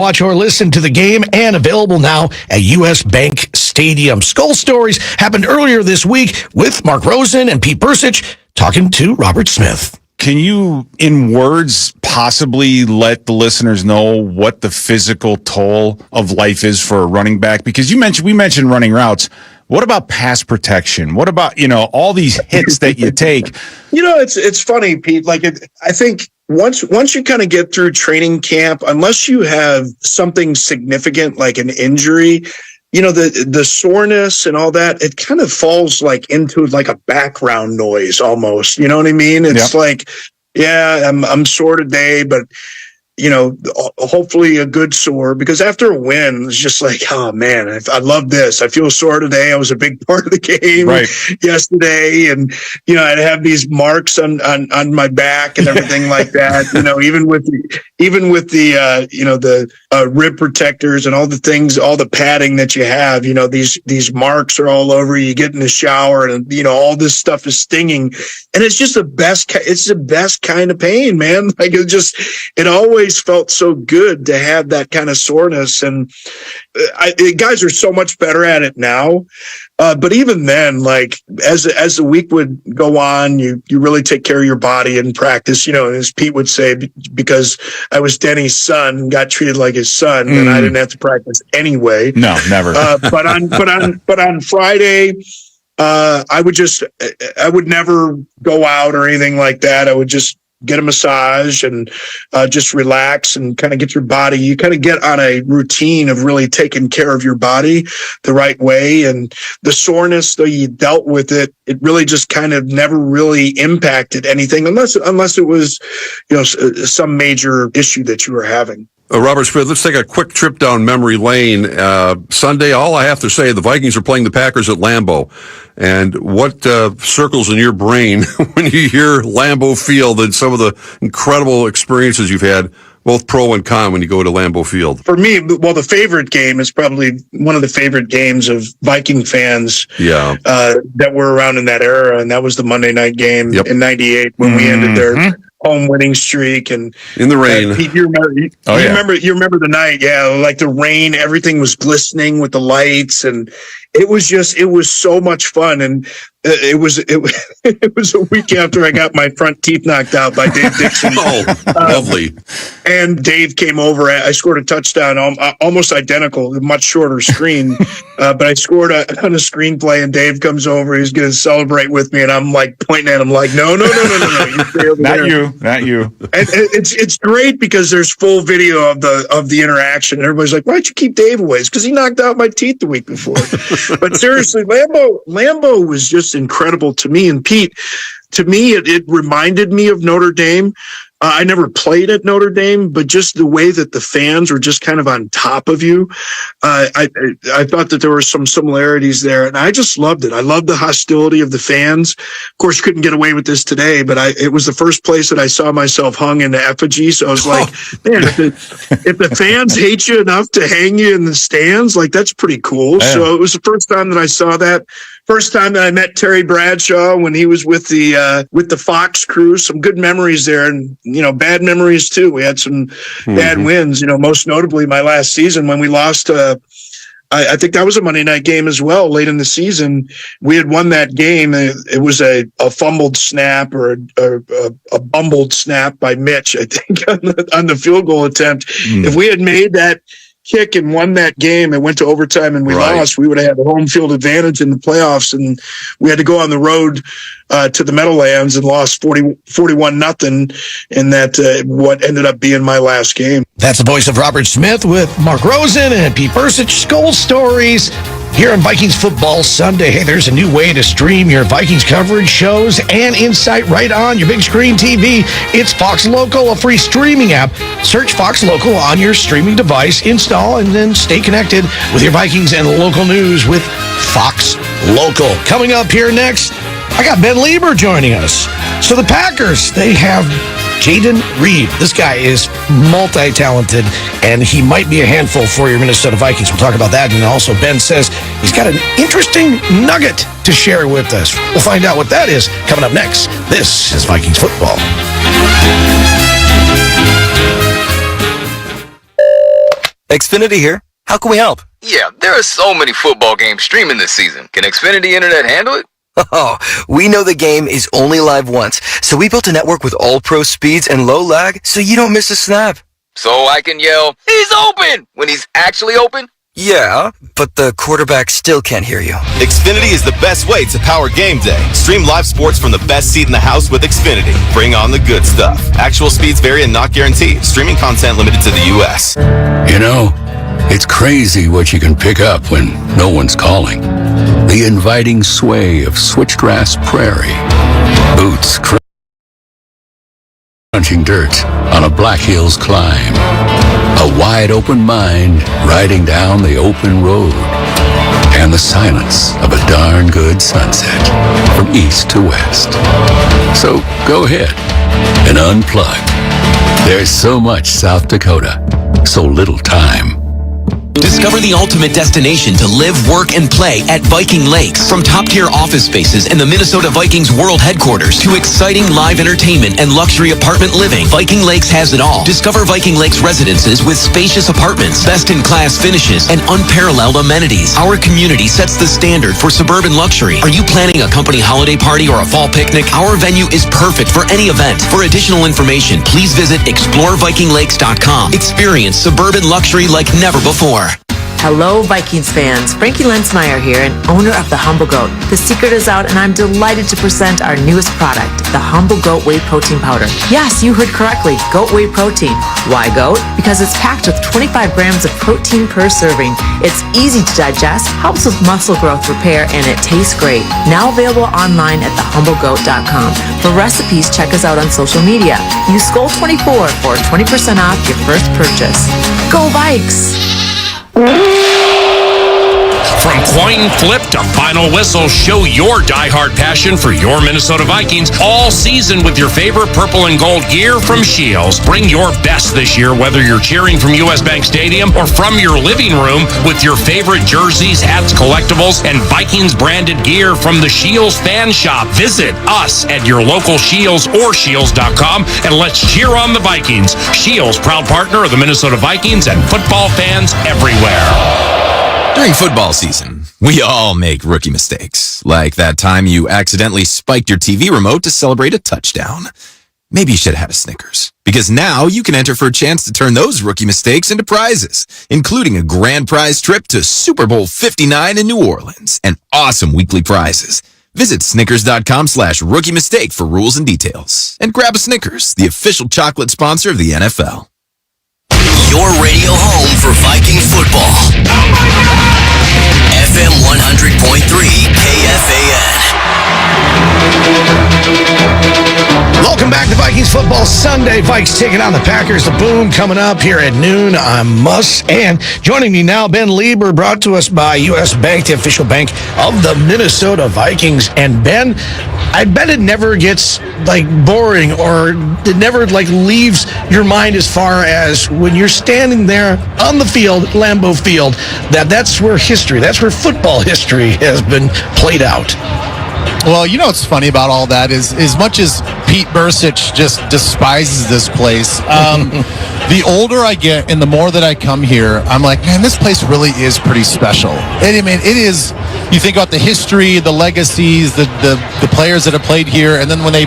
Watch or listen to the game and available now at U.S. Bank Stadium. Skull Stories happened earlier this week with Mark Rosen and Pete Persich talking to Robert Smith. Can you, in words, possibly let the listeners know what the physical toll of life is for a running back? Because we mentioned running routes. What about pass protection? What about, all these hits that you take? It's funny, Pete. I think once you kind of get through training camp, unless you have something significant like an injury, the soreness and all that, it kind of falls into a background noise almost. You know what I mean? It's I'm sore today, but hopefully a good sore, because after a win, it's just oh man, I love this. I feel sore today. I was a big part of the game yesterday. And, I'd have these marks on my back and everything like that, even with the rib protectors and all the things, all the padding that you have, these marks are all over you. Get in the shower and, all this stuff is stinging, and it's just it's the best kind of pain, man. It always felt so good to have that kind of soreness, and guys are so much better at it now. But even then, as the week would go on, you really take care of your body in practice. And as Pete would say, because I was Denny's son, got treated like his son, and I didn't have to practice anyway. No, never. But on Friday, I would never go out or anything like that. I would just get a massage and just relax and kind of get your body. You kind of get on a routine of really taking care of your body the right way. And the soreness, though you dealt with it, it really just kind of never really impacted anything unless it was, some major issue that you were having. Robert Smith, let's take a quick trip down memory lane. Sunday, all I have to say, the Vikings are playing the Packers at Lambeau. And what circles in your brain when you hear Lambeau Field and some of the incredible experiences you've had, both pro and con, when you go to Lambeau Field? For me, the favorite game is probably one of the favorite games of Viking fans that were around in that era, and that was the Monday night game in '98 when we ended their home winning streak. And in the rain. Pete, you remember the night, the rain, everything was glistening with the lights, and it was so much fun. And it was a week after I got my front teeth knocked out by Dave Dixon. Lovely. And Dave came over. I scored a touchdown, almost identical, a much shorter screen. But I scored on a screenplay, and Dave comes over. He's going to celebrate with me, and I'm pointing at him no. You stay over there. Not you. And it's great because there's full video of the interaction. And everybody's like, "Why'd you keep Dave away?" It's because he knocked out my teeth the week before. But seriously, Lambeau was just incredible to me. And Pete, to me, it reminded me of Notre Dame. I never played at Notre Dame, but just the way that the fans were just kind of on top of you. I thought that there were some similarities there, and I just loved it. I loved the hostility of the fans. Of course, you couldn't get away with this today, but it was the first place that I saw myself hung in the effigy. So I was like, man, if the fans hate you enough to hang you in the stands, that's pretty cool. Yeah. So it was the first time that I saw that. First time that I met Terry Bradshaw when he was with the Fox crew. Some good memories there, and bad memories too. We had some bad wins. Most notably my last season when we lost. I think that was a Monday night game as well. Late in the season, we had won that game. It was a fumbled snap or a bumbled snap by Mitch, I think, on the field goal attempt. If we had made that kick and won that game and went to overtime and we lost, we would have had the home field advantage in the playoffs, and we had to go on the road to the Meadowlands and lost 41-0 in that what ended up being my last game. That's the voice of Robert Smith with Mark Rosen and Pete Persich. Skull Stories here on Vikings Football Sunday. Hey, there's a new way to stream your Vikings coverage, shows, and insight right on your big screen TV. It's Fox Local, a free streaming app. Search Fox Local on your streaming device, install, and then stay connected with your Vikings and local news with Fox Local. Coming up here next, I got Ben Lieber joining us. So the Packers, they have Jayden Reed. This guy is multi-talented, and he might be a handful for your Minnesota Vikings. We'll talk about that. And also, Ben says he's got an interesting nugget to share with us. We'll find out what that is coming up next. This is Vikings Football. Xfinity here. How can we help? Yeah, there are so many football games streaming this season. Can Xfinity Internet handle it? Oh, we know the game is only live once, so we built a network with all-pro speeds and low lag so you don't miss a snap. So I can yell, "He's open!" when he's actually open? Yeah, but the quarterback still can't hear you. Xfinity is the best way to power game day. Stream live sports from the best seat in the house with Xfinity. Bring on the good stuff. Actual speeds vary and not guaranteed. Streaming content limited to the U.S. You know, it's crazy what you can pick up when no one's calling. The inviting sway of switchgrass prairie. Boots crunching dirt on a Black Hills climb. A wide open mind riding down the open road. And the silence of a darn good sunset from east to west. So go ahead and unplug. There's so much South Dakota, so little time. Discover the ultimate destination to live, work, and play at Viking Lakes. From top-tier office spaces in the Minnesota Vikings World Headquarters to exciting live entertainment and luxury apartment living, Viking Lakes has it all. Discover Viking Lakes residences with spacious apartments, best-in-class finishes, and unparalleled amenities. Our community sets the standard for suburban luxury. Are you planning a company holiday party or a fall picnic? Our venue is perfect for any event. For additional information, please visit explorevikinglakes.com. Experience suburban luxury like never before. Hello, Vikings fans. Frankie Lensmeyer here, and owner of the Humble Goat. The secret is out, and I'm delighted to present our newest product, the Humble Goat Whey Protein Powder. Yes, you heard correctly, goat whey protein. Why goat? Because it's packed with 25 grams of protein per serving. It's easy to digest, helps with muscle growth repair, and it tastes great. Now available online at thehumblegoat.com. For recipes, check us out on social media. Use SKOL24 for 20% off your first purchase. Go Vikes! From coin flip to final whistle, show your diehard passion for your Minnesota Vikings all season with your favorite purple and gold gear from Shields. Bring your best this year, whether you're cheering from US Bank Stadium or from your living room with your favorite jerseys, hats, collectibles, and Vikings branded gear from the Shields Fan Shop. Visit us at your local Shields or Shields.com and let's cheer on the Vikings. Shields, proud partner of the Minnesota Vikings and football fans everywhere. During football season, we all make rookie mistakes, like that time you accidentally spiked your TV remote to celebrate a touchdown. Maybe you should have had a Snickers, because now you can enter for a chance to turn those rookie mistakes into prizes, including a grand prize trip to Super Bowl 59 in New Orleans and awesome weekly prizes. Visit Snickers.com/rookie mistake for rules and details. And grab a Snickers, the official chocolate sponsor of the NFL. Your radio home for Viking football. FM 100.3 KFAN. Welcome back to Vikings Football Sunday. Vikes taking on the Packers. The Boom coming up here at noon. I'm Muss. And joining me now, Ben Lieber, brought to us by US Bank, the official bank of the Minnesota Vikings. And Ben, I bet it never gets boring, or it never leaves your mind as far as when you're standing there on the field, Lambeau Field, that's where football history has been played out. Well, you know what's funny about all that is, as much as Pete Bursich just despises this place, the older I get and the more that I come here, I'm like, man, this place really is pretty special. And I mean, it is. You think about the history, the legacies, the players that have played here, and then when they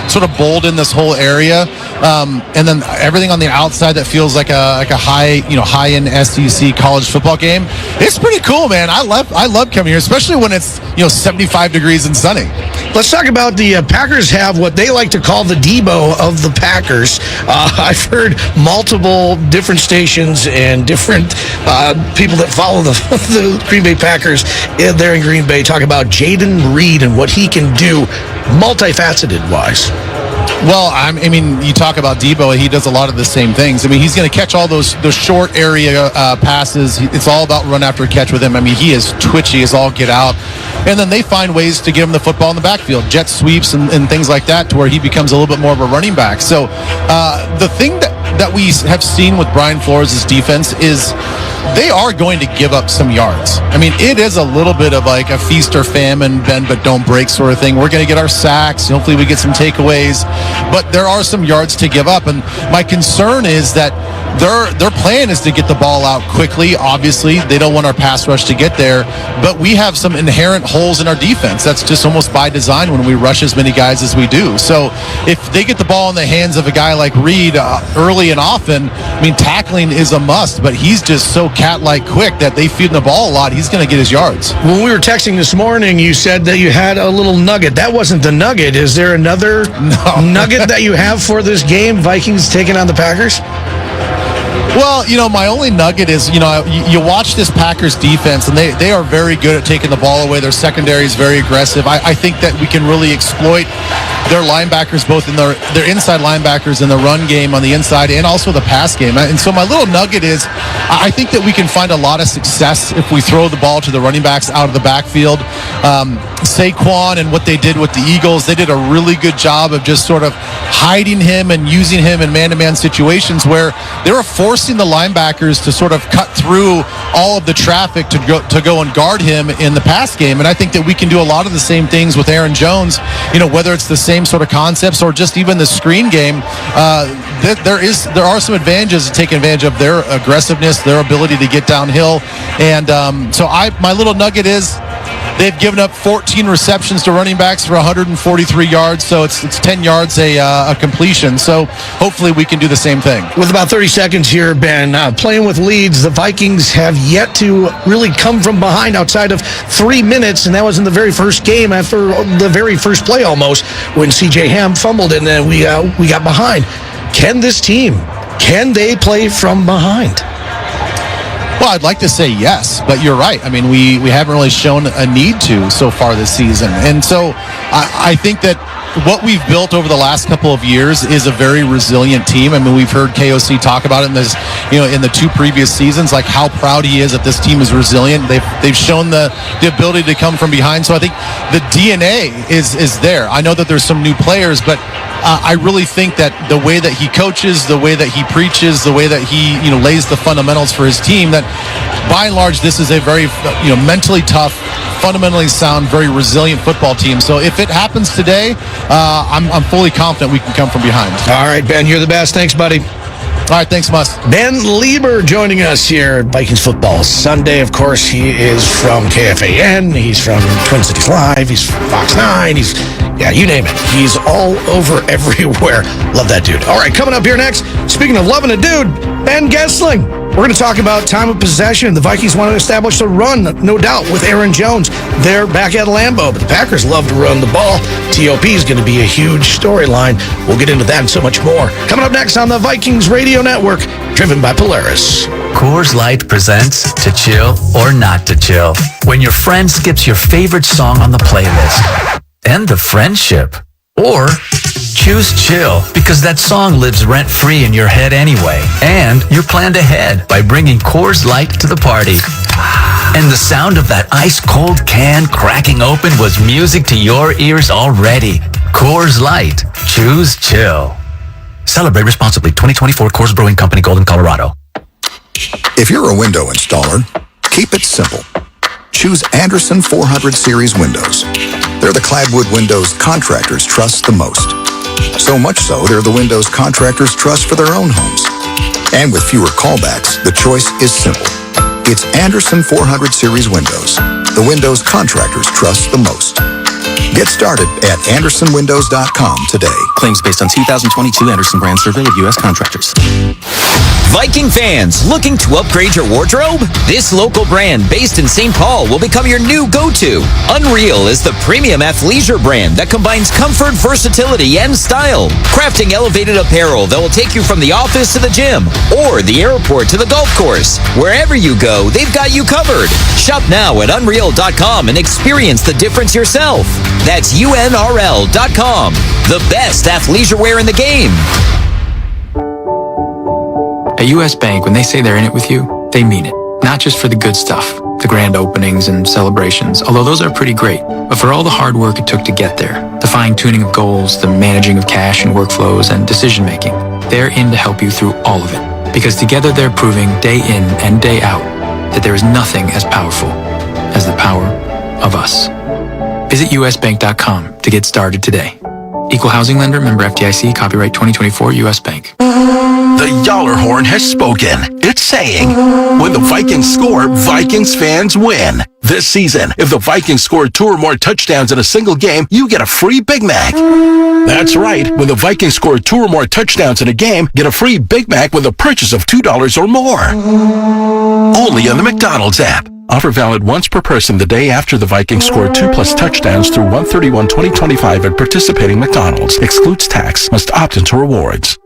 sort of bold in this whole area, and then everything on the outside that feels like a high-end SEC college football game. It's pretty cool, man. I love coming here, especially when it's 75 degrees and sunny. Let's talk about the Packers have what they like to call the Debo of the Packers. I've heard multiple different stations and different people that follow the Green Bay Packers there in Green Bay talk about Jayden Reed and what he can do multifaceted-wise. Well, I mean, you talk about Debo, he does a lot of the same things. I mean, he's going to catch all those short area passes. It's all about run after catch with him. I mean, he is twitchy as all get out. And then they find ways to give him the football in the backfield, jet sweeps and things like that, to where he becomes a little bit more of a running back. So the thing that we have seen with Brian Flores' defense is they are going to give up some yards. I mean, it is a little bit of like a feast or famine, bend but don't break sort of thing. We're going to get our sacks. Hopefully we get some takeaways, but there are some yards to give up. And my concern is that their plan is to get the ball out quickly. Obviously, they don't want our pass rush to get there, but we have some inherent holes in our defense. That's just almost by design when we rush as many guys as we do. So if they get the ball in the hands of a guy like Reed early and often, I mean, tackling is a must, but he's just so cat-like quick that they feed him the ball a lot. He's going to get his yards. When we were texting this morning, you said that you had a little nugget. That wasn't the nugget. Is there another nugget that you have for this game, Vikings taking on the Packers? Well, my only nugget is, you watch this Packers defense, and they are very good at taking the ball away. Their secondary is very aggressive. I think that we can really exploit their linebackers, both in their inside linebackers in the run game on the inside and also the pass game. And so my little nugget is, I think that we can find a lot of success if we throw the ball to the running backs out of the backfield. Saquon and what they did with the Eagles, they did a really good job of just sort of hiding him and using him in man-to-man situations where they were forcing the linebackers to sort of cut through all of the traffic to go and guard him in the pass game. And I think that we can do a lot of the same things with Aaron Jones, whether it's the same sort of concepts or just even the screen game. There are some advantages to take advantage of their aggressiveness, their ability to get downhill. And so my little nugget is, they've given up 14 receptions to running backs for 143 yards, so it's 10 yards a completion. So hopefully we can do the same thing. With about 30 seconds here, Ben, playing with leads, the Vikings have yet to really come from behind outside of 3 minutes, and that was in the very first game after the very first play almost, when C.J. Ham fumbled and then we got behind. Can this team, can they play from behind? Well, I'd like to say yes, but you're right. I mean, we haven't really shown a need to so far this season. And so I think that what we've built over the last couple of years is a very resilient team. I mean, we've heard KOC talk about it in this, in the 2 previous seasons, like how proud he is that this team is resilient. They've shown the ability to come from behind. So I think the DNA is there. I know that there's some new players, but I really think that the way that he coaches, the way that he preaches, the way that he lays the fundamentals for his team, that by and large this is a very mentally tough, fundamentally sound, very resilient football team. So if it happens today, I'm fully confident we can come from behind. All right, Ben, you're the best. Thanks, buddy. All right, thanks, Mus. Ben Lieber joining us here at Vikings Football Sunday. Of course, he is from KFAN. He's from Twin Cities Live. He's from Fox 9. You name it. He's all over everywhere. Love that dude. All right, coming up here next, speaking of loving a dude, Ben Gessling. We're going to talk about time of possession. The Vikings want to establish the run, no doubt, with Aaron Jones. They're back at Lambeau, but the Packers love to run the ball. TOP is going to be a huge storyline. We'll get into that and so much more. Coming up next on the Vikings Radio Network, driven by Polaris. Coors Light presents To Chill or Not to Chill. When your friend skips your favorite song on the playlist. End the friendship. Or choose chill, because that song lives rent-free in your head anyway. And you're planned ahead by bringing Coors Light to the party. And the sound of that ice-cold can cracking open was music to your ears already. Coors Light. Choose chill. Celebrate responsibly. 2024 Coors Brewing Company, Golden, Colorado. If you're a window installer, keep it simple. Choose Anderson 400 Series windows. They're the clapboard windows contractors trust the most. So much so, they're the windows contractors trust for their own homes. And with fewer callbacks, the choice is simple. It's Anderson 400 Series windows. The windows contractors trust the most. Get started at AndersonWindows.com today. Claims based on 2022 Anderson brand survey of U.S. contractors. Viking fans looking to upgrade your wardrobe? This local brand based in St. Paul will become your new go-to. Unreal is the premium athleisure brand that combines comfort, versatility, and style. Crafting elevated apparel that will take you from the office to the gym or the airport to the golf course. Wherever you go, they've got you covered. Shop now at Unreal.com and experience the difference yourself. That's UNRL.com. The best athleisure wear in the game. At U.S. Bank, when they say they're in it with you, they mean it. Not just for the good stuff, the grand openings and celebrations, although those are pretty great, but for all the hard work it took to get there, the fine-tuning of goals, the managing of cash and workflows, and decision-making. They're in to help you through all of it, because together they're proving day in and day out that there is nothing as powerful has the power of us. Visit usbank.com to get started today. Equal housing lender, member FDIC, copyright 2024 U.S. Bank. The Yaller horn has spoken. It's saying, when the Vikings score, Vikings fans win. This season, if the Vikings score 2 or more touchdowns in a single game, you get a free Big Mac. That's right. When the Vikings score 2 or more touchdowns in a game, get a free Big Mac with a purchase of $2 or more. Only on the McDonald's app. Offer valid once per person the day after the Vikings score 2+ touchdowns through 1/31/2025 at participating McDonald's. Excludes tax. Must opt into rewards.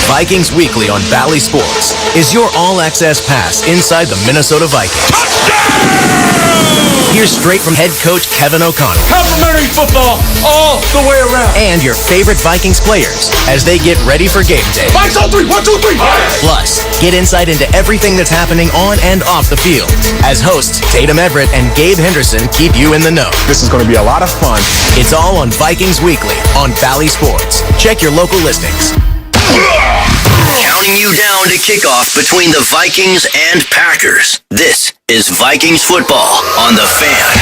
Vikings Weekly on Bally Sports is your all-access pass inside the Minnesota Vikings. Hear straight from head coach Kevin O'Connell. Complimentary football all the way around. And your favorite Vikings players as they get ready for game day. Vikes on 3, 1, 2, 3. Plus, get insight into everything that's happening on and off the field as hosts Tatum Everett and Gabe Henderson keep you in the know. This is going to be a lot of fun. It's all on Vikings Weekly on Bally Sports. Check your local listings. Counting you down to kickoff between the Vikings and Packers. This is Vikings football on the Fan.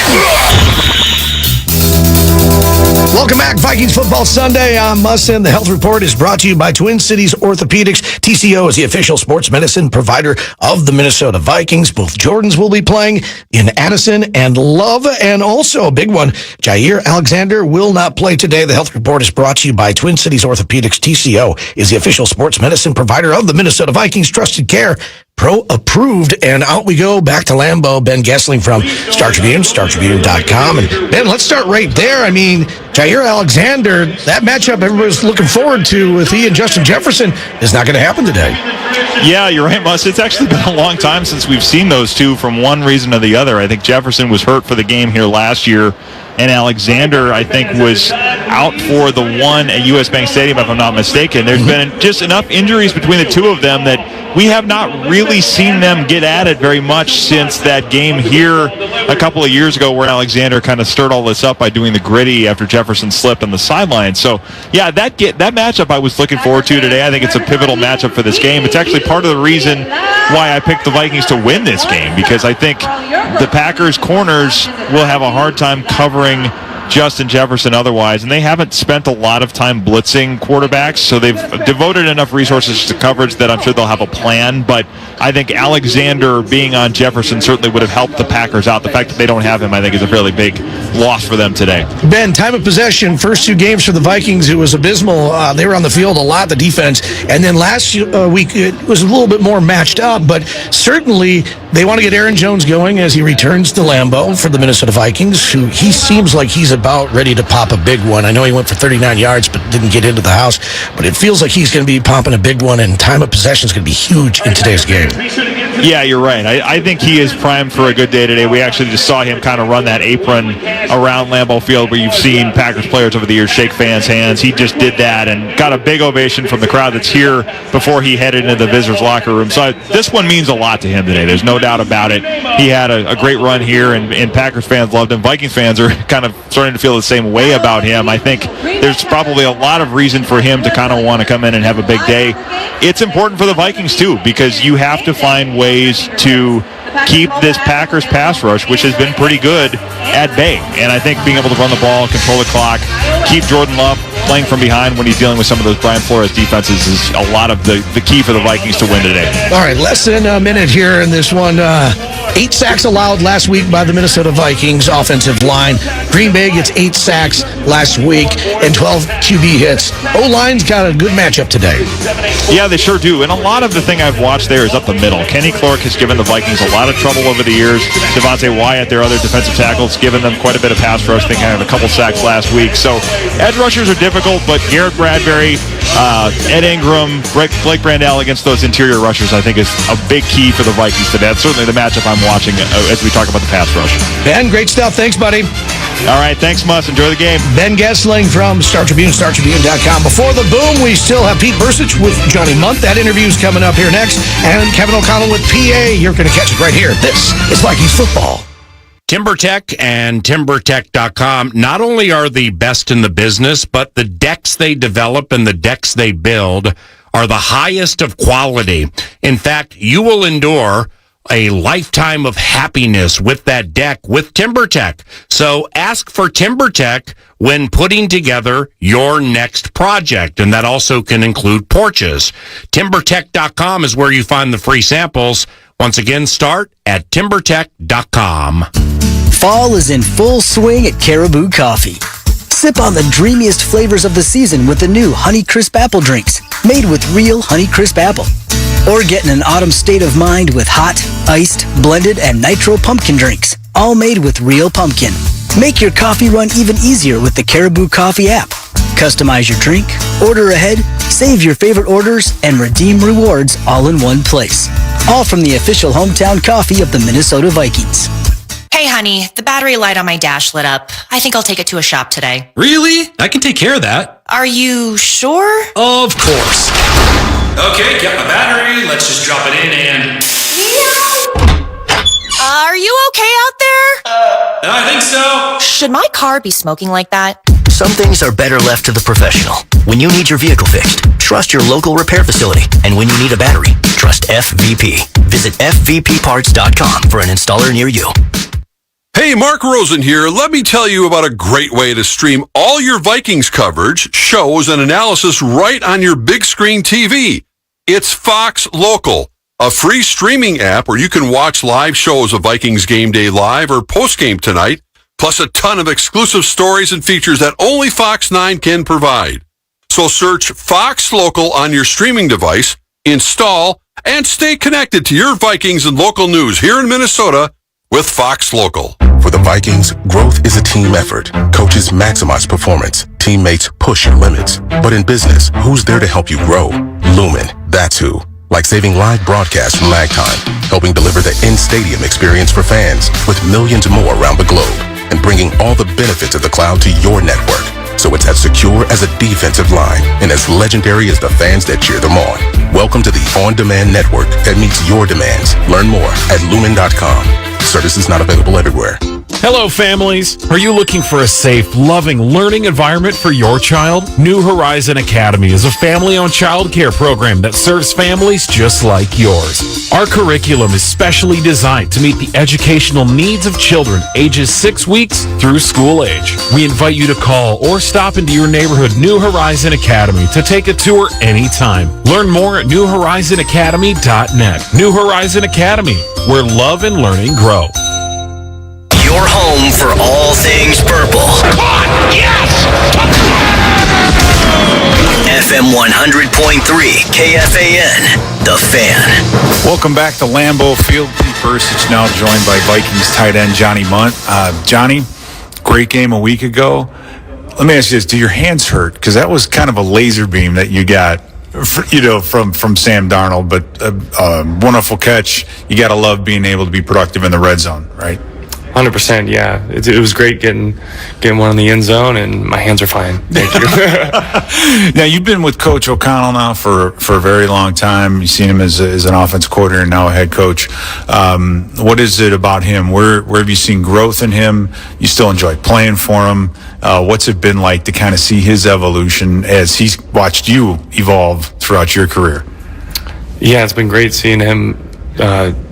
Welcome back, Vikings Football Sunday. I'm Mussin. The Health Report is brought to you by Twin Cities Orthopedics. TCO is the official sports medicine provider of the Minnesota Vikings. Both Jordans will be playing in Addison and Love, and also a big one, Jair Alexander will not play today. The Health Report is brought to you by Twin Cities Orthopedics. TCO is the official sports medicine provider of the Minnesota Vikings. Trusted care, pro approved, and out we go back to Lambeau. Ben Gessling from Star Tribune, StarTribune.com. And Ben, let's start right there. I mean, Jair Alexander, that matchup everybody's looking forward to with he and Justin Jefferson is not going to happen today. Yeah, you're right, Mus. It's actually been a long time since we've seen those two from one reason or the other. I think Jefferson was hurt for the game here last year, and Alexander, I think, was out for the one at U.S. Bank Stadium, if I'm not mistaken. There's been just enough injuries between the two of them that we have not really seen them get at it very much since that game here a couple of years ago where Alexander kind of stirred all this up by doing the gritty after Jefferson slipped on the sideline. So, yeah, that matchup I was looking forward to today. I think it's a pivotal matchup for this game. It's actually part of the reason why I picked the Vikings to win this game, because I think the Packers' corners will have a hard time covering Justin Jefferson otherwise, and they haven't spent a lot of time blitzing quarterbacks, so they've devoted enough resources to coverage that I'm sure they'll have a plan. But I think Alexander being on Jefferson certainly would have helped the Packers out. The fact that they don't have him, I think, is a fairly big loss for them today. Ben, time of possession, first 2 games for the Vikings, it was abysmal. They were on the field a lot, the defense, and then last week it was a little bit more matched up, but certainly they want to get Aaron Jones going as he returns to Lambeau for the Minnesota Vikings, who he seems like he's about ready to pop a big one. I know he went for 39 yards but didn't get into the house, but it feels like he's going to be popping a big one, and time of possession is going to be huge in today's game. Yeah, you're right. I think he is primed for a good day today. We actually just saw him kind of run that apron around Lambeau Field where you've seen Packers players over the years shake fans' hands. He just did that and got a big ovation from the crowd that's here before he headed into the visitors' locker room. So this one means a lot to him today. There's no doubt about it. He had a great run here, and Packers fans loved him. Vikings fans are kind of starting to feel the same way about him. I think there's probably a lot of reason for him to kind of want to come in and have a big day. It's important for the Vikings, too, because you have to find ways to keep this Packers pass rush, which has been pretty good, at bay. And I think being able to run the ball, control the clock, keep Jordan Love playing from behind when he's dealing with some of those Brian Flores defenses is a lot of the key for the Vikings to win today. All right, less than a minute here in this one. 8 sacks allowed last week by the Minnesota Vikings offensive line. Green Bay gets 8 sacks last week and 12 QB hits. O-line's got a good matchup today. Yeah, they sure do. And a lot of the thing I've watched there is up the middle. Kenny Clark has given the Vikings a lot of trouble over the years. Devontae Wyatt, their other defensive tackles, given them quite a bit of pass rush. They kind of had a couple sacks last week. So edge rushers are difficult, but Garrett Bradbury, Ed Ingram, Blake Brandell against those interior rushers, I think, is a big key for the Vikings today. That's certainly the matchup I'm watching as we talk about the pass rush. Ben, great stuff. Thanks, buddy. All right, thanks, Mus. Enjoy the game. Ben Gessling from Star Tribune, StarTribune.com. Before the boom, we still have Pete Bursich with Johnny Munt. That interview's coming up here next. And Kevin O'Connell with PA. You're going to catch it right here. This is Vikings football. TimberTech and TimberTech.com not only are the best in the business, but the decks they develop and the decks they build are the highest of quality. In fact, you will endure a lifetime of happiness with that deck with TimberTech. So ask for TimberTech when putting together your next project, and that also can include porches. TimberTech.com is where you find the free samples. Once again, start at TimberTech.com. Fall is in full swing at Caribou Coffee. Sip on the dreamiest flavors of the season with the new Honeycrisp Apple drinks, made with real Honeycrisp apple. Or get in an autumn state of mind with hot, iced, blended, and nitro pumpkin drinks, all made with real pumpkin. Make your coffee run even easier with the Caribou Coffee app. Customize your drink, order ahead, save your favorite orders, and redeem rewards all in one place. All from the official hometown coffee of the Minnesota Vikings. Hey, honey, the battery light on my dash lit up. I think I'll take it to a shop today. Really? I can take care of that. Are you sure? Of course. Okay, got my battery. Let's just drop it in and... Are you okay out there? I think so. Should my car be smoking like that? Some things are better left to the professional. When you need your vehicle fixed, trust your local repair facility. And when you need a battery, trust FVP. Visit FVPparts.com for an installer near you. Hey, Mark Rosen here. Let me tell you about a great way to stream all your Vikings coverage, shows, and analysis right on your big screen TV. It's Fox Local, a free streaming app where you can watch live shows of Vikings Game Day Live or Postgame Tonight, plus a ton of exclusive stories and features that only Fox 9 can provide. So search Fox Local on your streaming device, install, and stay connected to your Vikings and local news here in Minnesota with Fox Local. For the Vikings, growth is a team effort. Coaches maximize performance. Teammates push your limits. But in business, who's there to help you grow? Lumen, that's who. Like saving live broadcasts from lag time, helping deliver the in-stadium experience for fans with millions more around the globe, and bringing all the benefits of the cloud to your network. So it's as secure as a defensive line and as legendary as the fans that cheer them on. Welcome to the on-demand network that meets your demands. Learn more at lumen.com. Services not available everywhere. Hello, families. Are you looking for a safe, loving, learning environment for your child? New Horizon Academy is a family-owned child care program that serves families just like yours. Our curriculum is specially designed to meet the educational needs of children ages 6 weeks through school age. We invite you to call or stop into your neighborhood New Horizon Academy to take a tour anytime. Learn more at newhorizonacademy.net. New Horizon Academy, where love and learning grow. Your home for all things purple. Come on, yes! FM 100.3 KFAN, The Fan. Welcome back to Lambeau Field. Pete Bursich now joined by Vikings tight end Johnny Munt. Johnny, great game a week ago. Let me ask you this: do your hands hurt? Because that was kind of a laser beam that you got, from Sam Darnold. But wonderful catch. You got to love being able to be productive in the red zone, right? 100%, yeah. It was great getting one in the end zone, and my hands are fine. Thank you. Now, you've been with Coach O'Connell now for a very long time. You've seen him as an offense coordinator and now a head coach. What is it about him? Where have you seen growth in him? You still enjoy playing for him? What's it been like to kind of see his evolution as he's watched you evolve throughout your career? Yeah, it's been great seeing him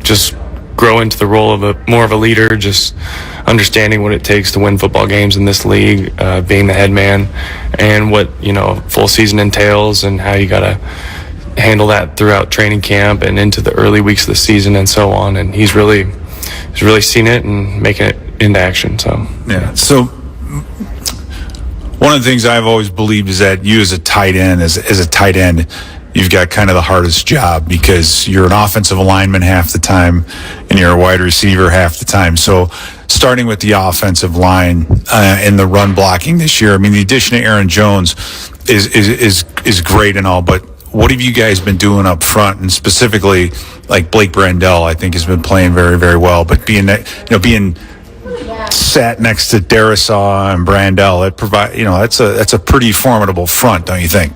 just grow into the role of more of a leader, just understanding what it takes to win football games in this league, being the head man, and what full season entails, and how you got to handle that throughout training camp and into the early weeks of the season and so on. And he's really seen it and making it into action. So yeah. So one of the things I've always believed is that you as a tight end, you've got kind of the hardest job because you're an offensive lineman half the time and you're a wide receiver half the time. So starting with the offensive line and the run blocking this year, I mean, the addition of Aaron Jones is great and all, but what have you guys been doing up front? And specifically, like Blake Brandel, I think has been playing very, very well, but being sat next to Darisaw and Brandel, it provide that's a pretty formidable front, don't you think?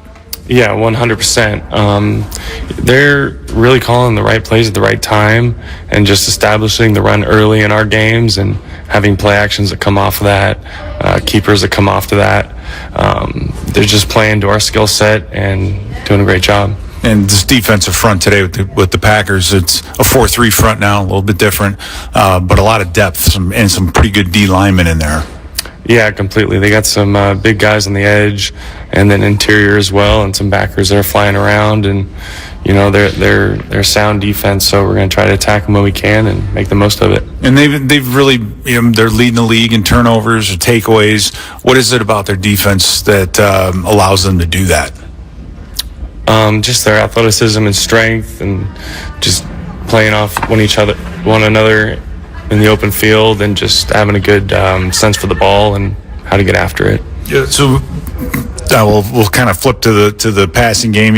Yeah, 100%. They're really calling the right plays at the right time and just establishing the run early in our games and having play actions that come off of that, keepers that come off to that. They're just playing to our skill set and doing a great job. And this defensive front today with the Packers, it's a 4-3 front now, a little bit different, but a lot of depth and some pretty good D linemen in there. Yeah, completely. They got some big guys on the edge, and then interior as well, and some backers that are flying around. And they're sound defense. So we're going to try to attack them when we can and make the most of it. And they've really, they're leading the league in turnovers or takeaways. What is it about their defense that allows them to do that? Just their athleticism and strength, and just playing off one another in the open field, and just having a good sense for the ball and how to get after it. Yeah, so we'll kind of flip to the passing game.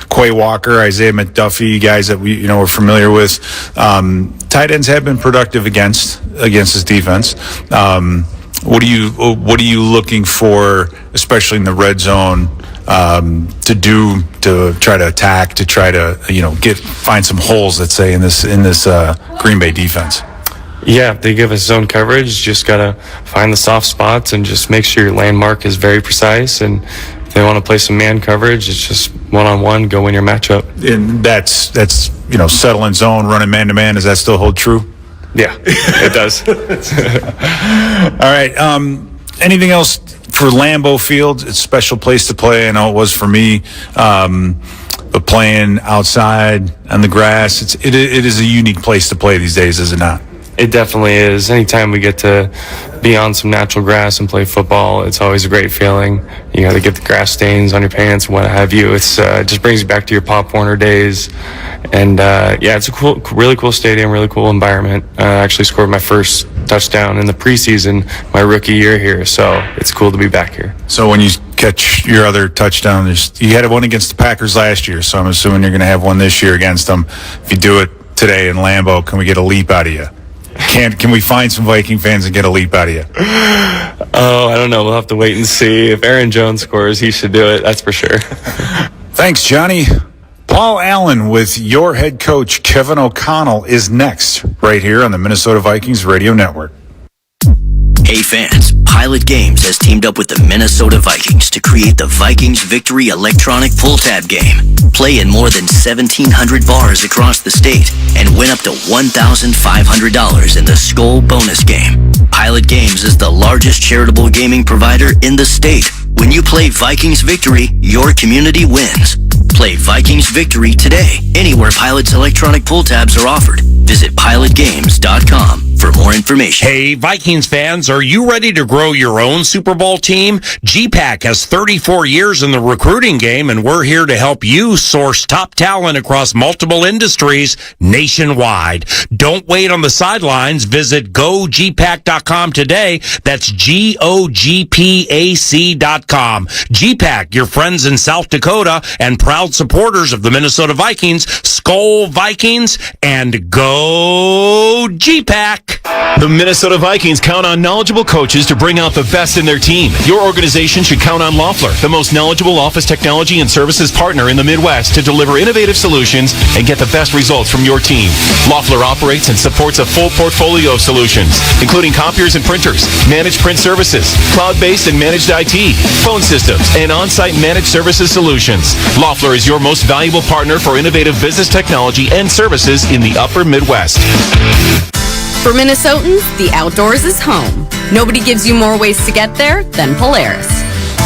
Quay Walker, Isaiah McDuffie, guys that we're familiar with. Tight ends have been productive against this defense. What are you looking for, especially in the red zone, to do to try to attack, to try to find some holes, let's say, in this Green Bay defense? Yeah, if they give us zone coverage, just got to find the soft spots and just make sure your landmark is very precise. And if they want to play some man coverage, it's just one-on-one, go win your matchup. And that's settling zone, running man-to-man. Does that still hold true? Yeah, it does. All right. Anything else for Lambeau Field? It's a special place to play. I know it was for me. But playing outside on the grass, it is a unique place to play these days, is it not? It definitely is. Anytime we get to be on some natural grass and play football, it's always a great feeling. You got to get the grass stains on your pants and what have you. It just brings you back to your Pop Warner days. And it's a really cool stadium, really cool environment. I actually scored my first touchdown in the preseason my rookie year here, so it's cool to be back here. So when you catch your other touchdown, you had one against the Packers last year, so I'm assuming you're going to have one this year against them. If you do it today in Lambeau, can we get a leap out of you? Can we find some Viking fans and get a leap out of you? Oh, I don't know. We'll have to wait and see. If Aaron Jones scores, he should do it. That's for sure. Thanks, Johnny. Paul Allen with your head coach, Kevin O'Connell, is next right here on the Minnesota Vikings Radio Network. Hey fans, Pilot Games has teamed up with the Minnesota Vikings to create the Vikings Victory electronic pull tab game. Play in more than 1,700 bars across the state and win up to $1,500 in the Skull bonus game. Pilot Games is the largest charitable gaming provider in the state. When you play Vikings Victory, your community wins. Play Vikings Victory today, anywhere Pilot's electronic pull tabs are offered. Visit pilotgames.com for more information. Hey, Vikings fans, are you ready to grow your own Super Bowl team? GPAC has 34 years in the recruiting game, and we're here to help you source top talent across multiple industries nationwide. Don't wait on the sidelines. Visit gogpac.com today. That's GOGPAC.com. GPAC, your friends in South Dakota and proud supporters of the Minnesota Vikings, Skull Vikings, and go GPAC. The Minnesota Vikings count on knowledgeable coaches to bring out the best in their team. Your organization should count on Loeffler, the most knowledgeable office technology and services partner in the Midwest, to deliver innovative solutions and get the best results from your team. Loeffler operates and supports a full portfolio of solutions, including copiers and printers, managed print services, cloud-based and managed IT, phone systems, and on-site managed services solutions. Loeffler is your most valuable partner for innovative business technology and services in the upper Midwest. For Minnesotans, the outdoors is home. Nobody gives you more ways to get there than Polaris.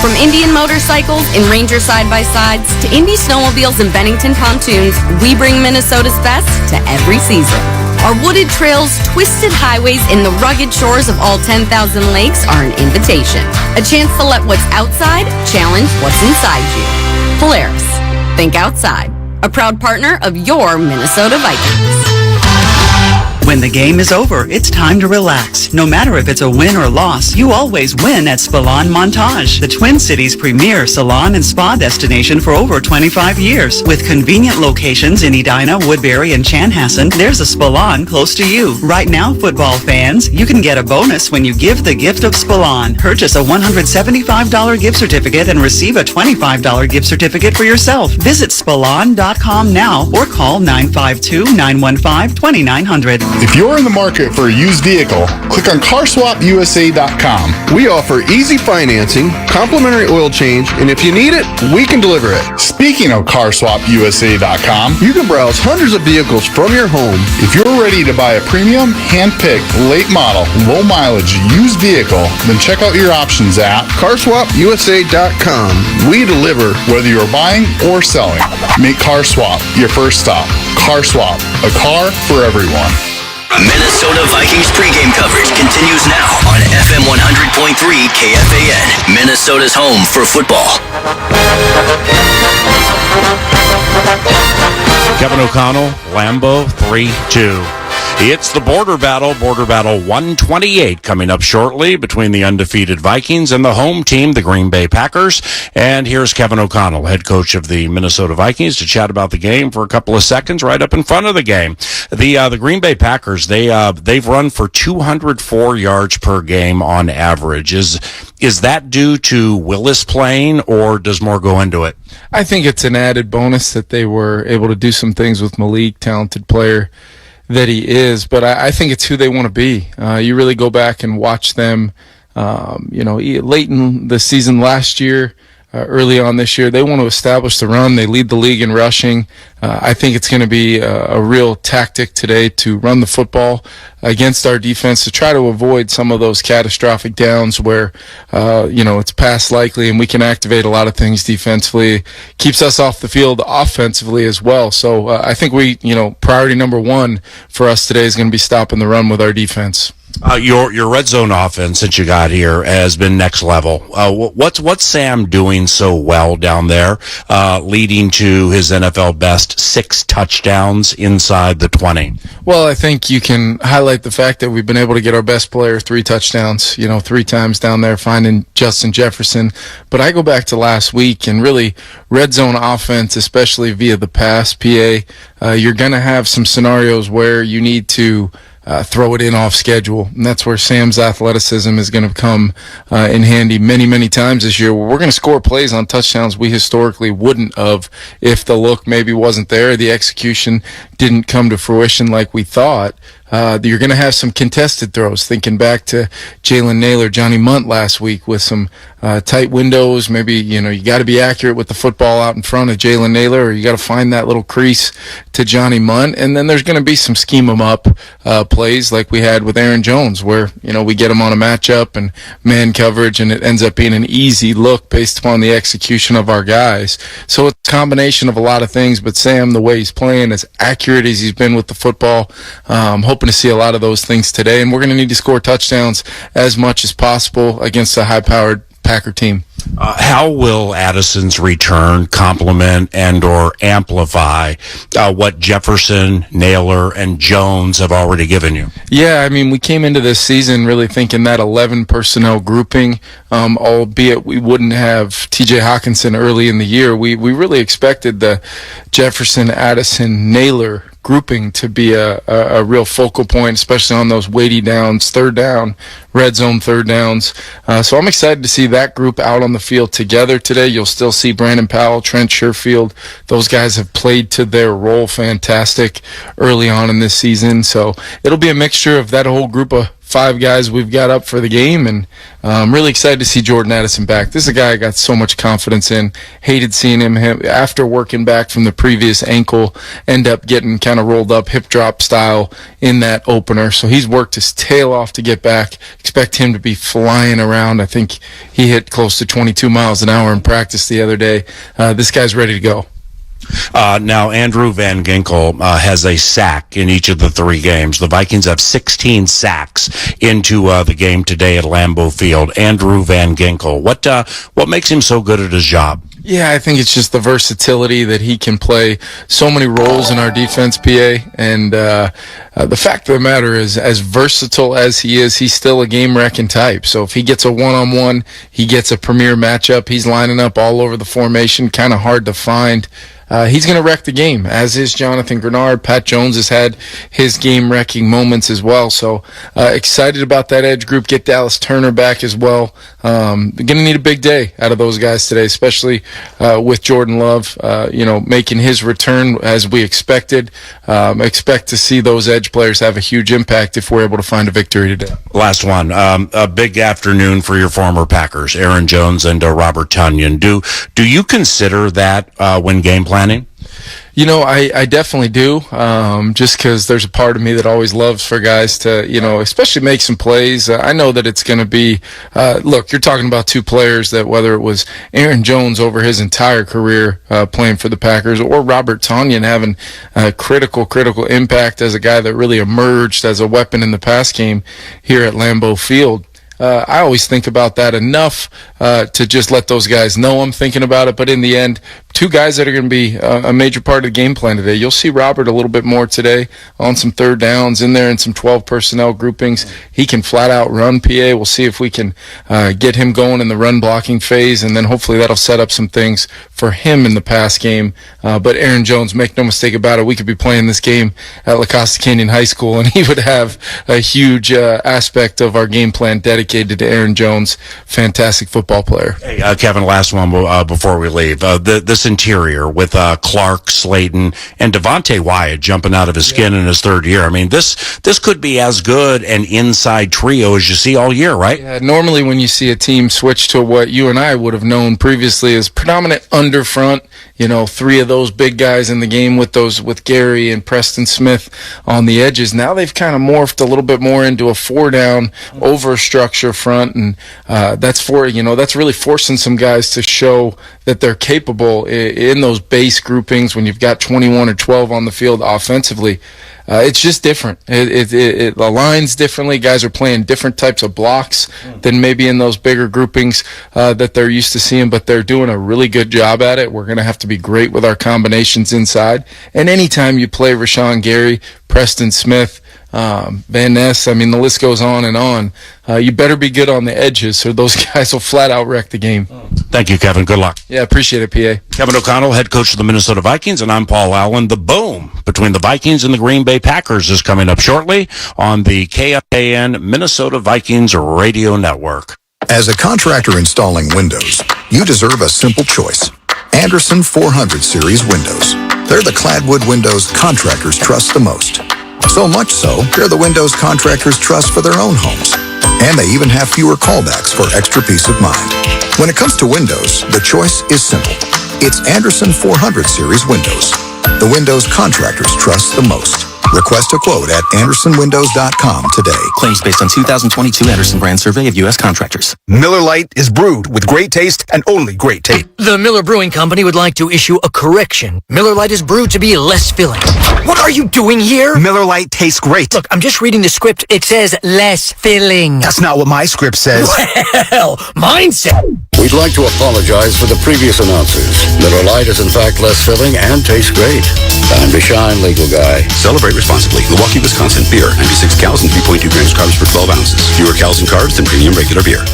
From Indian motorcycles and Ranger side-by-sides to Indy snowmobiles and Bennington pontoons, we bring Minnesota's best to every season. Our wooded trails, twisted highways, and the rugged shores of all 10,000 lakes are an invitation. A chance to let what's outside challenge what's inside you. Polaris. Think outside. A proud partner of your Minnesota Vikings. When the game is over, it's time to relax. No matter if it's a win or loss, you always win at Spalon Montage, the Twin Cities' premier salon and spa destination for over 25 years. With convenient locations in Edina, Woodbury, and Chanhassen, there's a Spalon close to you. Right now, football fans, you can get a bonus when you give the gift of Spalon. Purchase a $175 gift certificate and receive a $25 gift certificate for yourself. Visit Spalon.com now or call 952-915-2900. If you're in the market for a used vehicle, click on carswapusa.com. We offer easy financing, complimentary oil change, and if you need it, we can deliver it. Speaking of carswapusa.com, you can browse hundreds of vehicles from your home. If you're ready to buy a premium, hand-picked, late model, low mileage used vehicle, then check out your options at carswapusa.com. We deliver. Whether you're buying or selling, make CarSwap your first stop. CarSwap, a car for everyone. Minnesota Vikings pregame coverage continues now on FM 100.3 KFAN, Minnesota's home for football. Kevin O'Connell, Lambeau, 3-2. It's the Border Battle 128, coming up shortly between the undefeated Vikings and the home team, the Green Bay Packers. And here's Kevin O'Connell, head coach of the Minnesota Vikings, to chat about the game for a couple of seconds right up in front of the game. The Green Bay Packers, they've run for 204 yards per game on average. Is that due to Willis playing, or does more go into it? I think it's an added bonus that they were able to do some things with Malik, talented player that he is, but I think it's who they want to be. You really go back and watch them, late in the season last year, early on this year, they want to establish the run. They lead the league in rushing. I think it's going to be a real tactic today to run the football against our defense to try to avoid some of those catastrophic downs where, it's pass likely and we can activate a lot of things defensively. Keeps us off the field offensively as well. So I think priority number one for us today is going to be stopping the run with our defense. Your red zone offense since you got here has been next level. What's Sam doing so well down there, leading to his NFL best 6 touchdowns inside the 20? Well, I think you can highlight the fact that we've been able to get our best player 3 touchdowns, 3 times down there, finding Justin Jefferson. But I go back to last week, and really red zone offense, especially via the pass, PA, you're going to have some scenarios where you need to throw it in off schedule. And that's where Sam's athleticism is going to come in handy many, many times this year. We're going to score plays on touchdowns we historically wouldn't have if the look maybe wasn't there, the execution didn't come to fruition like we thought. You're going to have some contested throws, thinking back to Jalen Naylor, Johnny Munt last week with some tight windows. Maybe, you got to be accurate with the football out in front of Jalen Naylor, or you got to find that little crease to Johnny Munt. And then there's going to be some scheme 'em up plays like we had with Aaron Jones where, we get him on a matchup and man coverage, and it ends up being an easy look based upon the execution of our guys. So it's a combination of a lot of things, but Sam, the way he's playing, as accurate as he's been with the football, hoping to see a lot of those things today, and we're going to need to score touchdowns as much as possible against a high-powered Packer team. How will Addison's return complement and or amplify what Jefferson, Naylor, and Jones have already given you? Yeah, we came into this season really thinking that 11 personnel grouping, albeit we wouldn't have T.J. Hawkinson early in the year. We really expected the Jefferson, Addison, Naylor grouping to be a real focal point, especially on those weighty downs, third down, red zone third downs. So I'm excited to see that group out on the field together today. You'll still see Brandon Powell, Trent Sherfield. Those guys have played to their role fantastic early on in this season. So it'll be a mixture of that whole group of 5 guys we've got up for the game, and I'm really excited to see Jordan Addison back. This is a guy I got so much confidence in. Hated seeing him after working back from the previous ankle, end up getting kind of rolled up hip drop style in that opener. So he's worked his tail off to get back. Expect him to be flying around. I think he hit close to 22 miles an hour in practice the other day. This guy's ready to go. Now, Andrew Van Ginkel has a sack in each of the 3 games. The Vikings have 16 sacks into the game today at Lambeau Field. Andrew Van Ginkel, what makes him so good at his job? Yeah, I think it's just the versatility that he can play so many roles in our defense, PA. And the fact of the matter is, as versatile as he is, he's still a game-wrecking type. So if he gets a one-on-one, he gets a premier matchup. He's lining up all over the formation, kind of hard to find he's going to wreck the game, as is Jonathan Grenard. Pat Jones has had his game-wrecking moments as well. So excited about that edge group. Get Dallas Turner back as well. Going to need a big day out of those guys today, especially with Jordan Love, making his return as we expected. Expect to see those edge players have a huge impact if we're able to find a victory today. Last one. A big afternoon for your former Packers, Aaron Jones and Robert Tonyan. Do you consider that when game planning? I definitely do, just because there's a part of me that always loves for guys to, especially make some plays. I know that it's going to be, look, you're talking about two players that, whether it was Aaron Jones over his entire career playing for the Packers, or Robert Tonyan having a critical impact as a guy that really emerged as a weapon in the pass game here at Lambeau Field. I always think about that enough to just let those guys know I'm thinking about it. But in the end, two guys that are going to be a major part of the game plan today. You'll see Robert a little bit more today on some third downs in there and some 12 personnel groupings. He can flat out run PA. We'll see if we can get him going in the run blocking phase, and then hopefully that'll set up some things for him in the pass game. But Aaron Jones, make no mistake about it, we could be playing this game at La Costa Canyon High School, and he would have a huge aspect of our game plan dedicated to Aaron Jones. Fantastic football player. Hey, Kevin, last one before we leave. This interior with Clark, Slayton, and Devontae Wyatt jumping out of his skin in his third year. I mean, this could be as good an inside trio as you see all year, right? Yeah, normally when you see a team switch to what you and I would have known previously as predominant under front, three of those big guys in the game with Gary and Preston Smith on the edges. Now they've kind of morphed a little bit more into a 4-down over structure front, and that's really forcing some guys to show that they're capable in those base groupings when you've got 21 or 12 on the field offensively. It's just different. It aligns differently. Guys are playing different types of blocks than maybe in those bigger groupings that they're used to seeing, but they're doing a really good job at it. We're going to have to be great with our combinations inside. And anytime you play Rashawn Gary, Preston Smith, Van Ness, the list goes on and on. You better be good on the edges, so those guys will flat out wreck the game. Thank you, Kevin. Good luck. Yeah, appreciate it, PA. Kevin O'Connell, head coach of the Minnesota Vikings, and I'm Paul Allen. The boom between the Vikings and the Green Bay Packers is coming up shortly on the KFAN Minnesota Vikings Radio Network. As a contractor installing windows, you deserve a simple choice. Anderson 400 Series windows. They're the cladwood windows contractors trust the most. So much so, they're the windows contractors trust for their own homes. And they even have fewer callbacks for extra peace of mind. When it comes to windows, the choice is simple. It's Anderson 400 Series windows. The windows contractors trust the most. Request a quote at AndersonWindows.com today. Claims based on 2022 Anderson Brand Survey of U.S. contractors. Miller Lite is brewed with great taste and only great taste. The Miller Brewing Company would like to issue a correction. Miller Lite is brewed to be less filling. What are you doing here? Miller Lite tastes great. Look, I'm just reading the script. It says less filling. That's not what my script says. Well, mine said. We'd like to apologize for the previous announcers. Miller Lite is in fact less filling and tastes great. Time to shine, legal guy. Celebrate responsibly. Milwaukee, Wisconsin beer. 96 calories and 3.2 grams carbs per 12 ounces. Fewer calories and carbs than premium regular beer.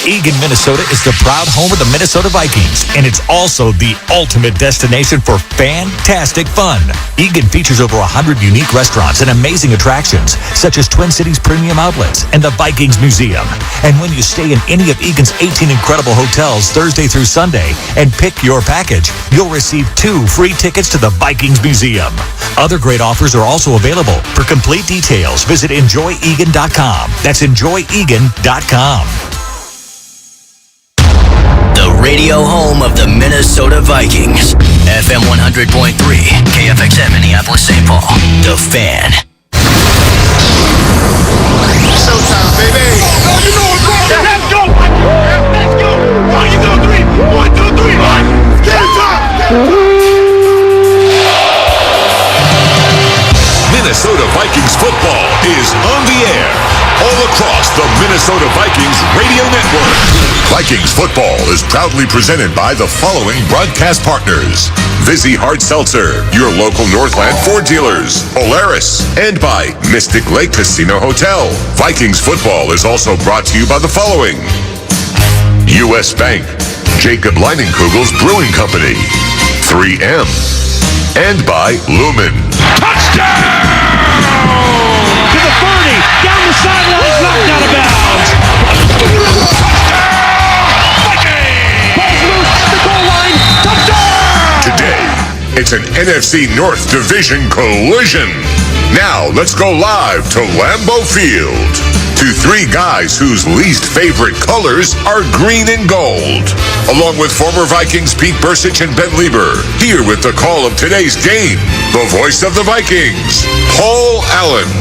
Eagan, Minnesota is the proud home of the Minnesota Vikings, and it's also the ultimate destination for fantastic fun. Eagan features over 100 unique restaurants and amazing attractions, such as Twin Cities Premium Outlets and the Vikings Museum. And when you stay in any of Eagan's 18 incredible hotels Thursday through Sunday and pick your package, you'll receive 2 free tickets to the Vikings Museum. Other great offers are also available. For complete details, visit enjoyegan.com. That's enjoyegan.com. The radio home of the Minnesota Vikings. FM 100.3, KFXM Minneapolis, St. Paul. The Fan. Showtime, baby. Oh, you know what's wrong. Let's go. Let's go. Are you going 3? 1, 2, 3. Run. Get it time. Minnesota Vikings football is on the air. All across the Minnesota Vikings radio network. Vikings football is proudly presented by the following broadcast partners. Vizzy Hard Seltzer, your local Northland Ford dealers. Polaris, and by Mystic Lake Casino Hotel. Vikings football is also brought to you by the following. U.S. Bank, Jacob Leinenkugel's Brewing Company, 3M, and by Lumen. Touchdown! To the 30, down the sidelines, knocked out of bounds. Ball's loose, the goal line, touchdown! Today, it's an NFC North Division collision. Now, let's go live to Lambeau Field. To three guys whose least favorite colors are green and gold. Along with former Vikings Pete Bursich and Ben Lieber. Here with the call of today's game, the voice of the Vikings, Paul Allen.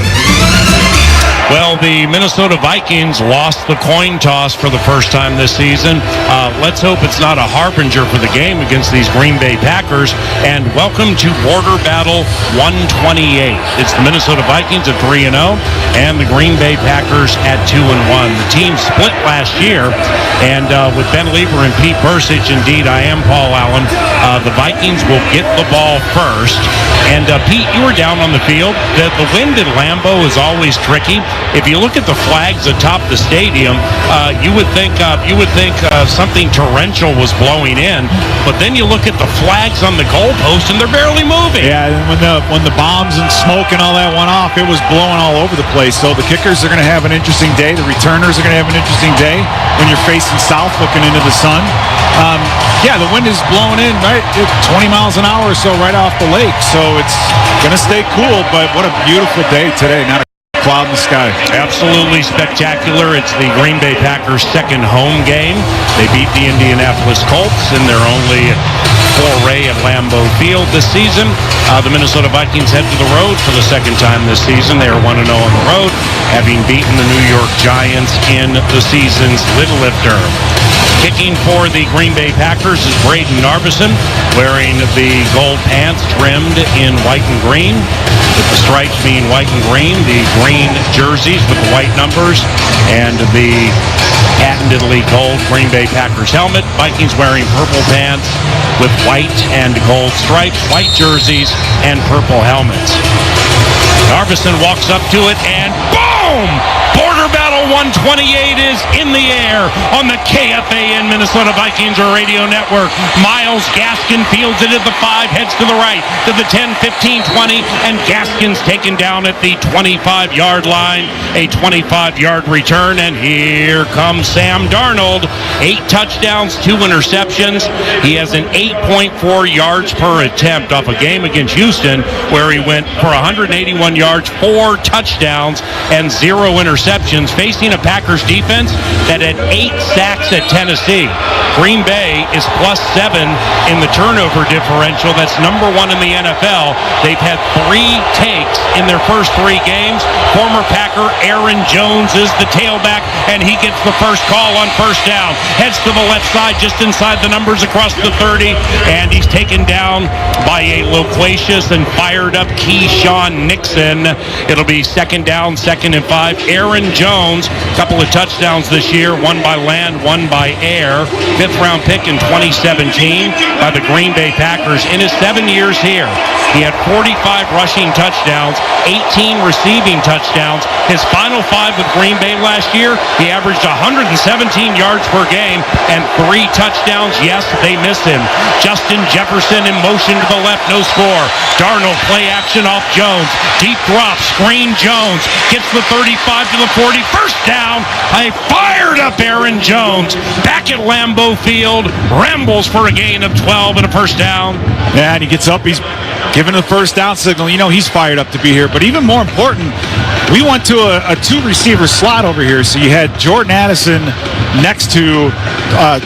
Well, the Minnesota Vikings lost the coin toss for the first time this season. Let's hope it's not a harbinger for the game against these Green Bay Packers. And welcome to Border Battle 128. It's the Minnesota Vikings at 3-0 and the Green Bay Packers at 2-1. The team split last year, and with Ben Lieber and Pete Bursich, indeed, I am Paul Allen. The Vikings will get the ball first. And Pete, you were down on the field. The wind at Lambeau is always tricky. If you look at the flags atop the stadium, you would think something torrential was blowing in, but then you look at the flags on the goalpost and they're barely moving. Yeah, and when the bombs and smoke and all that went off, it was blowing all over the place. So the kickers are going to have an interesting day. The returners are going to have an interesting day when you're facing south, looking into the sun. Yeah, the wind is blowing in right 20 miles an hour or so right off the lake. So it's going to stay cool, but what a beautiful day today. Not a cloud in the sky. Absolutely spectacular. It's the Green Bay Packers' second home game. They beat the Indianapolis Colts in their only foray at Lambeau Field this season. The Minnesota Vikings head to the road for the second time this season. They are 1-0 on the road, having beaten the New York Giants in the season's Little Lifter. Kicking for the Green Bay Packers is Braden Narveson, wearing the gold pants trimmed in white and green, with the stripes being white and green, the green jerseys with the white numbers, and the patentedly gold Green Bay Packers helmet. Vikings wearing purple pants with white and gold stripes, white jerseys, and purple helmets. Narveson walks up to it, and boom! Border Battle 128 is in the air on the KFAN Minnesota Vikings Radio Network. Miles Gaskin fields it at the 5, heads to the right to the 10, 15, 20, and Gaskin's taken down at the 25-yard line. A 25-yard return, and here comes Sam Darnold. 8 touchdowns, 2 interceptions. He has an 8.4 yards per attempt off a game against Houston where he went for 181 yards, 4 touchdowns, and 0 interceptions, facing a Packers defense that had 8 sacks at Tennessee. Green Bay is +7 in the turnover differential. That's number 1 in the NFL. They've had 3 takes in their first 3 games. Former Packer Aaron Jones is the tailback, and he gets the first call on first down. Heads to the left side, just inside the numbers across the 30, and he's taken down by a loquacious and fired up Keyshawn Nixon. It'll be second down, 2nd and 5. Aaron Jones, a couple of touchdowns this year, one by land, one by air. 5th round pick in 2017 by the Green Bay Packers. In his 7 years here, he had 45 rushing touchdowns, 18 receiving touchdowns. His final 5 with Green Bay last year, he averaged 117 yards per game and 3 touchdowns. Yes, they missed him. Justin Jefferson in motion to the left, no score. Darnold play action off Jones. Deep drop, screen Jones. Gets the 35 to the 40. First down. A fired up Aaron Jones. Back at Lambeau Field. Rambles for a gain of 12 and a first down. Yeah, and he gets up. He's giving the first down signal. You know he's fired up to be here. But even more important, we went to a 2-receiver slot over here. So you had Jordan Addison next to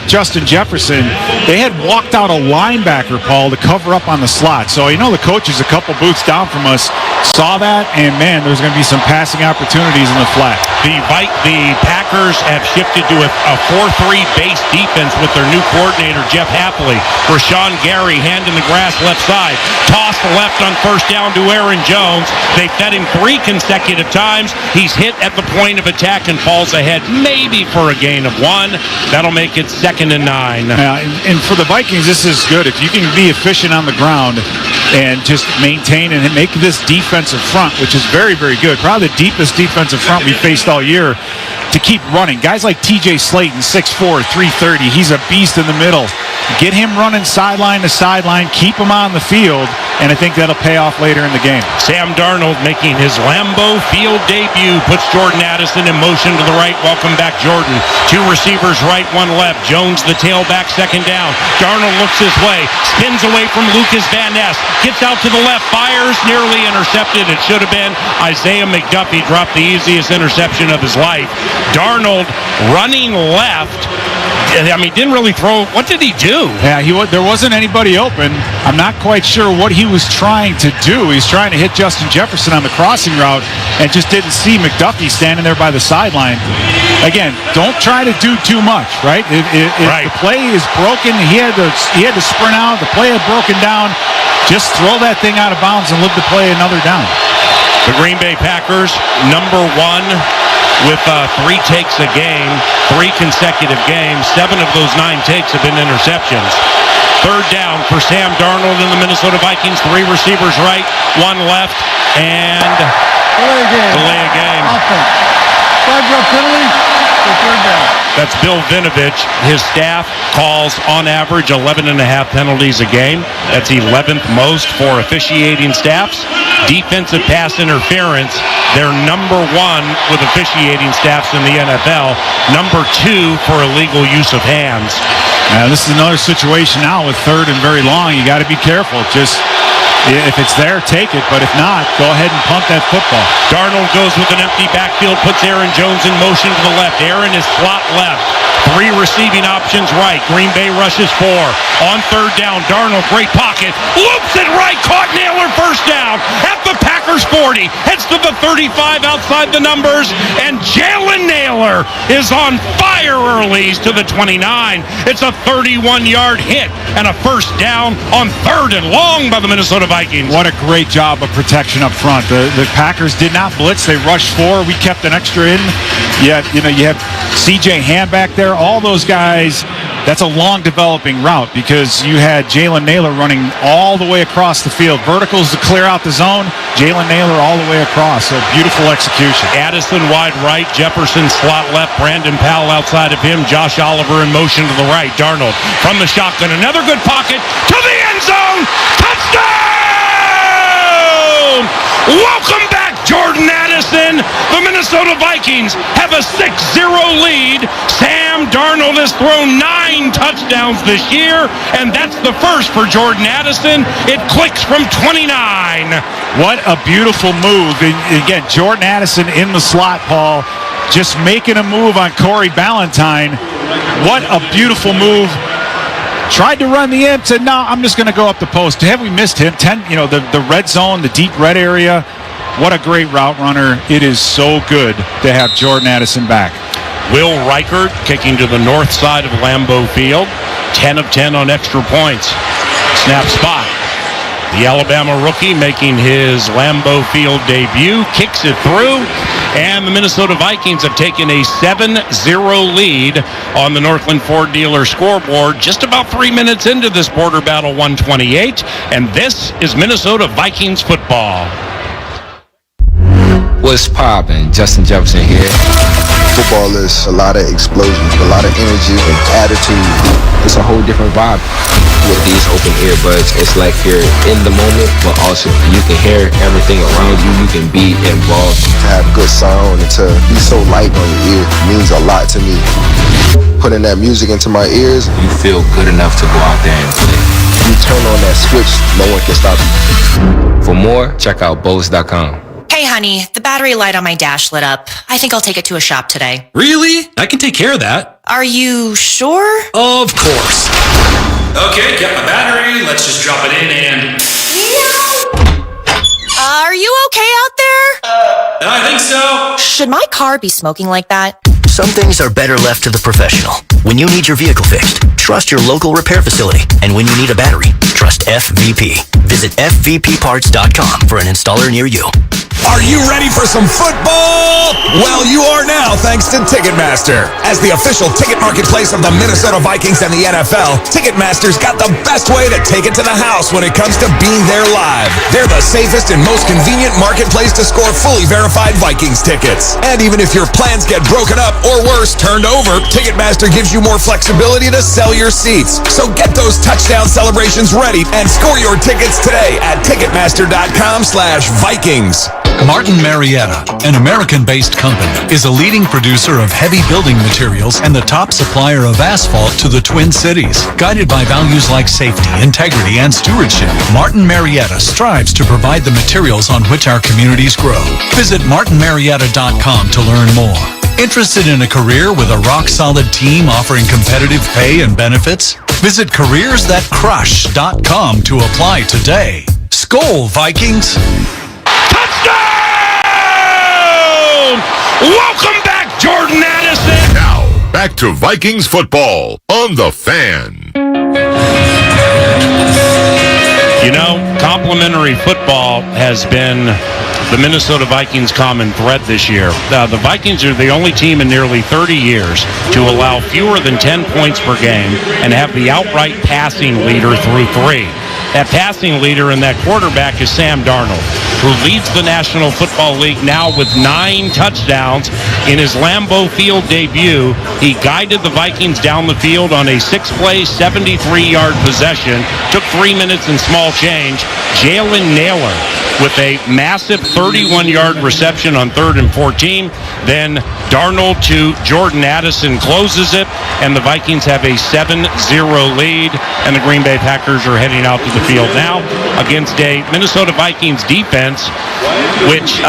Justin Jefferson. They had walked out a linebacker, Paul, to cover up on the slot. So, you know, the coaches a couple booths down from us saw that, and, man, there's going to be some passing opportunities in the flat. The Packers have shifted to a 4-3 base defense with their new coordinator, Jeff Hafley. Rashawn Gary, hand in the grass, left side. Toss left on first down to Aaron Jones. They fed him 3 consecutive times. He's hit at the point of attack and falls ahead, maybe for a gain of 1. That'll make it 2nd and 9. And for the Vikings, this is good. If you can be efficient on the ground, and just maintain and make this defensive front, which is very, very good. Probably the deepest defensive front we faced all year, to keep running. Guys like TJ Slayton, 6'4", 330, he's a beast in the middle. Get him running sideline to sideline, keep him on the field, and I think that'll pay off later in the game. Sam Darnold making his Lambeau Field debut, puts Jordan Addison in motion to the right. Welcome back, Jordan. 2 receivers right, 1 left. Jones, the tailback, second down. Darnold looks his way, spins away from Lucas Van Ness, gets out to the left, fires, nearly intercepted. It should have been. Isaiah McDuffie dropped the easiest interception of his life. Darnold running left. I mean, didn't really throw. What did he do? Yeah, there wasn't anybody open. I'm not quite sure what he was trying to do. He's trying to hit Justin Jefferson on the crossing route and just didn't see McDuffie standing there by the sideline. Again, don't try to do too much, right? If the play is broken, he had to sprint out. The play had broken down. Just throw that thing out of bounds and live to play another down. The Green Bay Packers, number 1 with 3 takes a game, 3 consecutive games. 7 of those 9 takes have been interceptions. Third down for Sam Darnold and the Minnesota Vikings. 3 receivers right, 1 left, and delay a game. Offense. 5-yard penalty for third down. That's Bill Vinovich. His staff calls, on average, 11.5 penalties a game. That's 11th most for officiating staffs. Defensive pass interference, they're number 1 with officiating staffs in the NFL. Number 2 for illegal use of hands. Now, this is another situation now with third and very long. You got to be careful. Just if it's there, take it. But if not, go ahead and punt that football. Darnold goes with an empty backfield, puts Aaron Jones in motion to the left. Aaron is slot left. 3 receiving options right. Green Bay rushes 4. On third down, Darnold, great pocket. Loops it right. Caught Naylor, first down. At the Packers 40. Heads to the 35 outside the numbers. And Jalen Naylor is on fire early to the 29. It's a 31-yard hit and a first down on third and long by the Minnesota Vikings. What a great job of protection up front. The Packers did not blitz. They rushed 4. We kept an extra in. Yet, you have C.J. Ham back there. All those guys, that's a long developing route because you had Jalen Naylor running all the way across the field. Verticals to clear out the zone. Jalen Naylor all the way across. So beautiful execution. Addison wide right. Jefferson slot left. Brandon Powell outside of him. Josh Oliver in motion to the right. Darnold from the shotgun. Another good pocket to the end zone. Touchdown! Welcome back, Jordan Addison. The Minnesota Vikings have a 6-0 lead. Sam Darnold has thrown 9 touchdowns this year, and that's the first for Jordan Addison. It clicks from 29. What a beautiful move. And again, Jordan Addison in the slot, Paul, just making a move on Corey Ballantyne. What a beautiful move. Tried to run the end, said, no, I'm just going to go up the post. Have we missed him? The red zone, the deep red area. What a great route runner. It is so good to have Jordan Addison back. Will Reichert kicking to the north side of Lambeau Field. 10 of 10 on extra points. Snap spot. The Alabama rookie making his Lambeau Field debut. Kicks it through. And the Minnesota Vikings have taken a 7-0 lead on the Northland Ford dealer scoreboard just about 3 minutes into this border battle 128. And this is Minnesota Vikings football. What's poppin'? Justin Jefferson here. Football is a lot of explosions, a lot of energy and attitude. It's a whole different vibe with these open earbuds. It's like you're in the moment, but also you can hear everything around you. You can be involved. To have good sound and to be so light on your ear means a lot to me. Putting that music into my ears, you feel good enough to go out there and play. You turn on that switch, no one can stop you. For more, check out Bose.com. Hey, honey, the battery light on my dash lit up. I think I'll take it to a shop today. Really? I can take care of that. Are you sure? Of course. Okay, got my battery. Let's just drop it in and... Are you okay out there? I think so. Should my car be smoking like that? Some things are better left to the professional. When you need your vehicle fixed, trust your local repair facility. And when you need a battery, trust FVP. Visit FVPparts.com for an installer near you. Are you ready for some football? Well, you are now. Now thanks to Ticketmaster. As the official ticket marketplace of the Minnesota Vikings and the NFL, Ticketmaster's got the best way to take it to the house when it comes to being there live. They're the safest and most convenient marketplace to score fully verified Vikings tickets. And even if your plans get broken up or worse, turned over, Ticketmaster gives you more flexibility to sell your seats. So get those touchdown celebrations ready and score your tickets today at Ticketmaster.com/Vikings. Martin Marietta, an American-based company, is a leading producer of heavy building materials and the top supplier of asphalt to the Twin Cities. Guided by values like safety, integrity, and stewardship, Martin Marietta strives to provide the materials on which our communities grow. Visit martinmarietta.com to learn more. Interested in a career with a rock-solid team offering competitive pay and benefits? Visit careersthatcrush.com to apply today. Skol, Vikings! Welcome back, Jordan Addison. Now, back to Vikings football on The Fan. You know, complimentary football has been the Minnesota Vikings' common thread this year. The Vikings are the only team in nearly 30 years to allow fewer than 10 points per game and have the outright passing leader through 3. That passing leader and that quarterback is Sam Darnold, who leads the National Football League now with 9 touchdowns. In his Lambeau Field debut, he guided the Vikings down the field on a 6-play, 73-yard possession. Took 3 minutes and small change. Jayden Naylor with a massive 31-yard reception on 3rd and 14. Then Darnold to Jordan Addison closes it, and the Vikings have a 7-0 lead, and the Green Bay Packers are heading out to the field now against a Minnesota Vikings defense, which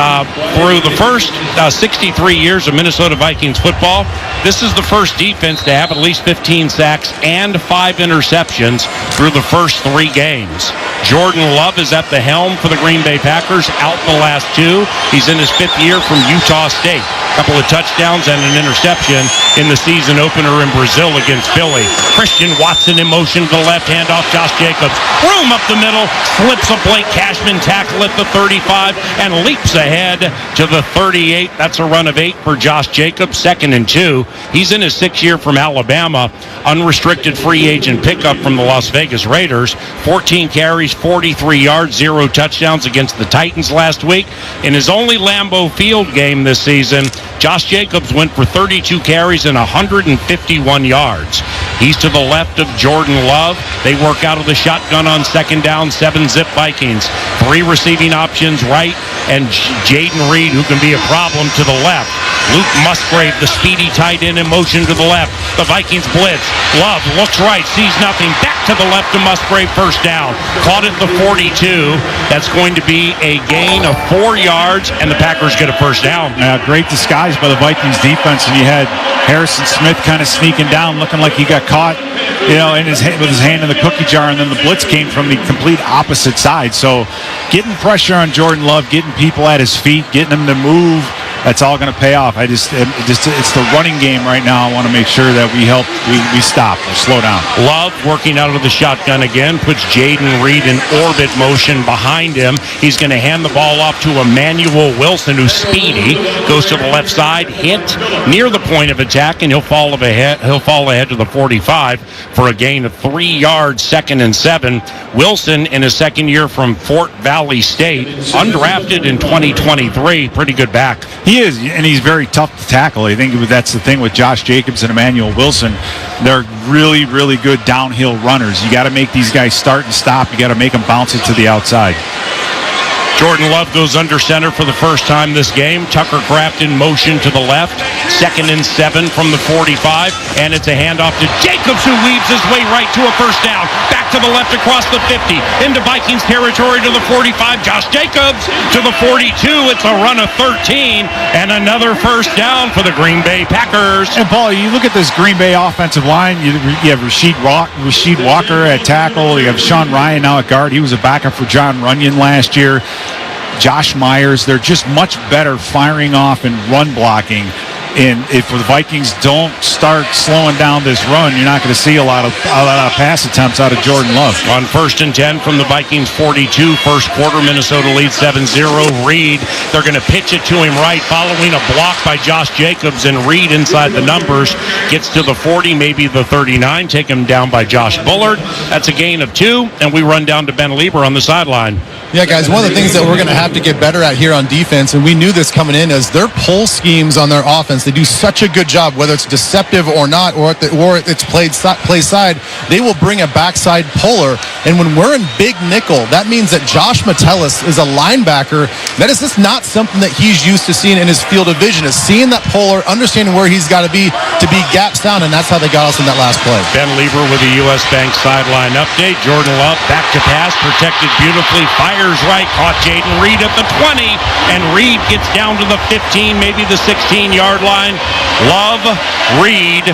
through the first 63 years of Minnesota Vikings football, this is the first defense to have at least 15 sacks and 5 interceptions through the first 3 games. Jordan Love is at the helm for the Green Bay Packers, out the last 2. He's in his 5th year from Utah State. A couple of touchdowns and an interception in the season opener in Brazil against Philly. Christian Watson in motion to the left, hand off Josh Jacobs. Room up the middle, slips a Blake Cashman tackle at the 35 and leaps ahead to the 38. That's a run of 8 for Josh Jacobs, 2nd and 2. He's in his 6th year from Alabama, unrestricted free agent pickup from the Las Vegas Raiders. 14 carries, 43 yards, 0 touchdowns against the Titans last week. In his only Lambeau Field game this season, Josh Jacobs went for 32 carries and 151 yards. He's to the left of Jordan Love. They work out of the shotgun on 2nd down, 7-zip Vikings. 3 receiving options right, and Jayden Reed, who can be a problem, to the left. Luke Musgrave, the speedy tight end, in motion to the left. The Vikings blitz. Love looks right, sees nothing. Back to the left to Musgrave, 1st down. Caught at the 42. That's going to be a gain of 4 yards, and the Packers get a 1st down. Great disguise by the Vikings defense, and you had Harrison Smith kind of sneaking down, looking like he got caught, with his hand in the cookie jar, and then the blitz came from the complete opposite side. So getting pressure on Jordan Love, getting people at his feet, getting him to move, that's all going to pay off. It's the running game right now. I want to make sure that we stop or slow down. Love working out of the shotgun again, puts Jayden Reed in orbit motion behind him. He's going to hand the ball off to Emmanuel Wilson, who's speedy, goes to the left side, hit near the point of attack, and he'll fall ahead to the 45 for a gain of 3 yards, 2nd and 7. Wilson in his 2nd year from Fort Valley State, undrafted in 2023, pretty good back. He is, and he's very tough to tackle. I think that's the thing with Josh Jacobs and Emmanuel Wilson. They're really, really good downhill runners. You got to make these guys start and stop. You got to make them bounce it to the outside. Jordan Love goes under center for the first time this game. Tucker Kraft in motion to the left. 2nd and 7 from the 45. And it's a handoff to Jacobs, who weaves his way right to a 1st down. Back to the left across the 50. Into Vikings territory to the 45. Josh Jacobs to the 42. It's a run of 13. And another 1st down for the Green Bay Packers. And Paul, you look at this Green Bay offensive line. You have Rasheed Walker at tackle. You have Sean Ryan now at guard. He was a backup for John Runyon last year. Josh Myers, they're just much better firing off and run blocking And if the Vikings don't start slowing down this run, you're not going to see a lot of pass attempts out of Jordan Love. On 1st and 10 from the Vikings 42, first quarter, Minnesota leads 7-0. Reed, they're going to pitch it to him right, following a block by Josh Jacobs, and Reed inside the numbers gets to the 40, maybe the 39, take him down by Josh Bullard. That's a gain of 2, and we run down to Ben Lieber on the sideline. Yeah, guys, one of the things that we're going to have to get better at here on defense, and we knew this coming in, is their pull schemes on their offense. They do such a good job, whether it's deceptive or not, or it's play side, they will bring a backside puller. And when we're in big nickel, that means that Josh Metellus is a linebacker. That is just not something that he's used to seeing in his field of vision, is seeing that puller, understanding where he's got to be gaps down, and that's how they got us in that last play. Ben Lieber with the U.S. Bank sideline update. Jordan Love back to pass, protected beautifully, fires right, caught Jayden Reed at the 20, and Reed gets down to the 15, maybe the 16-yard line. Love, Reed,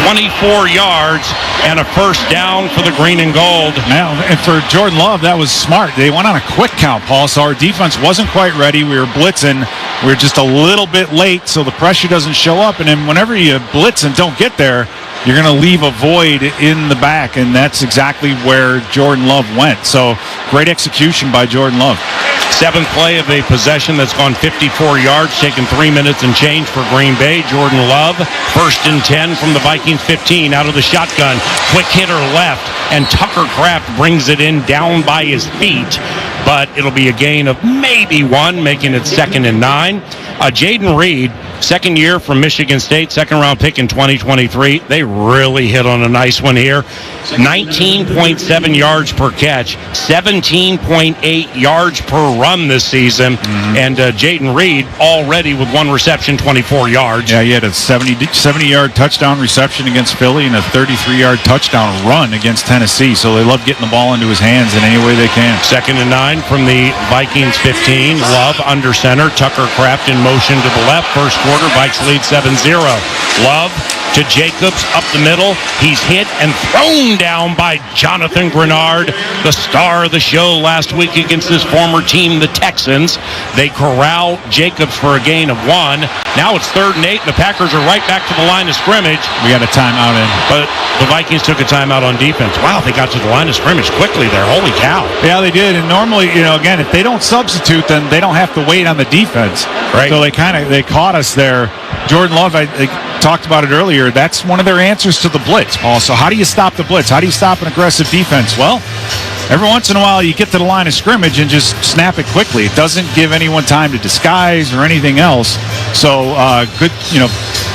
24 yards, and a first down for the green and gold. Now, and for Jordan Love, that was smart. They went on a quick count, Paul, so our defense wasn't quite ready. We were blitzing. We were just a little bit late, so the pressure doesn't show up. And then whenever you blitz and don't get there, you're going to leave a void in the back, and that's exactly where Jordan Love went. So great execution by Jordan Love. 7th play of a possession that's gone 54 yards, taken 3 minutes and change for Green Bay. Jordan Love, 1st and 10 from the Vikings 15, out of the shotgun. Quick hitter left, and Tucker Kraft brings it in down by his feet. But it'll be a gain of maybe 1, making it 2nd and 9. Jayden Reed, second year from Michigan State, second-round pick in 2023. They really hit on a nice one here. 19.7 yards per catch, 17.8 yards per run this season. Mm-hmm. And Jayden Reed already with 1 reception, 24 yards. Yeah, he had a 70-yard touchdown reception against Philly and a 33-yard touchdown run against Tennessee. So they love getting the ball into his hands in any way they can. 2nd and 9 from the Vikings 15. Love under center. Tucker Kraft in motion to the left. First quarter, Vikes lead 7-0. Love to Jacobs up the middle. He's hit and thrown down by Jonathan Grenard, the star of the show last week against his former team, the Texans. They corral Jacobs for a gain of 1. Now it's 3rd and 8, and the Packers are right back to the line of scrimmage. We got a timeout in. But the Vikings took a timeout on defense. Wow, they got to the line of scrimmage quickly there. Holy cow. Yeah, they did. And normally, again, if they don't substitute, then they don't have to wait on the defense. Right. So they caught us there. Jordan Love, I talked about it earlier. That's one of their answers to the blitz, Paul. So how do you stop the blitz? How do you stop an aggressive defense? Well, every once in a while you get to the line of scrimmage and just snap it quickly. It doesn't give anyone time to disguise or anything else. So good,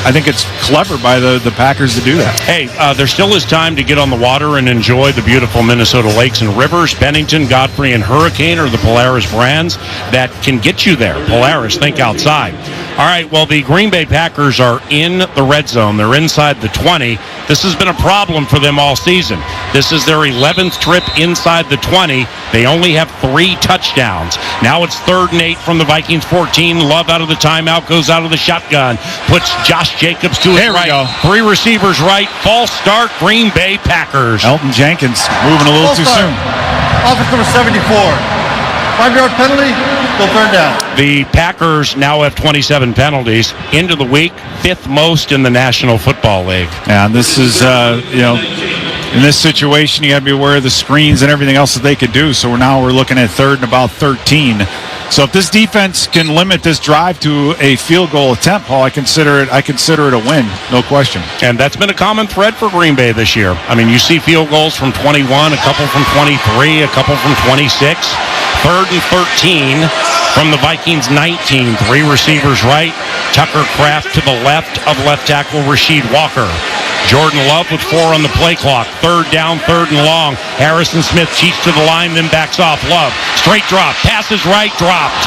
I think it's clever by the Packers to do that. Hey, there still is time to get on the water and enjoy the beautiful Minnesota lakes and rivers. Bennington, Godfrey, and Hurricane are the Polaris brands that can get you there. Polaris, think outside. All right, well, the Green Bay Packers are in the red zone. They're inside the 20. This has been a problem for them all season. This is their 11th trip inside the 20. They only have 3 touchdowns. Now it's 3rd and 8 from the Vikings 14. Love out of the timeout, goes out of the shotgun, puts Josh Jacobs to his right. Go. 3 receivers right. False start, Green Bay Packers. Elton Jenkins moving a little too soon. Offense number 74. 5-yard penalty, still 3rd down. The Packers now have 27 penalties. Into the week, 5th most in the National Football League. Yeah, and this is, in this situation, you got to be aware of the screens and everything else that they could do. So now we're looking at 3rd and about 13. So if this defense can limit this drive to a field goal attempt, Paul, I consider it a win, no question. And that's been a common thread for Green Bay this year. I mean, you see field goals from 21, a couple from 23, a couple from 26. 3rd and 13 from the Vikings 19. 3 receivers right. Tucker Kraft to the left of left tackle Rasheed Walker. Jordan Love with 4 on the play clock. 3rd down, 3rd and long. Harrison Smith cheats to the line, then backs off. Love, straight drop, passes right, dropped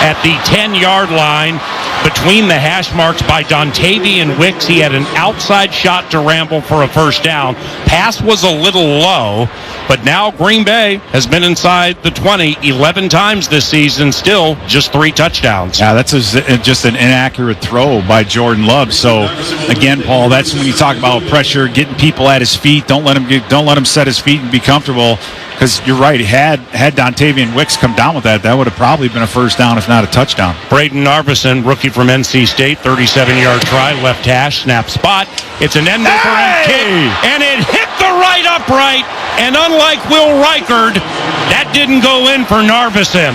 at the 10-yard line. Between the hash marks by Dontavian Wicks, he had an outside shot to Ramble for a first down. Pass was a little low, but now Green Bay has been inside the 20 11 times this season, still just 3 touchdowns. Yeah, that's just an inaccurate throw by Jordan Love. So, again, Paul, that's when you talk about pressure, getting people at his feet. Don't let him set his feet and be comfortable. Because you're right, had Dontavian Wicks come down with that would have probably been a first down, if not a touchdown. Braden Narveson, rookie from NC State, 37-yard try, left hash, snap spot. It's an end over end kick, and it hit the right upright. And unlike Will Reichard, that didn't go in for Narveson.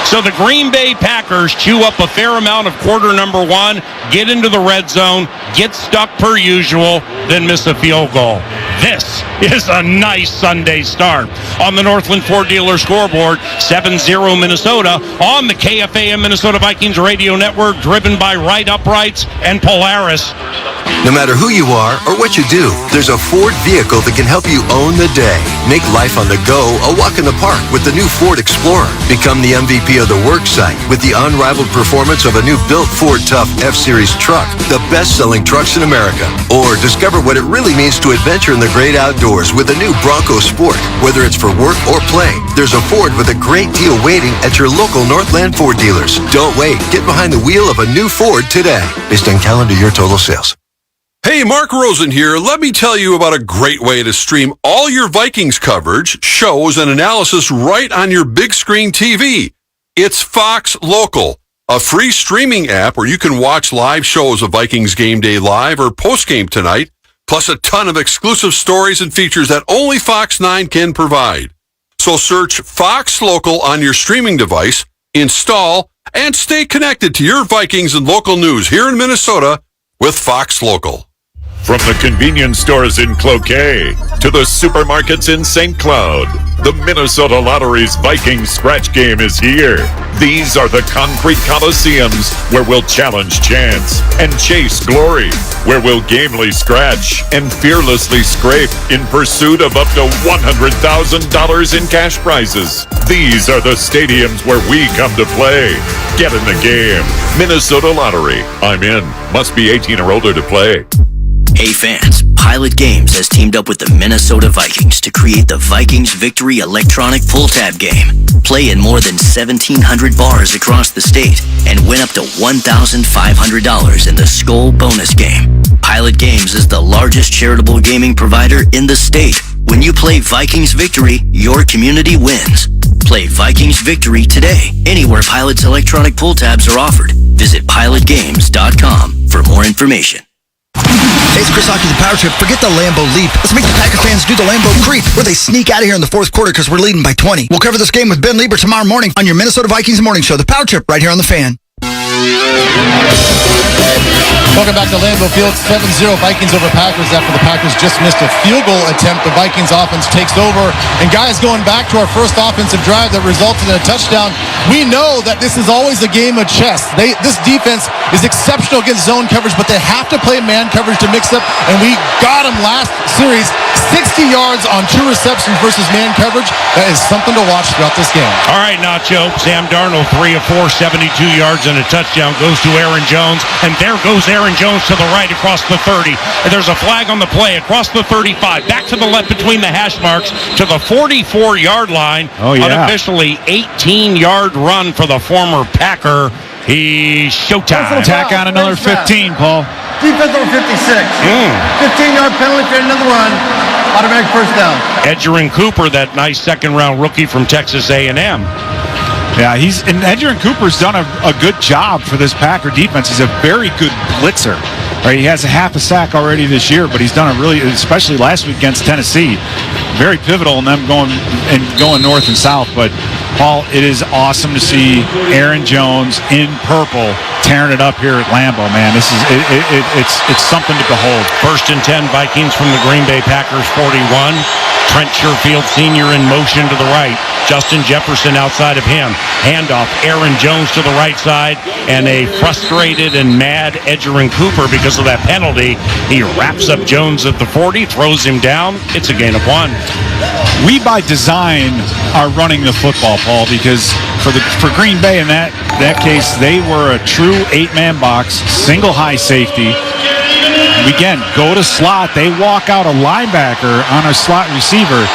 So the Green Bay Packers chew up a fair amount of quarter number one, get into the red zone, get stuck per usual, then miss a field goal. This is a nice Sunday start. On the Northland Ford Dealer scoreboard, 7-0 Minnesota on the KFAN Minnesota Vikings radio network, driven by Right Uprights and Polaris. No matter who you are or what you do, there's a Ford vehicle that can help you own the day. Make life on the go a walk in the park with the new Ford Explorer. Become the MVP of the work site with the unrivaled performance of a new built Ford Tough F-Series truck, the best-selling trucks in America. Or discover what it really means to adventure in the great outdoors with a new Bronco Sport. Whether it's for work or play, there's a Ford with a great deal waiting at your local Northland Ford dealers. Don't wait. Get behind the wheel of a new Ford today. Based on calendar year total sales. Hey, Mark Rosen here. Let me tell you about a great way to stream all your Vikings coverage, shows, and analysis right on your big screen TV. It's Fox Local, a free streaming app where you can watch live shows of Vikings Game Day Live or Postgame Tonight, plus a ton of exclusive stories and features that only Fox 9 can provide. So search Fox Local on your streaming device, install, and stay connected to your Vikings and local news here in Minnesota with Fox Local. From the convenience stores in Cloquet to the supermarkets in St. Cloud, the Minnesota Lottery's Vikings scratch game is here. These are the concrete coliseums where we'll challenge chance and chase glory, where we'll gamely scratch and fearlessly scrape in pursuit of up to $100,000 in cash prizes. These are the stadiums where we come to play. Get in the game. Minnesota Lottery. I'm in. Must be 18 or older to play. Hey fans, Pilot Games has teamed up with the Minnesota Vikings to create the Vikings Victory electronic pull tab game. Play in more than 1,700 bars across the state and win up to $1,500 in the Skull bonus game. Pilot Games is the largest charitable gaming provider in the state. When you play Vikings Victory, your community wins. Play Vikings Victory today, anywhere Pilot's electronic pull tabs are offered. Visit pilotgames.com for more information. Hey, it's Chris Hockey, the Power Trip. Forget the Lambeau leap. Let's make the Packer fans do the Lambeau creep, where they sneak out of here in the fourth quarter because we're leading by 20. We'll cover this game with Ben Lieber tomorrow morning on your Minnesota Vikings Morning Show. The Power Trip right here on The Fan. Welcome back to Lambeau Field. 7-0 Vikings over Packers after the Packers just missed a field goal attempt. The Vikings offense takes over. And guys, going back to our first offensive drive that resulted in a touchdown, we know that this is always a game of chess. This defense is exceptional against zone coverage, but they have to play man coverage to mix up. And we got them last series, 60 yards on 2 receptions versus man coverage. That is something to watch throughout this game. All right, Nacho. Sam Darnold, 3 of 4, 72 yards and a touchdown, goes to Aaron Jones. And there goes Aaron Jones to the right across the 30. And there's a flag on the play across the 35. Back to the left between the hash marks to the 44-yard line. Oh, yeah. Unofficially 18-yard run for the former Packer. He's showtime. Tack on another 15, Paul. Defense over 56. 15-yard penalty for another run. Automatic first down. Edgerrin Cooper, that nice second-round rookie from Texas A&M. Yeah, Edgerrin Cooper's done a good job for this Packer defense. He's a very good blitzer. Right, he has a half a sack already this year, but he's done a really, especially last week against Tennessee, very pivotal in them going north and south. But Paul, it is awesome to see Aaron Jones in purple tearing it up here at Lambeau. Man, this is it's something to behold. 1st and 10 Vikings from the Green Bay Packers 41. Trent Sherfield Sr. in motion to the right. Justin Jefferson outside of him. Handoff, Aaron Jones to the right side, and a frustrated and mad Edgerrin Cooper because of that penalty. He wraps up Jones at the 40, throws him down. It's a gain of 1. We by design are running the football, Paul, because for Green Bay in that case, they were a true 8-man box, single high safety. Again, go to slot. They walk out a linebacker on a slot receiver.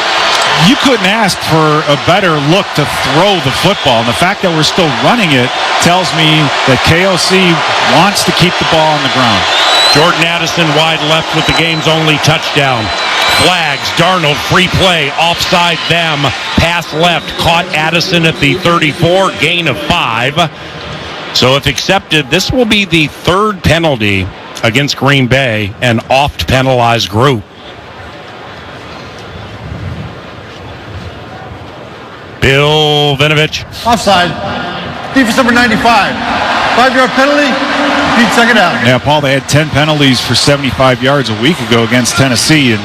You couldn't ask for a better look to throw the football. And the fact that we're still running it tells me that KOC wants to keep the ball on the ground. Jordan Addison wide left with the game's only touchdown. Flags, Darnold, free play, offside them, pass left, caught Addison at the 34, gain of 5. So if accepted, this will be the third penalty against Green Bay, an oft-penalized group. Bill Vinovich. Offside. Defense number 95. 5-yard penalty. Repeat second down. Yeah, Paul, they had 10 penalties for 75 yards a week ago against Tennessee, and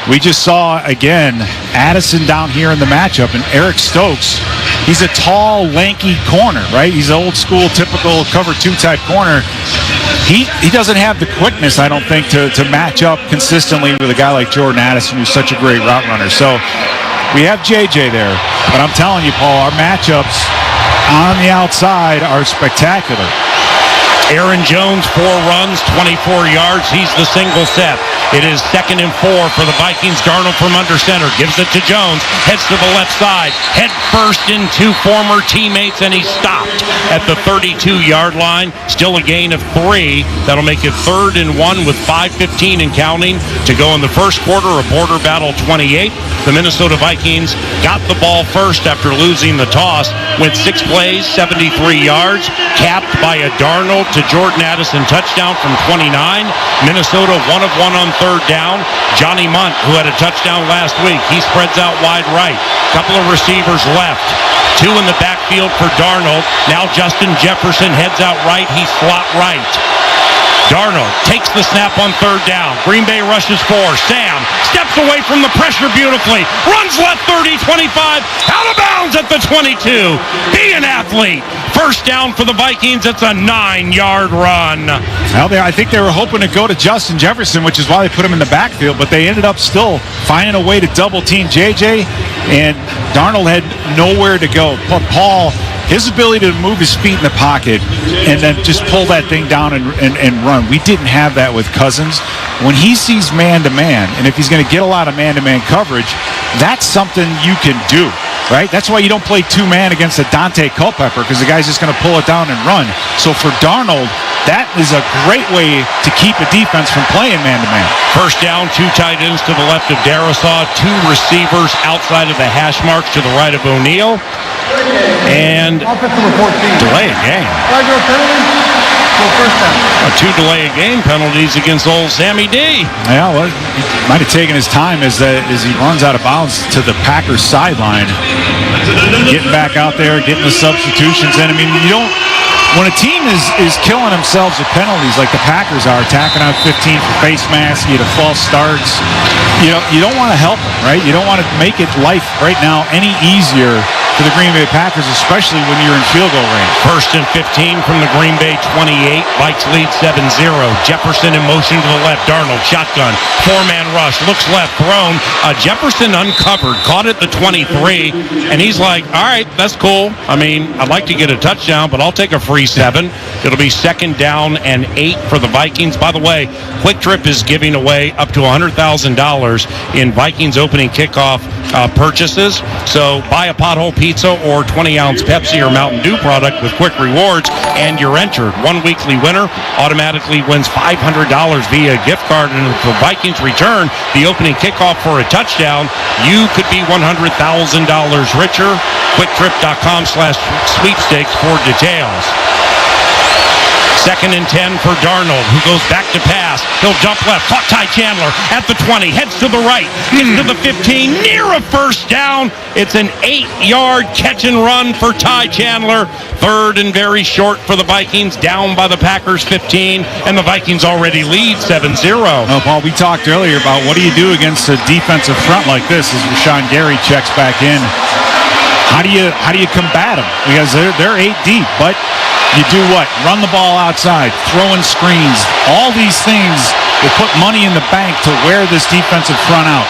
we just saw, again, Addison down here in the matchup, and Eric Stokes, he's a tall, lanky corner, right? He's an old-school, typical cover 2 type corner. He doesn't have the quickness, I don't think, to match up consistently with a guy like Jordan Addison, who's such a great route runner. So we have JJ there, but I'm telling you, Paul, our matchups on the outside are spectacular. Aaron Jones, 4 runs, 24 yards. He's the single set. It is 2nd and 4 for the Vikings. Darnold from under center gives it to Jones. Heads to the left side. Head first into former teammates, and he's stopped at the 32-yard line. Still a gain of 3. That'll make it 3rd and 1 with 5:15 and counting to go in the first quarter of Border Battle 28. The Minnesota Vikings got the ball first after losing the toss. Went 6 plays, 73 yards, capped by a Darnold to Jordan Addison touchdown from 29. Minnesota 1 of 1 on 3rd down. Johnny Munt, who had a touchdown last week, he spreads out wide right. Couple of receivers left. 2 in the backfield for Darnold. Now Justin Jefferson heads out right. He's slot right. Darnold takes the snap on 3rd down. Green Bay rushes 4. Sam steps away from the pressure beautifully. Runs left 30, 25. Out of bounds at the 22. Be an athlete. First down for the Vikings. It's a 9-yard run. Well, I think they were hoping to go to Justin Jefferson, which is why they put him in the backfield, but they ended up still finding a way to double-team JJ, and Darnold had nowhere to go. But Paul, his ability to move his feet in the pocket and then just pull that thing down and run, we didn't have that with Cousins. When he sees man-to-man, and if he's going to get a lot of man-to-man coverage, that's something you can do, right? That's why you don't play 2-man against a Dante Culpepper, because the guy's just going to pull it down and run. So for Darnold, that is a great way to keep a defense from playing man-to-man. First down, 2 tight ends to the left of Darisaw, 2 receivers outside of the hash marks to the right of O'Neal, and delay a game. 5-yard penalty. So first down. 2 delay a game penalties against old Sammy D. Yeah, well, he might have taken his time as he runs out of bounds to the Packers sideline. Getting back out there, getting the substitutions in. I mean, you don't. When a team is killing themselves with penalties like the Packers are, attacking on 15 for face masks, you get a false starts, you don't want to help them, right? You don't want to make it life right now any easier for the Green Bay Packers, especially when you're in field goal range. 1st and 15 from the Green Bay 28. Vikes lead 7-0. Jefferson in motion to the left. Darnold, shotgun. 4-man rush. Looks left. Thrown. Jefferson uncovered. Caught at the 23. And he's like, all right, that's cool. I mean, I'd like to get a touchdown, but I'll take a free 7. It'll be 2nd down and 8 for the Vikings. By the way, Quick Trip is giving away up to $100,000 in Vikings opening kickoff purchases. So buy a pothole pizza or 20-ounce Pepsi or Mountain Dew product with Quick Rewards, and you're entered. One weekly winner automatically wins $500 via gift card, and if the Vikings return the opening kickoff for a touchdown, you could be $100,000 richer. QuickTrip.com/sweepstakes for details. 2nd and 10 for Darnold, who goes back to pass. He'll dump left. Caught Ty Chandler at the 20. Heads to the right. Gets to the 15. Near a first down. It's an 8-yard catch and run for Ty Chandler. 3rd and very short for the Vikings. Down by the Packers 15. And the Vikings already lead 7-0. Oh, Paul, we talked earlier about what do you do against a defensive front like this as Rashawn Gary checks back in. How do you combat them? Because they're 8 deep, but you do what? Run the ball outside, throwing screens. All these things will put money in the bank to wear this defensive front out.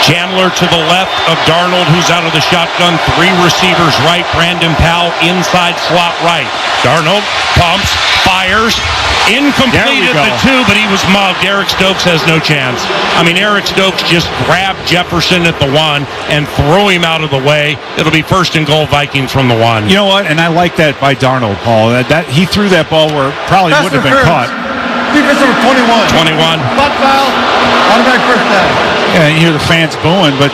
Chandler to the left of Darnold, who's out of the shotgun. 3 receivers right. Brandon Powell inside slot right. Darnold pumps, fires. Incomplete at the 2, but he was mugged. Eric Stokes has no chance. I mean, Eric Stokes just grabbed Jefferson at the 1 and threw him out of the way. It'll be 1st and goal Vikings from the 1. You know what? And I like that by Darnold, Paul. That he threw that ball where it probably wouldn't have been caught. Defense number 21. 21. Spot foul. Automatic first down. Yeah, you hear the fans booing, but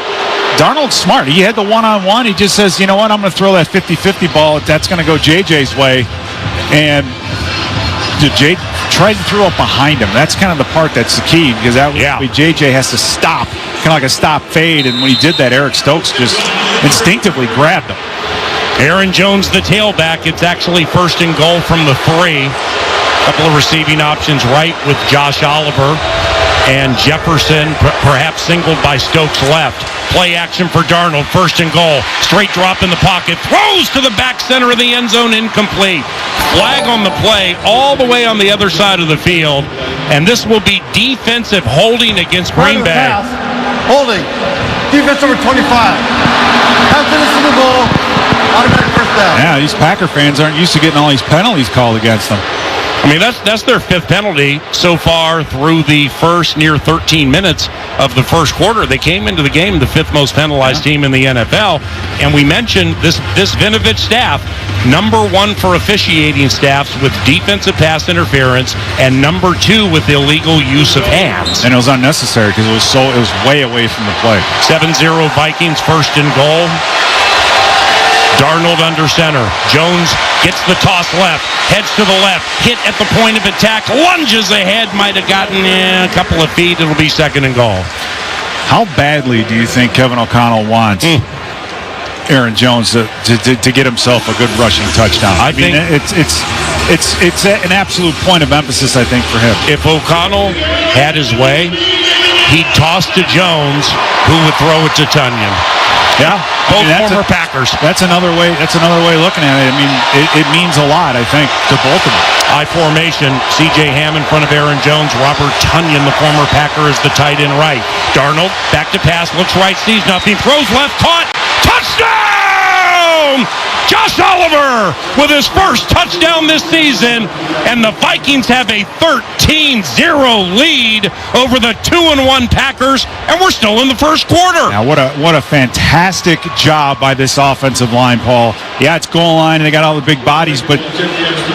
Darnold's smart. He had the one-on-one. He just says, you know what, I'm going to throw that 50-50 ball. That's going to go JJ's way. And tried to throw it behind him. That's kind of the part that's the key, because that way JJ has to stop, kind of like a stop fade. And when he did that, Eric Stokes just instinctively grabbed him. Aaron Jones, the tailback. It's actually 1st and goal from the 3. Couple of receiving options right with Josh Oliver and Jefferson, perhaps singled by Stokes left. Play action for Darnold, 1st and goal. Straight drop in the pocket, throws to the back center of the end zone, incomplete. Flag on the play all the way on the other side of the field, and this will be defensive holding against Green Bay. Holding. Defense over 25. Pass into the goal. Automatic first down. Yeah, these Packer fans aren't used to getting all these penalties called against them. I mean, that's their 5th penalty so far through the first near 13 minutes of the first quarter. They came into the game the 5th most penalized team in the NFL. And we mentioned this Vinovich staff, number 1 for officiating staffs with defensive pass interference, and number 2 with illegal use of hands. And it was unnecessary because it was way away from the play. 7-0 Vikings, 1st and goal. Darnold under center. Jones gets the toss left, heads to the left, hit at the point of attack, lunges ahead, might have gotten a couple of feet. It'll be 2nd and goal. How badly do you think Kevin O'Connell wants Aaron Jones to get himself a good rushing touchdown? I mean, it's an absolute point of emphasis, I think, for him. If O'Connell had his way, he'd toss to Jones, who would throw it to Tunyon. Yeah, both former Packers. That's another way looking at it. I mean, it means a lot, I think, to both of them. I formation. C.J. Ham in front of Aaron Jones. Robert Tunyon, the former Packer, is the tight end right. Darnold back to pass, looks right, sees nothing, throws left, caught, touchdown! Josh Oliver with his first touchdown this season, and the Vikings have a 13-0 lead over the 2-1 Packers, and we're still in the first quarter. Now, what a fantastic job by this offensive line, Paul. Yeah, it's goal line, and they got all the big bodies, but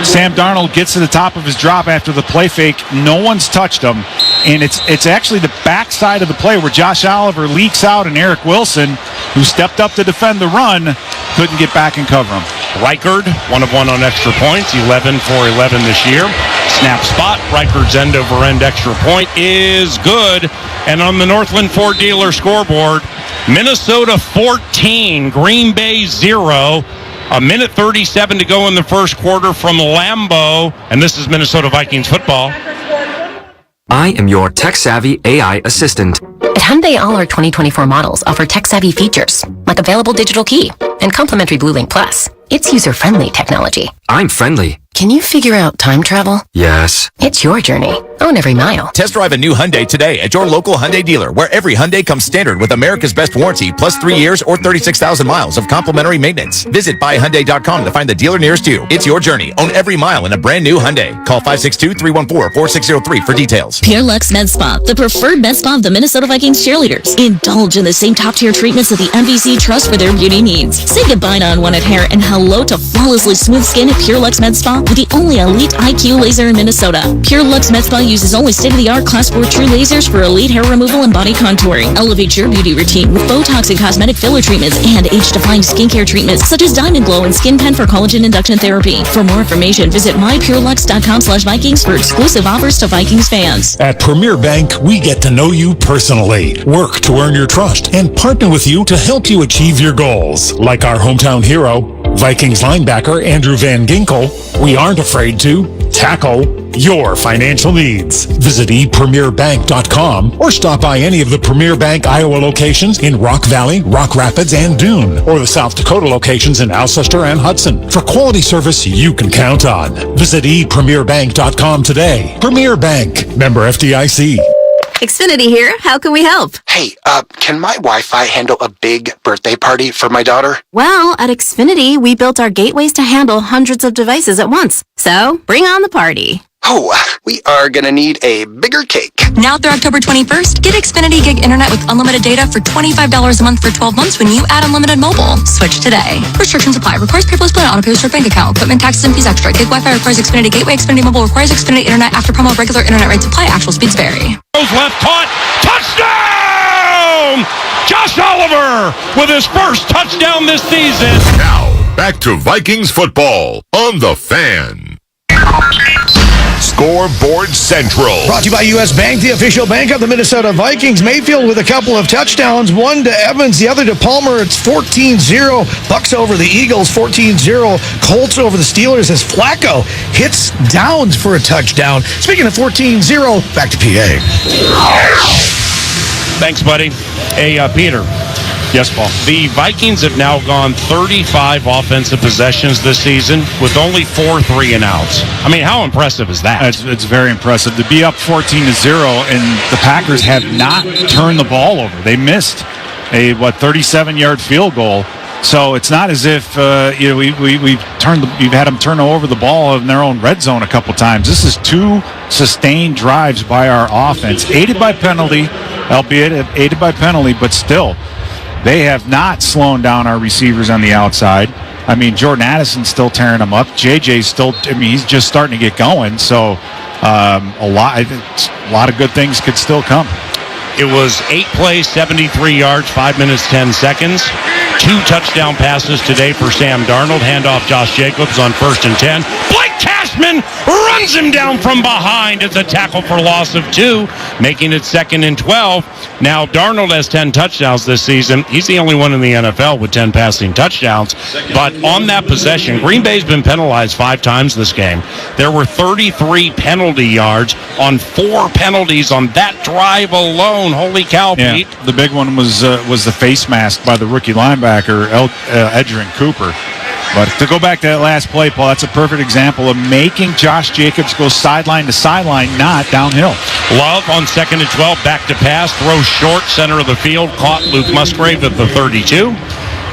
Sam Darnold gets to the top of his drop after the play fake. No one's touched him, and it's actually the backside of the play where Josh Oliver leaks out, and Eric Wilson, who stepped up to defend the run, couldn't get back and cover him. Reichard, 1 of 1 on extra points, 11 for 11 this year. Snap spot, Reichard's end-over-end extra point is good. And on the Northland Ford dealer scoreboard, Minnesota 14, Green Bay 0. 1:37 to go in the first quarter from Lambeau. And this is Minnesota Vikings football. I am your tech-savvy AI assistant. At Hyundai, all our 2024 models offer tech-savvy features, like available digital key and complimentary BlueLink Plus. It's user-friendly technology. I'm friendly. Can you figure out time travel? Yes. It's your journey. Own every mile. Test drive a new Hyundai today at your local Hyundai dealer, where every Hyundai comes standard with America's best warranty, plus 3 years or 36,000 miles of complimentary maintenance. Visit buyhyundai.com to find the dealer nearest you. It's your journey. Own every mile in a brand new Hyundai. Call 562-314-4603 for details. Pure Lux Med Spa, the preferred med spa of the Minnesota Vikings cheerleaders. Indulge in the same top-tier treatments that the MVC trust for their beauty needs. Say goodbye to unwanted hair and hello to flawlessly smooth skin at Pure Lux Med Spa with the only elite IQ laser in Minnesota. Pure Lux Med Spa uses only state-of-the-art Class 4 true lasers for elite hair removal and body contouring. Elevate your beauty routine with Botox and cosmetic filler treatments and age-defying skincare treatments such as Diamond Glow and Skin Pen for collagen induction therapy. For more information, visit mypurelux.com/Vikings for exclusive offers to Vikings fans. At Premier Bank, we get to know you personally, work to earn your trust, and partner with you to help you achieve your goals. Like our hometown hero, Vikings linebacker Andrew Van Ginkel, we aren't afraid to tackle your financial needs. Visit ePremierBank.com or stop by any of the Premier Bank Iowa locations in Rock Valley, Rock Rapids, and Dune, or the South Dakota locations in Alcester and Hudson for quality service you can count on. Visit ePremierBank.com today. Premier Bank, member FDIC. Xfinity here. How can we help? Hey, can my Wi-Fi handle a big birthday party for my daughter? Well, at Xfinity, we built our gateways to handle hundreds of devices at once. So, bring on the party. Oh, we are gonna need a bigger cake. Now through October 21st, get Xfinity Gig Internet with unlimited data for $25 a month for 12 months when you add unlimited mobile. Switch today. Restrictions apply. Requires paperless plan, auto-pay with bank account. Equipment, taxes, and fees extra. Gig Wi-Fi requires Xfinity Gateway. Xfinity Mobile requires Xfinity Internet after promo. Regular internet rates apply. Actual speeds vary. Left caught. Touchdown! room. Josh Oliver with his first touchdown this season. Now, back to Vikings football on The Fan. Scoreboard Central. Brought to you by U.S. Bank, the official bank of the Minnesota Vikings. Mayfield with a couple of touchdowns, one to Evans, the other to Palmer. It's 14-0. Bucks over the Eagles, 14-0. Colts over the Steelers as Flacco hits Downs for a touchdown. Speaking of 14-0, back to PA. Thanks, buddy. Hey, Peter. Yes, Paul. The Vikings have now gone 35 offensive possessions this season with only 4 3-and-outs. I mean, how impressive is that? It's very impressive. To be up 14-0, and the Packers have not turned the ball over. They missed a 37-yard field goal. So it's not as if we've had them turn over the ball in their own red zone a couple times. This is 2 sustained drives by our offense, aided by penalty, but still. They have not slowed down our receivers on the outside. I mean, Jordan Addison's still tearing them up. JJ's still, he's just starting to get going. So a lot of good things could still come. It was 8 plays, 73 yards, 5 minutes, 10 seconds. 2 touchdown passes today for Sam Darnold. Handoff Josh Jacobs on 1st and 10. Blake Cashman runs him down from behind. It's a tackle for loss of 2, making it 2nd and 12. Now, Darnold has 10 touchdowns this season. He's the only one in the NFL with 10 passing touchdowns. But on that possession, Green Bay's been penalized 5 times this game. There were 33 penalty yards on 4 penalties on that drive alone. Holy cow, Pete. The big one was the face mask by the rookie linebacker, Edgerrin Cooper. But to go back to that last play, Paul, that's a perfect example of making Josh Jacobs go sideline to sideline, not downhill. Love on 2nd and 12, back to pass, throws short, center of the field, caught Luke Musgrave at the 32.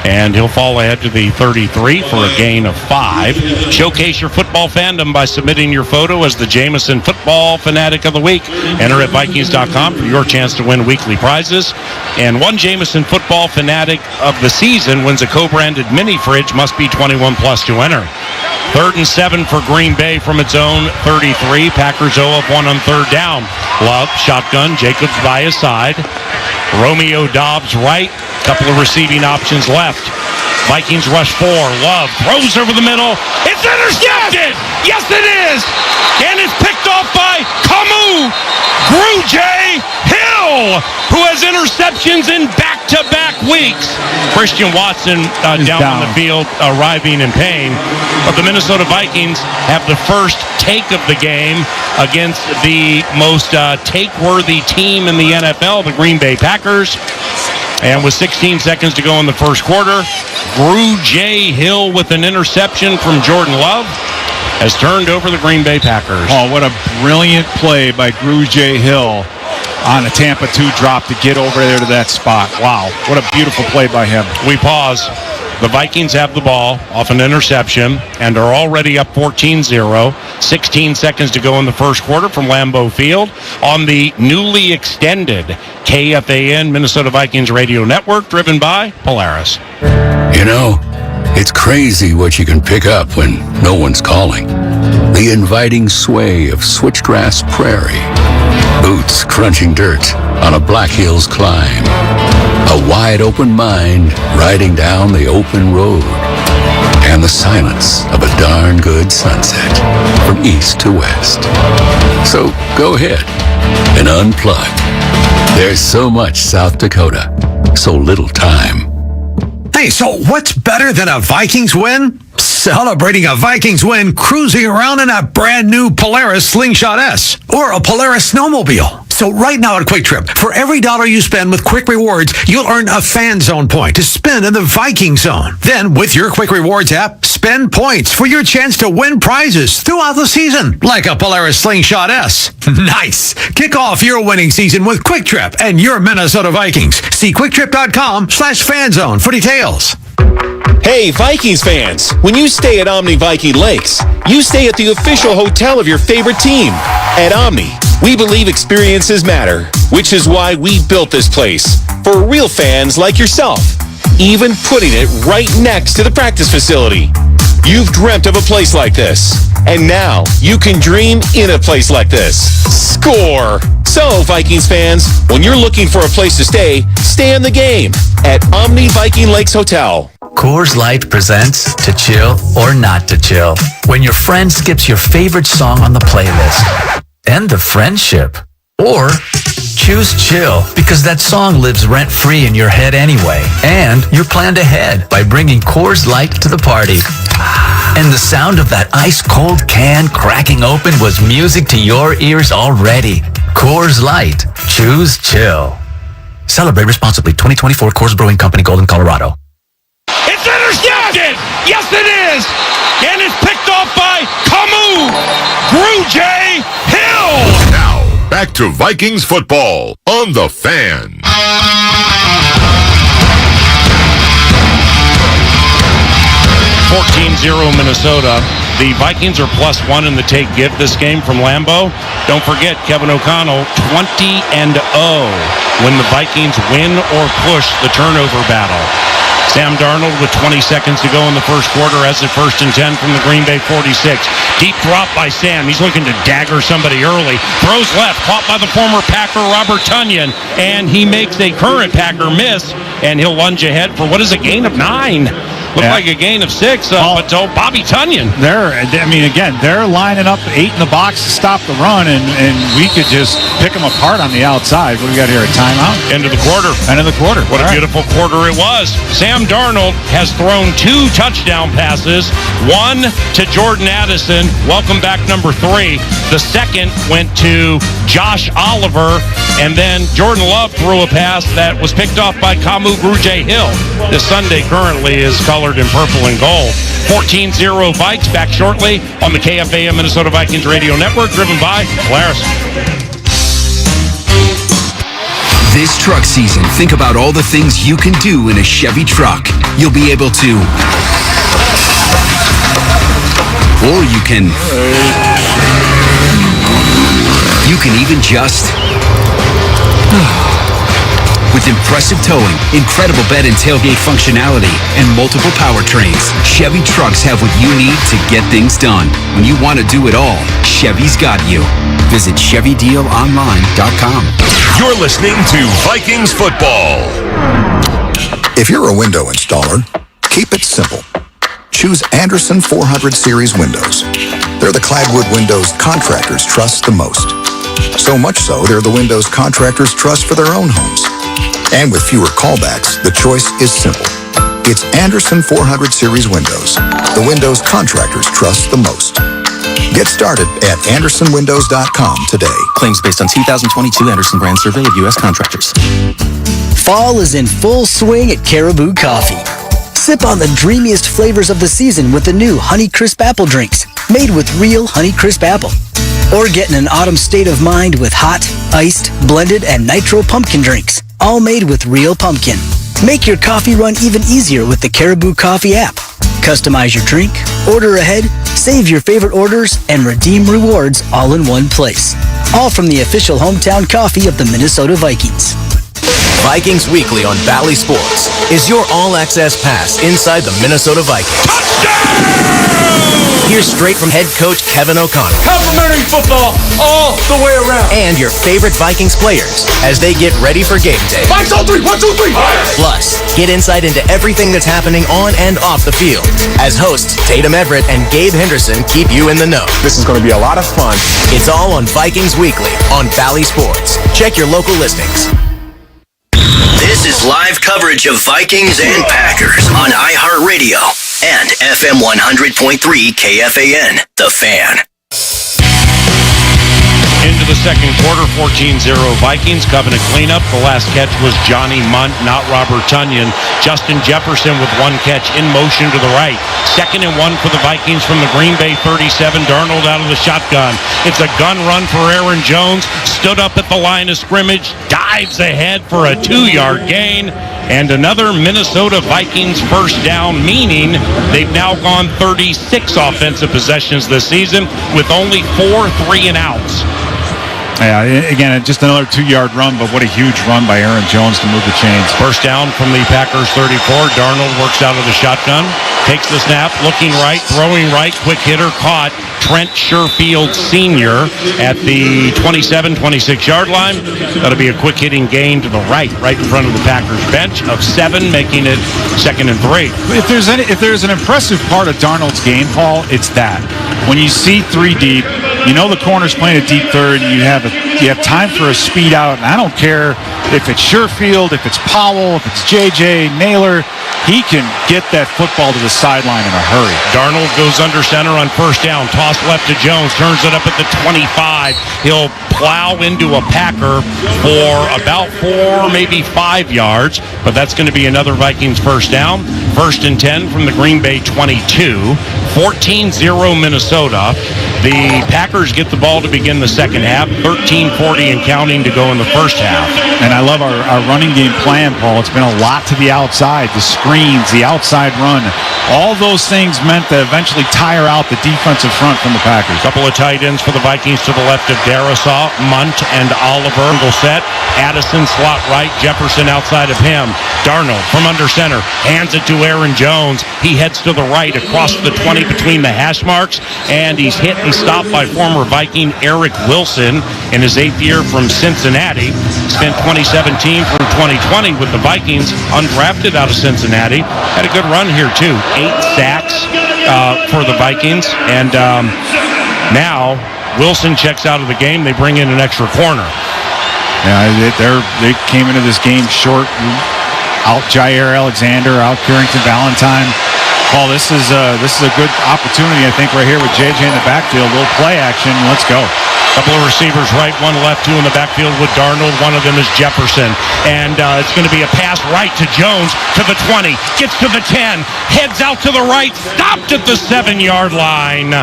And he'll fall ahead to the 33 for a gain of 5. Showcase your football fandom by submitting your photo as the Jameson Football Fanatic of the Week. Enter at Vikings.com for your chance to win weekly prizes. And one Jameson Football Fanatic of the season wins a co-branded mini fridge. Must be 21 plus to enter. 3rd and 7 for Green Bay from its own 33. Packers 0 of 1 on 3rd down. Love, shotgun, Jacobs by his side. Romeo Dobbs right. Couple of receiving options left. Vikings rush 4. Love throws over the middle. It's intercepted! Yes, it is! And it's picked off by Camus Grujay Hill, who has interceptions in back-to-back weeks. Christian Watson down on the field, arriving in pain. But the Minnesota Vikings have the first take of the game against the most take-worthy team in the NFL, the Green Bay Packers. And with 16 seconds to go in the first quarter, Grujay Hill with an interception from Jordan Love has turned over the Green Bay Packers. Oh, what a brilliant play by Grujay Hill on a Tampa 2 drop to get over there to that spot. Wow, what a beautiful play by him. We pause. The Vikings have the ball off an interception and are already up 14-0. 16 seconds to go in the first quarter from Lambeau Field on the newly extended KFAN Minnesota Vikings Radio Network, driven by Polaris. You know, it's crazy what you can pick up when no one's calling. The inviting sway of switchgrass prairie. Boots crunching dirt on a Black Hills climb. A wide open mind riding down the open road. And the silence of a darn good sunset from east to west. So go ahead and unplug. There's so much South Dakota, so little time. Hey, so what's better than a Vikings win? Celebrating a Vikings win cruising around in a brand new Polaris Slingshot S or a Polaris snowmobile. So right now at Quick Trip, for every $1 you spend with Quick Rewards, you'll earn a Fan Zone point to spend in the Viking Zone. Then with your Quick Rewards app, spend points for your chance to win prizes throughout the season, like a Polaris Slingshot S. Nice! Kick off your winning season with Quick Trip and your Minnesota Vikings. See QuickTrip.com/fanzone for details. Hey, Vikings fans! When you stay at Omni Viking Lakes, you stay at the official hotel of your favorite team. At Omni, we believe experiences matter, which is why we built this place for real fans like yourself, even putting it right next to the practice facility. You've dreamt of a place like this, and now you can dream in a place like this. Score! So, Vikings fans, when you're looking for a place to stay in the game at Omni Viking Lakes Hotel. Coors Light presents To Chill or Not to Chill. When your friend skips your favorite song on the playlist. End the friendship. Or choose chill because that song lives rent-free in your head anyway. And you're planned ahead by bringing Coors Light to the party. And the sound of that ice-cold can cracking open was music to your ears already. Coors Light. Choose chill. Celebrate responsibly. 2024 Coors Brewing Company, Golden, Colorado. It's intercepted! Yes, it is! And it's picked off by Grujay Hill! Now, back to Vikings football on The Fan. 14-0 Minnesota. The Vikings are +1 in the take-give this game from Lambeau. Don't forget, Kevin O'Connell, 20-0 when the Vikings win or push the turnover battle. Sam Darnold with 20 seconds to go in the first quarter has it 1st and 10 from the Green Bay 46. Deep drop by Sam. He's looking to dagger somebody early. Throws left, caught by the former Packer Robert Tonyan, and he makes a current Packer miss, and he'll lunge ahead for what is a gain of 9. Looked like a gain of 6, but to Bobby Tonyan. They're lining up 8 in the box to stop the run, and we could just pick them apart on the outside. What do we got here, a timeout? End of the quarter. What a beautiful quarter it was. Sam Darnold has thrown 2 touchdown passes, one to Jordan Addison. Welcome back, number 3. The second went to Josh Oliver, and then Jordan Love threw a pass that was picked off by Grujay Hill. This Sunday currently is colored in purple and gold. 14-0 Vikes, back shortly on the KFAN Minnesota Vikings Radio Network, driven by Polaris. This truck season, think about all the things you can do in a Chevy truck. You'll be able to... Or you can even just... With impressive towing, incredible bed and tailgate functionality, and multiple powertrains, Chevy trucks have what you need to get things done. When you want to do it all, Chevy's got you. Visit ChevyDealOnline.com. You're listening to Vikings football. If you're a window installer, keep it simple. Choose Anderson 400 Series windows. They're the Cladwood windows contractors trust the most. So much so, they're the windows contractors trust for their own homes. And with fewer callbacks, the choice is simple. It's Anderson 400 Series windows, the windows contractors trust the most. Get started at AndersonWindows.com today. Claims based on 2022 Anderson brand survey of U.S. contractors. Fall is in full swing at Caribou Coffee. Sip on the dreamiest flavors of the season with the new Honey Crisp Apple drinks, made with real Honey Crisp apple. Or get in an autumn state of mind with hot, iced, blended, and nitro pumpkin drinks, all made with real pumpkin. Make your coffee run even easier with the Caribou Coffee app. Customize your drink, order ahead, save your favorite orders, and redeem rewards all in one place. All from the official hometown coffee of the Minnesota Vikings. Vikings Weekly on Bally Sports is your all-access pass inside the Minnesota Vikings. Hear straight from head coach Kevin O'Connell. Complimentary football all the way around. And your favorite Vikings players as they get ready for game day. Vikes on 3, 1, 2, 3. Plus, get insight into everything that's happening on and off the field as hosts Tatum Everett and Gabe Henderson keep you in the know. This is going to be a lot of fun. It's all on Vikings Weekly on Bally Sports. Check your local listings. This is live coverage of Vikings and Packers on iHeartRadio and FM 100.3 KFAN, The Fan. Into the second quarter, 14-0 Vikings. Covenant cleanup. The last catch was Johnny Munt, not Robert Tonyan. Justin Jefferson with 1 catch in motion to the right. 2nd and 1 for the Vikings from the Green Bay 37. Darnold out of the shotgun. It's a gun run for Aaron Jones. Stood up at the line of scrimmage. Dives ahead for a 2-yard gain. And another Minnesota Vikings first down, meaning they've now gone 36 offensive possessions this season with only 4 3-and-outs. Yeah, again, just another 2-yard run, but what a huge run by Aaron Jones to move the chains. First down from the Packers 34. Darnold works out of the shotgun, takes the snap, looking right, throwing right, quick hitter, caught. Trent Sherfield Sr. at the 27, 26-yard line. That'll be a quick hitting gain to the right in front of the Packers bench of 7, making it 2nd and 3. If there's an impressive part of Darnold's game, Paul, it's that. When you see 3 deep, you know the corner's playing a deep third, and you have time for a speed out, and I don't care if it's Sherfield, if it's Powell, if it's JJ, Naylor, he can get that football to the sideline in a hurry. Darnold goes under center on first down, toss left to Jones, turns it up at the 25. He'll plow into a Packer for about 4, maybe 5 yards, but that's going to be another Vikings first down. 1st and 10 from the Green Bay 22. 14-0 Minnesota. The Packers get the ball to begin the second half. 13:40 and counting to go in the first half. And I love our running game plan, Paul. It's been a lot to the outside, the screens, the outside run. All those things meant to eventually tire out the defensive front from the Packers. Couple of tight ends for the Vikings to the left of Darisaw, Munt, and Oliver. Set. Addison slot right, Jefferson outside of him. Darnold from under center hands it to Aaron Jones. He heads to the right across the 20 between the hash marks, and he's hit and stopped by former Viking Eric Wilson in his 8th year from Cincinnati. Spent 2017 through 2020 with the Vikings, undrafted out of Cincinnati. Had a good run here too. 8 sacks for the Vikings, and now Wilson checks out of the game. They bring in an extra corner. Yeah, they came into this game short. Out Jair Alexander, out Carrington Valentine. Paul, this is a good opportunity, I think, right here with JJ in the backfield. A little play action. Let's go. Couple of receivers, right, 1 left, 2 in the backfield with Darnold. One of them is Jefferson. And it's going to be a pass right to Jones to the 20. Gets to the 10. Heads out to the right. Stopped at the 7-yard line.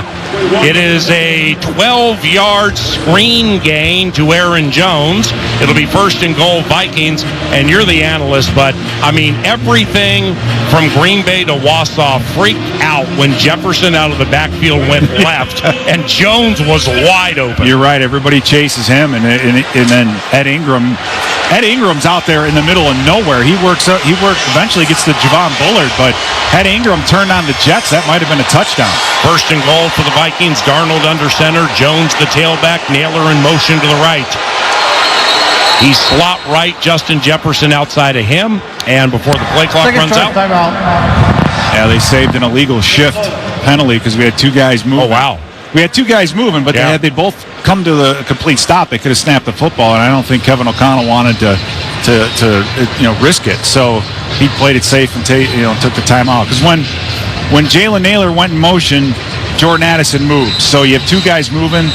It is a 12-yard screen gain to Aaron Jones. It'll be 1st and goal Vikings. And you're the analyst, but, I mean, everything from Green Bay to Wausau freaked out when Jefferson out of the backfield went left and Jones was wide open. You're right. Everybody chases him, and then Ed Ingram's out there in the middle of nowhere. He eventually gets to Javon Bullard, but had Ingram turned on the Jets, that might have been a touchdown. 1st and goal for the Vikings. Darnold under center. Jones the tailback. Naylor in motion to the right. He's slot right. Justin Jefferson outside of him. And before the play clock runs out. Yeah, they saved an illegal shift penalty because we had 2 guys moving. Oh, wow. We had 2 guys moving, but they both come to a complete stop. They could have snapped the football, and I don't think Kevin O'Connell wanted to risk it. So he played it safe and took the timeout. Because when Jalen Naylor went in motion, Jordan Addison moved. So you have 2 guys moving.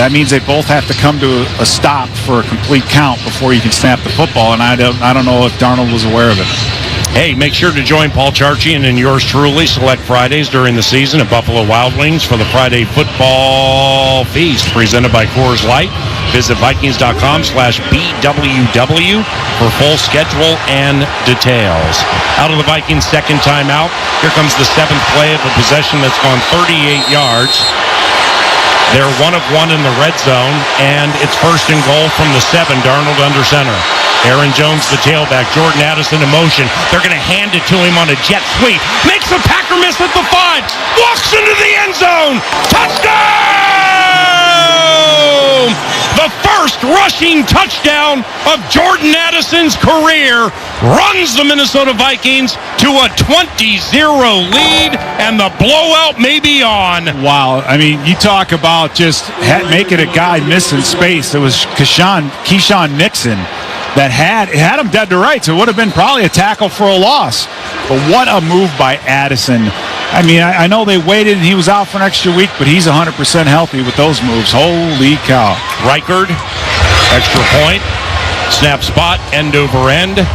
That means they both have to come to a stop for a complete count before you can snap the football. And I don't know if Darnold was aware of it. Hey, make sure to join Paul Charchian and yours truly Select Fridays during the season at Buffalo Wild Wings for the Friday Football Feast presented by Coors Light. Visit Vikings.com/BWW for full schedule and details. Out of the Vikings' second timeout, here comes the 7th play of a possession that's gone 38 yards. They're 1 of 1 in the red zone, and it's 1st and goal from the 7. Darnold under center. Aaron Jones, the tailback. Jordan Addison in motion. They're going to hand it to him on a jet sweep. Makes the Packer miss at the 5. Walks into the end zone. Touchdown! The first rushing touchdown of Jordan Addison's career runs the Minnesota Vikings to a 20-0 lead, and the blowout may be on. Wow. I mean, you talk about just making a guy miss in space. It was Keyshawn Nixon that had him dead to rights. It would have been probably a tackle for a loss. But what a move by Addison. I mean, I know they waited and he was out for an extra week, but he's 100% healthy with those moves. Holy cow. Reichard, extra point, snap spot, end over end.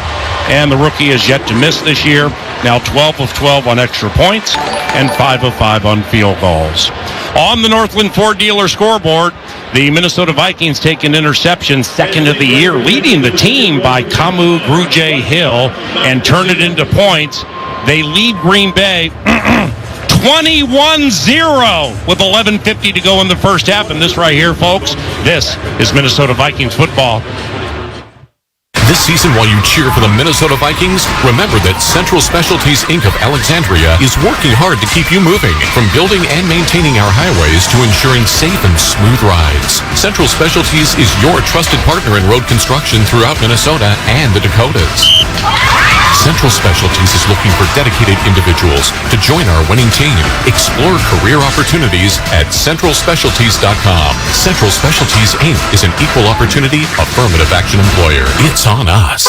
And the rookie has yet to miss this year. Now 12 of 12 on extra points and 5 of 5 on field goals. On the Northland Ford dealer scoreboard, the Minnesota Vikings take an interception, 2nd of the year, leading the team by Kamu Grugier-Hill and turn it into points. They lead Green Bay 21-0 with 11:50 to go in the first half. And this right here, folks, this is Minnesota Vikings football. This season, while you cheer for the Minnesota Vikings, remember that Central Specialties Inc. of Alexandria is working hard to keep you moving, from building and maintaining our highways to ensuring safe and smooth rides. Central Specialties is your trusted partner in road construction throughout Minnesota and the Dakotas. Central Specialties is looking for dedicated individuals to join our winning team. Explore career opportunities at centralspecialties.com. Central Specialties Inc. is an equal opportunity affirmative action employer. It's on us.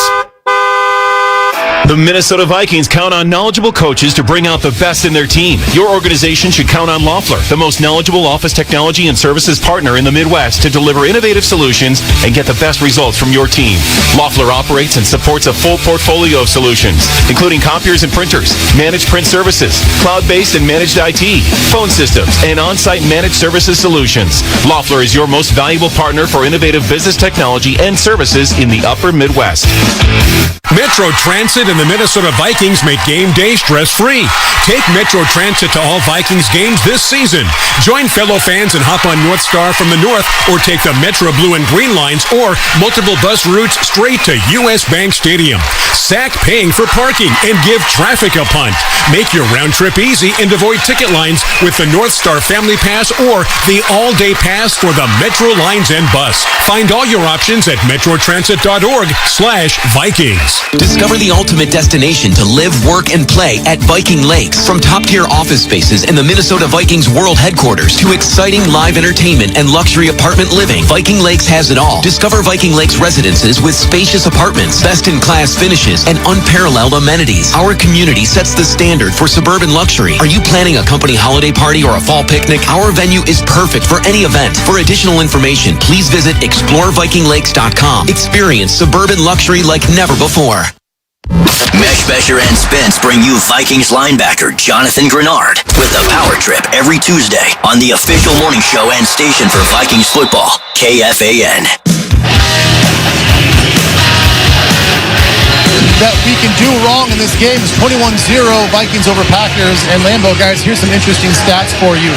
The Minnesota Vikings count on knowledgeable coaches to bring out the best in their team. Your organization should count on Loeffler, the most knowledgeable office technology and services partner in the Midwest, to deliver innovative solutions and get the best results from your team. Loeffler operates and supports a full portfolio of solutions, including copiers and printers, managed print services, cloud-based and managed IT, phone systems, and on-site managed services solutions. Loeffler is your most valuable partner for innovative business technology and services in the upper Midwest. Metro Transit and the Minnesota Vikings make game day stress-free. Take Metro Transit to all Vikings games this season. Join fellow fans and hop on North Star from the north, or take the Metro Blue and Green lines or multiple bus routes straight to U.S. Bank Stadium. Sack paying for parking and give traffic a punt. Make your round trip easy and avoid ticket lines with the North Star Family Pass or the all-day pass for the Metro Lines and Bus. Find all your options at metrotransit.org/Vikings. Discover the ultimate destination to live, work, and play at Viking Lakes. From top-tier office spaces in the Minnesota Vikings World Headquarters to exciting live entertainment and luxury apartment living, Viking Lakes has it all. Discover Viking Lakes residences with spacious apartments, best-in-class finishes, and unparalleled amenities. Our community sets the standard for suburban luxury. Are you planning a company holiday party or a fall picnic? Our venue is perfect for any event. For additional information, please visit explorevikinglakes.com. Experience suburban luxury like never before. Mesh Besher and Spence bring you Vikings linebacker Jonathan Grenard with the Power Trip every Tuesday on the official morning show and station for Vikings football, KFAN. That we can do wrong in this game is 21-0 Vikings over Packers. And Lambeau, guys, here's some interesting stats for you.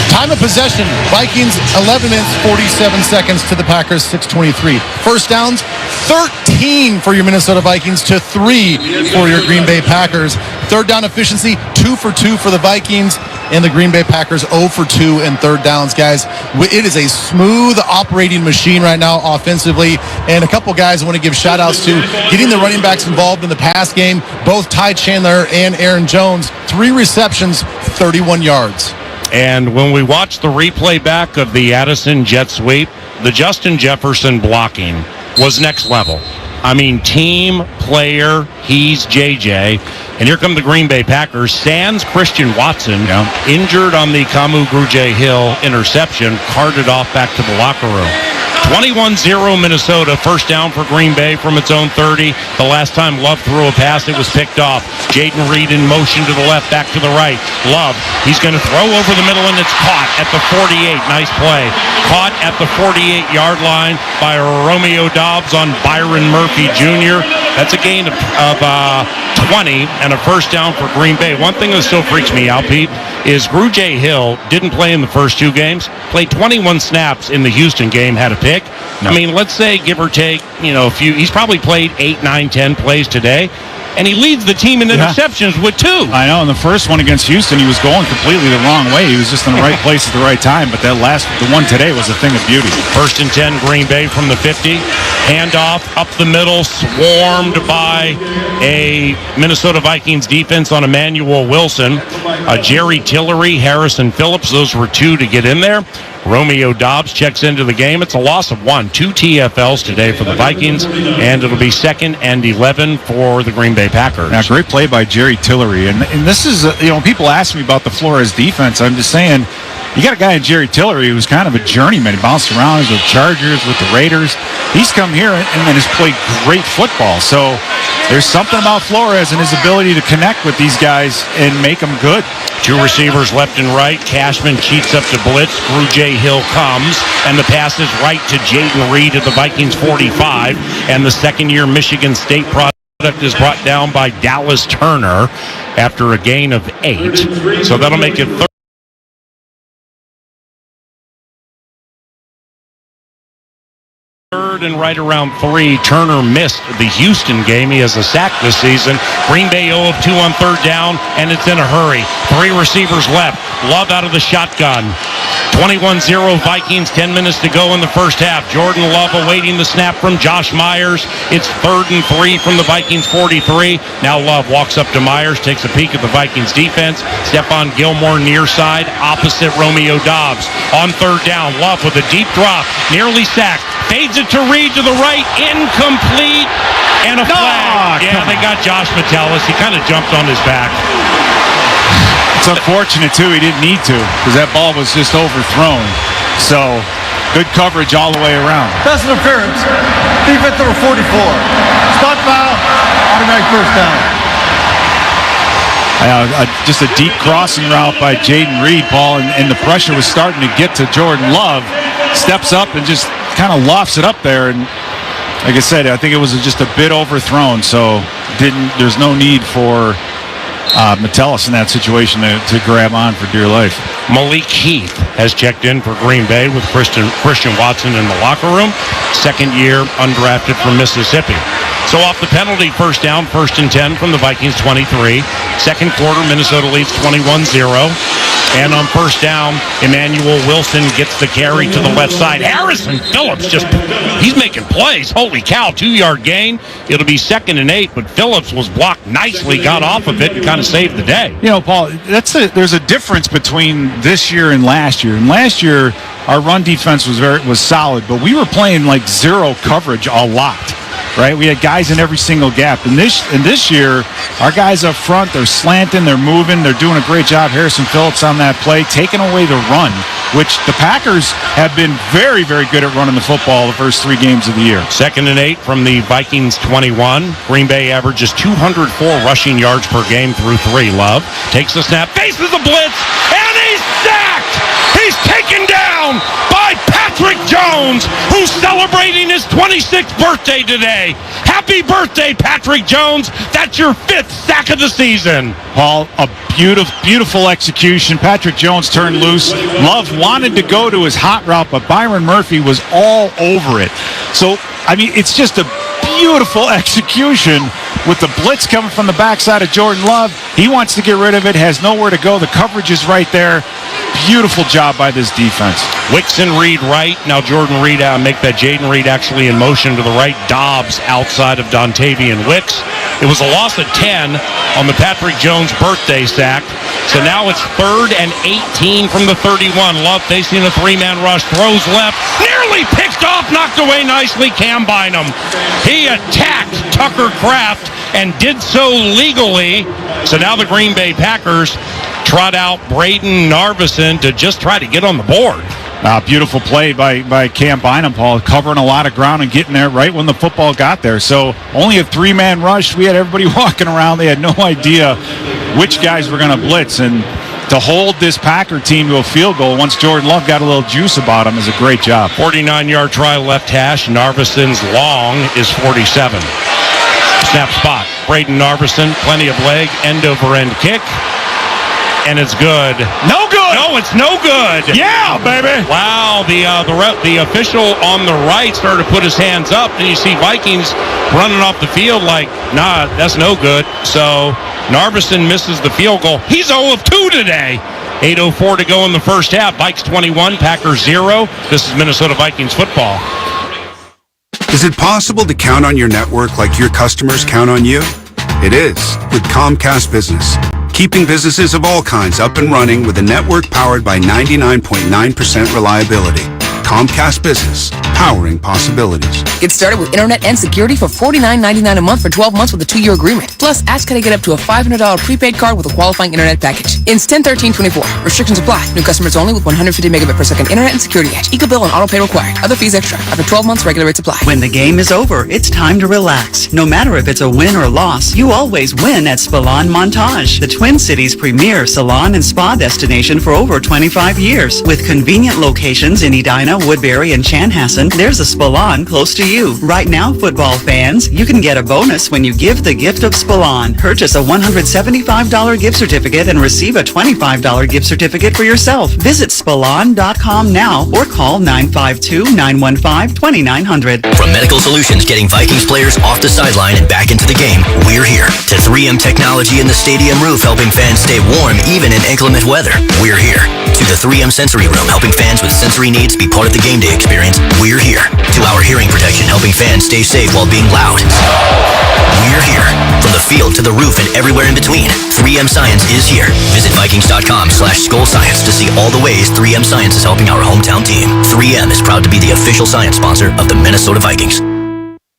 Time of possession, Vikings 11 minutes 47 seconds to the Packers 6:23. First downs, 13 for your Minnesota Vikings to 3 for your Green Bay Packers. Third down efficiency, 2 for 2 for the Vikings, and the Green Bay Packers 0 for 2 in third downs, guys. It is a smooth operating machine right now offensively, and a couple guys I want to give shout outs to getting the running backs involved in the pass game. Both Ty Chandler and Aaron Jones, 3 receptions, 31 yards. And when we watch the replay back of the Addison jet sweep, the Justin Jefferson blocking was next level. I mean, team player, he's JJ. And here come the Green Bay Packers. Sans Christian Watson, injured on the Kamu Grugier-Hill interception, carted off back to the locker room. 21-0 Minnesota, first down for Green Bay from its own 30. The last time Love threw a pass, it was picked off. Jayden Reed in motion to the left, back to the right. Love, he's going to throw over the middle, and it's caught at the 48. Nice play. Caught at the 48-yard line by Romeo Doubs on Byron Murphy Jr. That's a gain of 20 and a first down for Green Bay. One thing that still freaks me out, Pete, is Grugier-Hill didn't play in the first 2 games, played 21 snaps in the Houston game, had a pick. No. I mean, let's say, give or take, a few. He's probably played 8, 9, 10 plays today. And he leads the team in interceptions with 2. I know. In the first one against Houston, he was going completely the wrong way. He was just in the right place at the right time. But the one today was a thing of beauty. First and 10, Green Bay from the 50. Handoff up the middle, swarmed by a Minnesota Vikings defense on Emmanuel Wilson. Jerry Tillery, Harrison Phillips, those were 2 to get in there. Romeo Doubs checks into the game. It's a loss of 1. 2 TFLs today for the Vikings, and it'll be 2nd and 11 for the Green Bay Packers. Now, great play by Jerry Tillery. And this is, when people ask me about the Flores defense, I'm just saying, you got a guy in Jerry Tillery who's kind of a journeyman. He bounced around with the Chargers, with the Raiders. He's come here and then has played great football. So there's something about Flores and his ability to connect with these guys and make them good. 2 receivers left and right. Cashman cheats up to blitz. Grugier-Hill comes, and the pass is right to Jayden Reed at the Vikings 45. And the second-year Michigan State product is brought down by Dallas Turner. after a gain of 8. So that'll make it third and right around 3. Turner missed the Houston game. He has a sack this season. Green Bay 0 of 2 on third down, and it's in a hurry. 3 receivers left. Love out of the shotgun. 21-0 Vikings, 10 minutes to go in the first half. Jordan Love awaiting the snap from Josh Myers. It's 3rd and 3 from the Vikings 43. Now Love walks up to Myers, takes a peek at the Vikings defense. Stephon Gilmore near side, opposite Romeo Doubs. On third down, Love with a deep drop, nearly sacked. Fades it to Reed to the right, incomplete, and a flag. Yeah, they got Josh Metellus. He kind of jumped on his back. It's unfortunate, too. He didn't need to because that ball was just overthrown. So, good coverage all the way around. Pass interference. Defense number 44. Spot foul. Automatic first down. Just a deep crossing route by Jayden Reed, Paul, and the pressure was starting to get to Jordan Love. Steps up and just kind of lofts it up there. And like I said, I think it was just a bit overthrown. So, there's no need for Metellus in that situation to grab on for dear life. Malik Heath has checked in for Green Bay with Christian Watson in the locker room. Second year undrafted from Mississippi. So off the penalty, first down, 1st and 10 from the Vikings 23. Second quarter, Minnesota leads 21-0. And on first down, Emmanuel Wilson gets the carry to the left side. Harrison Phillips he's making plays. Holy cow, 2-yard gain. It'll be 2nd and 8, but Phillips was blocked nicely, got off of it, and kind of saved the day. You know, Paul, there's a difference between this year and last year. And last year, our run defense was solid, but we were playing like zero coverage a lot. Right, we had guys in every single gap. And this year, our guys up front, they're slanting, they're moving, they're doing a great job. Harrison Phillips on that play, taking away the run, which the Packers have been very, very good at running the football the first 3 games of the year. 2nd and 8 from the Vikings 21. Green Bay averages 204 rushing yards per game through 3. Love takes the snap, faces a blitz, and he's sacked! He's taken down by Patrick Jones, who's celebrating his 26th birthday today. Happy birthday, Patrick Jones. That's your 5th sack of the season. Paul, a beautiful execution. Patrick Jones turned loose. Love wanted to go to his hot route, but Byron Murphy was all over it. So, I mean, it's just a beautiful execution with the blitz coming from the backside of Jordan Love. He wants to get rid of it, has nowhere to go. The coverage is right there. Beautiful job by this defense. Wicks and Reed right. Now Jordan Reed make that Jayden Reed actually in motion to the right. Dobbs outside of Dontavian Wicks. It was a loss of 10 on the Patrick Jones birthday sack. So now it's 3rd and 18 from the 31. Love facing a 3-man rush. Throws left. Nearly picked off. Knocked away nicely. Cam Bynum. He attacked Tucker Kraft and did so legally. So now the Green Bay Packers trot out Braden Narvison to just try to get on the board. Beautiful play by Cam Bynum, Paul, covering a lot of ground and getting there right when the football got there. So only a 3-man rush. We had everybody walking around. They had no idea which guys were going to blitz. And to hold this Packer team to a field goal once Jordan Love got a little juice about him is a great job. 49-yard try left hash. Narvison's long is 47. Snap spot. Braden Narvison, plenty of leg, end-over-end kick. And it's good. No good. No, it's no good. Yeah, baby. Wow, the official on the right started to put his hands up, and you see Vikings running off the field like, nah, that's no good. So Narvison misses the field goal. He's 0 of 2 today. 8:04 to go in the first half. Vikes 21, Packers 0. This is Minnesota Vikings football. Is it possible to count on your network like your customers count on you? It is with Comcast Business. Keeping businesses of all kinds up and running with a network powered by 99.9% reliability. Comcast Business, powering possibilities. Get started with internet and security for $49.99 a month for 12 months with a 2-year agreement. Plus, ask how to get up to a $500 prepaid card with a qualifying internet package. Ends 10/13/24. Restrictions apply. New customers only with 150 megabit per second internet and security edge. Eco-bill and auto pay required. Other fees extra. After 12 months, regular rates apply. When the game is over, it's time to relax. No matter if it's a win or loss, you always win at Spalon Montage, the Twin Cities' premier salon and spa destination for over 25 years. With convenient locations in Edina, Helena, Woodbury, and Chanhassen, there's a Spillane close to you. Right now, football fans, you can get a bonus when you give the gift of Spillane. Purchase a $175 gift certificate and receive a $25 gift certificate for yourself. Visit Spillane.com now or call 952-915-2900. From Medical Solutions getting Vikings players off the sideline and back into the game, we're here. To 3M Technology in the stadium roof helping fans stay warm even in inclement weather, we're here. To the 3M Sensory Room helping fans with sensory needs be part of the game day experience, we're here. To our hearing protection helping fans stay safe while being loud, we're here. From the field to the roof and everywhere in between, 3M Science is here. Visit Vikings.com/Skull Science to see all the ways 3M Science is helping our hometown team. 3M is proud to be the official science sponsor of the Minnesota Vikings.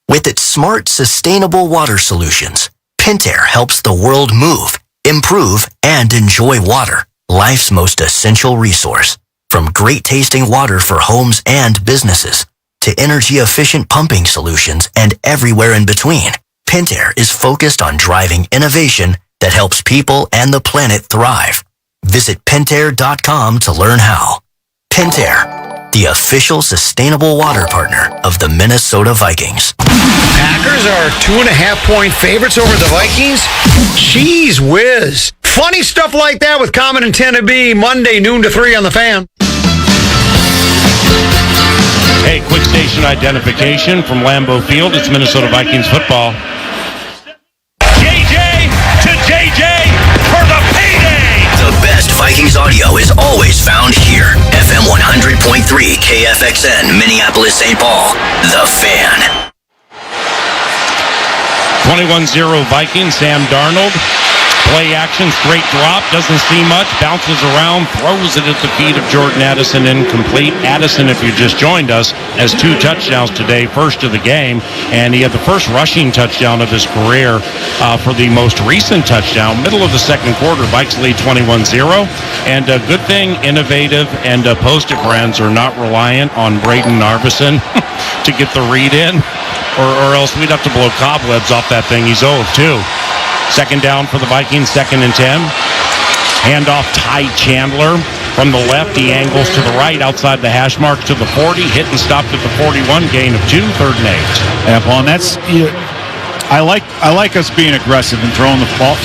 With its smart, sustainable water solutions, Pentair helps the world move, improve, and enjoy water, life's most essential resource. From great-tasting water for homes and businesses, to energy-efficient pumping solutions and everywhere in between, Pentair is focused on driving innovation that helps people and the planet thrive. Visit Pentair.com to learn how. Pentair, the official sustainable water partner of the Minnesota Vikings. Packers are 2.5-point favorites over the Vikings? Jeez whiz. Funny stuff like that with Common and 10 to be Monday, noon to 3 on the Fan. Hey, quick station identification from Lambeau Field. It's Minnesota Vikings football. JJ to JJ for the payday! The best Vikings audio is always found here. FM 100.3 KFXN, Minneapolis, St. Paul. The Fan. 21-0 Vikings, Sam Darnold. Play action, straight drop, doesn't see much, bounces around, throws it at the feet of Jordan Addison, incomplete. Addison, if you just joined us, has 2 touchdowns today, first of the game, and he had the first rushing touchdown of his career for the most recent touchdown, middle of the second quarter. Vikes lead 21-0, and a good thing, innovative and Post-it brands are not reliant on Braden Narvison to get the read in, or else we'd have to blow cobwebs off that thing. He's 0 of 2. Second down for the Vikings, 2nd and 10. Handoff Ty Chandler from the left. He angles to the right outside the hash mark to the 40. Hit and stopped at the 41. Gain of 2, 3rd and 8. Yeah, Paul, and that's I like us being aggressive and throwing the ball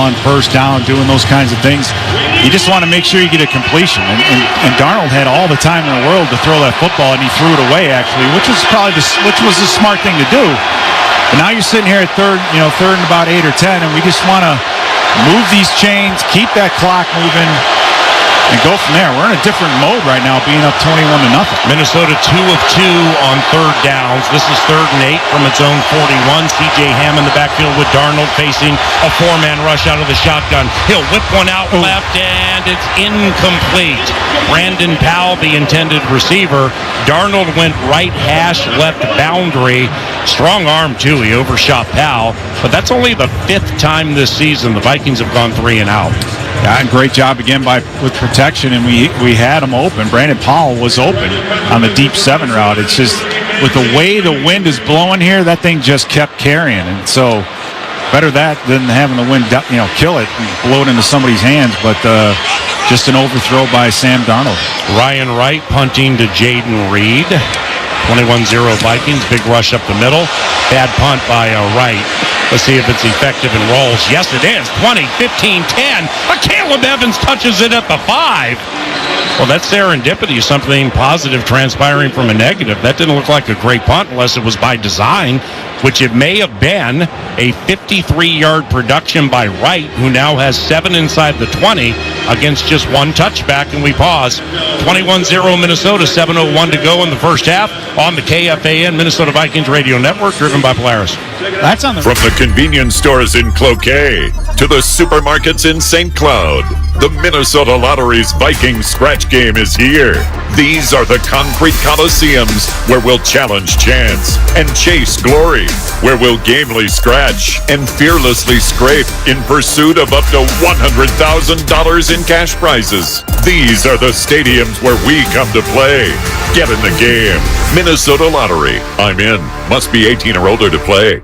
on first down, doing those kinds of things. You just want to make sure you get a completion. And Darnold had all the time in the world to throw that football, and he threw it away actually, which was the smart thing to do. But now you're sitting here at third and about 8 or 10, and we just want to move these chains, keep that clock moving, and go from there. We're in a different mode right now, being up 21-0. Minnesota 2 of 2 on 3rd downs. This is 3rd and 8 from its own 41. C.J. Ham in the backfield with Darnold facing a 4-man rush out of the shotgun. He'll whip one out left, and it's incomplete. Brandon Powell, the intended receiver. Darnold went right hash, left boundary. Strong arm, too. He overshot Powell. But that's only the 5th time this season the Vikings have gone 3 and out. Yeah, great job again with protection, and we had him open. Brandon Powell was open on the deep 7 route. It's just with the way the wind is blowing here, that thing just kept carrying, and so better that than having the wind kill it and blow it into somebody's hands. But just an overthrow by Sam Darnold. Ryan Wright punting to Jayden Reed. 21-0 Vikings. Big rush up the middle. Bad punt by Wright. Let's see if it's effective and rolls. Yes, it is. 20, 15, 10. Caleb Evans touches it at the 5. Well, that's serendipity, something positive transpiring from a negative. That didn't look like a great punt unless it was by design, which it may have been. A 53-yard production by Wright, who now has 7 inside the 20 against just 1 touchback, and we pause. 21-0 Minnesota, 7:01 to go in the first half on the KFAN Minnesota Vikings Radio Network, driven by Polaris. That's on the... From the convenience stores in Cloquet to the supermarkets in St. Cloud, the Minnesota Lottery's Viking Scratch Game is here. These are the concrete coliseums where we'll challenge chance and chase glory, where we'll gamely scratch and fearlessly scrape in pursuit of up to $100,000 in cash prizes. These are the stadiums where we come to play. Get in the game. Minnesota Lottery. I'm in. Must be 18 or older to play.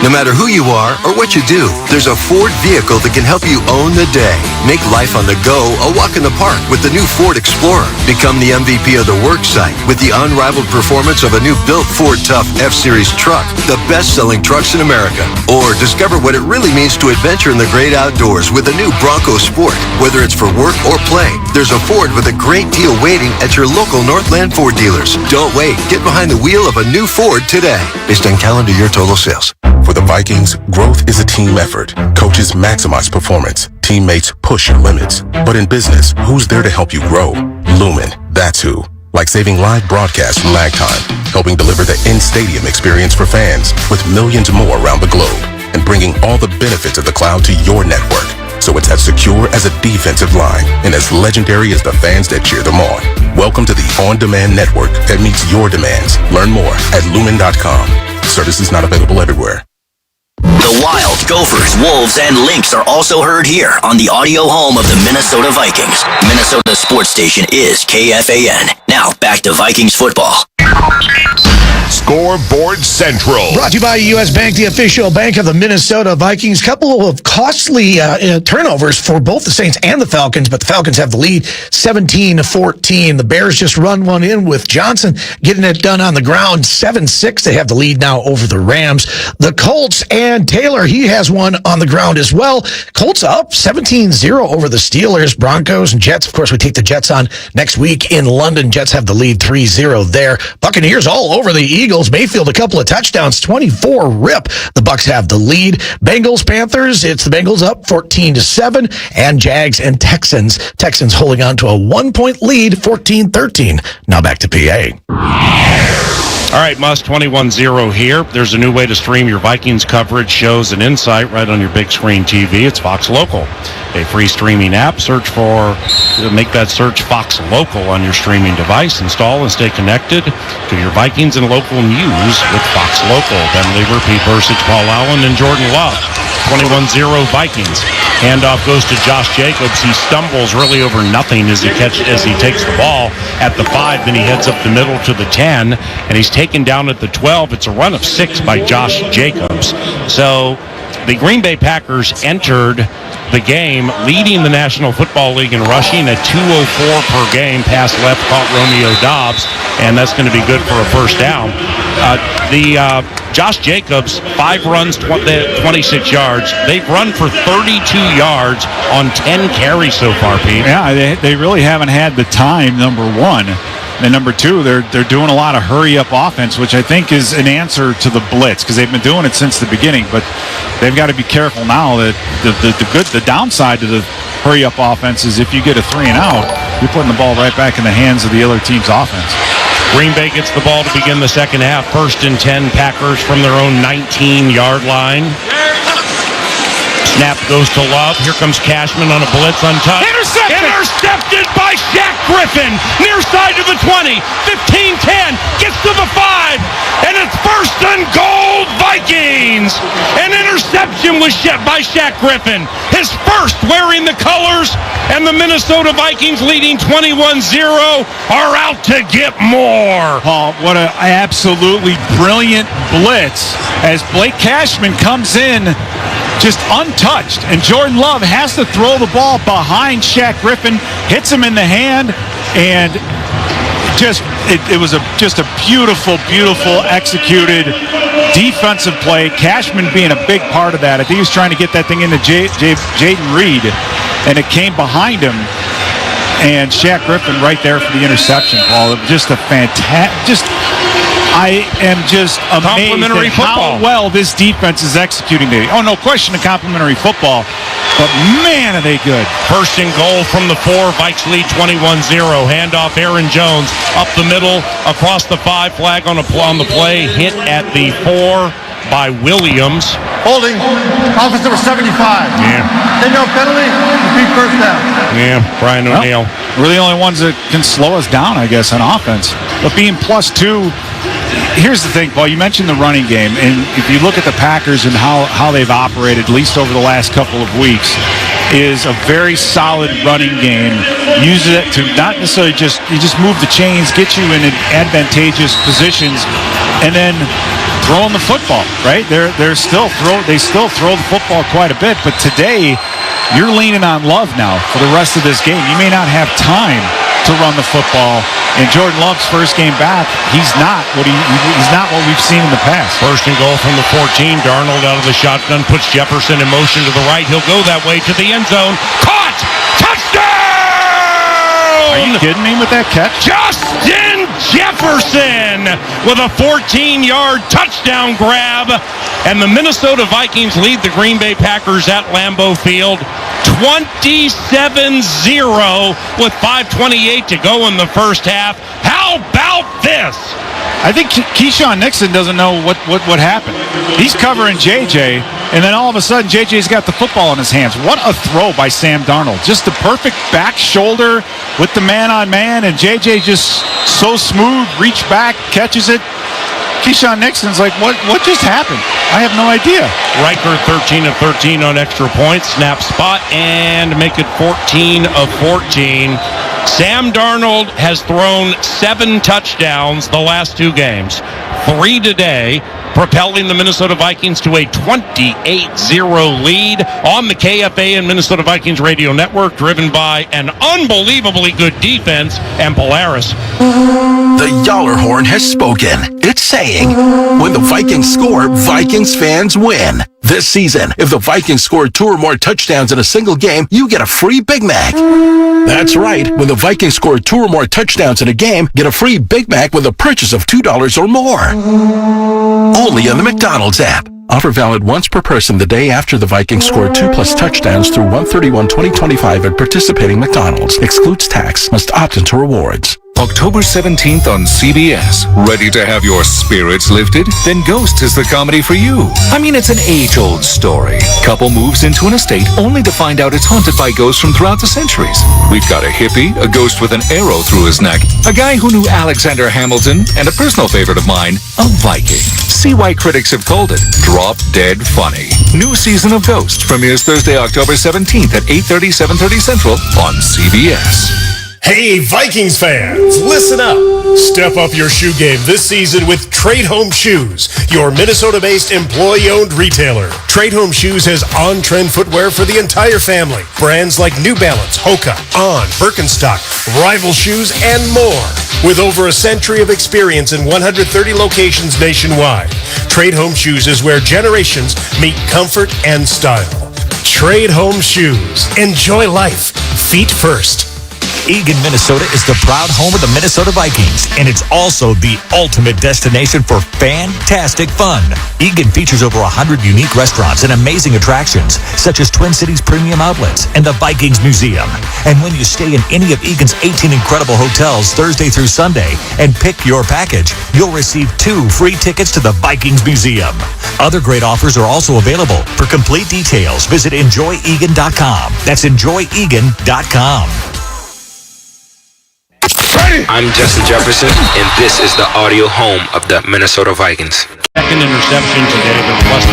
No matter who you are or what you do, there's a Ford vehicle that can help you own the day. Make life on the go a walk in the park with the new Ford Explorer. Become the MVP of the work site with the unrivaled performance of a new built Ford Tough F-Series truck, the best-selling trucks in America. Or discover what it really means to adventure in the great outdoors with the new Bronco Sport. Whether it's for work or play, there's a Ford with a great deal waiting at your local Northland Ford dealers. Don't wait. Get behind the wheel of a new Ford today. Based on calendar year total sales. For the Vikings, growth is a team effort. Coaches maximize performance. Teammates push your limits. But in business, who's there to help you grow? Lumen, that's who. Like saving live broadcasts from lag time, helping deliver the in-stadium experience for fans with millions more around the globe, and bringing all the benefits of the cloud to your network. So it's as secure as a defensive line and as legendary as the fans that cheer them on. Welcome to the on-demand network that meets your demands. Learn more at lumen.com. Services not available everywhere. The Wild, Gophers, Wolves, and Lynx are also heard here on the audio home of the Minnesota Vikings. Minnesota sports station is KFAN. Now back to Vikings football. Scoreboard Central. Brought to you by U.S. Bank, the official bank of the Minnesota Vikings. Couple of costly turnovers for both the Saints and the Falcons, but the Falcons have the lead 17-14. The Bears just run one in with Johnson getting it done on the ground 7-6. They have the lead now over the Rams. The Colts and Taylor, he has one on the ground as well. Colts up 17-0 over the Steelers, Broncos, and Jets. Of course, we take the Jets on next week in London. Jets have the lead 3-0 there. Buccaneers all over the Eagles. Mayfield a couple of touchdowns, 24 rip. The Bucs have the lead. Bengals, Panthers, it's the Bengals up 14-7, and Jags and Texans. Texans holding on to a 1-point lead, 14-13. Now back to PA. All right, Must 21-0 here. There's a new way to stream your Vikings coverage, shows, and insight right on your big screen TV. It's Fox Local, a free streaming app. Make that search Fox Local on your streaming device. Install and stay connected to your Vikings and local news with Fox Local. Ben Lieber, Pete Bursich, Paul Allen, and Jordan Love. 21-0 Vikings. Handoff goes to Josh Jacobs. He stumbles really over nothing as he takes the ball at the 5. Then he heads up the middle to the 10, and he's taken down at the 12. It's a run of 6 by Josh Jacobs. So the Green Bay Packers entered the game leading the National Football League in rushing at 204 per game. Pass left caught Romeo Doubs, and that's going to be good for a first down. Josh Jacobs, 5 runs, 26 yards. They've run for 32 yards on 10 carries so far, Pete. Yeah, they really haven't had the time, number one. And number two, they're doing a lot of hurry-up offense, which I think is an answer to the blitz, because they've been doing it since the beginning. But they've got to be careful now that the downside to the hurry-up offense is if you get a 3 and out, you're putting the ball right back in the hands of the other team's offense. Green Bay gets the ball to begin the second half. 1st and 10, Packers from their own 19-yard line. Snap goes to Love. Here comes Cashman on a blitz untouched. Intercepted by Shaq Griffin. Near side to the 20. 15-10. Gets to the 5. And it's 1st and goal, Vikings. An interception was by Shaq Griffin. His first wearing the colors. And the Minnesota Vikings, leading 21-0, are out to get more. Paul, what an absolutely brilliant blitz as Blake Cashman comes in just untouched, and Jordan Love has to throw the ball behind Shaq Griffin, hits him in the hand, and it was just a beautiful executed defensive play. Cashman being a big part of that. I think he was trying to get that thing into Jayden Reed, and it came behind him, and Shaq Griffin right there for the interception, Paul. Just a fantastic, I am just amazed at how well this defense is executing today. Oh, no question of complimentary football, but man, are they good. 1st and goal from the 4. Vikes lead 21-0. Handoff Aaron Jones up the middle, across the 5. Flag on the play. Hit at the 4 by Williams. Holding, officer number 75. Yeah. They no penalty, repeat first down. Yeah, Brian O'Neill. We're the only ones that can slow us down, I guess, on offense. But being +2, here's the thing, Paul. You mentioned the running game, and if you look at the Packers and how they've operated, at least over the last couple of weeks, is a very solid running game. Use it to not necessarily just move the chains, get you in advantageous positions, and then throwing the football, right? They still throw the football quite a bit, but today you're leaning on Love now for the rest of this game. You may not have time to run the football. And Jordan Love's first game back, he's not what we've seen in the past. First and goal from the 14. Darnold out of the shotgun, puts Jefferson in motion to the right. He'll go that way to the end zone. Caught! Touchdown! Are you kidding me with that catch? Justin Jefferson with a 14-yard touchdown grab. And the Minnesota Vikings lead the Green Bay Packers at Lambeau Field 27-0 with 5:28 to go in the first half. How about this? I think Keyshawn Nixon doesn't know what happened. He's covering JJ, and then all of a sudden JJ's got the football in his hands. What a throw by Sam Darnold. Just the perfect back shoulder with the man-on-man, and JJ just so smooth, reach back, catches it. Keyshawn Nixon's like, what just happened? I have no idea. Riker 13 of 13 on extra points, snap spot, and make it 14 of 14. Sam Darnold has thrown 7 touchdowns the last 2 games, 3 today, propelling the Minnesota Vikings to a 28-0 lead on the KFA and Minnesota Vikings radio network, driven by an unbelievably good defense and Polaris. The Yaller horn has spoken. It's saying, when the Vikings score, Vikings fans win. This season, if the Vikings score 2 or more touchdowns in a single game, you get a free Big Mac. That's right. When the Vikings score 2 or more touchdowns in a game, get a free Big Mac with a purchase of $2 or more. Only on the McDonald's app. Offer valid once per person the day after the Vikings score 2+ touchdowns through 1/31/2025 at participating McDonald's. Excludes tax. Must opt into rewards. October 17th on CBS. Ready to have your spirits lifted? Then Ghost is the comedy for you. I mean, it's an age-old story. Couple moves into an estate only to find out it's haunted by ghosts from throughout the centuries. We've got a hippie, a ghost with an arrow through his neck, a guy who knew Alexander Hamilton, and a personal favorite of mine, a Viking. See why critics have called it drop dead funny. New season of Ghost premieres Thursday, October 17th at 8:30, 7:30 Central on CBS. Hey, Vikings fans, listen up. Step up your shoe game this season with Trade Home Shoes, your Minnesota-based employee-owned retailer. Trade Home Shoes has on-trend footwear for the entire family. Brands like New Balance, Hoka, On, Birkenstock, Rival Shoes, and more. With over a century of experience in 130 locations nationwide, Trade Home Shoes is where generations meet comfort and style. Trade Home Shoes. Enjoy life. Feet first. Eagan, Minnesota is the proud home of the Minnesota Vikings, and it's also the ultimate destination for fantastic fun. Eagan features over 100 unique restaurants and amazing attractions, such as Twin Cities Premium Outlets and the Vikings Museum. And when you stay in any of Eagan's 18 incredible hotels Thursday through Sunday and pick your package, you'll receive 2 free tickets to the Vikings Museum. Other great offers are also available. For complete details, visit enjoyegan.com. That's enjoyegan.com. I'm Justin Jefferson, and this is the audio home of the Minnesota Vikings. Second interception today, but plus 2.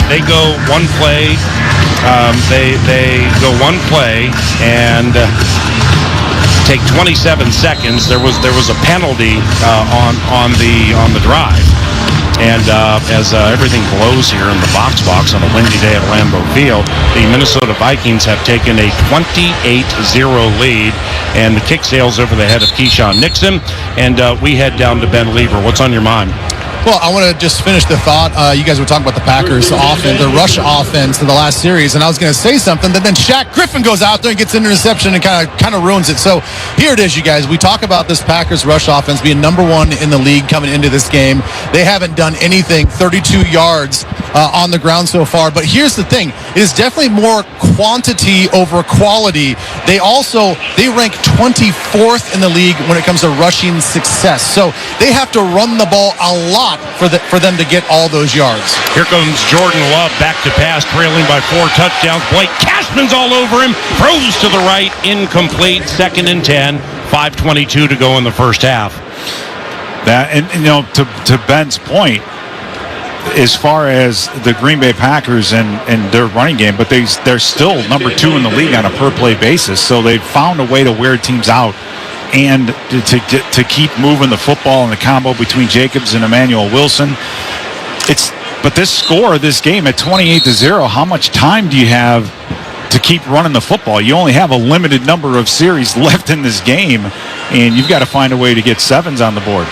They go one play. They go one play and take 27 seconds. There was a penalty on the drive. And as everything blows here in the box on a windy day at Lambeau Field, the Minnesota Vikings have taken a 28-0 lead, and the kick sails over the head of Keyshawn Nixon. And we head down to Ben Lever. What's on your mind? Well, I want to just finish the thought. You guys were talking about the Packers offense, the rush offense in the last series, and I was going to say something, but then Shaq Griffin goes out there and gets an interception and kind of ruins it. So here it is, you guys. We talk about this Packers rush offense being number 1 in the league coming into this game. They haven't done anything, 32 yards on the ground so far. But here's the thing. It is definitely more quantity over quality. They rank 24th in the league when it comes to rushing success. So they have to run the ball a lot for them to get all those yards. Here comes Jordan Love back to pass, trailing by 4 touchdowns. Blake Cashman's all over him. Throws to the right, incomplete. 2nd and 10. 5:22 to go in the first half. That, and you know, to Ben's point, as far as the Green Bay Packers and their running game, but they're still number 2 in the league on a per play basis. So they've found a way to wear teams out and to keep moving the football in the combo between Jacobs and Emmanuel Wilson. But this score, this game at 28-0, how much time do you have to keep running the football? You only have a limited number of series left in this game, and you've got to find a way to get sevens on the board.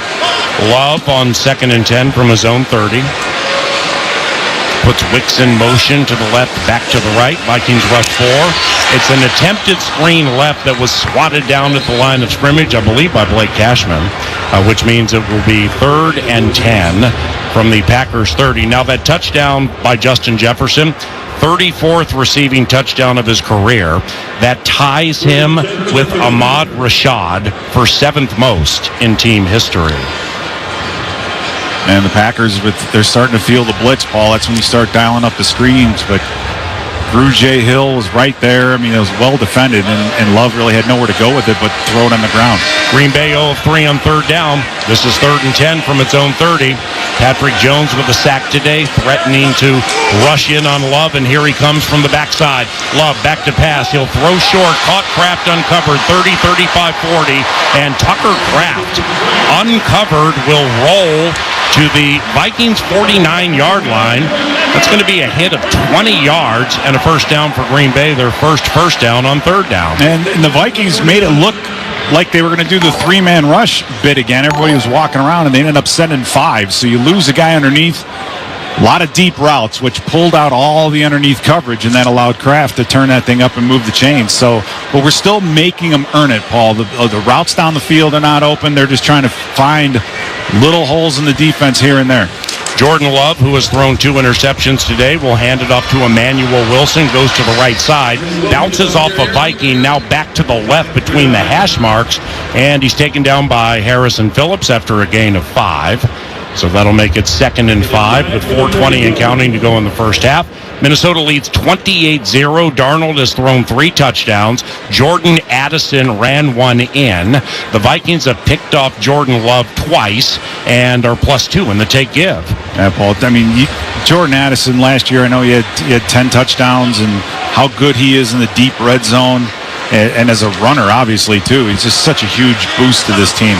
Love on 2nd and 10 from his own 30. Puts Wicks in motion to the left, back to the right. Vikings rush 4. It's an attempted screen left that was swatted down at the line of scrimmage, I believe, by Blake Cashman, which means it will be 3rd and 10 from the Packers 30. Now that touchdown by Justin Jefferson, 34th receiving touchdown of his career, that ties him with Ahmad Rashad for 7th most in team history. And the Packers, they're starting to feel the blitz, Paul. That's when you start dialing up the screens. But J. Hill was right there. I mean, it was well defended, and Love really had nowhere to go with it but throw it on the ground. Green Bay 0 of 3 on 3rd down. This is 3rd and 10 from its own 30. Patrick Jones with a sack today, threatening to rush in on Love, and here he comes from the backside. Love back to pass. He'll throw short. Caught Kraft uncovered. 30, 35, 40. And Tucker Kraft, uncovered, will roll to the Vikings 49-yard line. That's going to be a hit of 20 yards and a first down for Green Bay, their first down on 3rd down. And the Vikings made it look like they were going to do the 3-man rush bit again. Everybody was walking around, and they ended up sending 5. So you lose a guy underneath. A lot of deep routes, which pulled out all the underneath coverage, and that allowed Kraft to turn that thing up and move the chains. So, but we're still making them earn it, Paul. The routes down the field are not open. They're just trying to find little holes in the defense here and there. Jordan Love, who has thrown 2 interceptions today, will hand it off to Emmanuel Wilson, goes to the right side, bounces off a Viking, now back to the left between the hash marks, and he's taken down by Harrison Phillips after a gain of 5. So that'll make it 2nd and 5 with 4:20 and counting to go in the first half. Minnesota leads 28-0. Darnold has thrown 3 touchdowns. Jordan Addison ran 1 in. The Vikings have picked off Jordan Love twice and are +2 in the take-give. Yeah, Paul, I mean, Jordan Addison last year, I know he had 10 touchdowns, and how good he is in the deep red zone. And as a runner, obviously, too. He's just such a huge boost to this team.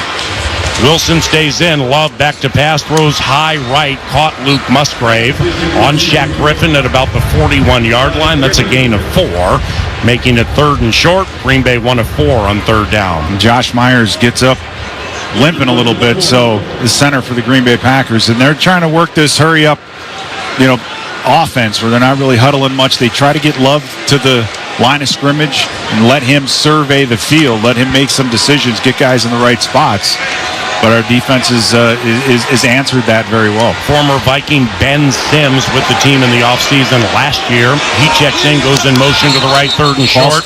Wilson stays in. Love back to pass. Throws high right. Caught Luke Musgrave on Shaq Griffin at about the 41-yard line. That's a gain of 4, making it 3rd and short. Green Bay 1 of 4 on 3rd down. Josh Myers gets up limping a little bit, so the center for the Green Bay Packers. And they're trying to work this hurry-up, offense where they're not really huddling much. They try to get Love to the line of scrimmage and let him survey the field, let him make some decisions, get guys in the right spots. But our defense is answered that very well. Former Viking Ben Sims with the team in the offseason last year. He checks in, goes in motion to the right, 3rd and short.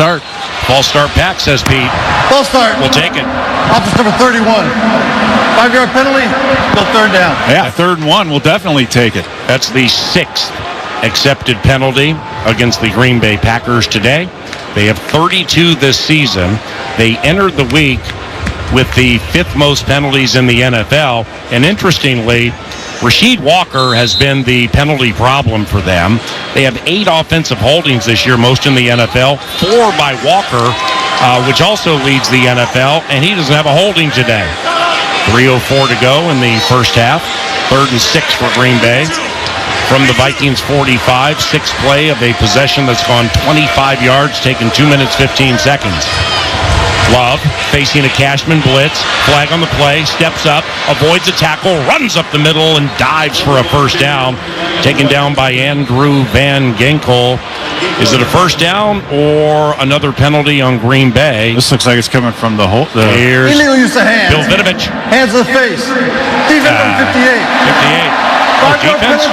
False start Pack, says Pete. False start. We'll take it. Offense number 31. 5-yard penalty, still 3rd down. Yeah, 3rd and 1. We'll definitely take it. That's the 6th accepted penalty against the Green Bay Packers today. They have 32 this season. They entered the week with the 5th most penalties in the NFL. And interestingly, Rasheed Walker has been the penalty problem for them. They have 8 offensive holdings this year, most in the NFL. 4 by Walker, which also leads the NFL, and he doesn't have a holding today. 3:04 to go in the first half. 3rd and 6 for Green Bay. From the Vikings 45, 6th play of a possession that's gone 25 yards, taken 2 minutes, 15 seconds. Love facing a Cashman blitz, flag on the play, steps up, avoids a tackle, runs up the middle, and dives for a first down. Taken down by Andrew Van Ginkel. Is it a first down or another penalty on Green Bay? This looks like it's coming from the whole. Here's Illegal use of hands. Bill Vinovich. Hands to the face. Defense on 58. 58. Defense?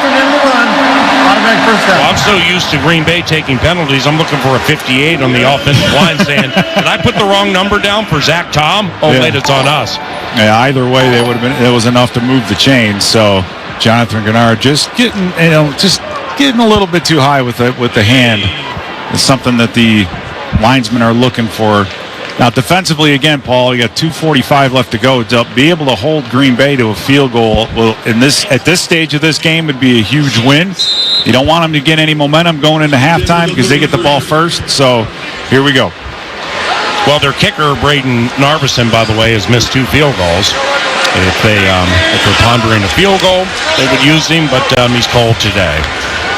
Automatic first down. Well, I'm so used to Green Bay taking penalties, I'm looking for a 58 on the offensive line saying, did I put the wrong number down for Zach Tom? Oh, yeah. wait, it's on us. Yeah, either way, they would have been. It was enough to move the chains. So Jonathan Gennard just getting a little bit too high with the hand. It's something that the linesmen are looking for. Now, defensively, again, Paul, you got 2:45 left to go. To be able to hold Green Bay to a field goal at this stage of this game would be a huge win. You don't want them to get any momentum going into halftime because they get the ball first. So here we go. Well, their kicker, Braden Narveson, by the way, has missed 2 field goals. If they're pondering a field goal, they would use him, but he's cold today.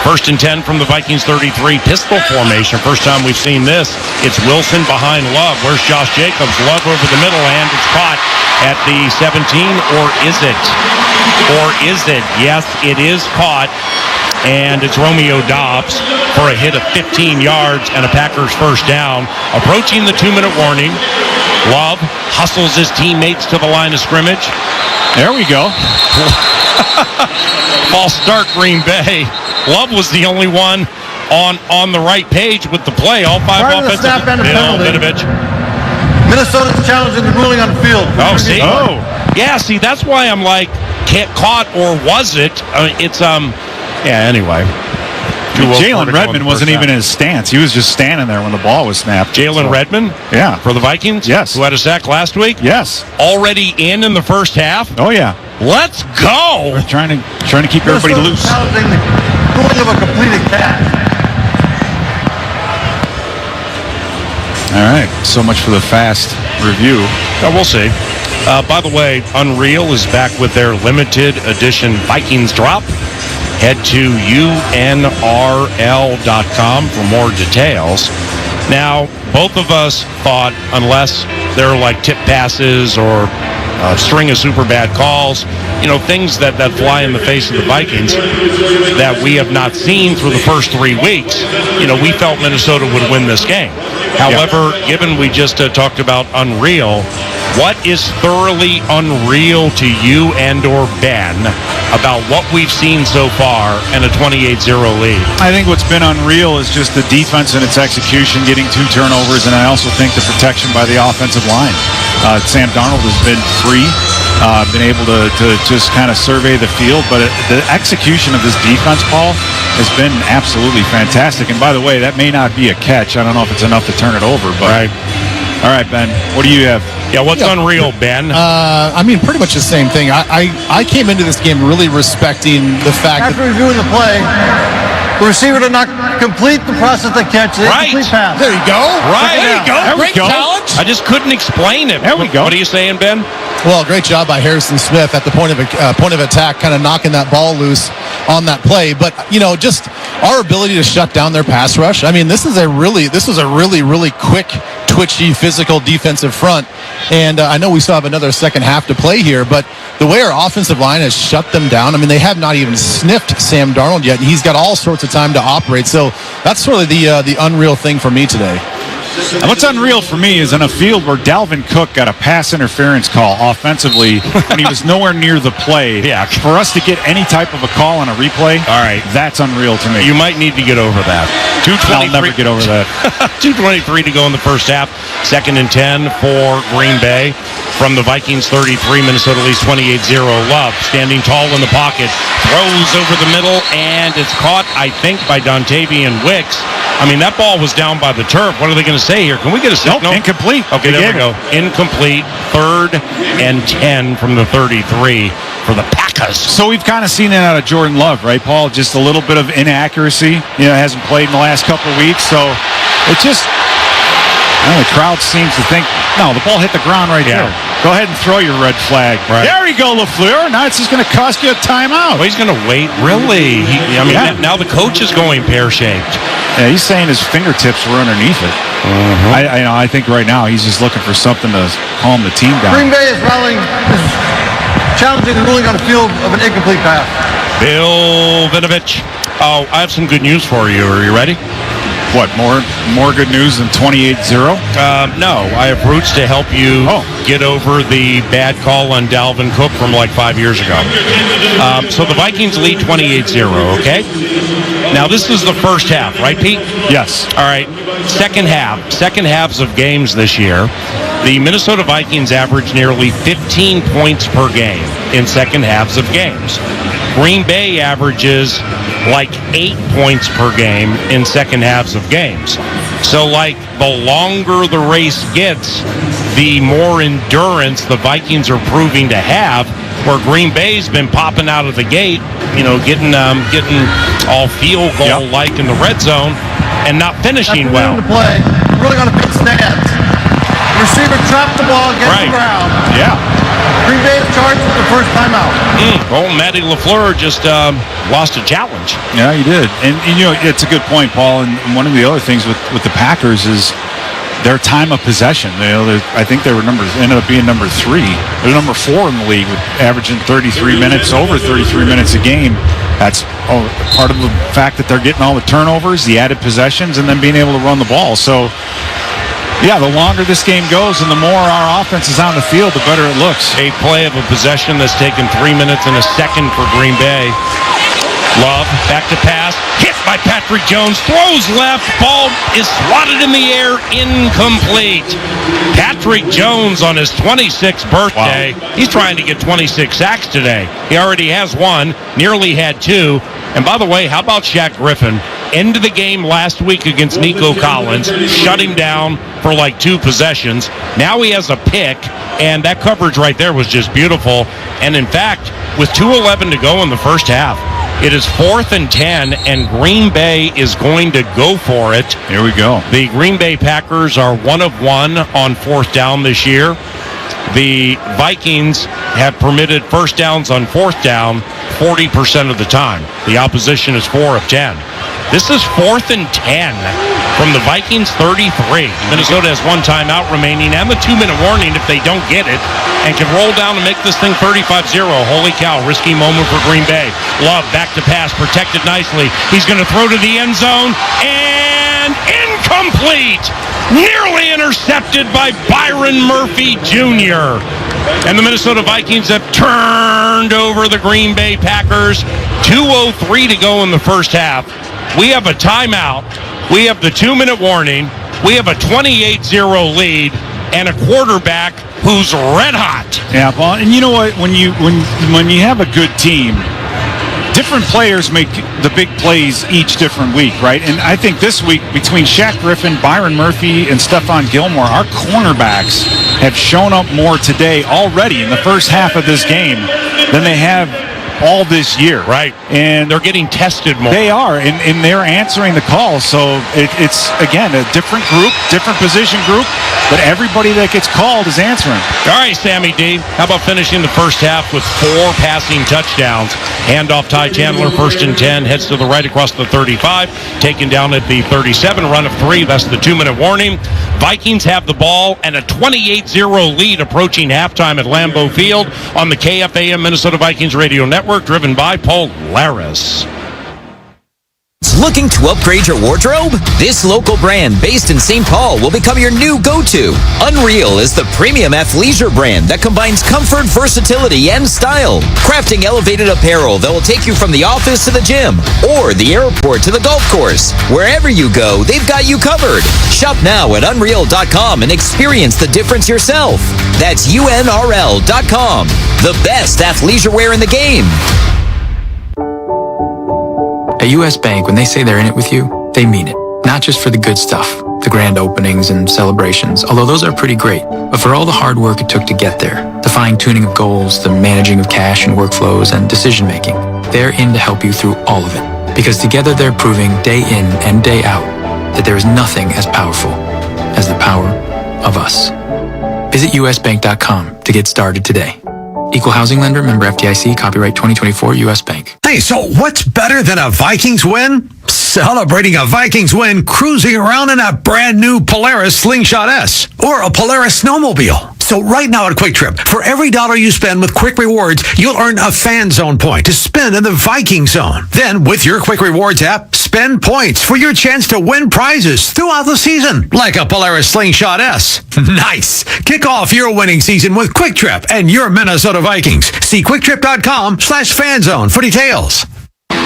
1st and 10 from the Vikings 33, pistol formation. First time we've seen this. It's Wilson behind Love. Where's Josh Jacobs? Love over the middle, and it's caught at the 17, or is it? Or is it? Yes, it is caught. And it's Romeo Dobbs for a hit of 15 yards and a Packers first down. Approaching the 2-minute warning. Love hustles his teammates to the line of scrimmage. There we go. False start, Green Bay. Love was the only one on the right page with the play. All 5 offensive. Snap and a penalty. Minnesota's challenging the ruling on the field. Oh, see? Oh. Yeah, see, that's why I'm like, can't caught, or was it? Yeah, anyway. Jalen Redmond wasn't even in his stance. He was just standing there when the ball was snapped. Jalen Redmond? Yeah. For the Vikings? Yes. Who had a sack last week? Yes. Already in the first half? Oh, yeah. Let's go! We're trying to keep everybody loose. Challenging the ruling of a completed catch. All right. So much for the fast review. Oh, we'll see. By the way, Unreal is back with their limited edition Vikings drop. Head to unrl.com for more details. Now, both of us thought, unless they're like tip passes or a string of super bad calls, things that fly in the face of the Vikings that we have not seen through the first 3 weeks, we felt Minnesota would win this game. However, given we just talked about Unreal, what is thoroughly unreal to you and or Ben about what we've seen so far and a 28-0 lead? I think what's been unreal is just the defense and its execution, getting 2 turnovers, and I also think the protection by the offensive line. Sam Darnold has been free, been able to just kind of survey the field, but the execution of this defense, Paul, has been absolutely fantastic. And by the way, that may not be a catch. I don't know if it's enough to turn it over, but right. All right, Ben, what do you have? Yeah, what's unreal, Ben? Pretty much the same thing. I came into this game really respecting the fact After reviewing the play, the receiver did not complete the process of the catch. Right. Incomplete pass. There you go. Right. There you go. There we Great go. challenge. I just couldn't explain it. There we go. What are you saying, Ben? Well, great job by Harrison Smith at the point of attack, kind of knocking that ball loose on that play. But just our ability to shut down their pass rush. I mean, this was a really quick, twitchy, physical defensive front. And I know we still have another second half to play here, but the way our offensive line has shut them down, I mean, they have not even sniffed Sam Darnold yet, and he's got all sorts of time to operate. So that's really the unreal thing for me today. And what's unreal for me is in a field where Dalvin Cook got a pass interference call offensively when he was nowhere near the play. Yeah. For us to get any type of a call on a replay, all right, that's unreal to me. You might need to get over that. I'll never get over that. 2:23 to go in the first half. 2nd and 10 for Green Bay. From the Vikings 33, Minnesota leads 28-0. Love standing tall in the pocket, throws over the middle, and it's caught, I think, by Dontavian Wicks. I mean, that ball was down by the turf. What are they going to say here? Can we get a signal? Nope, incomplete. Okay, there we go. Incomplete. 3rd and 10 from the 33 for the Packers. So we've kind of seen it out of Jordan Love, right, Paul? Just a little bit of inaccuracy. Hasn't played in the last couple of weeks, so it just... the crowd seems to think, no, the ball hit the ground right there. Go ahead and throw your red flag. Right. There you go, LaFleur. Now it's just going to cost you a timeout. Well, he's going to wait. Really? Now the coach is going pear-shaped. Yeah, he's saying his fingertips were underneath it. Mm-hmm. I think right now he's just looking for something to calm the team down. Green Bay is challenging the ruling on the field of an incomplete pass. Bill Vinovich. Oh, I have some good news for you. Are you ready? What, more good news than 28-0? No, I have roots to help you get over the bad call on Dalvin Cook from like 5 years ago. So the Vikings lead 28-0, okay? Now, this is the first half, right, Pete? Yes. All right, second halves of games this year. The Minnesota Vikings average nearly 15 points per game in second halves of games. Green Bay averages like 8 points per game in second halves of games. So, like, the longer the race gets, the more endurance the Vikings are proving to have, where Green Bay's been popping out of the gate, getting all field goal-like in the red zone and not finishing well. Play. Really going to pick stats. Receiver trapped the ball against the ground. Yeah. Green Bay is charged with the first timeout. Oh, Matty LaFleur just lost a challenge. Yeah, he did. And it's a good point, Paul. And one of the other things with the Packers is their time of possession. I think they ended up being number 3. They're number 4 in the league, with averaging 33 minutes, over 33 minutes a game. That's part of the fact that they're getting all the turnovers, the added possessions, and then being able to run the ball. So, yeah, the longer this game goes and the more our offense is on the field, the better it looks. A play of a possession that's taken 3 minutes and a second for Green Bay. Love, back to pass, hit by Patrick Jones, throws left, ball is swatted in the air, incomplete. Patrick Jones on his 26th birthday, He's trying to get 26 sacks today. He already has 1, nearly had 2. And by the way, how about Shaq Griffin? End of the game last week against Nico Collins, shut him down for like 2 possessions. Now he has a pick, and that coverage right there was just beautiful. And in fact, with 2:11 to go in the first half, it is 4th and 10, and Green Bay is going to go for it. Here we go. The Green Bay Packers are 1 of 1 on 4th down this year. The Vikings have permitted first downs on 4th down 40% of the time. The opposition is 4 of 10. This is 4th and 10 from the Vikings 33. Minnesota has 1 timeout remaining and the 2-minute warning if they don't get it, and can roll down and make this thing 35-0. Holy cow, risky moment for Green Bay. Love back to pass, protected nicely. He's going to throw to the end zone, and incomplete! Nearly intercepted by Byron Murphy Jr. And the Minnesota Vikings have turned over the Green Bay Packers. 2:03 to go in the first half. We have a timeout. We have the 2-minute warning. We have a 28-0 lead and a quarterback who's red hot. Yeah, Paul. And you know what? When you have a good team, different players make the big plays each different week, right? And I think this week, between Shaq Griffin, Byron Murphy, and Stephon Gilmore, our cornerbacks have shown up more today already in the first half of this game than they have all this year. Right. And they're getting tested more. They are, and they're answering the call. So it's, again, a different group, different position group, but everybody that gets called is answering. All right, Sammy D, how about finishing the first half with 4 passing touchdowns? Handoff, Ty Chandler, 1st and 10, heads to the right across the 35, taken down at the 37, run of 3. That's the 2-minute warning. Vikings have the ball and a 28-0 lead approaching halftime at Lambeau Field on the KFAM Minnesota Vikings radio network, driven by Paul Laris. Looking to upgrade your wardrobe? This local brand based in St. Paul will become your new go-to. Unreal is the premium athleisure brand that combines comfort, versatility, and style. Crafting elevated apparel that will take you from the office to the gym or the airport to the golf course. Wherever you go, they've got you covered. Shop now at Unreal.com and experience the difference yourself. That's UNRL.com. The best athleisure wear in the game. At U.S. Bank, when they say they're in it with you, they mean it. Not just for the good stuff, the grand openings and celebrations, although those are pretty great, but for all the hard work it took to get there, the fine-tuning of goals, the managing of cash and workflows, and decision-making. They're in to help you through all of it, because together they're proving day in and day out that there is nothing as powerful as the power of us. Visit usbank.com to get started today. Equal housing lender, member FDIC, copyright 2024, U.S. Bank. Hey, so what's better than a Vikings win? Celebrating a Vikings win cruising around in a brand new Polaris Slingshot S or a Polaris snowmobile. So right now at Quick Trip, for every $1 you spend with Quick Rewards, you'll earn a Fan Zone point to spend in the Viking Zone. Then with your Quick Rewards app, spend points for your chance to win prizes throughout the season, like a Polaris Slingshot S. Nice! Kick off your winning season with Quick Trip and your Minnesota Vikings. See QuickTrip.com/fanzone for details.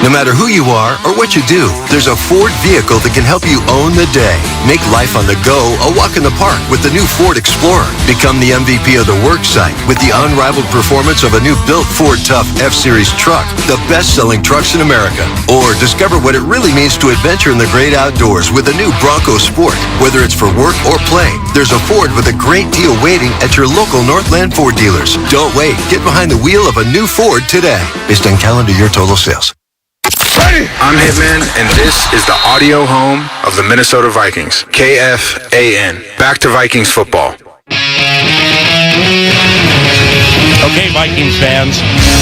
No matter who you are or what you do, there's a Ford vehicle that can help you own the day. Make life on the go a walk in the park with the new Ford Explorer. Become the MVP of the work site with the unrivaled performance of a new built Ford Tough F-Series truck, the best-selling trucks in America. Or discover what it really means to adventure in the great outdoors with a new Bronco Sport. Whether it's for work or play, there's a Ford with a great deal waiting at your local Northland Ford dealers. Don't wait. Get behind the wheel of a new Ford today. Based on calendar year total sales. I'm Hitman, and this is the audio home of the Minnesota Vikings. KFAN. Back to Vikings football. Okay, Vikings fans,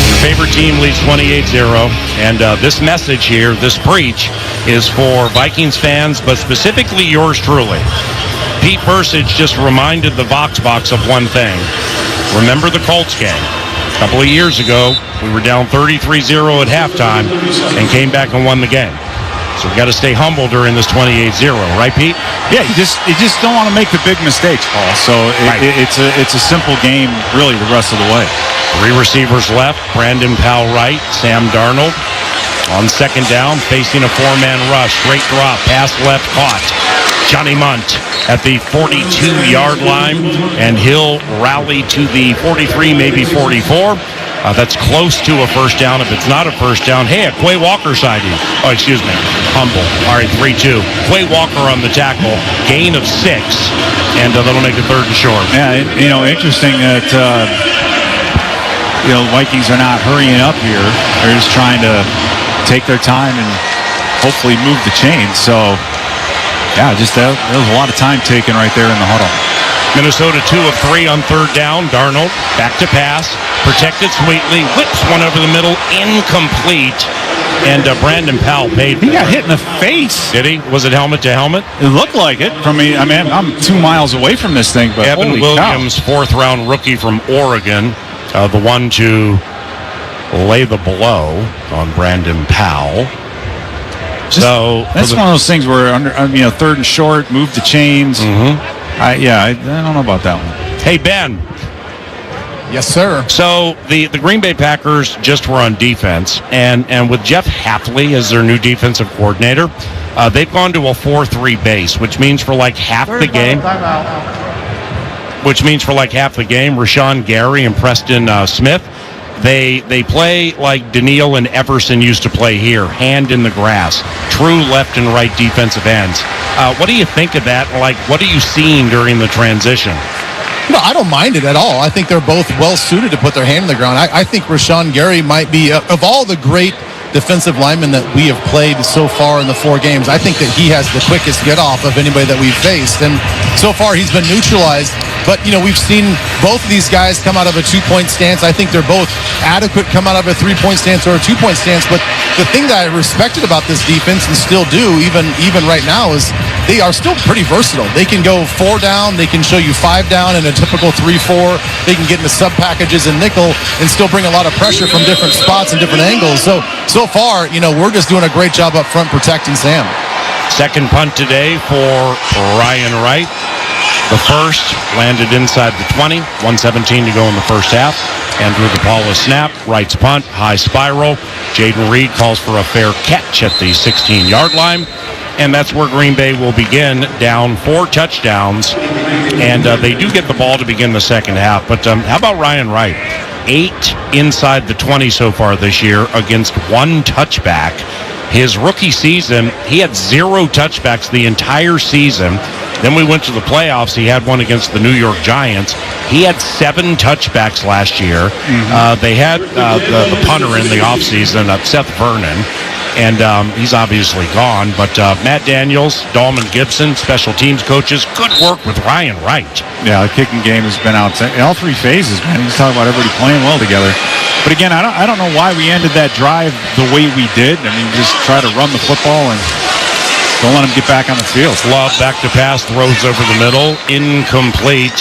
your favorite team leads 28-0, and this message here, this preach, is for Vikings fans, but specifically yours truly. Pete Persich just reminded the Vox Box of one thing. Remember the Colts game? A couple of years ago, we were down 33-0 at halftime and came back and won the game. So we got to stay humble during this 28-0, right, Pete? Yeah, you just don't want to make the big mistakes, Paul. So it's a simple game, really, the rest of the way. 3 receivers left: Brandon Powell right, Sam Darnold on second down, facing a 4-man rush, straight drop, pass left, caught. Johnny Munt at the 42-yard line, and he'll rally to the 43, maybe 44. That's close to a first down. If it's not a first down, hey, a Quay Walker sighting. Oh, excuse me, Humble. All right, 3-2. Quay Walker on the tackle, gain of 6, and that'll make it 3rd and short. Yeah, interesting that the Vikings are not hurrying up here. They're just trying to take their time and hopefully move the chains. So, yeah, there was a lot of time taken right there in the huddle. Minnesota 2 of 3 on 3rd down. Darnold back to pass, protected sweetly, whips one over the middle, incomplete. And Brandon Powell paid. He got hit in the face. Did he? Was it helmet to helmet? It looked like it. From me, I mean, I'm 2 miles away from this thing, but Evan holy Williams, cow. 4th-round rookie from Oregon, the one to lay the blow on Brandon Powell. So that's one of those things where 3rd and short, move the chains. Mm-hmm. I don't know about that one. Hey, Ben. Yes, sir. So the Green Bay Packers just were on defense, and with Jeff Hafley as their new defensive coordinator, they've gone to a 4-3 base, which means for like half the game. Rashawn Gary and Preston Smith, they play like Daniil and Everson used to play here, hand in the grass, true left and right defensive ends. What do you think of that? Like, what are you seeing during the transition? No, I don't mind it at all. I think they're both well-suited to put their hand in the ground. I think Rashawn Gary might be, of all the great defensive linemen that we have played so far in the 4 games, I think that he has the quickest get-off of anybody that we've faced. And so far, he's been neutralized. But, we've seen both of these guys come out of a 2-point stance. I think they're both adequate come out of a 3-point stance or a 2-point stance. But the thing that I respected about this defense and still do, even right now, is they are still pretty versatile. They can go 4 down. They can show you 5 down in a typical 3-4. They can get into sub-packages and nickel and still bring a lot of pressure from different spots and different angles. So far, we're just doing a great job up front protecting Sam. Second punt today for Ryan Wright. The first landed inside the 20, 1:17 to go in the first half. Andrew DePaula snap, Wright's punt, high spiral. Jayden Reed calls for a fair catch at the 16-yard line. And that's where Green Bay will begin, down 4 touchdowns. And they do get the ball to begin the second half. But how about Ryan Wright? 8 inside the 20 so far this year against 1 touchback. His rookie season, he had 0 touchbacks the entire season. Then we went to the playoffs. He had one against the New York Giants. He had 7 touchbacks last year. Mm-hmm. They had the punter in the offseason, Seth Vernon, and he's obviously gone. But Matt Daniels, Dalman Gibson, special teams coaches, good work with Ryan Wright. Yeah, the kicking game has been out in all 3 phases, man. He's talking about everybody playing well together. But again, I don't know why we ended that drive the way we did. I mean, just try to run the football and don't let him get back on the field. Love back to pass, throws over the middle, incomplete.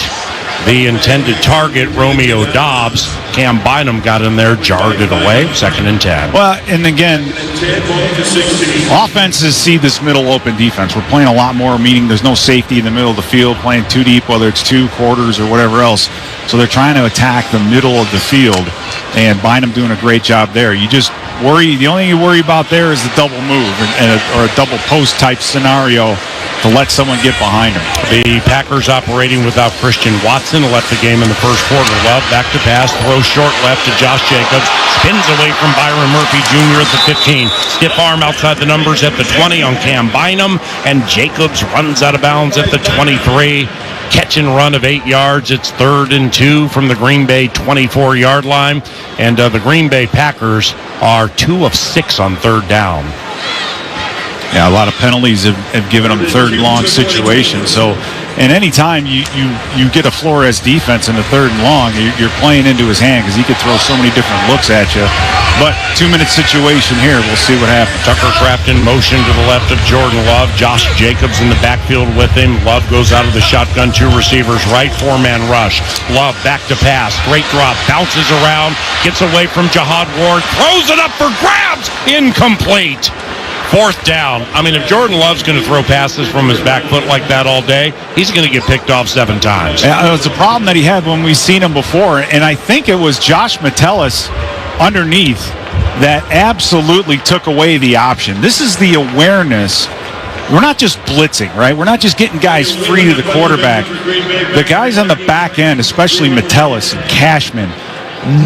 The intended target, Romeo Dobbs. Cam Bynum got in there, jarred it away, 2nd and 10. Well, and again, offenses see this middle open defense. We're playing a lot more, meaning there's no safety in the middle of the field, playing 2 deep, whether it's 2 quarters or whatever else. So they're trying to attack the middle of the field, and Bynum doing a great job there. You just worry, the only thing you worry about there is the double move or a double post type scenario to let someone get behind him. The Packers operating without Christian Watson left the game in the first quarter. Love back to pass, throws short left to Josh Jacobs, spins away from Byron Murphy Jr. at the 15. Stiff arm outside the numbers at the 20 on Cam Bynum, and Jacobs runs out of bounds at the 23. Catch and run of 8 yards. It's 3rd and 2 from the Green Bay 24-yard line. And the Green Bay Packers are 2 of 6 on 3rd down. Yeah, a lot of penalties have given them third and long situations. So, and any time you get a Flores defense in the third and long, you're playing into his hand because he could throw so many different looks at you. But 2-minute situation here, we'll see what happens. Tucker Craft in motion to the left of Jordan Love. Josh Jacobs in the backfield with him. Love goes out of the shotgun, 2 receivers right, 4-man rush. Love back to pass, straight drop, bounces around, gets away from Jihad Ward, throws it up for grabs, incomplete. 4th down. I mean, if Jordan Love's going to throw passes from his back foot like that all day, he's going to get picked off 7 times. Yeah, it was a problem that he had when we've seen him before, and I think it was Josh Metellus underneath that absolutely took away the option. This is the awareness. We're not just blitzing, right? We're not just getting guys free to the quarterback. The guys on the back end, especially Metellus and Cashman,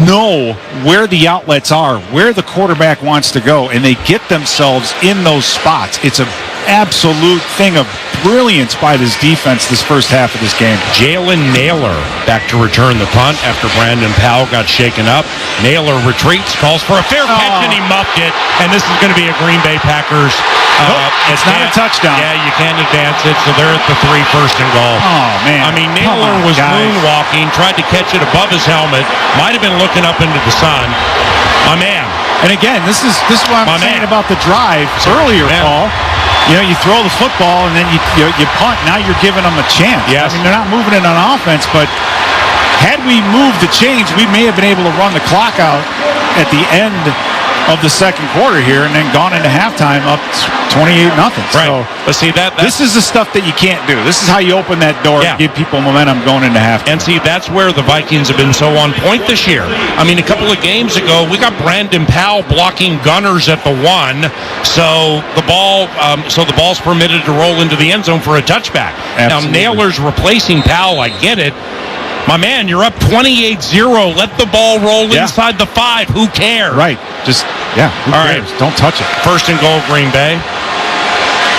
know where the outlets are, where the quarterback wants to go, and they get themselves in those spots. It's an absolute thing of brilliance by this defense this first half of this game. Jalen Naylor back to return the punt after Brandon Powell got shaken up. Naylor retreats, calls for a fair catch, and he muffed it. And this is going to be a Green Bay Packers. It's not a touchdown. Yeah, you can't advance it, so they're at the 3 first and goal. Oh, man. I mean, Naylor was moonwalking, tried to catch it above his helmet, might have been looking up into the sun. My man. And again, this is what I'm saying about the drive earlier, Paul. You know, you throw the football and then you punt. Now you're giving them a chance. Yes. I mean, they're not moving it on offense, but had we moved the chains, we may have been able to run the clock out at the end of the second quarter here and then gone into halftime up 28-0. Right. So, but see, this is the stuff that you can't do. This is how you open that door and give people momentum going into halftime. And see, that's where the Vikings have been so on point this year. I mean, a couple of games ago, we got Brandon Powell blocking gunners at the 1, so the ball's permitted to roll into the end zone for a touchback. Absolutely. Now, Naylor's replacing Powell, I get it. My man, you're up 28-0. Let the ball roll inside the 5. Who cares? Right. Just, who cares? Don't touch it. First and goal, Green Bay.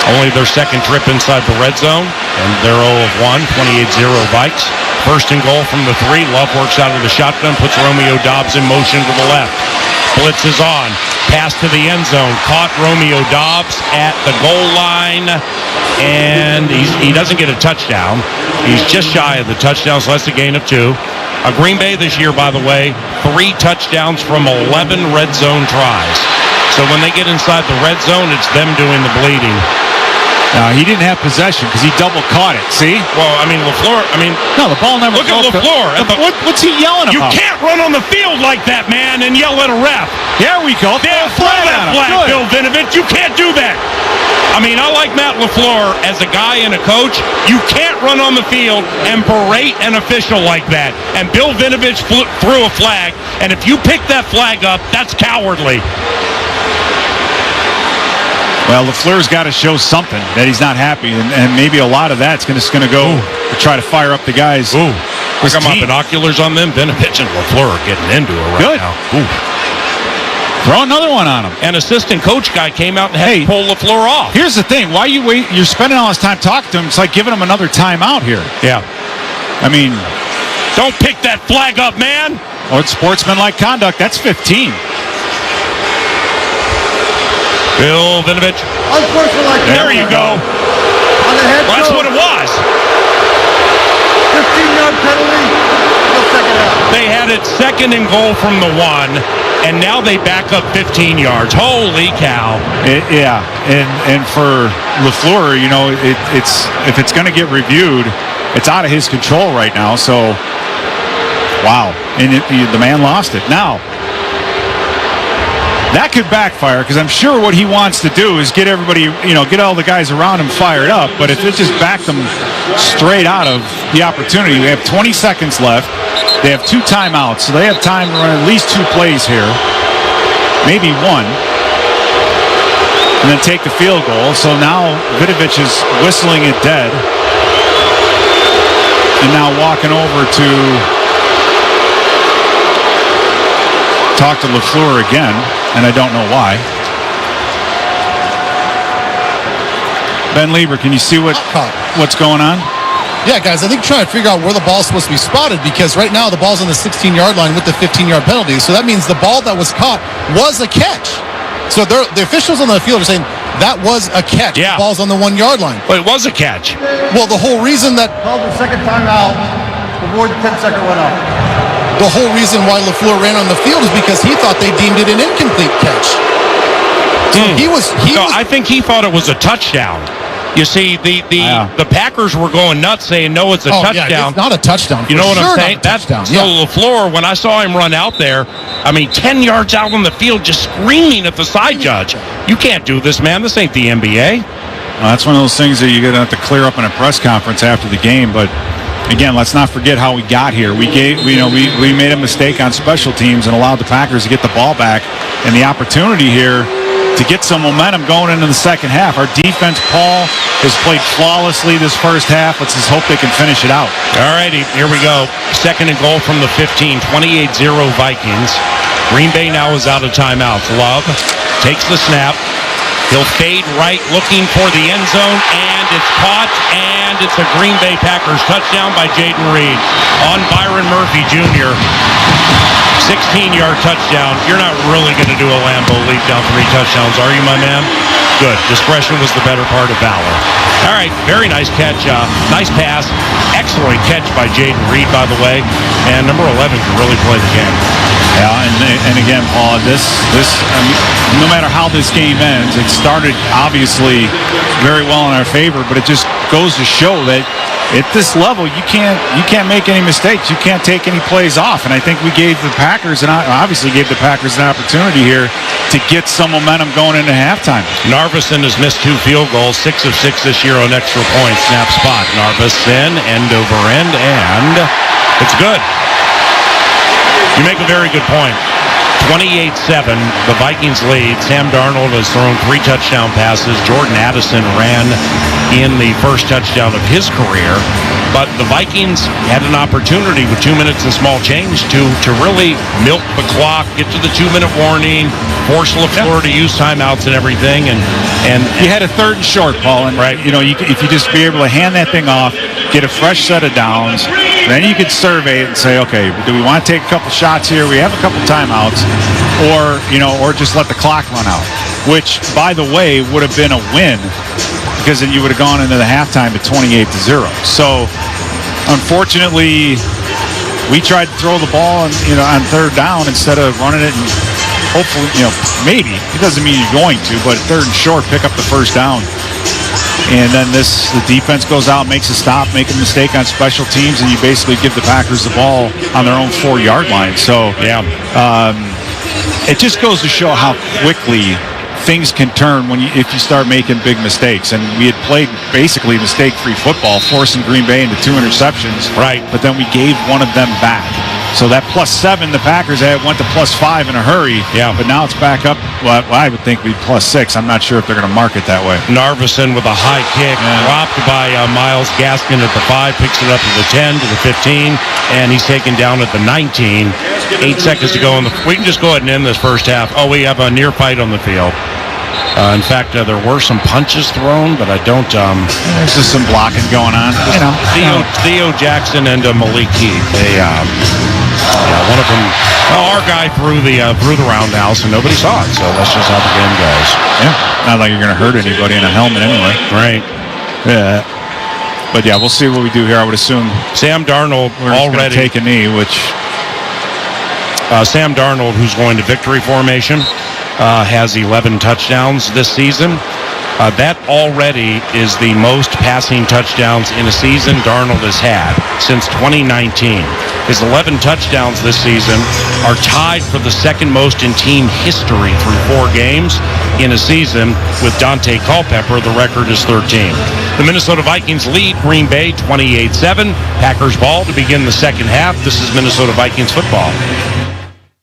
Only their second trip inside the red zone. And they're 0 of 1, 28-0 Vikes. First and goal from the 3. Love works out of the shotgun, puts Romeo Doubs in motion to the left. Blitz is on. Pass to the end zone. Caught Romeo Doubs at the goal line. And he doesn't get a touchdown. He's just shy of the touchdown, so that's a gain of 2. Green Bay this year, by the way, 3 touchdowns from 11 red zone tries. So when they get inside the red zone, it's them doing the bleeding. He didn't have possession because he double caught it. See? Well, I mean, LaFleur, no, the ball never. Look at LaFleur. What's he yelling You about? You can't run on the field like that, man, and yell at a ref. There we go. Throw that flag, Bill Vinovich. You can't do that. I mean, I like Matt LaFleur as a guy and a coach. You can't run on the field and berate an official like that. And Bill Vinovich threw a flag, and if you pick that flag up, that's cowardly. Well, LaFleur's got to show something that he's not happy, and maybe a lot of that's going to go to try to fire up the guys. I got my binoculars on them. Vinovich and LaFleur are getting into it right now. Throw another one on him. An assistant coach guy came out and had to pull LaFleur off. Here's the thing. Why you're spending all this time talking to him. It's like giving him another timeout here. Yeah. I mean, don't pick that flag up, man. Or it's sportsmanlike conduct. That's 15. Bill Vinovich. There you go. On the head. Well, that's what it was. 15-yard penalty. They had it second and goal from the 1, and now they back up 15 yards. Holy cow. And for LaFleur, you know, it's if it's going to get reviewed, it's out of his control right now. So, wow. And the man lost it. Now, that could backfire because I'm sure what he wants to do is get everybody, get all the guys around him fired up. But if it just backed them straight out of the opportunity, they have 20 seconds left. They have 2 timeouts, so they have time to run at least 2 plays here, maybe 1, and then take the field goal. So now Vinovich is whistling it dead, and now walking over to talk to LaFleur again, and I don't know why. Ben Lieber, can you see what's going on? Yeah, guys, I think trying to figure out where the ball's supposed to be spotted because right now the ball's on the 16-yard line with the 15-yard penalty. So that means the ball that was caught was a catch. So the officials on the field are saying that was a catch. Yeah. The ball's on the 1 yard line. Well, it was a catch. Well, the whole reason that Called the second timeout before the 10-second went up. the whole reason why LaFleur ran on the field is because he thought they deemed it an incomplete catch. So I think he thought it was a touchdown. You see, the Packers were going nuts saying, no, it's a touchdown. Yeah, it's not a touchdown. You know what I'm saying? That's So LaFleur, when I saw him run out there, 10 yards out on the field just screaming at the side judge. You can't do this, man. This ain't the NBA. Well, that's one of those things that you're going to have to clear up in a press conference after the game. But, again, let's not forget how we got here. We made a mistake on special teams and allowed the Packers to get the ball back. And the opportunity here to get some momentum going into the second half. Our defense, Paul, has played flawlessly this first half. Let's just hope they can finish it out. All righty, here we go. Second and goal from the 15, 28-0 Vikings. Green Bay now is out of timeouts. Love takes the snap. He'll fade right, looking for the end zone, and it's caught, and it's a Green Bay Packers touchdown by Jayden Reed on Byron Murphy Jr. 16-yard touchdown. You're not really going to do a Lambeau leap down 3 touchdowns, are you, my man? Good. Discretion was the better part of valor. All right, very nice catch. Nice pass. Excellent catch by Jayden Reed, by the way. And number 11 can really play the game. Yeah, and again, Paul, this no matter how this game ends, it started obviously very well in our favor, but it just goes to show that at this level, you can't make any mistakes. You can't take any plays off. And I think we gave the Packers, and obviously gave the Packers an opportunity here to get some momentum going into halftime. Narveson has missed 2 field goals, 6 of 6 this year on extra points. Snap spot. Narveson, end over end, and it's good. You make a very good point. 28-7, the Vikings lead. Sam Darnold has thrown 3 touchdown passes. Jordan Addison ran in the first touchdown of his career. But the Vikings had an opportunity with 2 minutes and small change to really milk the clock, get to the 2-minute warning, force LaFleur to use timeouts and everything. And you had a 3rd and short, Paul. And, right. If you just be able to hand that thing off, get a fresh set of downs, then you could survey it and say, okay, do we want to take a couple shots here? We have a couple timeouts. Or just let the clock run out, which, by the way, would have been a win because then you would have gone into the halftime at 28-0. So, unfortunately, we tried to throw the ball on 3rd down instead of running it and hopefully, maybe. It doesn't mean you're going to, but 3rd and short, pick up the first down. And then the defense goes out, makes a stop, make a mistake on special teams, and you basically give the Packers the ball on their own 4-yard line. So, it just goes to show how quickly things can turn if you start making big mistakes. And we had played basically mistake-free football, forcing Green Bay into 2 interceptions. Right. But then we gave one of them back. So that +7 the Packers had went to +5 in a hurry. Yeah. But now it's back up. Well, I would think we'd +6. I'm not sure if they're going to mark it that way. Narveson with a high kick, dropped by Myles Gaskin at the 5, picks it up to the 10, to the 15, and he's taken down at the 19. 8 seconds to go. We can just go ahead and end this first half. Oh, we have a near fight on the field. In fact, there were some punches thrown, but I don't. There's just some blocking going on. Theo Jackson and Malik. One of them. Well, our guy threw the roundhouse, and nobody saw it. So that's just how the game goes. Yeah, not like you're going to hurt anybody in a helmet anyway. Right. Yeah. But yeah, we'll see what we do here. I would assume Sam Darnold already take a knee, which Sam Darnold, who's going to victory formation. Has 11 touchdowns this season. That already is the most passing touchdowns in a season Darnold has had since 2019. His 11 touchdowns this season are tied for the 2nd most in team history through 4 games in a season with Dante Culpepper. The record is 13. The Minnesota Vikings lead Green Bay 28-7. Packers ball to begin the second half. This is Minnesota Vikings football.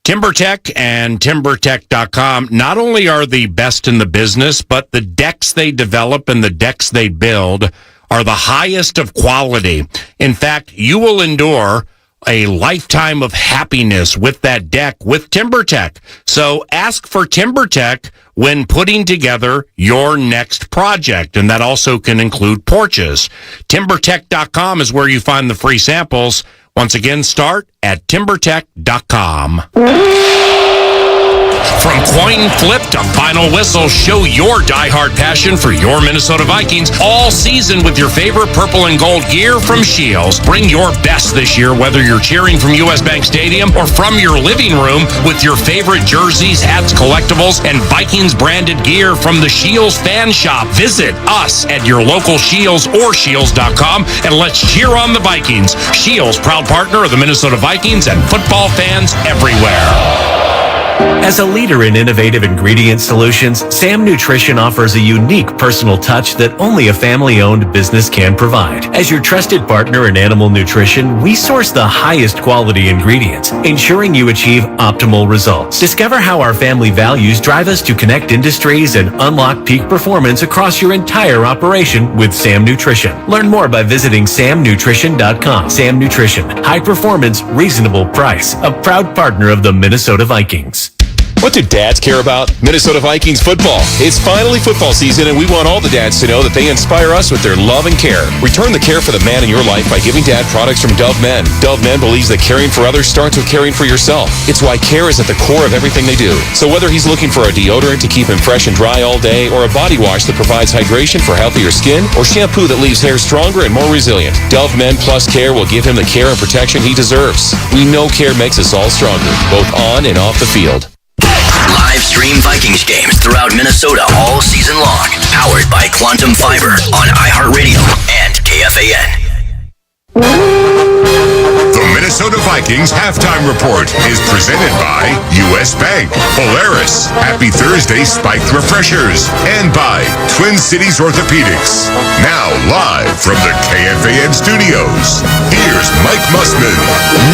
TimberTech and TimberTech.com not only are the best in the business, but the decks they develop and the decks they build are the highest of quality. In fact, you will endure a lifetime of happiness with that deck with TimberTech. So ask for TimberTech when putting together your next project, and that also can include porches. TimberTech.com is where you find the free samples. Once again, start at TimberTech.com. From coin flip to final whistle, show your diehard passion for your Minnesota Vikings all season with your favorite purple and gold gear from Shields. Bring your best this year, whether you're cheering from US Bank Stadium or from your living room with your favorite jerseys, hats, collectibles, and Vikings branded gear from the Shields Fan Shop. Visit us at your local Shields or Shields.com and let's cheer on the Vikings. Shields, proud partner of the Minnesota Vikings and football fans everywhere. As a leader in innovative ingredient solutions, Sam Nutrition offers a unique personal touch that only a family-owned business can provide. As your trusted partner in animal nutrition, we source the highest quality ingredients, ensuring you achieve optimal results. Discover how our family values drive us to connect industries and unlock peak performance across your entire operation with Sam Nutrition. Learn more by visiting samnutrition.com. Sam Nutrition, high performance, reasonable price, a proud partner of the Minnesota Vikings. What do dads care about? Minnesota Vikings football. It's finally football season, and we want all the dads to know that they inspire us with their love and care. Return the care for the man in your life by giving dad products from Dove Men. Dove Men believes that caring for others starts with caring for yourself. It's why care is at the core of everything they do. So whether he's looking for a deodorant to keep him fresh and dry all day, or a body wash that provides hydration for healthier skin, or shampoo that leaves hair stronger and more resilient, Dove Men Plus Care will give him the care and protection he deserves. We know care makes us all stronger, both on and off the field. Live stream Vikings games throughout Minnesota all season long. Powered by Quantum Fiber on iHeartRadio and KFAN. The Minnesota Vikings Halftime Report is presented by U.S. Bank, Polaris, Happy Thursday Spiked Refreshers, and by Twin Cities Orthopedics. Now live from the KFAN studios, here's Mike Mussman.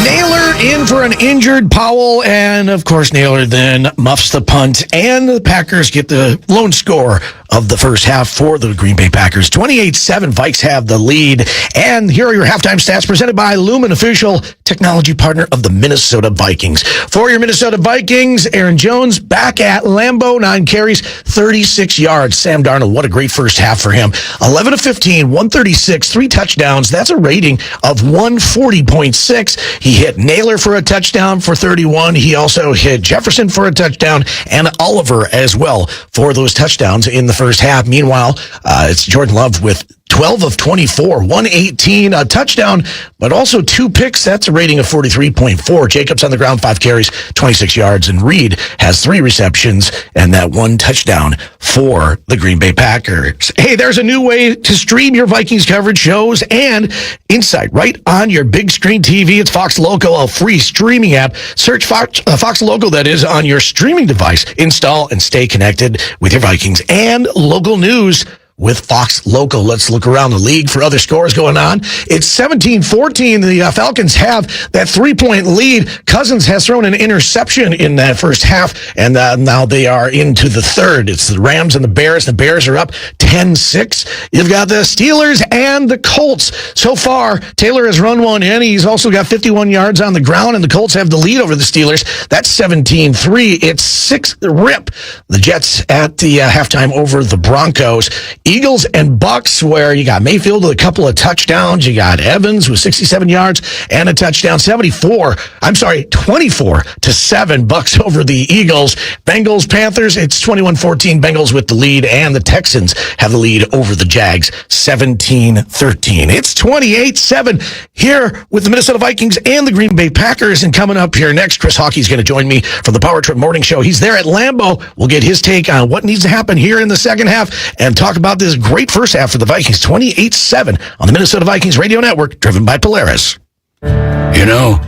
Naylor in for an injured Powell, and of course Naylor then muffs the punt, and the Packers get the lone score of the first half for the Green Bay Packers. 28-7, Vikes have the lead. And here are your halftime stats presented by Lumen, official technology partner of the Minnesota Vikings. For your Minnesota Vikings, Aaron Jones back at Lambeau, 9 carries, 36 yards. Sam Darnold, what a great first half for him. 11 of 15, 136, 3 touchdowns. That's a rating of 140.6. He hit Naylor for a touchdown for 31. He also hit Jefferson for a touchdown and Oliver as well for those touchdowns in the first half. Meanwhile, it's Jordan Love with 12 of 24, 118, a touchdown, but also 2 picks. That's a rating of 43.4. Jacobs on the ground, 5 carries, 26 yards, and Reed has 3 receptions and that 1 touchdown for the Green Bay Packers. Hey, there's a new way to stream your Vikings coverage, shows, and insight right on your big screen TV. It's Fox Local, a free streaming app. Search Fox Local, that is, on your streaming device. Install and stay connected with your Vikings and local news with Fox Local. Let's look around the league for other scores going on. It's 17-14. The Falcons have that 3-point lead. Cousins has thrown an interception in that first half, and now they are into the third. It's the Rams and the Bears. The Bears are up 10-6. You've got the Steelers and the Colts. So far, Taylor has run one in. He's also got 51 yards on the ground, and the Colts have the lead over the Steelers. That's 17-3. It's 6-rip. The Jets at the halftime over the Broncos. Eagles and Bucks, where you got Mayfield with a couple of touchdowns. You got Evans with 67 yards and a touchdown. 24-7 Bucks over the Eagles. Bengals, Panthers, it's 21-14. Bengals with the lead, and the Texans have the lead over the Jags, 17-13. It's 28-7 here with the Minnesota Vikings and the Green Bay Packers. And coming up here next, Chris Hockey's going to join me from the Power Trip Morning Show. He's there at Lambeau. We'll get his take on what needs to happen here in the second half and talk about this great first half for the Vikings. 28-7 on the Minnesota Vikings Radio Network, driven by Polaris. You know,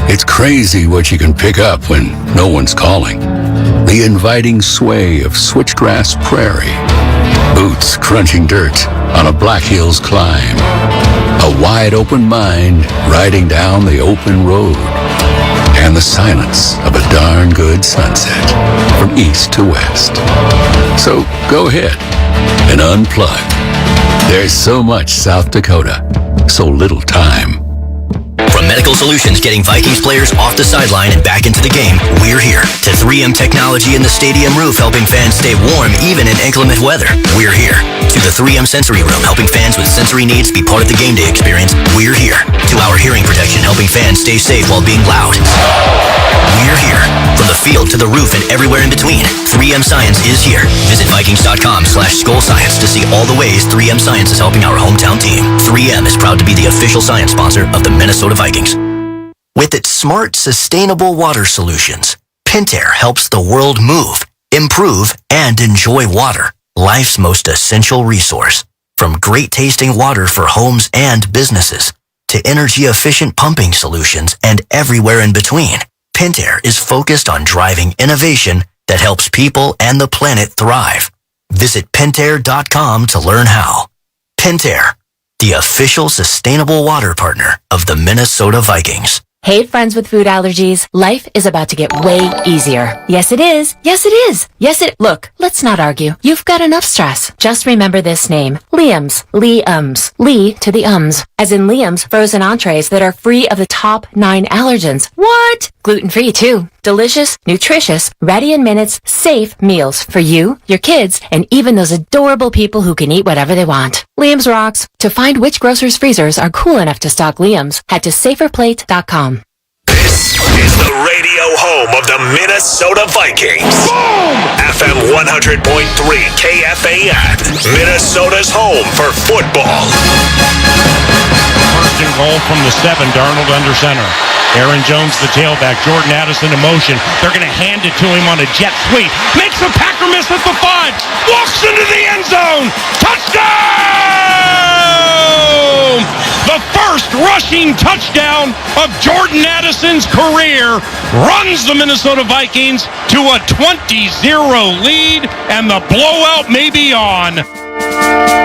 it's crazy what you can pick up when no one's calling. The inviting sway of switchgrass prairie, boots crunching dirt on a Black Hills climb, a wide open mind riding down the open road, and the silence of a darn good sunset from east to west. So go ahead and unplug. There's so much South Dakota, so little time. From Medical Solutions, getting Vikings players off the sideline and back into the game, we're here. To 3M Technology in the stadium roof, helping fans stay warm even in inclement weather, we're here. To the 3M Sensory Room, helping fans with sensory needs be part of the game day experience, we're here. To our hearing protection, helping fans stay safe while being loud. We're here. From the field to the roof and everywhere in between, 3M Science is here. Visit Vikings.com/SkullScience to see all the ways 3M Science is helping our hometown team. 3M is proud to be the official science sponsor of the Minnesota Vikings. With its smart, sustainable water solutions, Pentair helps the world move, improve, and enjoy water, life's most essential resource. From great tasting water for homes and businesses, to energy-efficient pumping solutions and everywhere in between, Pentair is focused on driving innovation that helps people and the planet thrive. Visit Pentair.com to learn how. Pentair, the official sustainable water partner of the Minnesota Vikings. Hey, friends with food allergies. Life is about to get way easier. Yes, it is. Yes, it is. Look, let's not argue. You've got enough stress. Just remember this name. Liam's. Liam's. Lee to the ums. As in Liam's frozen entrees that are free of the top 9 allergens. What? Gluten-free, too. Delicious, nutritious, ready in minutes, safe meals for you, your kids, and even those adorable people who can eat whatever they want. Liam's rocks. To find which grocer's freezers are cool enough to stock Liam's, head to saferplate.com. This is the radio home of the Minnesota Vikings. Boom! FM 100.3 KFAN. Minnesota's home for football. First and goal from the 7. Darnold under center. Aaron Jones, the tailback. Jordan Addison in motion. They're going to hand it to him on a jet sweep. Makes a Packer miss at the 5. Walks into the end zone. Touchdown! The first rushing touchdown of Jordan Addison's career runs the Minnesota Vikings to a 20-0 lead, and the blowout may be on.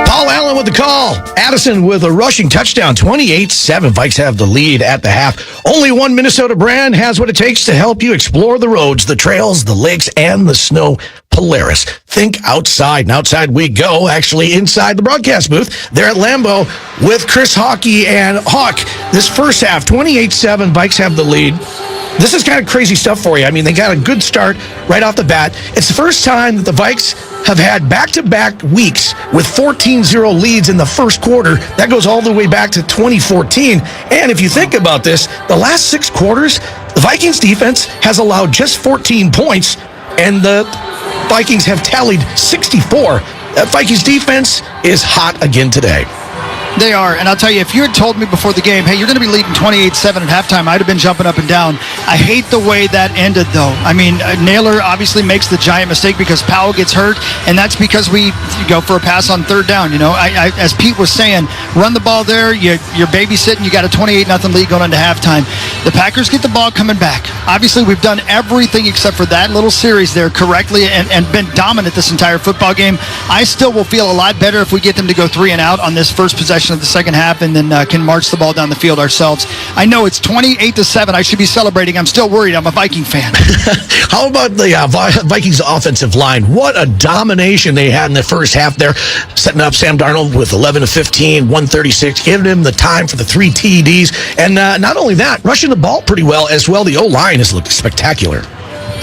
Paul Allen with the call. Addison with a rushing touchdown, 28-7. Vikes have the lead at the half. Only one Minnesota brand has what it takes to help you explore the roads, the trails, the lakes, and the snow. Polaris. Think outside. And outside we go, actually inside the broadcast booth. They're at Lambeau with Chris Hockey and Hawk. This first half, 28-7. Vikes have the lead. This is kind of crazy stuff for you. I mean, they got a good start right off the bat. It's the first time that the Vikes have had back-to-back weeks with 14-0 leads in the first quarter. That goes all the way back to 2014. And if you think about this, the last 6 quarters, the Vikings defense has allowed just 14 points, and the Vikings have tallied 64. That Vikings defense is hot again today. They are, and I'll tell you, if you had told me before the game, hey, you're going to be leading 28-7 at halftime, I'd have been jumping up and down. I hate the way that ended, though. I mean, Naylor obviously makes the giant mistake because Powell gets hurt, and that's because we go for a pass on 3rd down. You know, as Pete was saying, run the ball there, you're babysitting, you got a 28-0 lead going into halftime. The Packers get the ball coming back. Obviously, we've done everything except for that little series there correctly and been dominant this entire football game. I still will feel a lot better if we get them to go 3 and out on this first possession of the second half and then can march the ball down the field ourselves. I know it's 28-7. I should be celebrating. I'm still worried. I'm a Viking fan. How about the Vikings offensive line? What a domination they had in the first half there, setting up Sam Darnold with 11 of 15, 136, giving him the time for the 3 TDs. And not only that, rushing the ball pretty well as well. The O-line has looked spectacular.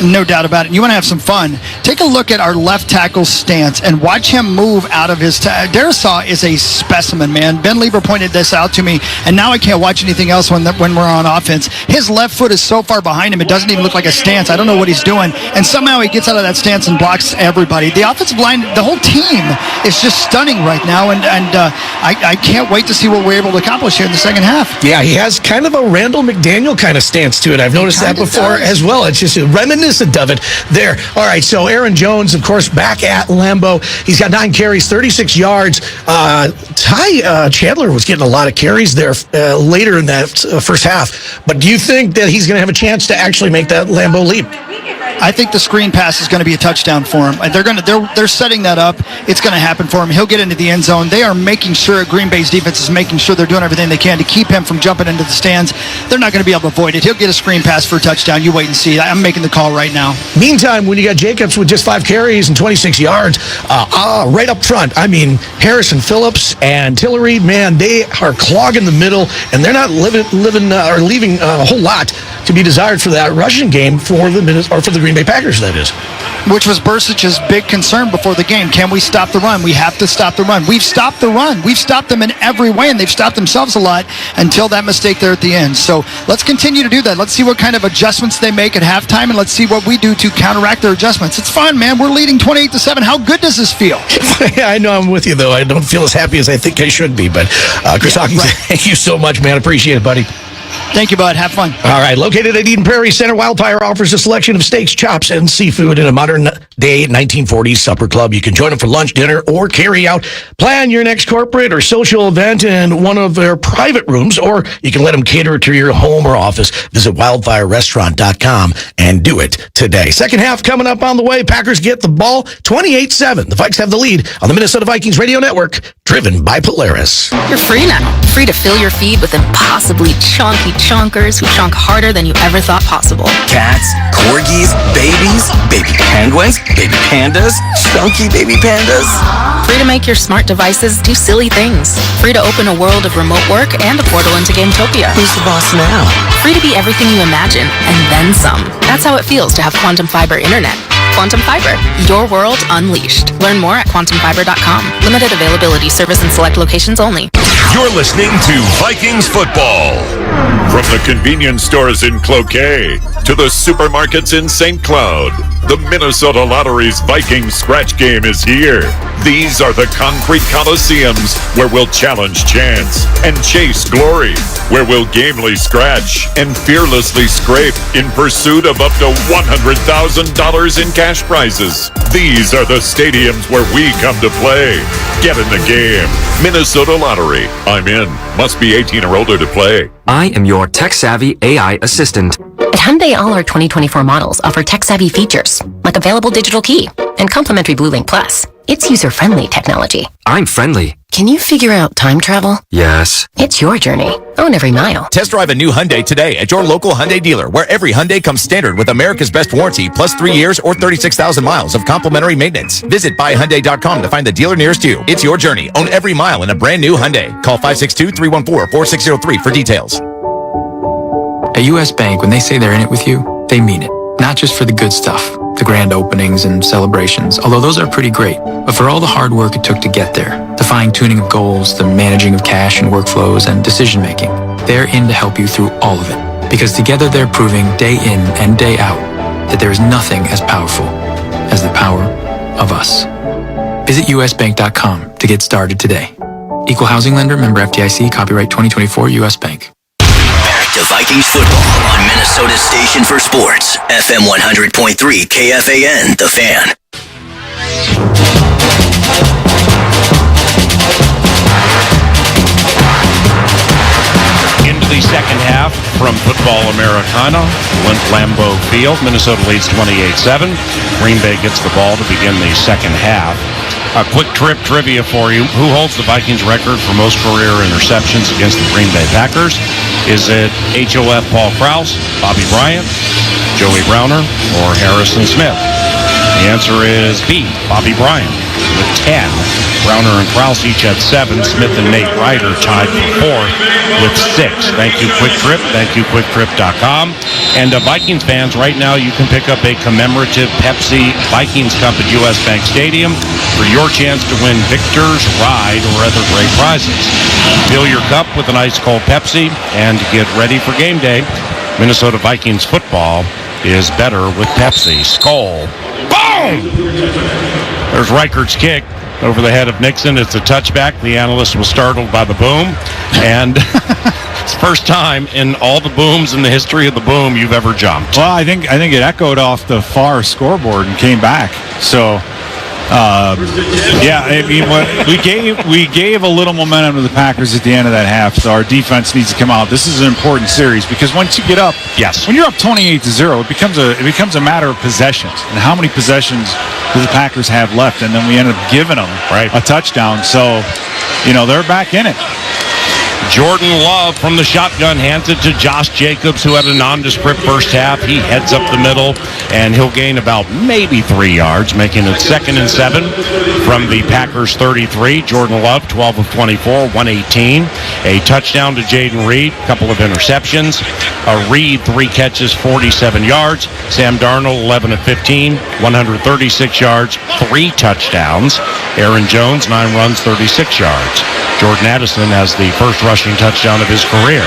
No doubt about it. You want to have some fun. Take a look at our left tackle's stance and watch him move out of his... Darisaw is a specimen, man. Ben Lieber pointed this out to me, and now I can't watch anything else when we're on offense. His left foot is so far behind him, it doesn't even look like a stance. I don't know what he's doing. And somehow he gets out of that stance and blocks everybody. The offensive line, the whole team is just stunning right now, and I can't wait to see what we're able to accomplish here in the second half. Yeah, he has kind of a Randall McDaniel kind of stance to it. I've noticed that before as well. It's just reminiscent of it there. All right, so Aaron Jones, of course, back at Lambeau. He's got 9 carries, 36 yards. Ty Chandler was getting a lot of carries there later in that first half. But do you think that he's going to have a chance to actually make that Lambeau leap? I think the screen pass is going to be a touchdown for him. They're setting that up. It's going to happen for him. He'll get into the end zone. They are making sure, Green Bay's defense is making sure they're doing everything they can to keep him from jumping into the stands. They're not going to be able to avoid it. He'll get a screen pass for a touchdown. You wait and see. I'm making the call right now. Meantime, when you got Jacobs with just 5 carries and 26 yards, right up front, I mean, Harrison Phillips and Tillery, man, they are clogging the middle, and they're not leaving a whole lot to be desired for that rushing game for the or for the Green Bay Packers, that is. Which was Bursich's big concern before the game. Can we stop the run? We have to stop the run. We've stopped the run. We've stopped them in every way, and they've stopped themselves a lot until that mistake there at the end. So let's continue to do that. Let's see what kind of adjustments they make at halftime, and let's see what we do to counteract their adjustments. It's fun, man. We're leading 28-7. How good does this feel? Yeah, I know I'm with you, though. I don't feel as happy as I think I should be. But Chris Hawkins, thank you so much, man. Appreciate it, buddy. Thank you, bud. Have fun. All right. Located at Eden Prairie Center, Wildfire offers a selection of steaks, chops, and seafood in a modern-day 1940s supper club. You can join them for lunch, dinner, or carry out. Plan your next corporate or social event in one of their private rooms, or you can let them cater to your home or office. Visit wildfirerestaurant.com and do it today. Second half coming up on the way. Packers get the ball 28-7. The Vikes have the lead on the Minnesota Vikings radio network, driven by Polaris. You're free now. Free to fill your feed with impossibly chunky chunkers who chunk harder than you ever thought possible. Cats, corgis, babies, baby penguins, baby pandas, chunky baby pandas. Free to make your smart devices do silly things. Free to open a world of remote work and a portal into Gametopia. Who's the boss now? Free to be everything you imagine, and then some. That's how it feels to have Quantum Fiber Internet. Quantum Fiber, your world unleashed. Learn more at quantumfiber.com. Limited availability, service in select locations only. You're listening to Vikings football. From the convenience stores in Cloquet to the supermarkets in St. Cloud, the Minnesota Lottery's Vikings scratch game is here. These are the concrete coliseums where we'll challenge chance and chase glory, where we'll gamely scratch and fearlessly scrape in pursuit of up to $100,000 in cash prizes. These are the stadiums where we come to play. Get in the game. Minnesota Lottery. I'm in. Must be 18 or older to play. I am your tech-savvy AI assistant. At Hyundai, all our 2024 models offer tech-savvy features, like available digital key and complimentary BlueLink Plus. It's user-friendly technology. I'm friendly. Can you figure out time travel? Yes. It's your journey. Own every mile. Test drive a new Hyundai today at your local Hyundai dealer, where every Hyundai comes standard with America's best warranty, plus 3 years or 36,000 miles of complimentary maintenance. Visit buyhyundai.com to find the dealer nearest you. It's your journey. Own every mile in a brand new Hyundai. Call 562-314-4603 for details. At U.S. Bank, when they say they're in it with you, they mean it. Not just for the good stuff, the grand openings and celebrations, although those are pretty great, but for all the hard work it took to get there, the fine-tuning of goals, the managing of cash and workflows, and decision-making. They're in to help you through all of it, because together they're proving day in and day out that there is nothing as powerful as the power of us. Visit usbank.com to get started today. Equal housing lender, member FDIC, copyright 2024 U.S. Bank. To Vikings football on Minnesota's station for sports, FM 100.3 KFAN, The Fan. Into the second half from Football Americana, Lambeau Field. Minnesota leads 28-7. Green Bay gets the ball to begin the second half. A quick trip trivia for you. Who holds the Vikings record for most career interceptions against the Green Bay Packers? Is it HOF Paul Krause, Bobby Bryant, Joey Browner, or Harrison Smith? The answer is B, Bobby Bryant, with 10. Browner and Krause each had 7. Smith and Nate Ryder tied for 4th with 6. Thank you, Quick Trip. Thank you, QuickTrip.com. And Vikings fans, right now you can pick up a commemorative Pepsi Vikings Cup at U.S. Bank Stadium for your chance to win Victor's Ride or other great prizes. Fill your cup with an ice-cold Pepsi and get ready for game day. Minnesota Vikings football is better with Pepsi. Skol. Boom! There's Reichert's kick over the head of Nixon. It's a touchback. The analyst was startled by the boom. And it's the first time in all the booms in the history of the boom you've ever jumped. Well, I think it echoed off the far scoreboard and came back. So, yeah, I mean, we gave a little momentum to the Packers at the end of that half. So our defense needs to come out. This is an important series because once you get up, when you're up 28-0, it becomes a matter of possessions and how many possessions do the Packers have left, and then we end up giving them a touchdown. So, they're back in it. Jordan Love from the shotgun hands it to Josh Jacobs, who had a nondescript first half. He heads up the middle, and he'll gain about maybe 3 yards, making it 2nd and 7 from the Packers 33. Jordan Love, 12 of 24, 118. A touchdown to Jayden Reed, a couple of interceptions. Reed, 3 catches, 47 yards. Sam Darnold, 11 of 15, 136 yards, 3 touchdowns. Aaron Jones, 9 runs, 36 yards. Jordan Addison has the first rushing touchdown of his career.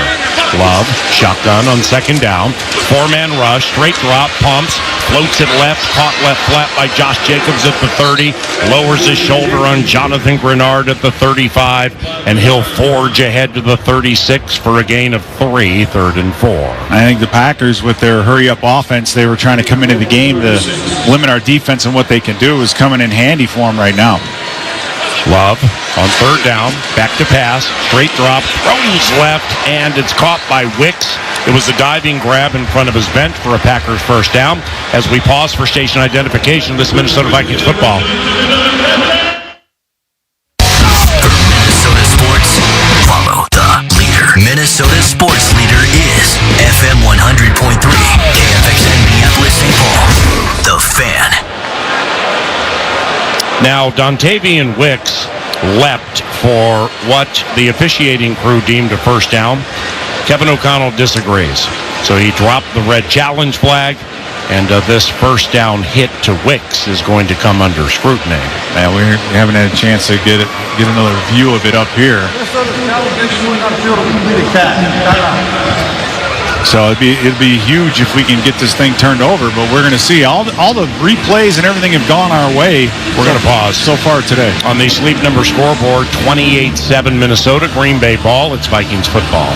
Love, shotgun on 2nd down. 4-man rush, straight drop, pumps, floats it left, caught left flat by Josh Jacobs at the 30, lowers his shoulder on Jonathan Grenard at the 35, and he'll forge ahead to the 36 for a gain of 3, 3rd and 4. I think the Packers, with their hurry-up offense, they were trying to come into the game to limit our defense, and what they can do is coming in handy for them right now. Love on 3rd down, back to pass, straight drop, throws left, and it's caught by Wicks. It was a diving grab in front of his bench for a Packers first down. As we pause for station identification, this Minnesota Vikings football. For Minnesota sports, follow the leader. Minnesota sports leader is FM 100.3, KFXN Minneapolis, St. Paul. The Fan. Now, Dontavian Wicks leapt for what the officiating crew deemed a first down. Kevin O'Connell disagrees. So he dropped the red challenge flag, and this first down hit to Wicks is going to come under scrutiny. Man, we haven't had a chance to get another view of it up here. So it'd be huge if we can get this thing turned over, but we're going to see all the replays and everything have gone our way. We're going to pause so far today. On the Sleep Number scoreboard, 28-7 Minnesota, Green Bay ball. It's Vikings football.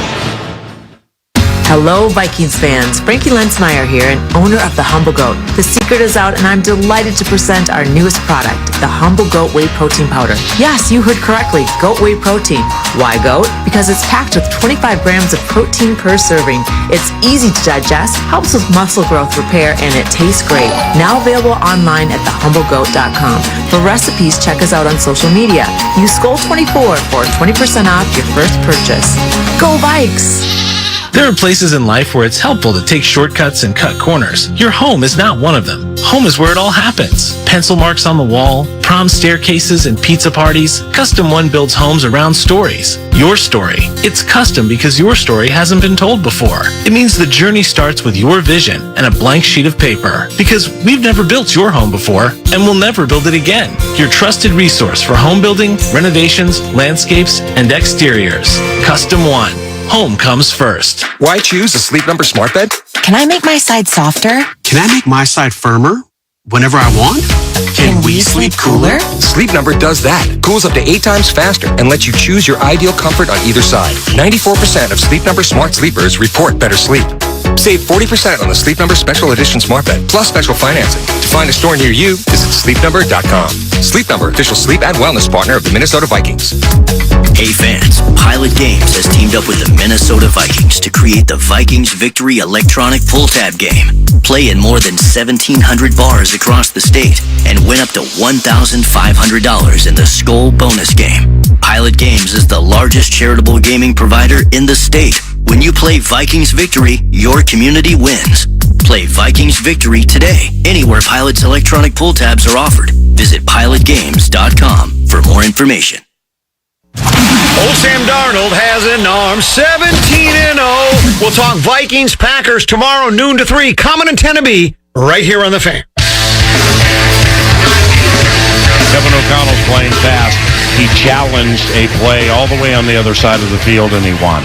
Hello, Vikings fans. Frankie Lensmeyer here, and owner of the Humble Goat. The secret is out, and I'm delighted to present our newest product, the Humble Goat Whey Protein Powder. Yes, you heard correctly, goat whey protein. Why goat? Because it's packed with 25 grams of protein per serving. It's easy to digest, helps with muscle growth repair, and it tastes great. Now available online at thehumblegoat.com. For recipes, check us out on social media. Use SKOL24 for 20% off your first purchase. Go Vikes! There are places in life where it's helpful to take shortcuts and cut corners. Your home is not one of them. Home is where it all happens. Pencil marks on the wall, prom staircases and pizza parties. Custom One builds homes around stories. Your story. It's custom because your story hasn't been told before. It means the journey starts with your vision and a blank sheet of paper. Because we've never built your home before, and we'll never build it again. Your trusted resource for home building, renovations, landscapes, and exteriors. Custom One. Home comes first. Why choose a Sleep Number smart bed? Can I make my side softer? Can I make my side firmer whenever I want? Can we sleep cooler? Sleep Number does that. Cools up to 8 times faster and lets you choose your ideal comfort on either side. 94% of Sleep Number smart sleepers report better sleep. Save 40% on the Sleep Number Special Edition Smart Bed, plus special financing. To find a store near you, visit sleepnumber.com. Sleep Number, official sleep and wellness partner of the Minnesota Vikings. Hey fans, Pilot Games has teamed up with the Minnesota Vikings to create the Vikings Victory electronic pull tab game. Play in more than 1,700 bars across the state and win up to $1,500 in the Skol bonus game. Pilot Games is the largest charitable gaming provider in the state. When you play Vikings Victory, your community wins. Play Vikings Victory today, anywhere Pilot's electronic pull tabs are offered. Visit pilotgames.com for more information. Old Sam Darnold has an arm, 17-0. We'll talk Vikings, Packers tomorrow, noon to 3. Common antenna B, right here on The Fan. Kevin O'Connell's playing fast. He challenged a play all the way on the other side of the field, and he won.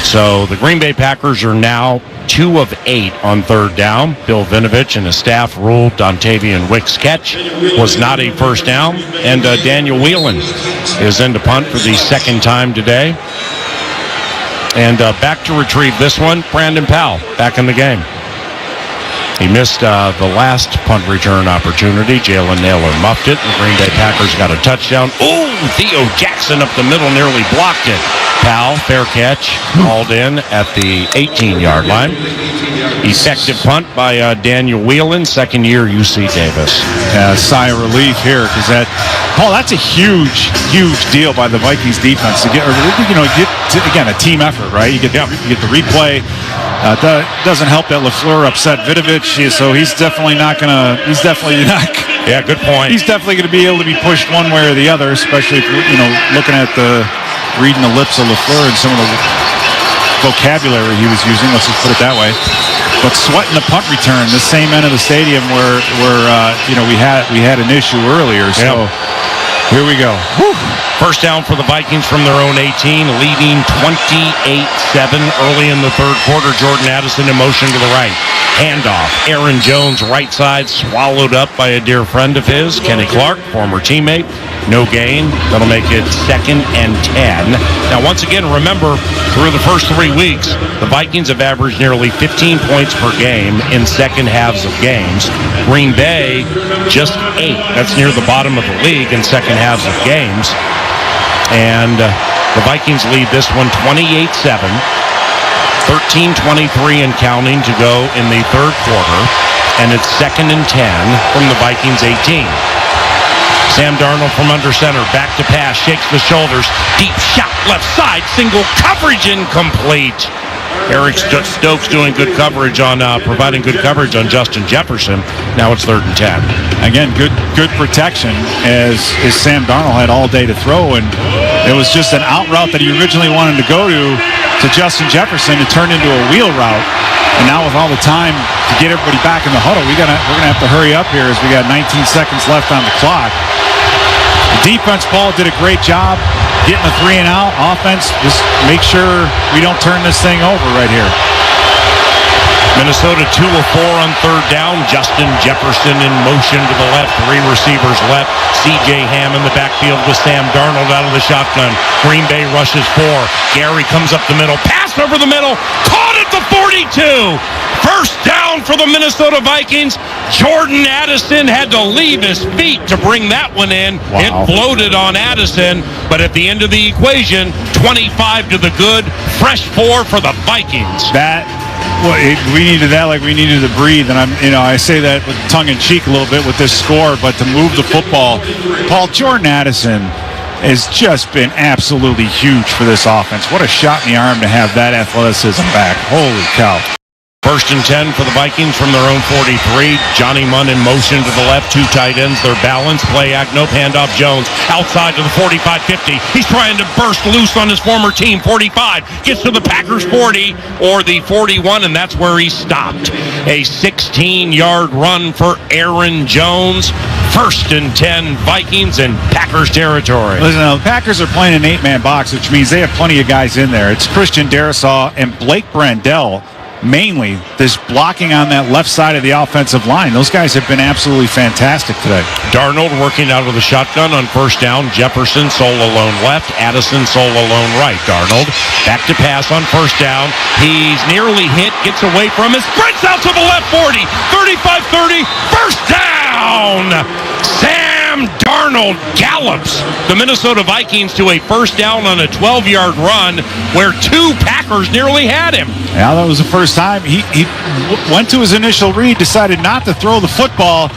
So the Green Bay Packers are now 2 of 8 on 3rd down. Bill Vinovich and his staff ruled Dontavian Wicks' catch was not a first down. And Daniel Whelan is in to punt for the 2nd time today. And back to retrieve this one, Brandon Powell back in the game. He missed the last punt return opportunity. Jalen Naylor muffed it. The Green Bay Packers got a touchdown. Oh, Theo Jackson up the middle nearly blocked it. Powell, fair catch, called in at the 18-yard line. Effective punt by Daniel Whelan, second-year UC Davis. Sigh of relief here because that's a huge deal by the Vikings defense to get again, a team effort, right? You get the replay. Doesn't help that LaFleur upset Vidovic, so he's definitely not. Yeah, good point. He's definitely going to be able to be pushed one way or the other, especially if looking at reading the lips of LaFleur and some of the vocabulary he was using. Let's just put it that way. But sweating the punt return, the same end of the stadium where we had an issue earlier. So here we go. Woo. First down for the Vikings from their own 18, leading 28-7 early in the third quarter. Jordan Addison in motion to the right. Handoff. Aaron Jones, right side, swallowed up by a dear friend of his, Kenny Clark, former teammate. No gain. That'll make it 2nd and 10. Now, once again, remember, through the first 3 weeks, the Vikings have averaged nearly 15 points per game in second halves of games. Green Bay, just 8. That's near the bottom of the league in second halves of games. And the Vikings lead this one 28-7. 13:23 and counting to go in the third quarter. And it's 2nd and 10 from the Vikings 18. Sam Darnold from under center, back to pass, shakes the shoulders, deep shot, left side, single coverage, incomplete. Eric Stokes doing good coverage on, providing good coverage on Justin Jefferson. Now it's 3rd and 10. Again, good protection as Sam Darnold had all day to throw, and it was just an out route that he originally wanted to go to Justin Jefferson. It turned into a wheel route, and now with all the time to get everybody back in the huddle, we're gonna have to hurry up here as we got 19 seconds left on the clock. The defense, Paul, did a great job getting a 3 and out. Offense, just make sure we don't turn this thing over right here. Minnesota 2 of 4 on third down. Justin Jefferson in motion to the left. 3 receivers left. C.J. Ham in the backfield with Sam Darnold out of the shotgun. Green Bay rushes 4. Gary comes up the middle. Pass over the middle. Caught at the 42. First down for the Minnesota Vikings. Jordan Addison had to leave his feet to bring that one in. Wow. It floated on Addison, but at the end of the equation, 25 to the good. Fresh 4 for the Vikings. We needed that like we needed to breathe, and I say that with tongue in cheek a little bit with this score, but to move the football, Paul, Jordan Addison has just been absolutely huge for this offense. What a shot in the arm to have that athleticism back. Holy cow. 1st and 10 for the Vikings from their own 43. Johnny Munn in motion to the left. 2 tight ends. They're balanced. Play act. No handoff. Jones outside to the 45-50. He's trying to burst loose on his former team. 45. Gets to the Packers 40 or the 41, and that's where he stopped. A 16-yard run for Aaron Jones. 1st and 10 Vikings in Packers territory. Listen, the Packers are playing an 8-man box, which means they have plenty of guys in there. It's Christian Darrisaw and Blake Brandel. Mainly, this blocking on that left side of the offensive line. Those guys have been absolutely fantastic today. Darnold working out of the shotgun on first down. Jefferson sole alone left. Addison sole alone right. Darnold back to pass on first down. He's nearly hit. Gets away from it. Sprints out to the left 40. 35-30. First down. Sam Darnold gallops the Minnesota Vikings to a first down on a 12-yard run where 2 Packers nearly had him. Yeah, that was the first time. He went to his initial read, decided not to throw the football,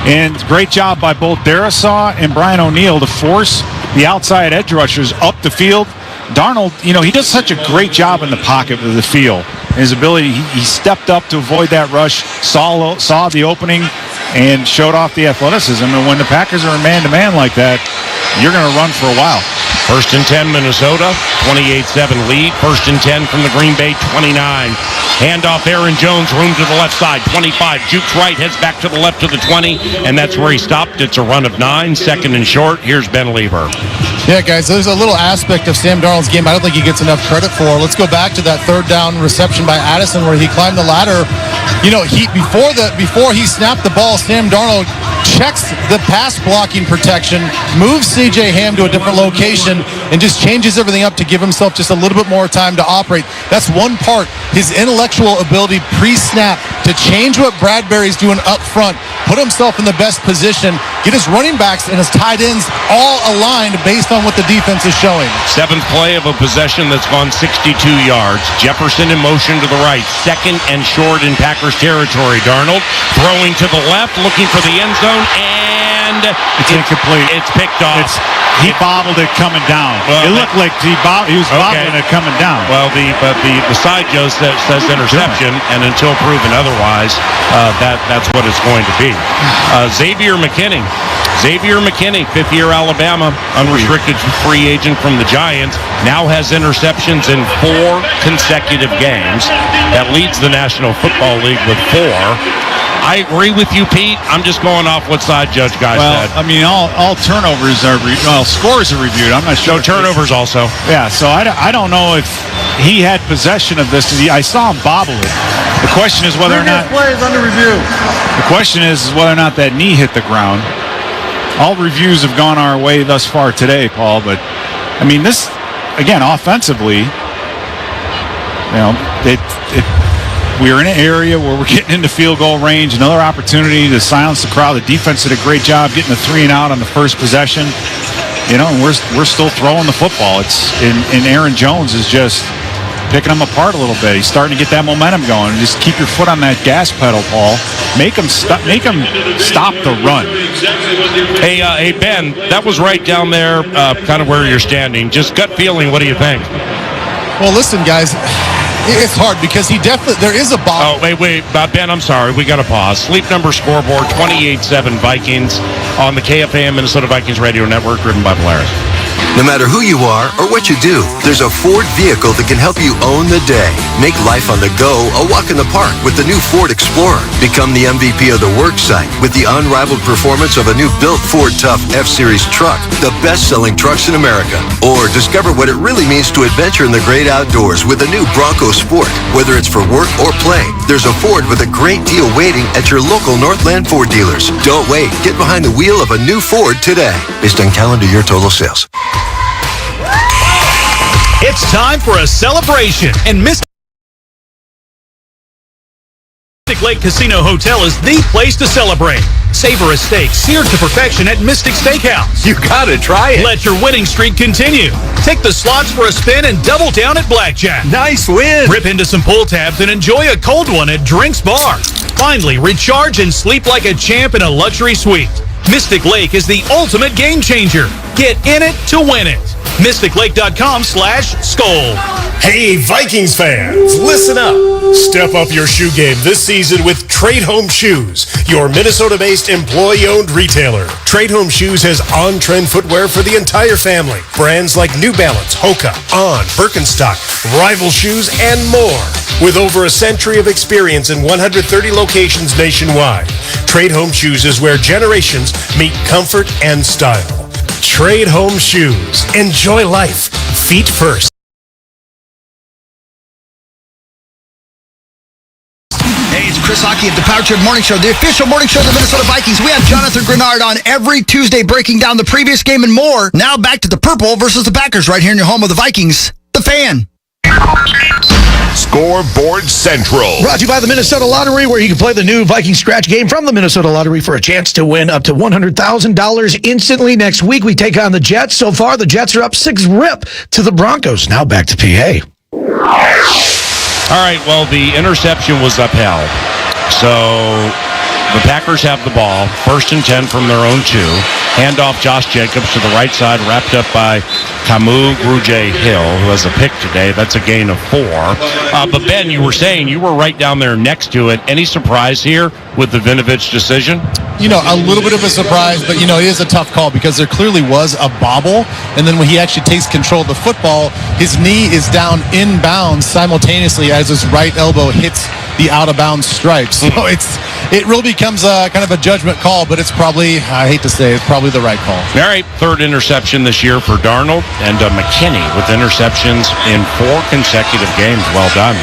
and great job by both Darrisaw and Brian O'Neill to force the outside edge rushers up the field. Darnold, he does such a great job in the pocket of the field. His ability, he stepped up to avoid that rush, saw the opening, and showed off the athleticism. And when the Packers are man-to-man like that, you're going to run for a while. 1st and 10 Minnesota, 28-7 lead. 1st and 10 from the Green Bay 29. Handoff Aaron Jones, room to the left side, 25. Jukes right, heads back to the left to the 20, and that's where he stopped. It's a run of 9, 2nd and short. Here's Ben Lieber. Yeah, guys, there's a little aspect of Sam Darnold's game I don't think he gets enough credit for. Let's go back to that 3rd down reception by Addison where he climbed the ladder. Before he snapped the ball, Sam Darnold checks the pass blocking protection, moves C.J. Ham to a different location, and just changes everything up to give himself just a little bit more time to operate. That's one part. His intellectual ability pre-snap to change what Bradbury's doing up front, put himself in the best position, get his running backs and his tight ends all aligned based on what the defense is showing. Seventh play of a possession that's gone 62 yards. Jefferson in motion to the right. Second and short in Packers territory. Darnold throwing to the left, looking for the end zone, and it's incomplete. It's picked off. He bobbled it coming down. It looked like he was bobbling it coming down. Well, the side Joe says interception, and until proven otherwise, that's what it's going to be. Xavier McKinney, fifth-year Alabama, unrestricted free agent from the Giants, now has interceptions in 4 consecutive games. That leads the National Football League with 4. I agree with you, Pete. I'm just going off what side judge guy said. I mean, all turnovers are scores are reviewed. I'm not sure. No turnovers also. Yeah, so I don't know if he had possession of this. I saw him bobble it. The question is whether or not plays under review. The question is whether or not that knee hit the ground. All reviews have gone our way thus far today, Paul. But I mean, this again offensively, we're in an area where we're getting into field goal range. Another opportunity to silence the crowd. The defense did a great job getting the 3 and out on the first possession. And we're still throwing the football. And Aaron Jones is just picking them apart a little bit. He's starting to get that momentum going. Just keep your foot on that gas pedal, Paul. Make him stop the run. Hey, Ben, that was right down there, kind of where you're standing. Just gut feeling. What do you think? Well, listen, guys. It's hard because there is a bobble. Oh, wait. Ben, I'm sorry. We got to pause. Sleep Number scoreboard, 28-7 Vikings on the KFAN Minnesota Vikings Radio Network, driven by Polaris. No matter who you are or what you do, there's a Ford vehicle that can help you own the day. Make life on the go a walk in the park with the new Ford Explorer. Become the MVP of the work site with the unrivaled performance of a new built Ford Tough F-Series truck, the best-selling trucks in America. Or discover what it really means to adventure in the great outdoors with the new Bronco Sport. Whether it's for work or play, there's a Ford with a great deal waiting at your local Northland Ford dealers. Don't wait. Get behind the wheel of a new Ford today. Based on calendar year total sales. It's time for a celebration, and Mystic Lake Casino Hotel is the place to celebrate. Savor a steak seared to perfection at Mystic Steakhouse. You gotta try it. Let your winning streak continue. Take the slots for a spin and double down at blackjack. Nice win. Rip into some pull tabs and enjoy a cold one at Drinks Bar. Finally, recharge and sleep like a champ in a luxury suite. Mystic Lake is the ultimate game changer. Get in it to win it. MysticLake.com/Skol. Hey, Vikings fans, listen up. Step up your shoe game this season with Trade Home Shoes, your Minnesota-based employee-owned retailer. Trade Home Shoes has on-trend footwear for the entire family. Brands like New Balance, Hoka, On, Birkenstock, Rival Shoes, and more. With over a century of experience in 130 locations nationwide, Trade Home Shoes is where generations meet comfort and style. Trade Home Shoes. Enjoy life. Feet first. Hey, it's Chris Hockey at the Power Trip Morning Show, the official morning show of the Minnesota Vikings. We have Jonathan Grenard on every Tuesday breaking down the previous game and more. Now back to the Purple versus the Packers right here in your home of the Vikings, The Fan. Scoreboard Central. Brought to you by the Minnesota Lottery, where you can play the new Viking scratch game from the Minnesota Lottery for a chance to win up to $100,000 instantly. Next week, we take on the Jets. So far, the Jets are up 6-rip to the Broncos. Now back to PA. All right, well, the interception was upheld. So the Packers have the ball. 1st and 10 from their own 2. Handoff Josh Jacobs to the right side, wrapped up by Camus Grugier-Hill, who has a pick today. That's a gain of 4. But Ben, you were saying you were right down there next to it. Any surprise here with the Vinovich decision? A little bit of a surprise, but, it is a tough call because there clearly was a bobble. And then when he actually takes control of the football, his knee is down inbounds simultaneously as his right elbow hits the out-of-bounds stripe. So it really becomes kind of a judgment call, but it's probably, I hate to say, it's probably the right call. All right, 3rd interception this year for Darnold, and McKinney with interceptions in 4 consecutive games. Well done.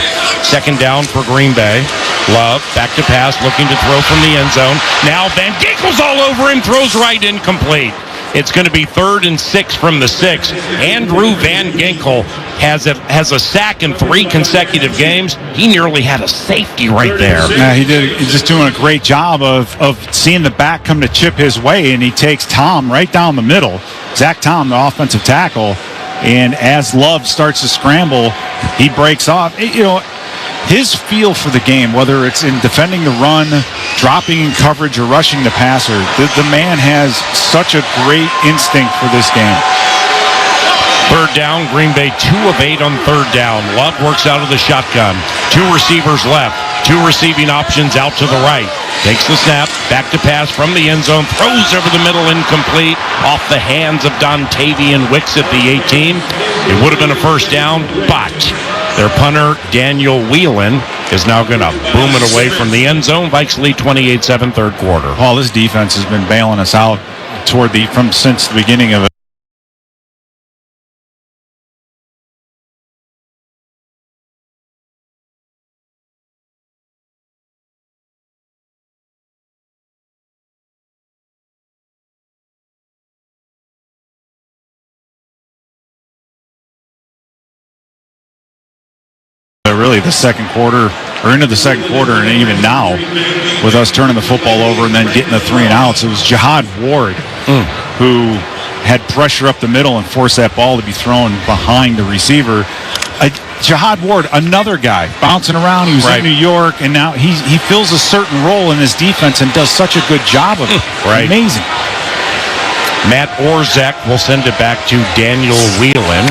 2nd down for Green Bay. Love, back to pass, looking to throw from the end zone. Now Van Ginkel's all over him, throws right incomplete. It's going to be 3rd and 6 from the 6. Andrew Van Ginkel has a sack in 3 consecutive games. He nearly had a safety right there. Yeah, he did. He's just doing a great job of seeing the back come to chip his way, and he takes Tom right down the middle. Zach Tom, the offensive tackle, and as Love starts to scramble, he breaks off. His feel for the game, whether it's in defending the run, dropping in coverage, or rushing the passer, the man has such a great instinct for this game. 3rd down, Green Bay 2 of 8 on 3rd down. Love works out of the shotgun. 2 receivers left. 2 receiving options out to the right. Takes the snap, back to pass from the end zone, throws over the middle, incomplete, off the hands of Dontavian Wicks at the 18. It would have been a 1st down, but their punter, Daniel Whelan, is now going to boom it away from the end zone. Vikes lead 28-7, 3rd quarter. Well, this defense has been bailing us out since the beginning of it. Really the second quarter, or into the second quarter, and even now with us turning the football over and then getting the 3 and outs, it was Jihad Ward who had pressure up the middle and forced that ball to be thrown behind the receiver. Jihad Ward, another guy bouncing around. He was in New York, and now he fills a certain role in this defense and does such a good job of it. Amazing. Matt Orzek will send it back to Daniel Whelan.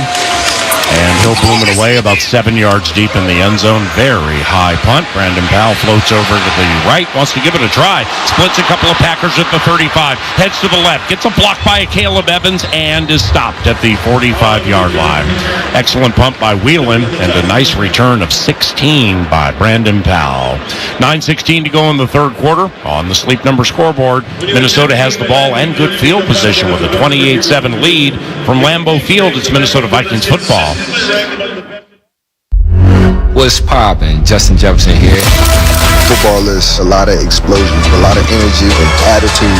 And he'll boom it away about 7 yards deep in the end zone. Very high punt. Brandon Powell floats over to the right, wants to give it a try. Splits a couple of Packers at the 35. Heads to the left. Gets a block by Caleb Evans and is stopped at the 45-yard line. Excellent punt by Whelan and a nice return of 16 by Brandon Powell. 9:16 to go in the 3rd quarter. On the Sleep Number scoreboard, Minnesota has the ball and good field position with a 28-7 lead from Lambeau Field. It's Minnesota Vikings football. What's poppin'? Justin Jefferson here. Football is a lot of explosions, a lot of energy and attitude.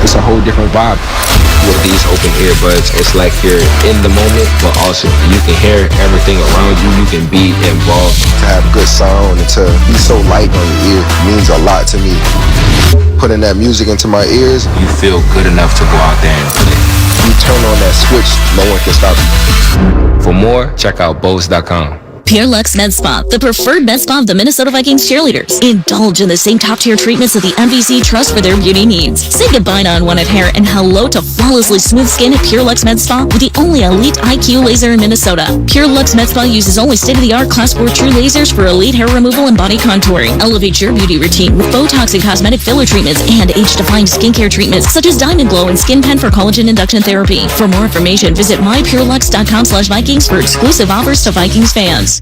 It's a whole different vibe with these open earbuds. It's like you're in the moment, but also you can hear everything around you. You can be involved. To have good sound and to be so light on your ear means a lot to me. Putting that music into my ears, you feel good enough to go out there and play. You turn on that switch, no one can stop you. For more, check out Bose.com. Pure Lux Med Spa, the preferred med spa of the Minnesota Vikings cheerleaders. Indulge in the same top-tier treatments that the MVC trust for their beauty needs. Say goodbye to unwanted hair and hello to flawlessly smooth skin at Pure Lux Med Spa with the only elite IQ laser in Minnesota. Pure Lux Med Spa uses only state-of-the-art Class 4 true lasers for elite hair removal and body contouring. Elevate your beauty routine with Botox and cosmetic filler treatments and age-defying skincare treatments such as Diamond Glow and Skin Pen for collagen induction therapy. For more information, visit mypurelux.com/Vikings for exclusive offers to Vikings fans.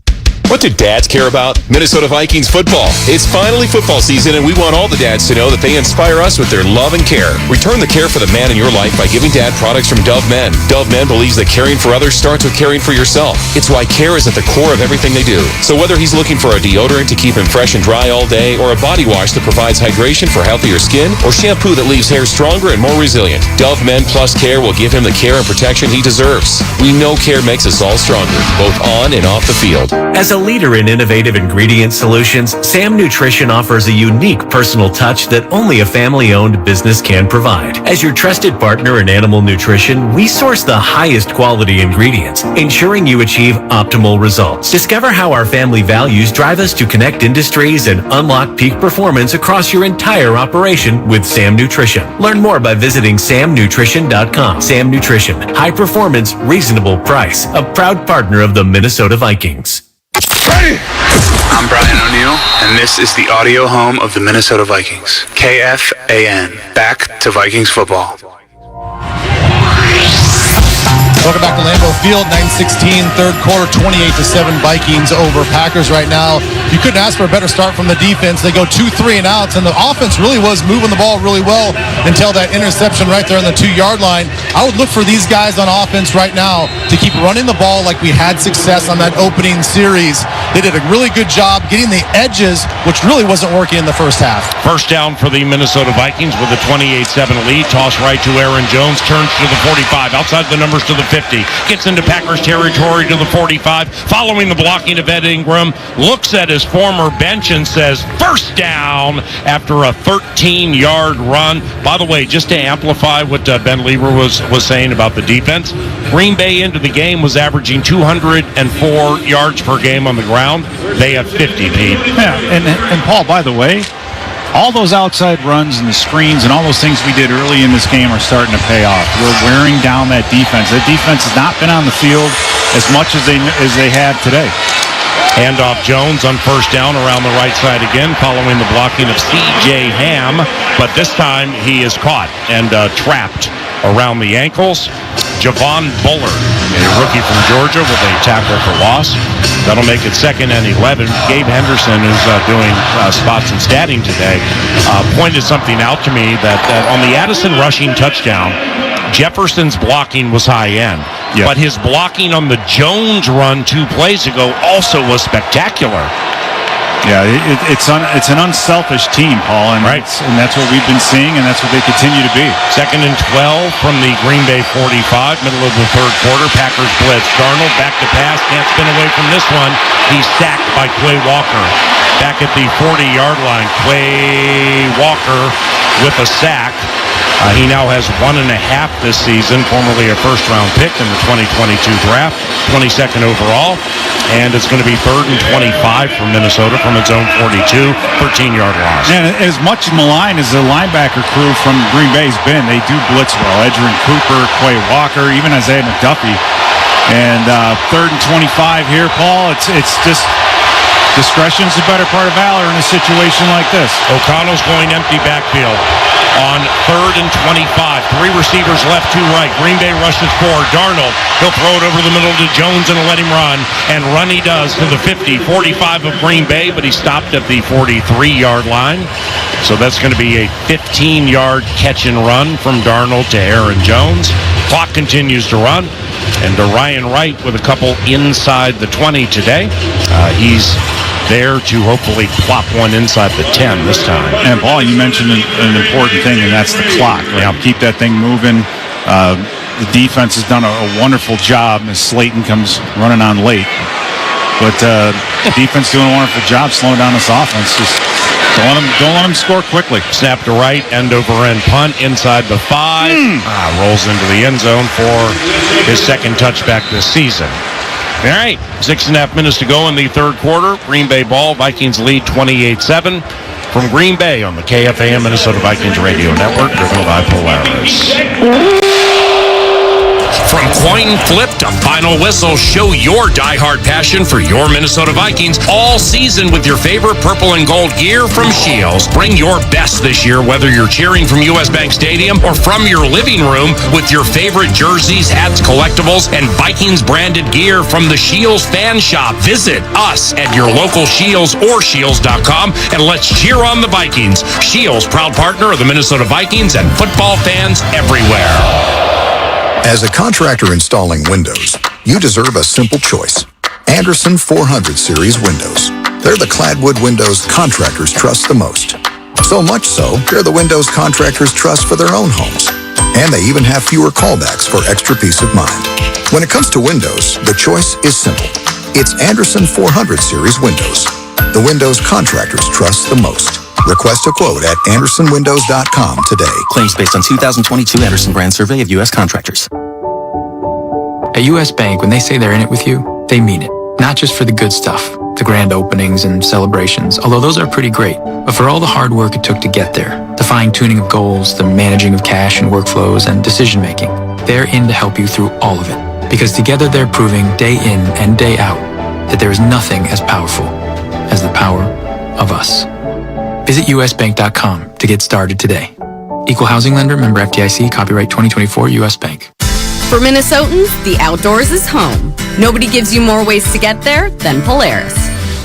What do dads care about? Minnesota Vikings football. It's finally football season, and we want all the dads to know that they inspire us with their love and care. Return the care for the man in your life by giving dad products from Dove Men. Dove Men believes that caring for others starts with caring for yourself. It's why care is at the core of everything they do. So whether he's looking for a deodorant to keep him fresh and dry all day, or a body wash that provides hydration for healthier skin, or shampoo that leaves hair stronger and more resilient, Dove Men Plus Care will give him the care and protection he deserves. We know care makes us all stronger, both on and off the field. As a leader in innovative ingredient solutions, Sam Nutrition offers a unique personal touch that only a family-owned business can provide. As your trusted partner in animal nutrition, we source the highest quality ingredients, ensuring you achieve optimal results. Discover how our family values drive us to connect industries and unlock peak performance across your entire operation with Sam Nutrition. Learn more by visiting samnutrition.com. Sam Nutrition, high performance, reasonable price, a proud partner of the Minnesota Vikings. I'm Brian O'Neill, and this is the audio home of the Minnesota Vikings. KFAN. Back to Vikings football. Welcome back to Lambeau Field, 9:16, third quarter, 28-7 Vikings over Packers right now. You couldn't ask for a better start from the defense. They go 2 3-and-outs, and the offense really was moving the ball really well until that interception right there on the 2-yard line. I would look for these guys on offense right now to keep running the ball like we had success on that opening series. They did a really good job getting the edges, which really wasn't working in the first half. First down for the Minnesota Vikings with a 28-7 lead. Toss right to Aaron Jones, turns to the 45, outside the numbers to the 50, gets into Packers territory to the 45, following the blocking of Ed Ingram, looks at his former bench and says, first down after a 13-yard run. By the way, just to amplify what Ben Lieber was saying about the defense, Green Bay into the game was averaging 204 yards per game on the ground. They have 50, Pete. Yeah, and Paul, by the way, all those outside runs and the screens and all those things we did early in this game are starting to pay off. We're wearing down that defense. That defense has not been on the field as much as they have today. Handoff Jones on first down around the right side again, following the blocking of C.J. Ham, but this time he is caught and trapped around the ankles. Javon Bullard, a rookie from Georgia, with a tackle for loss. That'll make it 2nd and 11. Gabe Henderson, who's doing spots and statting today, pointed something out to me that on the Addison rushing touchdown, Jefferson's blocking was high end, but his blocking on the Jones run 2 plays ago also was spectacular. Yeah, it's an unselfish team, Paul, and that's what we've been seeing, and that's what they continue to be. 2nd and 12 from the Green Bay 45, middle of the third quarter. Packers blitz. Darnold back to pass, can't spin away from this one. He's sacked by Quay Walker. Back at the 40-yard line, Quay Walker with a sack. He now has 1.5 this season, formerly a first-round pick in the 2022 draft, 22nd overall, and it's going to be 3rd and 25 for Minnesota from its own 42, 13-yard loss. And as much maligned as the linebacker crew from Green Bay's been, they do blitz well. Edgerrin Cooper, Quay Walker, even Isaiah McDuffie. And 3rd and 25 here, Paul, it's just discretion's the better part of valor in a situation like this. O'Connell's going empty backfield on 3rd and 25. 3 receivers left, 2 right. Green Bay rushes 4. Darnold, he'll throw it over the middle to Jones and let him run. And run he does to the 50, 45 of Green Bay, but he stopped at the 43-yard line. So that's going to be a 15-yard catch and run from Darnold to Aaron Jones. Clock continues to run. And to Ryan Wright with a couple inside the 20 today. He's there to hopefully plop one inside the 10 this time. And Paul, you mentioned an important thing, and that's the clock. Right? Yeah. Keep that thing moving. The defense has done a wonderful job as Slayton comes running on late. But defense doing a wonderful job slowing down this offense. Just don't let them score quickly. Snap to right, end over end punt inside the 5. Rolls into the end zone for his 2nd touchback this season. All right, 6.5 minutes to go in the third quarter. Green Bay ball. Vikings lead 28-7 from Green Bay on the KFAN Minnesota Vikings Radio Network, driven by Polaris. From coin flip to final whistle, show your diehard passion for your Minnesota Vikings all season with your favorite purple and gold gear from Shields. Bring your best this year, whether you're cheering from US Bank Stadium or from your living room, with your favorite jerseys, hats, collectibles, and Vikings branded gear from the Shields Fan Shop. Visit us at your local Shields or Shields.com and let's cheer on the Vikings. Shields, proud partner of the Minnesota Vikings and football fans everywhere. As a contractor installing windows, you deserve a simple choice. Andersen 400 Series windows. They're the cladwood windows contractors trust the most. So much so, they're the windows contractors trust for their own homes. And they even have fewer callbacks for extra peace of mind. When it comes to windows, the choice is simple. It's Andersen 400 Series windows. The windows contractors trust the most. Request a quote at AndersonWindows.com today. Claims based on 2022 Andersen brand survey of U.S. contractors. At U.S. Bank, when they say they're in it with you, they mean it. Not just for the good stuff, the grand openings and celebrations, although those are pretty great, but for all the hard work it took to get there, the fine-tuning of goals, the managing of cash and workflows, and decision-making. They're in to help you through all of it, because together they're proving day in and day out that there is nothing as powerful as the power of us. Visit usbank.com to get started today. Equal housing lender, member FDIC, copyright 2024 U.S. Bank. For Minnesotans, the outdoors is home. Nobody gives you more ways to get there than Polaris.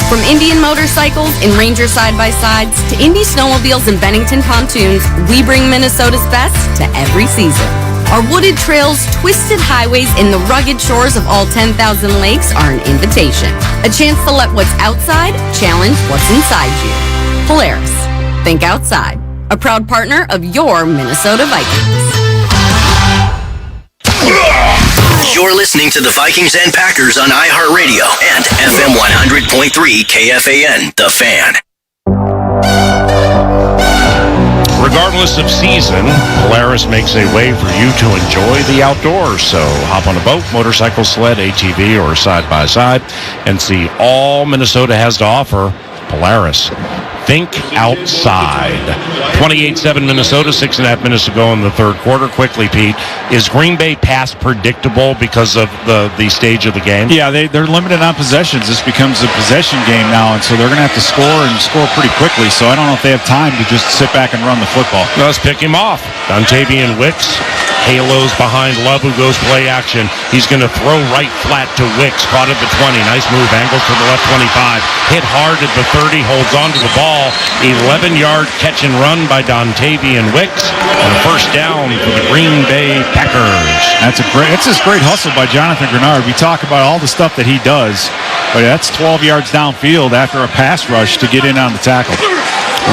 From Indian motorcycles and Ranger side-by-sides to Indy snowmobiles and Bennington pontoons, we bring Minnesota's best to every season. Our wooded trails, twisted highways, and the rugged shores of all 10,000 lakes are an invitation. A chance to let what's outside challenge what's inside you. Polaris. Think outside. A proud partner of your Minnesota Vikings. You're listening to the Vikings and Packers on iHeartRadio and FM 100.3 KFAN, The Fan. Regardless of season, Polaris makes a way for you to enjoy the outdoors. So hop on a boat, motorcycle, sled, ATV, or side-by-side and see all Minnesota has to offer. Polaris. Think outside. 28-7 Minnesota, 6.5 minutes to go in the third quarter. Quickly, Pete, is Green Bay pass predictable because of the stage of the game? Yeah, they're limited on possessions. This becomes a possession game now, and so they're going to have to score and score pretty quickly. So I don't know if they have time to just sit back and run the football. Let's pick him off. Dontavian Wicks halos behind Love, who goes play action. He's going to throw right flat to Wicks. Caught at the 20. Nice move. Angles to the left 25. Hit hard at the 30. Holds on to the ball. 11-yard catch and run by Dontavian Wicks. And a first down for the Green Bay Packers. It's this great hustle by Jonathan Grenard. We talk about all the stuff that he does, but that's 12 yards downfield after a pass rush to get in on the tackle.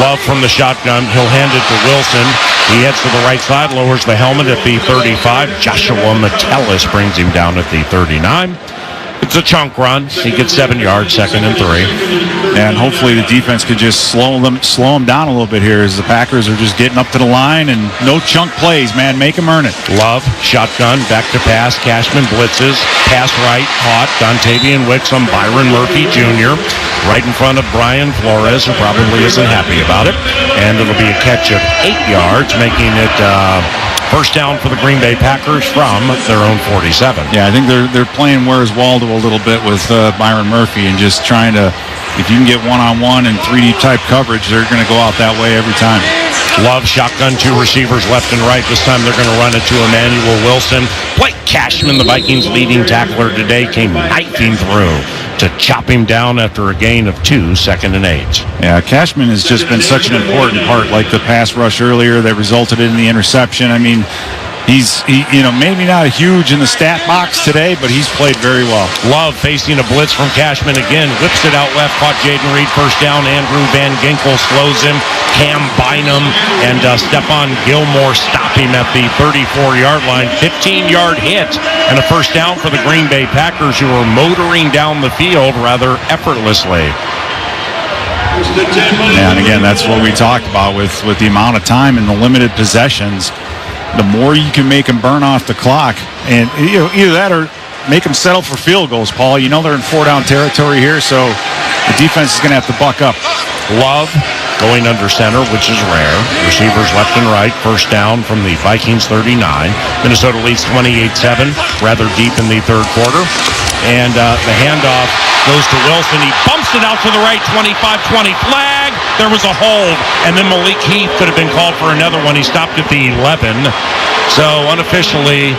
Love from the shotgun. He'll hand it to Wilson. He heads to the right side, lowers the helmet at the 35. Joshua Metellus brings him down at the 39. It's a chunk run. He gets 7 yards, 2nd and 3. And hopefully the defense could just slow them down a little bit here as the Packers are just getting up to the line and no chunk plays, man. Make them earn it. Love, shotgun, back to pass. Cashman blitzes. Pass right, caught. Dontavian Wicks on Byron Murphy Jr. right in front of Brian Flores, who probably isn't happy about it. And it'll be a catch of 8 yards, making it first down for the Green Bay Packers from their own 47. Yeah, I think they're playing Where's Waldo a little bit with Byron Murphy and just trying to, if you can get one-on-one and 3D type coverage, they're going to go out that way every time. Love, shotgun, 2 receivers left and right. This time they're going to run it to Emmanuel Wilson. Blake Cashman, the Vikings' leading tackler today, came knifing through to chop him down after a gain of 2, 2nd and 8. Yeah, Cashman has just been such an important part, like the pass rush earlier that resulted in the interception. I mean, he's maybe not huge in the stat box today, but he's played very well. Love facing a blitz from Cashman again. Whips it out left. Caught Jayden Reed. First down. Andrew Van Ginkel slows him. Cam Bynum and Stephon Gilmore stop him at the 34-yard line. 15-yard hit and a first down for the Green Bay Packers, who are motoring down the field rather effortlessly. And again, that's what we talked about with the amount of time and the limited possessions. The more you can make them burn off the clock, and either that or make them settle for field goals, Paul. You know they're in 4-down territory here, so the defense is going to have to buck up. Love going under center, which is rare. Receivers left and right. First down from the Vikings 39. Minnesota leads 28-7, rather deep in the third quarter. And the handoff goes to Wilson. He bumps it out to the right, 25-20 flag. There was a hold, and then Malik Heath could have been called for another one. He stopped at the 11. So unofficially,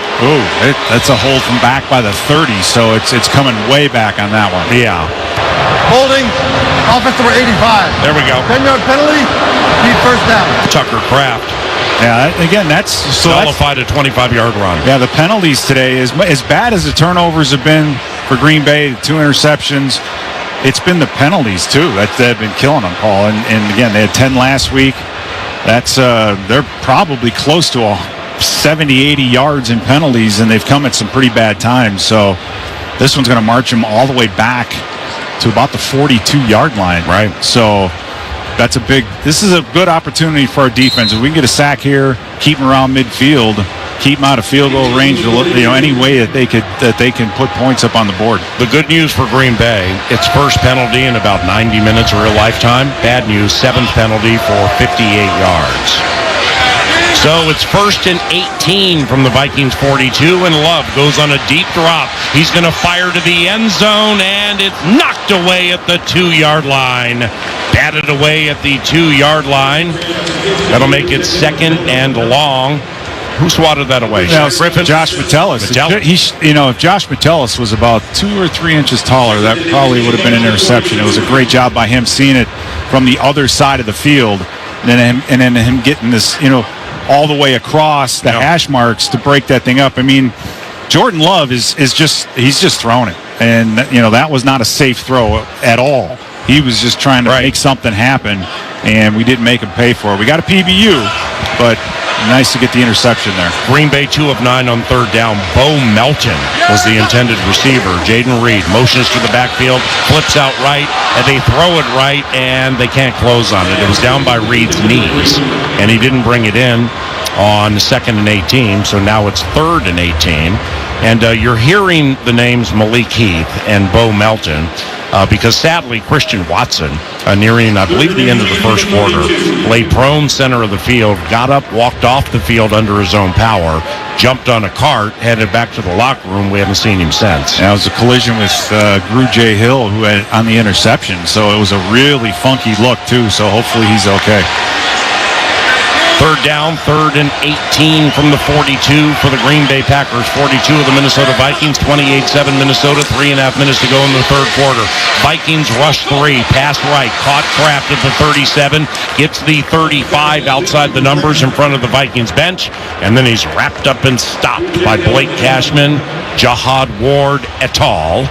that's a hold from back by the 30. So it's coming way back on that one. Yeah. Holding, offense number 85. There we go. 10-yard penalty, need first down. Tucker Kraft. Yeah, again, that's nullified a 25-yard run. Yeah, the penalties today, as bad as the turnovers have been for Green Bay, 2 interceptions, it's been the penalties too that have been killing them, Paul. And again, they had 10 last week. That's they're probably close to 70, 80 yards in penalties, and they've come at some pretty bad times. So this one's going to march them all the way back to about the 42-yard line. Right. So this is a good opportunity for our defense. If we can get a sack here, keep them around midfield, keep them out of field goal range, any way that they can put points up on the board. The good news for Green Bay, its first penalty in about 90 minutes of real lifetime. Bad news, 7th penalty for 58 yards. So it's 1st and 18 from the Vikings 42, and Love goes on a deep drop. He's going to fire to the end zone, and it's knocked away at the 2-yard line. Batted away at the 2-yard line. That'll make it 2nd and long. Who swatted that away? Griffin? Josh Metellus. If Josh Metellus was about 2 or 3 inches taller, that probably would have been an interception. It was a great job by him seeing it from the other side of the field, and then him getting this, all the way across the hash marks to break that thing up. I mean, Jordan Love he's just throwing it. And, that was not a safe throw at all. He was just trying to make something happen, and we didn't make him pay for it. We got a PBU, but nice to get the interception there. Green Bay 2 of 9 on third down. Bo Melton was the intended receiver. Jayden Reed motions to the backfield, flips out right, and they throw it right, and they can't close on it. It was down by Reed's knees, and he didn't bring it in on 2nd and 18, so now it's 3rd and 18. And you're hearing the names Malik Heath and Bo Melton because sadly Christian Watson, nearing, I believe, the end of the first quarter, lay prone center of the field, got up, walked off the field under his own power, jumped on a cart, headed back to the locker room. We haven't seen him since. That was a collision with Gru J. Hill, who had on the interception, so it was a really funky look, too, so hopefully he's okay. Third down, 3rd and 18 from the 42 for the Green Bay Packers. 42 of the Minnesota Vikings, 28-7 Minnesota, 3.5 minutes to go in the third quarter. Vikings rush 3, pass right, caught Kraft at the 37, gets the 35 outside the numbers in front of the Vikings bench, and then he's wrapped up and stopped by Blake Cashman, Jihad Ward et al.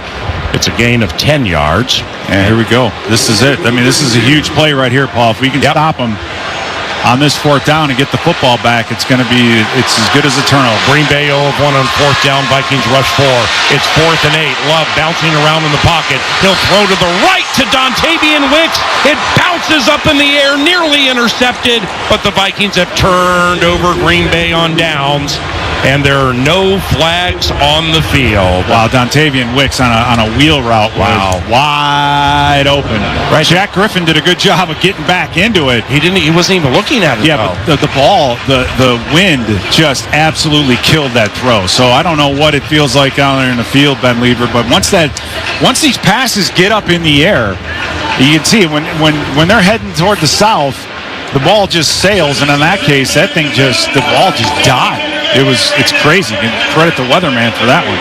It's a gain of 10 yards. And here we go. This is it. I mean, this is a huge play right here, Paul. If we can stop him on this 4th down and get the football back, it's as good as a turnover. Green Bay 0 of 1 on 4th down. Vikings rush 4. It's 4th and 8. Love bouncing around in the pocket. He'll throw to the right to Dontavian Wicks. It bounces up in the air, nearly intercepted, but the Vikings have turned over Green Bay on downs, and there are no flags on the field. Wow, Dontavian Wicks on a wheel route. Wow, wide open. Right, Jack Griffin did a good job of getting back into it. He wasn't even looking at it. Yeah, but the ball, the wind just absolutely killed that throw. So I don't know what it feels like down there in the field, Ben Lieber, but once these passes get up in the air, you can see when they're heading toward the south, the ball just sails, and in that case, the ball just died. It's crazy. And credit the weatherman for that one.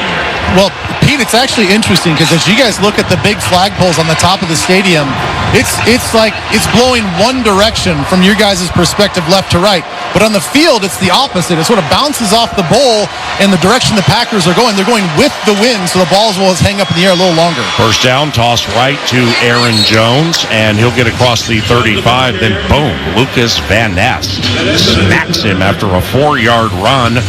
Well, Pete, it's actually interesting because as you guys look at the big flagpoles on the top of the stadium, it's like it's blowing one direction from your guys' perspective, left to right. But on the field, it's the opposite. It sort of bounces off the bowl in the direction the Packers are going. They're going with the wind, so the balls will hang up in the air a little longer. First down, toss right to Aaron Jones, and he'll get across the 35. Then boom, Lucas Van Ness smacks him after a 4-yard run.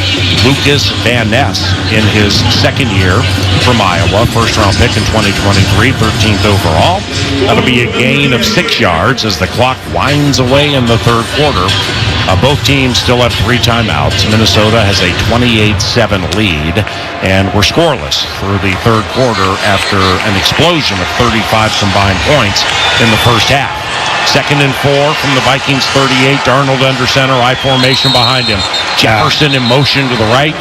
Lucas Van Ness in his second year from Iowa, first-round pick in 2023, 13th overall. That'll be a gain of 6 yards as the clock winds away in the third quarter. Both teams still have 3 timeouts. Minnesota has a 28-7 lead, and we're scoreless through the third quarter after an explosion of 35 combined points in the first half. 2nd and 4 from the Vikings 38. Darnold under center, I formation behind him. Jefferson in motion to the right.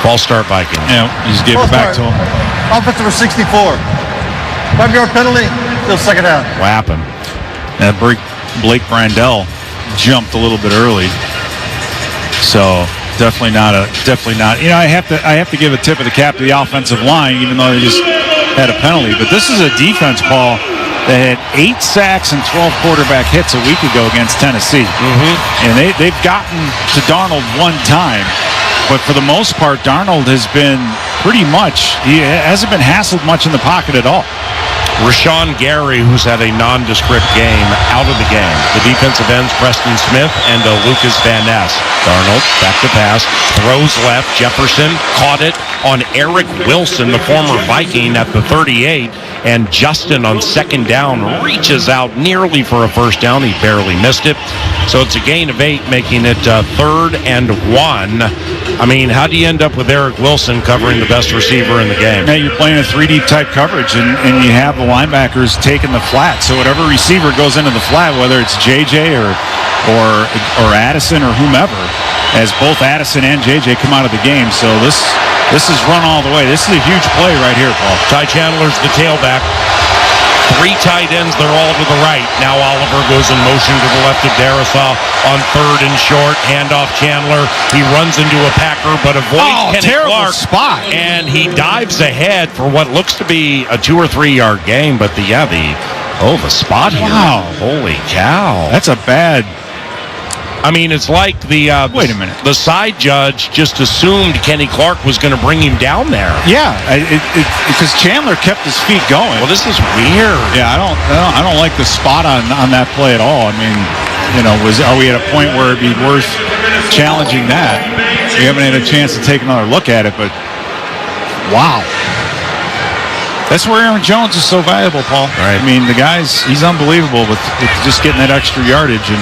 Ball start Vikings. Yeah, you just gave it back to him. Offensive 64. 5-yard penalty, still second down. What happened? That Blake Brandel jumped a little bit early. So definitely not. I have to give a tip of the cap to the offensive line, even though they just had a penalty. But this is a defense, Paul, that had 8 sacks and 12 quarterback hits a week ago against Tennessee. And they've gotten to Darnold one time. But for the most part, Darnold has been he hasn't been hassled much in the pocket at all. Rashawn Gary, who's had a nondescript game, out of the game. The defensive ends, Preston Smith and Lucas Van Ness. Darnold, back to pass, throws left. Jefferson caught it on Eric Wilson, the former Viking, at the 38. And Justin on second down reaches out nearly for a first down. He barely missed it. So it's a gain of 8, making it 3rd and 1. I mean, how do you end up with Eric Wilson covering the best receiver in the game? Yeah, you're playing a 3D type coverage, and you have the linebackers taking the flat. So whatever receiver goes into the flat, whether it's JJ or Addison or whomever, as both Addison and JJ come out of the game. So this is run all the way. This is a huge play right here, Paul. Ty Chandler's the tailback. Three tight ends, they're all to the right. Now Oliver goes in motion to the left of Darisaw on third and short. Handoff Chandler. He runs into a Packer, but avoids Kenny terrible Clark. spot. And he dives ahead for what looks to be a 2 or 3 yard gain. But the spot here. Wow. Holy cow. That's a bad. I mean, it's like wait a minute. The side judge just assumed Kenny Clark was going to bring him down there. Yeah, because Chandler kept his feet going. Well, this is weird. Yeah, I don't like the spot on that play at all. I mean, are we at a point where it'd be worth challenging that? We haven't had a chance to take another look at it, but wow. That's where Aaron Jones is so valuable, Paul. Right. I mean, he's unbelievable with just getting that extra yardage and.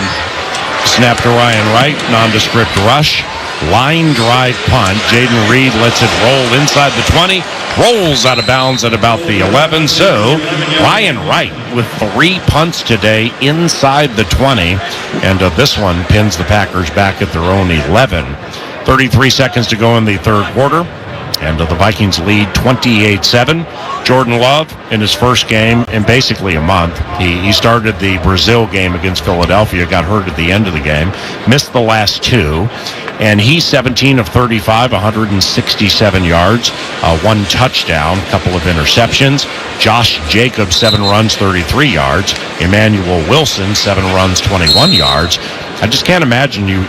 Snap to Ryan Wright, nondescript rush, line drive punt. Jayden Reed lets it roll inside the 20, rolls out of bounds at about the 11. So Ryan Wright with 3 punts today inside the 20, and this one pins the Packers back at their own 11. 33 seconds to go in the third quarter, and the Vikings lead 28-7. Jordan Love, in his first game in basically a month, he started the Brazil game against Philadelphia, got hurt at the end of the game, missed the last 2, and he's 17 of 35, 167 yards, 1 touchdown, a couple of interceptions. Josh Jacobs, 7 runs, 33 yards. Emmanuel Wilson, 7 runs, 21 yards. I just can't imagine you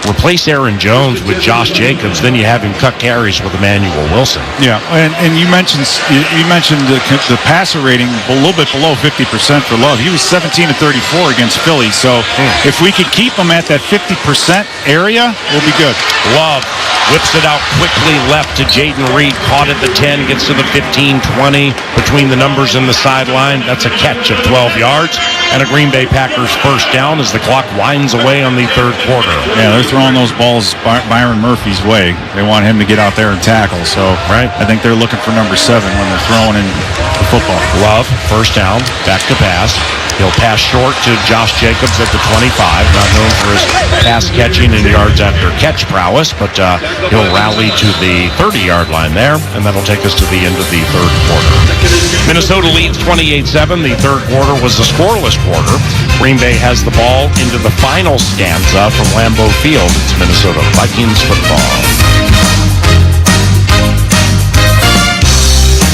replace Aaron Jones with Josh Jacobs, then you have him cut carries with Emmanuel Wilson. Yeah, and you mentioned the passer rating a little bit below 50% for Love. He was 17 of 34 against Philly. So if we could keep him at that 50% area, we'll be good. Love whips it out quickly left to Jayden Reed, caught at the 10, gets to the 15, 20 between the numbers and the sideline. That's a catch of 12 yards and a Green Bay Packers first down as the clock winds away on the third quarter. Yeah, they're throwing those balls Byron Murphy's way. They want him to get out there and tackle. So I think they're looking for number 7 when they're throwing in the football. Love, first down, back to pass. He'll pass short to Josh Jacobs at the 25, not known for his pass catching and yards after catch prowess, but he'll rally to the 30-yard line there, and that'll take us to the end of the third quarter. Minnesota leads 28-7. The third quarter was a scoreless quarter. Green Bay has the ball into the final stanza from Lambeau Field. It's Minnesota Vikings football.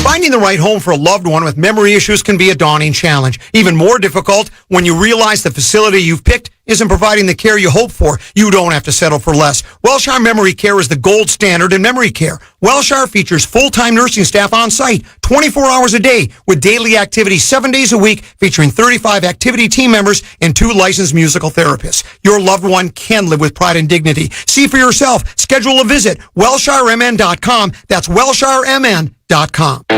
Finding the right home for a loved one with memory issues can be a daunting challenge. Even more difficult when you realize the facility you've picked isn't providing the care you hope for. You don't have to settle for less. Welshire Memory Care is the gold standard in memory care. Welshire features full-time nursing staff on site 24 hours a day with daily activities 7 days a week, featuring 35 activity team members and 2 licensed musical therapists. Your loved one can live with pride and dignity. See for yourself. Schedule a visit. WelshireMN.com. That's WelshireMN.com.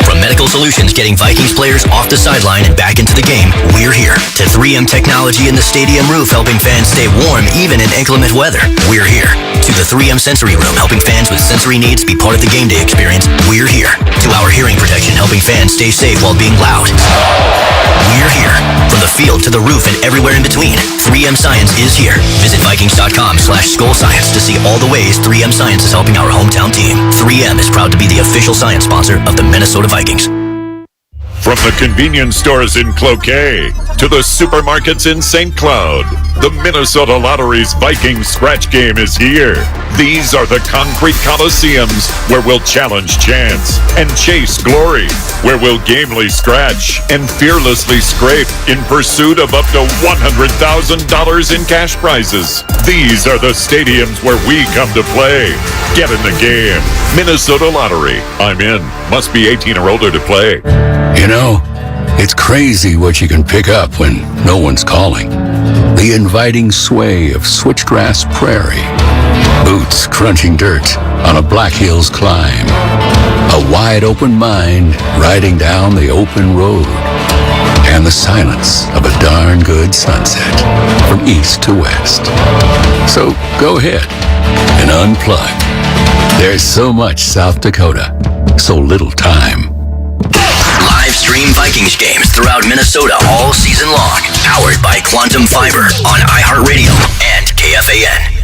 From Medical Solutions getting Vikings players off the sideline and back into the game, we're here. To 3M Technology in the stadium roof helping fans stay warm even in inclement weather, we're here. To the 3M Sensory Room helping fans with sensory needs be part of the game day experience, we're here. To our hearing protection helping fans stay safe while being loud, we're here. From the field to the roof and everywhere in between, 3M Science is here. Visit Vikings.com/SkullScience to see all the ways 3M Science is helping our hometown team. 3M is proud to be the official science sponsor of the Minnesota Vikings. From the convenience stores in Cloquet to the supermarkets in St. Cloud, the Minnesota Lottery's Vikings scratch game is here. These are the concrete coliseums where we'll challenge chance and chase glory, where we'll gamely scratch and fearlessly scrape in pursuit of up to $100,000 in cash prizes. These are the stadiums where we come to play. Get in the game. Minnesota Lottery. I'm in. Must be 18 or older to play. You know, it's crazy what you can pick up when no one's calling. The inviting sway of switchgrass prairie. Boots crunching dirt on a Black Hills climb. A wide open mind riding down the open road. And the silence of a darn good sunset from east to west. So go ahead and unplug. There's so much South Dakota, so little time. Live stream Vikings games throughout Minnesota all season long. Powered by Quantum Fiber on iHeartRadio and KFAN.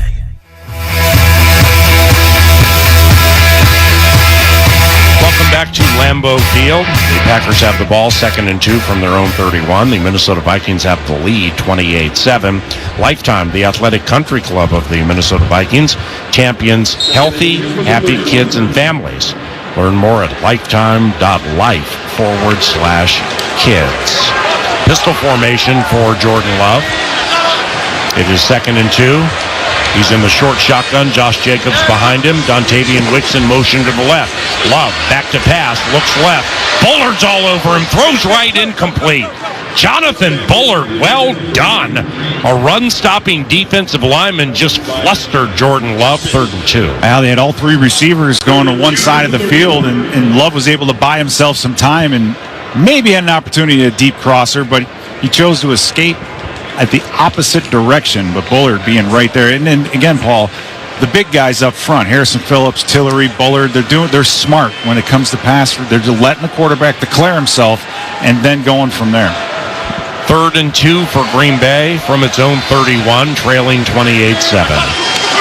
Welcome back back to Lambeau Field. The Packers have the ball, 2nd and 2 from their own 31. The Minnesota Vikings have the lead, 28-7. Lifetime, the athletic country club of the Minnesota Vikings, champions healthy, happy kids and families. Learn more at lifetime.life/kids. Pistol formation for Jordan Love. It is 2nd and 2. He's in the short shotgun. Josh Jacobs behind him. Dontavian Wicks in motion to the left. Love, back to pass, looks left. Bullard's all over him, throws right, incomplete. Jonathan Bullard, well done. A run-stopping defensive lineman just flustered Jordan Love, 3rd and 2. Well, they had all 3 receivers going to one side of the field, and Love was able to buy himself some time and maybe had an opportunity at a deep crosser, but he chose to escape at the opposite direction, but Bullard being right there. And then again, Paul, the big guys up front, Harrison Phillips, Tillery, Bullard, they're smart when it comes to pass. They're just letting the quarterback declare himself and then going from there. 3rd and 2 for Green Bay from its own 31, trailing 28-7.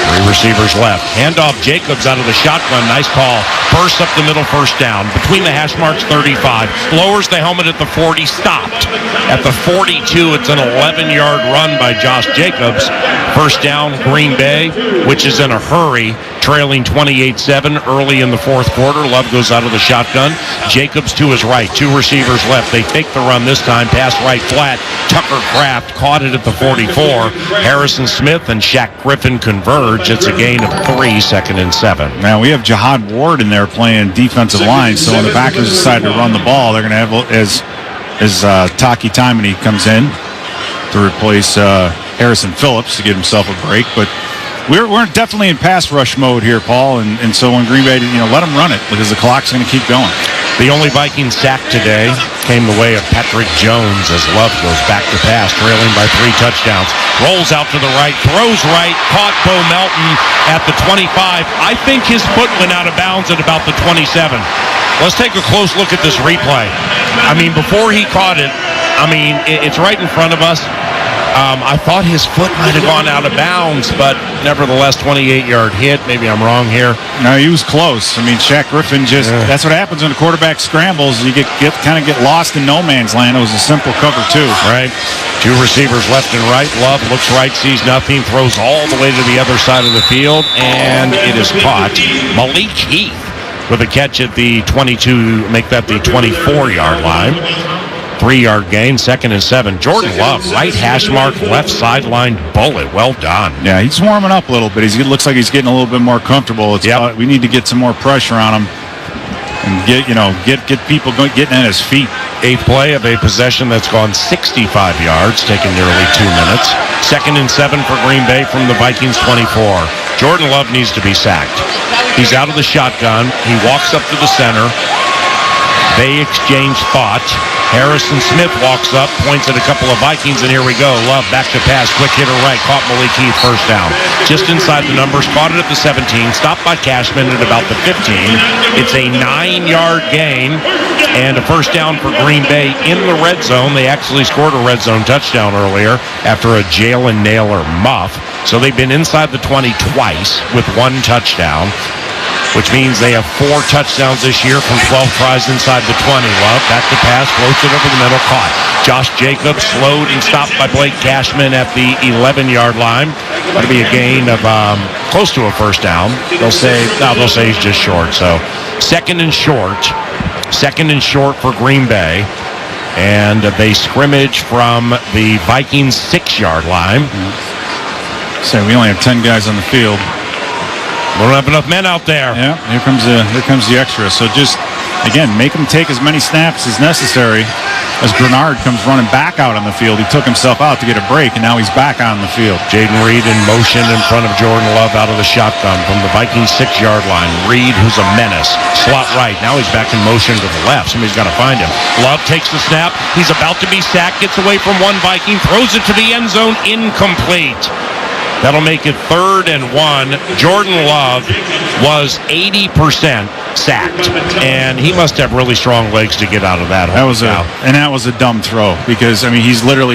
3 receivers left. Handoff Jacobs out of the shotgun. Nice call. Burst up the middle, first down. Between the hash marks, 35. Lowers the helmet at the 40. Stopped. At the 42, it's an 11-yard run by Josh Jacobs. First down, Green Bay, which is in a hurry, trailing 28-7 early in the 4th quarter. Love goes out of the shotgun. Jacobs to his right. 2 receivers left. They take the run this time. Pass right flat. Tucker Kraft caught it at the 44. Harrison Smith and Shaq Griffin converge. It's a gain of 3, 2nd and 7. Now, we have Jihad Ward in there playing defensive line, so when the Packers decide to run the ball, they're going to have as Taki Taimani comes in to replace Harrison Phillips to give himself a break. But we're definitely in pass rush mode here, Paul, and so when Green Bay, let them run it because the clock's going to keep going. The only Viking sack today came the way of Patrick Jones as Love goes back to pass, trailing by 3 touchdowns. Rolls out to the right, throws right, caught Bo Melton at the 25. I think his foot went out of bounds at about the 27. Let's take a close look at this replay. Before he caught it, it's right in front of us. I thought his foot might have gone out of bounds, but nevertheless, 28-yard hit. Maybe I'm wrong here. No, he was close. Shaq Griffin that's what happens when the quarterback scrambles. You get lost in no man's land. It was a simple cover, too. Right. 2 receivers left and right. Love looks right, sees nothing, throws all the way to the other side of the field, and it is caught. Malik Heath with a catch at the 22, make that the 24-yard line. 3-yard gain, 2nd and 7. Jordan Love, right hash mark, left sideline bullet. Well done. Yeah, he's warming up a little bit. He looks like he's getting a little bit more comfortable. We need to get some more pressure on him and get people getting at his feet. 8th play of a possession that's gone 65 yards, taking nearly 2 minutes. 2nd and 7 for Green Bay from the Vikings 24. Jordan Love needs to be sacked. He's out of the shotgun. He walks up to the center. They exchange thought. Harrison Smith walks up, points at a couple of Vikings, and here we go. Love back to pass, quick hitter right, caught Malik Heath, first down. Just inside the numbers, caught it at the 17, stopped by Cashman at about the 15. It's a 9-yard gain and a first down for Green Bay in the red zone. They actually scored a red zone touchdown earlier after a Jalen Naylor muff. So they've been inside the 20 twice with 1 touchdown, which means they have 4 touchdowns this year from 12 tries inside the 20. Love, back to pass, floats it over the middle, caught. Josh Jacobs slowed and stopped by Blake Cashman at the 11-yard line. That'll be a gain of close to a first down. They'll say he's just short. So 2nd and short for Green Bay. And they scrimmage from the Vikings 6-yard line. So we only have 10 guys on the field. We don't have enough men out there. Yeah, here comes the extra. So just, again, make them take as many snaps as necessary as Grenard comes running back out on the field. He took himself out to get a break, and now he's back on the field. Jayden Reed in motion in front of Jordan Love out of the shotgun from the Vikings 6-yard line. Reed, who's a menace, slot right. Now he's back in motion to the left. Somebody's got to find him. Love takes the snap. He's about to be sacked, gets away from one Viking, throws it to the end zone, incomplete. That'll make it 3rd and 1. Jordan Love was 80% sacked. And he must have really strong legs to get out of that hole. That was a dumb throw because, I mean, he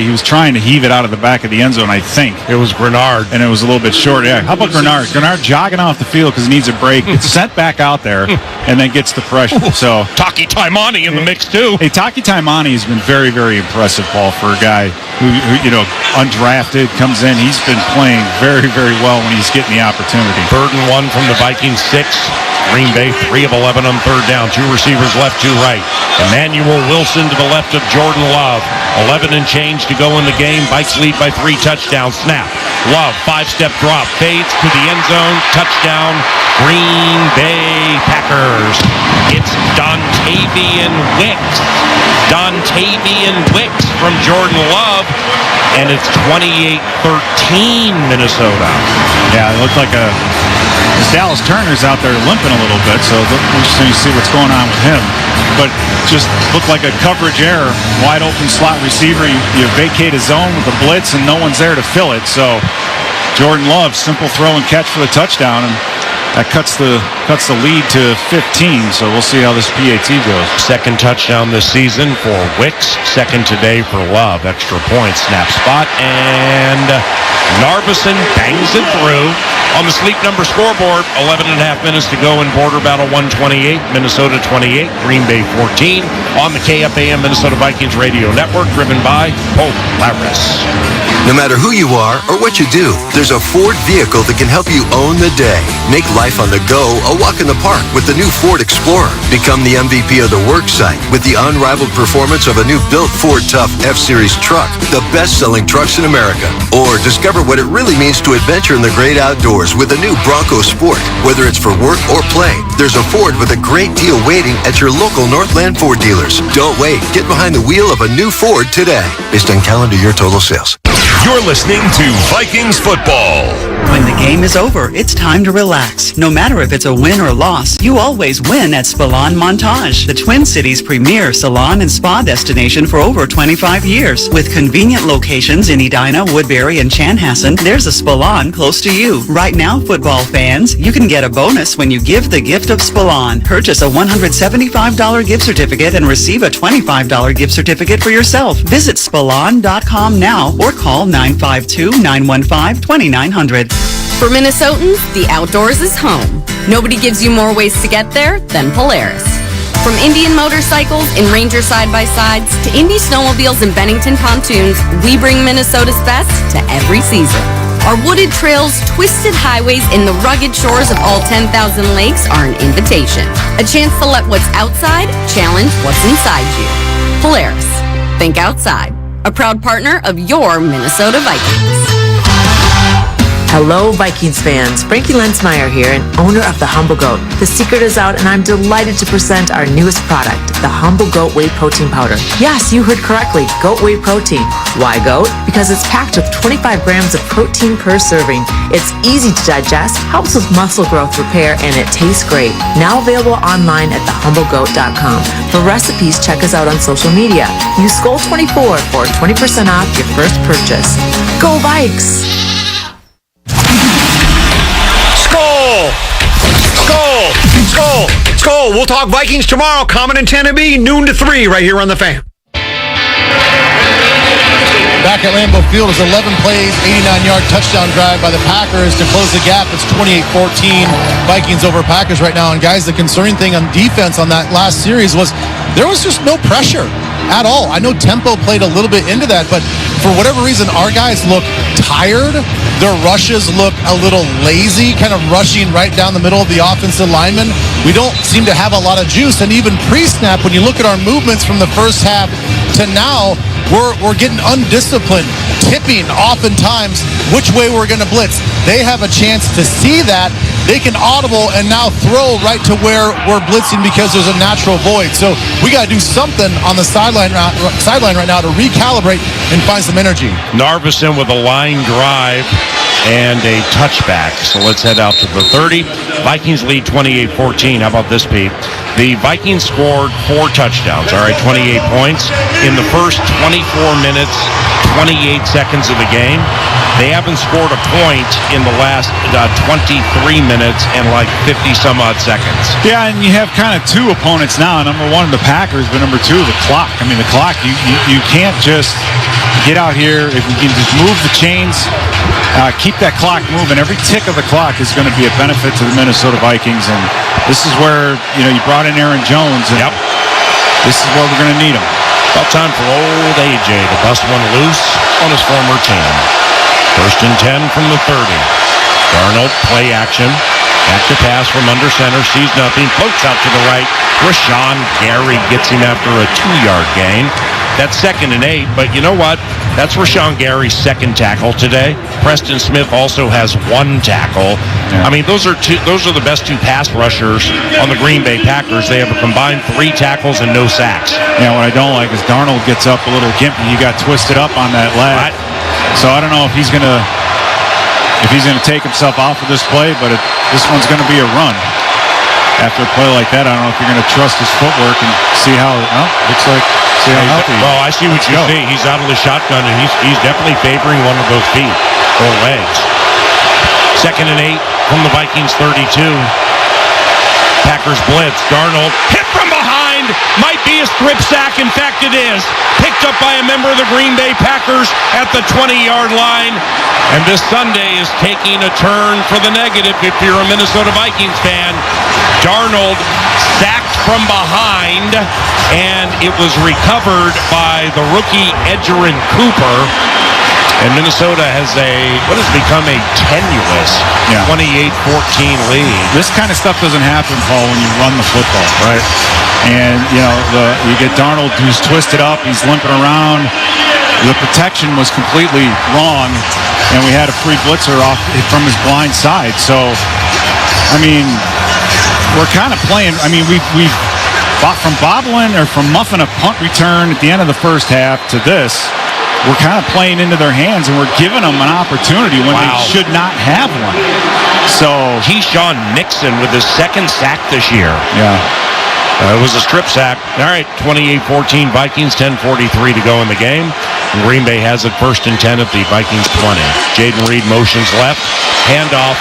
was trying to heave it out of the back of the end zone, I think. It was Grenard. And it was a little bit short. Yeah, how about Grenard? Grenard jogging off the field because he needs a break. Gets sent back out there and then gets the pressure. So Taki Taimani in the mix, too. Hey, Taki Taimani has been very, very impressive, Paul, for a guy who undrafted, comes in. He's been playing very, very well when he's getting the opportunity. 3rd and 1 from the Vikings 6. Green Bay 3 of 11 on 3rd down. 2 receivers left, 2 right. Emmanuel Wilson to the left of Jordan Love. 11 and change to go in the game. Vikes lead by 3 touchdowns. Snap. Love, 5-step drop. Fades to the end zone. Touchdown. Green Bay Packers. It's Dontavian Wicks. Dontavian Wicks from Jordan Love. And it's 28-13 Minnesota. Yeah, it looked like Dallas Turner's out there limping a little bit, so interesting to see what's going on with him. But just looked like a coverage error. Wide open slot receiver. You vacate a zone with a blitz, and no one's there to fill it. So Jordan Love, simple throw and catch for the touchdown, and that cuts the lead to 15. So we'll see how this PAT goes. 2nd touchdown this season for Wicks. 2nd today for Love. Extra point, snap spot, and Narveson bangs it through. On the Sleep Number scoreboard, 11 and a half minutes to go in Border Battle 128, Minnesota 28, Green Bay 14. On the KFAM Minnesota Vikings Radio Network, driven by Polaris. No matter who you are or what you do, there's a Ford vehicle that can help you own the day. Make life on the go a walk in the park with the new Ford Explorer. Become the MVP of the work site with the unrivaled performance of a new built Ford Tough F-Series truck, the best-selling trucks in America. Or discover what it really means to adventure in the great outdoors with a new Bronco Sport. Whether it's for work or play, there's a Ford with a great deal waiting at your local Northland Ford dealers. Don't wait. Get behind the wheel of a new Ford today. Based on calendar year total sales. You're listening to Vikings football. When the game is over, it's time to relax. No matter if it's a win or loss, you always win at Spalon Montage, the Twin Cities' premier salon and spa destination for over 25 years. With convenient locations in Edina, Woodbury, and Chanhassen, there's a Spalon close to you. Right now, football fans, you can get a bonus when you give the gift of Spalon. Purchase a $175 gift certificate and receive a $25 gift certificate for yourself. Visit Spalon.com now or call 952-915-2900. For Minnesotans, the outdoors is home. Nobody gives you more ways to get there than Polaris. From Indian motorcycles and Ranger side-by-sides to Indy snowmobiles and Bennington pontoons, we bring Minnesota's best to every season. Our wooded trails, twisted highways, and the rugged shores of all 10,000 lakes are an invitation. A chance to let what's outside challenge what's inside you. Polaris. Think outside. A proud partner of your Minnesota Vikings. Hello, Vikings fans. Frankie Lensmeyer here, and owner of The Humble Goat. The secret is out, and I'm delighted to present our newest product, the Humble Goat Whey Protein Powder. Yes, you heard correctly, goat whey protein. Why goat? Because it's packed with 25 grams of protein per serving. It's easy to digest, helps with muscle growth repair, and it tastes great. Now available online at thehumblegoat.com. For recipes, check us out on social media. Use SKOL24 for 20% off your first purchase. Go Vikes! Skol! We'll talk Vikings tomorrow. Common Antenna B, noon to 3, right here on The Fan. Back at Lambeau Field is 11 plays, 89-yard touchdown drive by the Packers to close the gap. It's 28-14 Vikings over Packers right now. And guys, the concerning thing on defense on that last series was there was just no pressure at all. I know tempo played a little bit into that, but for whatever reason, our guys look tired. Their rushes look a little lazy, kind of rushing right down the middle of the offensive lineman. We don't seem to have a lot of juice. And even pre-snap, when you look at our movements from the first half to now, we're getting undisciplined, tipping oftentimes which way we're going to blitz. They have a chance to see that. They can audible and now throw right to where we're blitzing because there's a natural void. So we got to do something on the sideline right now to recalibrate and find some energy. Narveson with a line drive. and a touchback. So let's head out to the 30. Vikings lead 28-14. How about this, Pete? The Vikings scored 4 touchdowns, all right, 28 points in the first 24 minutes, 28 seconds of the game. They haven't scored a point in the last 23 minutes and like 50-some-odd seconds. Yeah, and you have kind of 2 opponents now. Number 1, the Packers, but number 2, the clock. I mean, the clock, you can't just get out here. If you can just move the chains, keep that clock moving. Every tick of the clock is going to be a benefit to the Minnesota Vikings, and this is where, you brought in Aaron Jones, and this is where we're going to need him. About time for old AJ to bust one loose on his former team. 1st and 10 from the 30. Darnold, play action. Back to pass from under center. Sees nothing. Floats out to the right. Rashawn Gary gets him after a 2-yard gain. That's 2nd and 8. But you know what? That's Rashawn Gary's 2nd tackle today. Preston Smith also has 1 tackle. Yeah. I mean, those are the best 2 pass rushers on the Green Bay Packers. They have a combined 3 tackles and no sacks. Yeah, what I don't like is Darnold gets up a little gimpy. He got twisted up on that leg. So I don't know if he's gonna take himself off of this play, but this one's gonna be a run. After a play like that, I don't know if you're gonna trust his footwork and see how. See how healthy. Well, I see what you see. He's out of the shotgun, and he's definitely favoring one of those feet or legs. 2nd and 8 from the Vikings 32. Packers blitz. Darnold hit from behind. Might be a strip sack. In fact, it is. Picked up by a member of the Green Bay Packers at the 20-yard line. And this Sunday is taking a turn for the negative if you're a Minnesota Vikings fan. Darnold sacked from behind, and it was recovered by the rookie Edgerrin Cooper. And Minnesota has what has become a tenuous 28-14 lead. This kind of stuff doesn't happen, Paul, when you run the football, right? And, you get Darnold who's twisted up. He's limping around. The protection was completely wrong, and we had a free blitzer off from his blind side. So, I mean, we're kind of playing. I mean, we've from bobbling or from muffing a punt return at the end of the first half to this. We're kind of playing into their hands, and we're giving them an opportunity when they should not have one. So Keyshawn Nixon with his 2nd sack this year. Yeah. It was a strip sack. All right, 28-14 Vikings, 10:43 to go in the game. And Green Bay has it 1st and 10 at the Vikings 20. Jayden Reed motions left. Handoff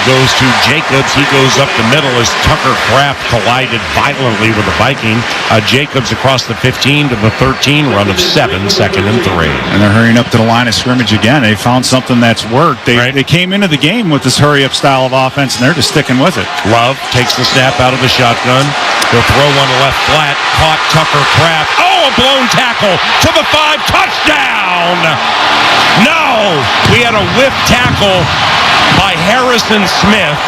goes to Jacobs. He goes up the middle as Tucker Kraft collided violently with the Viking. Jacobs across the 15 to the 13, run of 7, 2nd and 3. And they're hurrying up to the line of scrimmage again. They found something that's worked. They came into the game with this hurry-up style of offense, and they're just sticking with it. Love takes the snap out of the shotgun. He'll throw one left flat. Caught Tucker Kraft. Oh, a blown tackle to the 5. Touchdown! No! We had a whiff tackle by Harrison Smith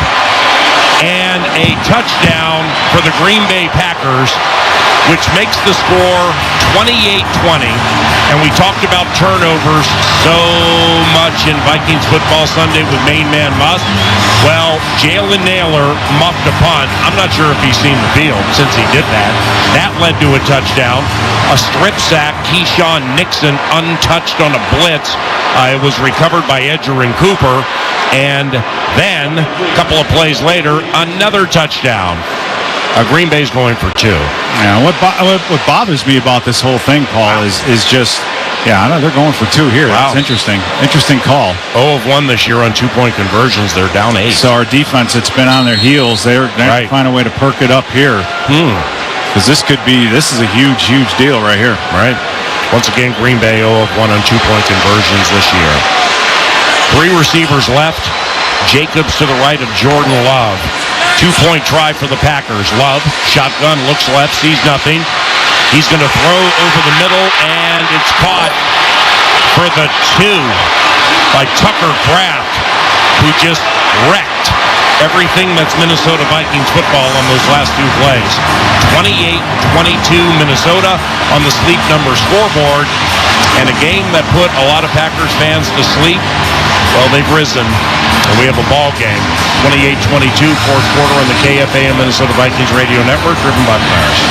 and a touchdown for the Green Bay Packers, which makes the score 28-20. And we talked about turnovers so much in Vikings football Sunday with main man Musk. Well, Jalen Naylor muffed a punt. I'm not sure if he's seen the field since he did that. That led to a touchdown. A strip sack, Keyshawn Nixon untouched on a blitz. It was recovered by Edgerrin Cooper. And then, a couple of plays later, another touchdown. Green Bay's going for 2. Yeah, what bothers me about this whole thing, Paul, is just, I know they're going for 2 here. Wow. That's interesting. Interesting call. 0 of 1 this year on 2-point conversions. They're down 8. So our defense, it's been on their heels. They're going to find a way to perk it up here. Because this is a huge, huge deal right here. Right. Once again, Green Bay 0 of 1 on 2-point conversions this year. 3 receivers left. Jacobs to the right of Jordan Love. 2-point try for the Packers. Love, shotgun, looks left, sees nothing. He's going to throw over the middle, and it's caught for the 2 by Tucker Kraft, who just wrecked everything that's Minnesota Vikings football on those last 2 plays. 28-22 Minnesota on the Sleep Number scoreboard, and a game that put a lot of Packers fans to sleep. Well, they've risen, and we have a ball game. 28-22, fourth quarter on the KFAN Minnesota Vikings Radio Network, driven by Polaris.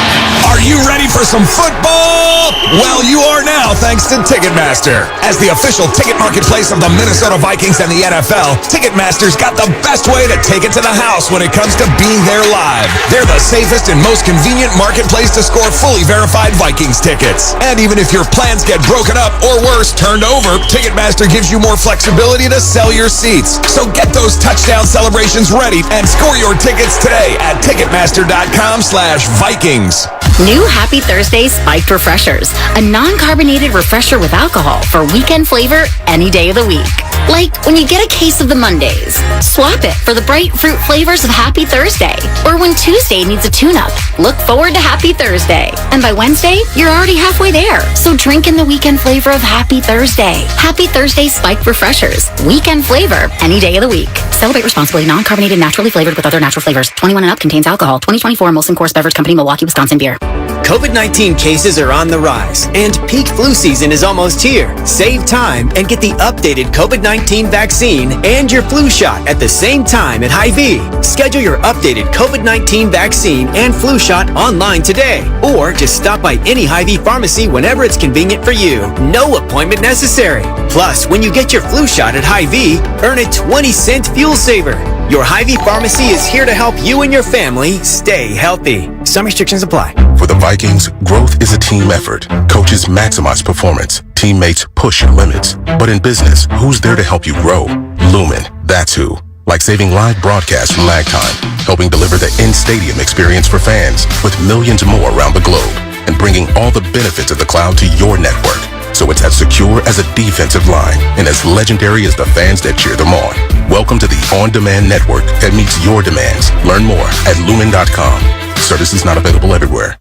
Are Are you ready for some football? Well, you are now, thanks to Ticketmaster. As the official ticket marketplace of the Minnesota Vikings and the NFL, Ticketmaster's got the best way to take it to the house when it comes to being there live. They're the safest and most convenient marketplace to score fully verified Vikings tickets. And even if your plans get broken up or worse, turned over, Ticketmaster gives you more flexibility to sell your seats. So get those touchdown celebrations ready and score your tickets today at Ticketmaster.com/Vikings. New Happy Thursday Spiked Refreshers, a non-carbonated refresher with alcohol for weekend flavor any day of the week. Like when you get a case of the Mondays, swap it for the bright fruit flavors of Happy Thursday. Or when Tuesday needs a tune-up, look forward to Happy Thursday. And by Wednesday, you're already halfway there. So drink in the weekend flavor of Happy Thursday. Happy Thursday Spiked Refreshers, weekend flavor any day of the week. Celebrate responsibly. Non-carbonated, naturally flavored with other natural flavors. 21 and up, contains alcohol. 2024 Molson Coors Beverage Company, Milwaukee, Wisconsin beer. COVID-19 cases are on the rise, and peak flu season is almost here. Save time and get the updated COVID-19 vaccine and your flu shot at the same time at Hy-Vee. Schedule your updated COVID-19 vaccine and flu shot online today, or just stop by any Hy-Vee pharmacy whenever it's convenient for you. No appointment necessary. Plus, when you get your flu shot at Hy-Vee, earn a 20-cent fuel saver. Your Hy-Vee pharmacy is here to help you and your family stay healthy. Some restrictions apply. For the Vikings, growth is a team effort. Coaches maximize performance. Teammates push your limits. But in business, who's there to help you grow? Lumen, that's who. Like saving live broadcasts from lag time, helping deliver the in-stadium experience for fans with millions more around the globe, and bringing all the benefits of the cloud to your network. So it's as secure as a defensive line and as legendary as the fans that cheer them on. Welcome to the on-demand network that meets your demands. Learn more at lumen.com. Services not available everywhere.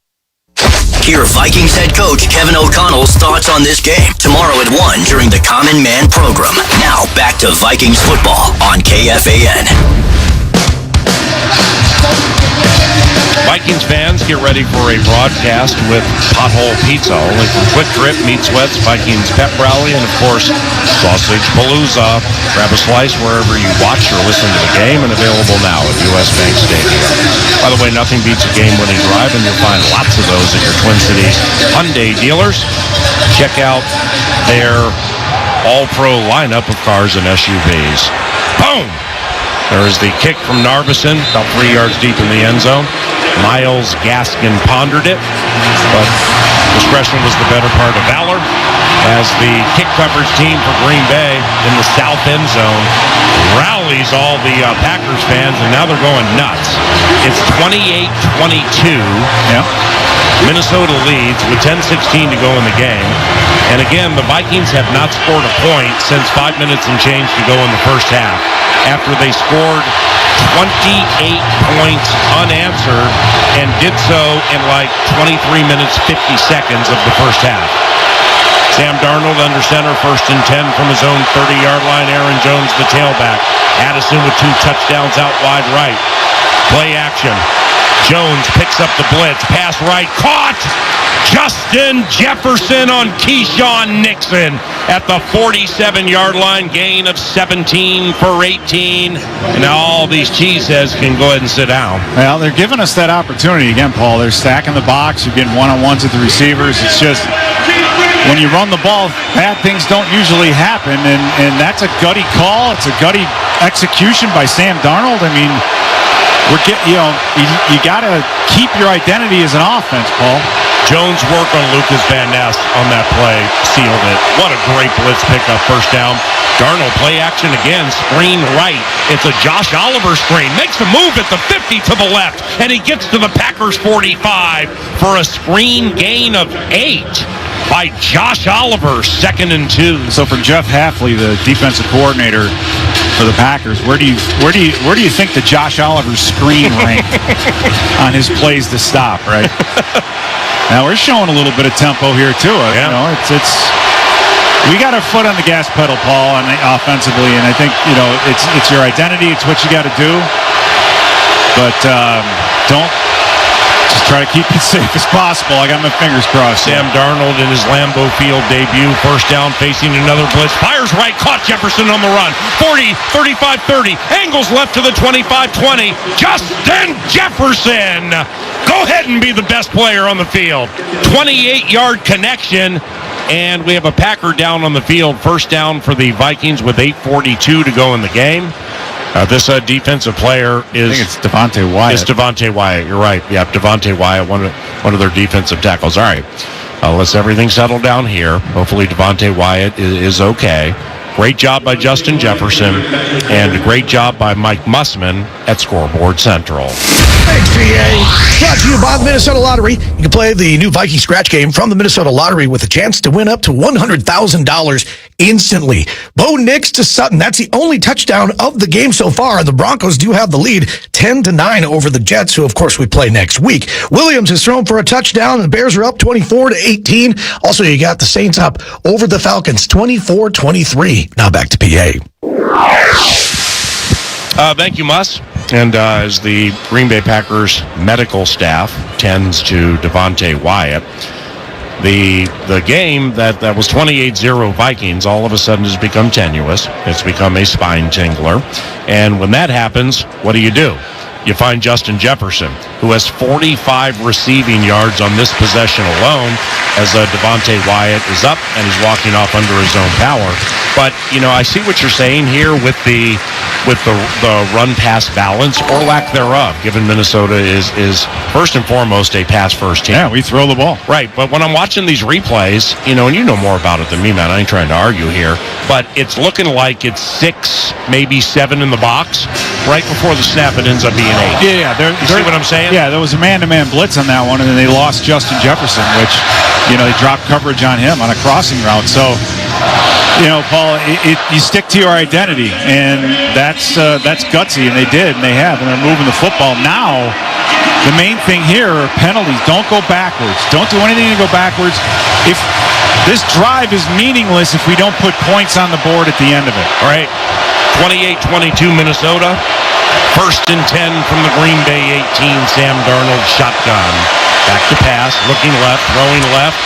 Hear Vikings head coach Kevin O'Connell's thoughts on this game tomorrow at 1 during the Common Man program. Now back to Vikings football on KFAN. Vikings fans, get ready for a broadcast with Pothole Pizza, only from Quick Trip, Meat Sweats, Vikings Pep Rally, and of course, Sausage Palooza. Grab a slice wherever you watch or listen to the game, and available now at US Bank Stadium. By the way, nothing beats a game-winning drive, and you'll find lots of those at your Twin Cities Hyundai dealers. Check out their all-pro lineup of cars and SUVs. Boom! There is the kick from Narveson, about 3 yards deep in the end zone. Miles Gaskin pondered it, but discretion was the better part of valor as the kick coverage team for Green Bay in the south end zone rallies all the Packers fans, and now they're going nuts. It's 28-22. Yep. Minnesota leads with 10:16 to go in the game. And again, the Vikings have not scored a point since 5 minutes and change to go in the first half, after they scored 28 points unanswered and did so in like 23 minutes, 50 seconds of the first half. Sam Darnold under center, 1st and 10 from his own 30-yard line. Aaron Jones, the tailback. Addison with 2 touchdowns out wide right. Play action. Jones picks up the blitz. Pass right. Caught! Justin Jefferson on Keyshawn Nixon at the 47-yard line. Gain of 17 for 18. And now all these cheeseheads can go ahead and sit down. Well, they're giving us that opportunity again, Paul. They're stacking the box. You're getting one-on-ones with the receivers. It's just, when you run the ball, bad things don't usually happen. And that's a gutty call. It's a gutty execution by Sam Darnold. I mean, you got to keep your identity as an offense, Paul. Jones' work on Lucas Van Ness on that play sealed it. What a great blitz pickup, first down. Darnold, play action again, screen right. It's a Josh Oliver screen. Makes the move at the 50 to the left, and he gets to the Packers 45 for a screen gain of 8 by Josh Oliver, 2nd and 2. So for Jeff Hafley, the defensive coordinator for the Packers, where do you think the Josh Oliver screen ranked on his plays to stop, right? Now we're showing a little bit of tempo here too. Yeah. You know, it's we got our foot on the gas pedal, Paul, and offensively, and I think it's your identity. It's what you got to do, but don't Just try to keep it safe as possible. I got my fingers crossed. Sam Darnold in his Lambeau Field debut. First down, facing another blitz. Fires right, caught Jefferson on the run. 40, 35, 30. Angles left to the 25-20. Justin Jefferson! Go ahead and be the best player on the field. 28-yard connection. And we have a Packer down on the field. First down for the Vikings with 8:42 to go in the game. This defensive player is... I think it's Devontae Wyatt. It's Devontae Wyatt. You're right. Yeah, Devontae Wyatt, one of their defensive tackles. All right. Let's everything settle down here. Hopefully Devontae Wyatt is okay. Great job by Justin Jefferson, and a great job by Mike Mussman at Scoreboard Central. Thanks, GA. Brought to you by the Minnesota Lottery. You can play the new Viking scratch game from the Minnesota Lottery with a chance to win up to $100,000 instantly. Bo Nix to Sutton. That's the only touchdown of the game so far. The Broncos do have the lead 10-9 over the Jets, who of course we play next week. Williams has thrown for a touchdown. The Bears are up 24-18. Also, you got the Saints up over the Falcons 24-23. Now back to PA. Thank you, Muss. And as the Green Bay Packers medical staff tends to Devontae Wyatt, the game that was 28-0 Vikings all of a sudden has become tenuous. It's become a spine tingler. And when that happens, what do? You find Justin Jefferson, who has 45 receiving yards on this possession alone, as Devontae Wyatt is up and he's walking off under his own power. But, I see what you're saying here with the run-pass balance, or lack thereof, given Minnesota is first and foremost a pass-first team. Yeah, we throw the ball. Right, but when I'm watching these replays, and you know more about it than me, man, I ain't trying to argue here, but it's looking like it's 6, maybe 7 in the box. Right before the snap, it ends up being 8. Yeah. You see what I'm saying? Yeah, there was a man-to-man blitz on that one, and then they lost Justin Jefferson, which, they dropped coverage on him on a crossing route. So, Paul, you stick to your identity, and that's gutsy, and they did, and they have, and they're moving the football. Now, the main thing here are penalties. Don't go backwards. Don't do anything to go backwards. If this drive is meaningless if we don't put points on the board at the end of it. All right. 28-22 Minnesota. First and 10 from the Green Bay 18. Sam Darnold shotgun. Back to pass, looking left, throwing left.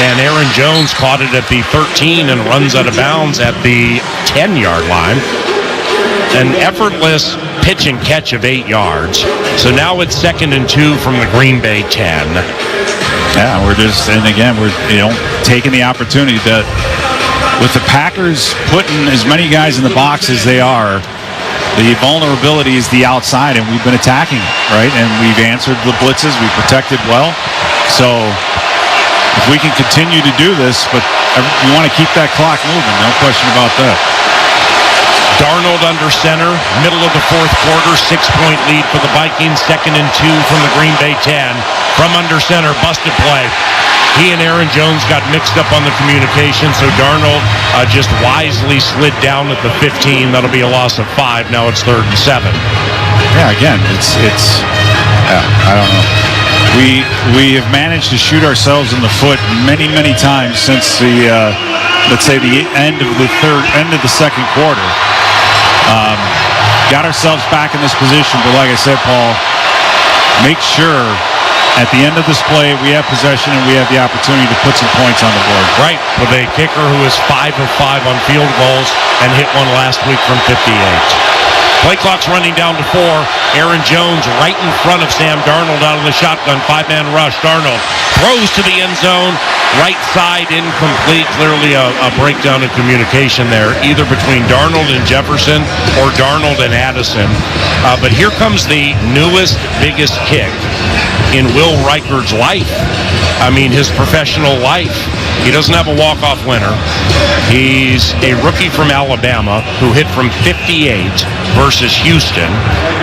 And Aaron Jones caught it at the 13 and runs out of bounds at the 10-yard line. An effortless pitch and catch of 8 yards. So now it's 2nd and 2 from the Green Bay 10. Yeah, we're taking the opportunity that with the Packers putting as many guys in the box as they are, the vulnerability is the outside, and we've been attacking it, right? And we've answered the blitzes. We've protected well. So if we can continue to do this, but you want to keep that clock moving, no question about that. Darnold under center, middle of the fourth quarter, 6-point lead for the Vikings, 2nd and 2 from the Green Bay 10. From under center, busted play. He and Aaron Jones got mixed up on the communication, so Darnold just wisely slid down at the 15. That'll be a loss of 5. Now it's 3rd and 7. Yeah, again, I don't know. We have managed to shoot ourselves in the foot many, many times since the let's say the end of the second quarter. Got ourselves back in this position, but like I said, Paul, make sure at the end of this play we have possession and we have the opportunity to put some points on the board. Right, with a kicker who is 5 of 5 on field goals and hit one last week from 58. Play clock's running down to 4. Aaron Jones right in front of Sam Darnold out of the shotgun. 5-man rush. Darnold throws to the end zone. Right side incomplete. Clearly a breakdown in communication there, either between Darnold and Jefferson or Darnold and Addison. But here comes the newest, biggest kick in Will Reichard's life. I mean, his professional life. He doesn't have a walk-off winner. He's a rookie from Alabama who hit from 58 versus Houston,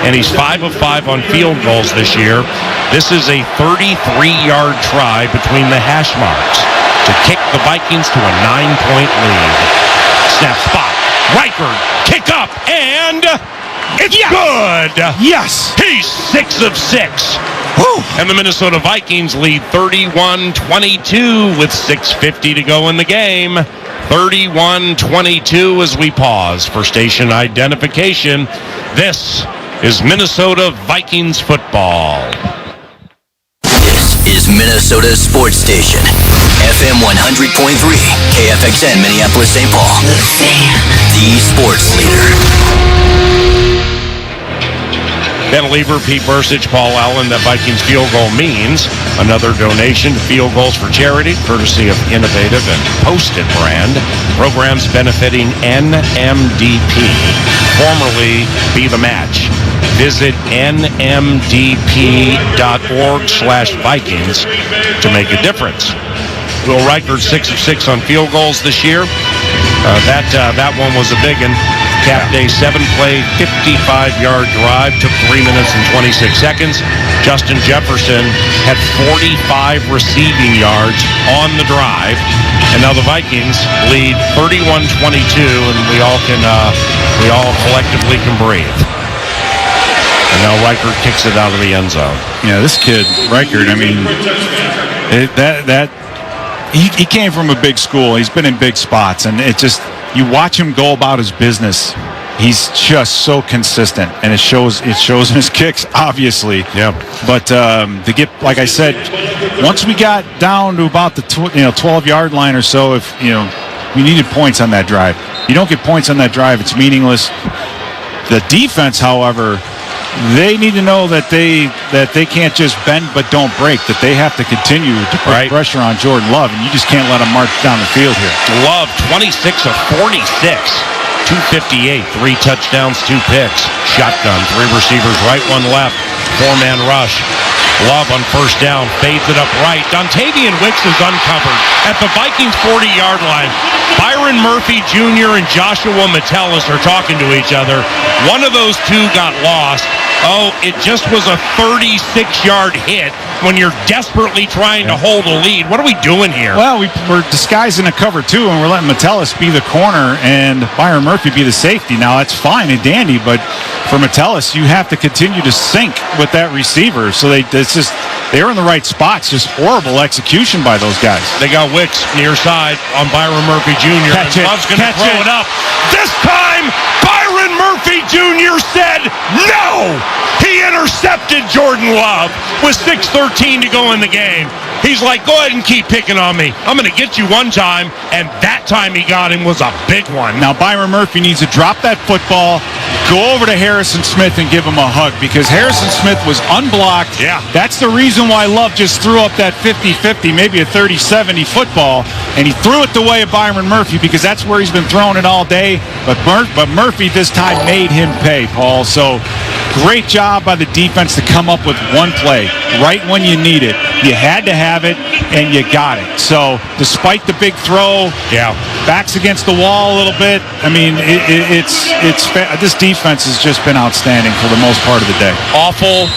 and he's 5 of 5 on field goals this year. This is a 33-yard try between the hash marks to kick the Vikings to a 9-point lead. Snap spot. Reichard, kick up, and it's good. Yes. He's 6 of 6. Woo. And the Minnesota Vikings lead 31-22 with 6:50 to go in the game. 31-22 as we pause for station identification. This is Minnesota Vikings football. Vikings Minnesota sports station. FM 100.3, KFXN Minneapolis, St. Paul. The Fan. The sports leader. Ben Lieber, Pete Bursich, Paul Allen, that Vikings field goal means another donation to Field Goals for Charity, courtesy of Innovative and Post-it brand, programs benefiting NMDP, formerly Be the Match. Visit nmdp.org/Vikings to make a difference. Will Reichert 6 of 6 on field goals this year. That one was a big one. Cap Day 7-play, 55-yard drive, took 3 minutes and 26 seconds. Justin Jefferson had 45 receiving yards on the drive. And now the Vikings lead 31-22, and we all collectively can breathe. And now Reichert kicks it out of the end zone. Yeah, this kid, Reichert, I mean, he came from a big school. He's been in big spots, and it just, you watch him go about his business. He's just so consistent, and it shows in his kicks, obviously. Yeah. But to get, like I said, once we got down to about the 12-yard line or so, if we needed points on that drive. You don't get points on that drive, it's meaningless. The defense, however, they need to know that they can't just bend but don't break, that they have to continue to put pressure on Jordan Love, and you just can't let him march down the field here. Love, 26 of 46, 258, 3 touchdowns, 2 picks. Shotgun, 3 receivers, right, 1 left, 4-man rush. Love on first down, fades it up right. Dontavian Wicks is uncovered at the Vikings 40-yard line. Byron Murphy Jr. and Joshua Metellus are talking to each other. One of those two got lost. Oh, it just was a 36-yard hit when you're desperately trying to hold a lead. What are we doing here? Well, we're disguising a cover 2, and we're letting Metellus be the corner and Byron Murphy be the safety. Now, that's fine and dandy, but for Metellus, you have to continue to sync with that receiver. So they're in the right spots. Just horrible execution by those guys. They got Wicks near side on Byron Murphy Jr. Catch it. Love's going to throw it up. This time, Byron Murphy Jr. said no. He intercepted Jordan Love with 6:13 to go in the game. He's like, go ahead and keep picking on me. I'm going to get you one time, and that time he got him was a big one. Now, Byron Murphy needs to drop that football, go over to Harrison Smith and give him a hug, because Harrison Smith was unblocked. Yeah. That's the reason why Love just threw up that 50-50, maybe a 30-70 football, and he threw it the way of Byron Murphy, because that's where he's been throwing it all day. But Murphy this time made him pay, Paul. So great job by the defense to come up with one play right when you need it. You had to have it, and you got it. So despite the big throw, backs against the wall a little bit. I mean, this defense has just been outstanding for the most part of the day. Awful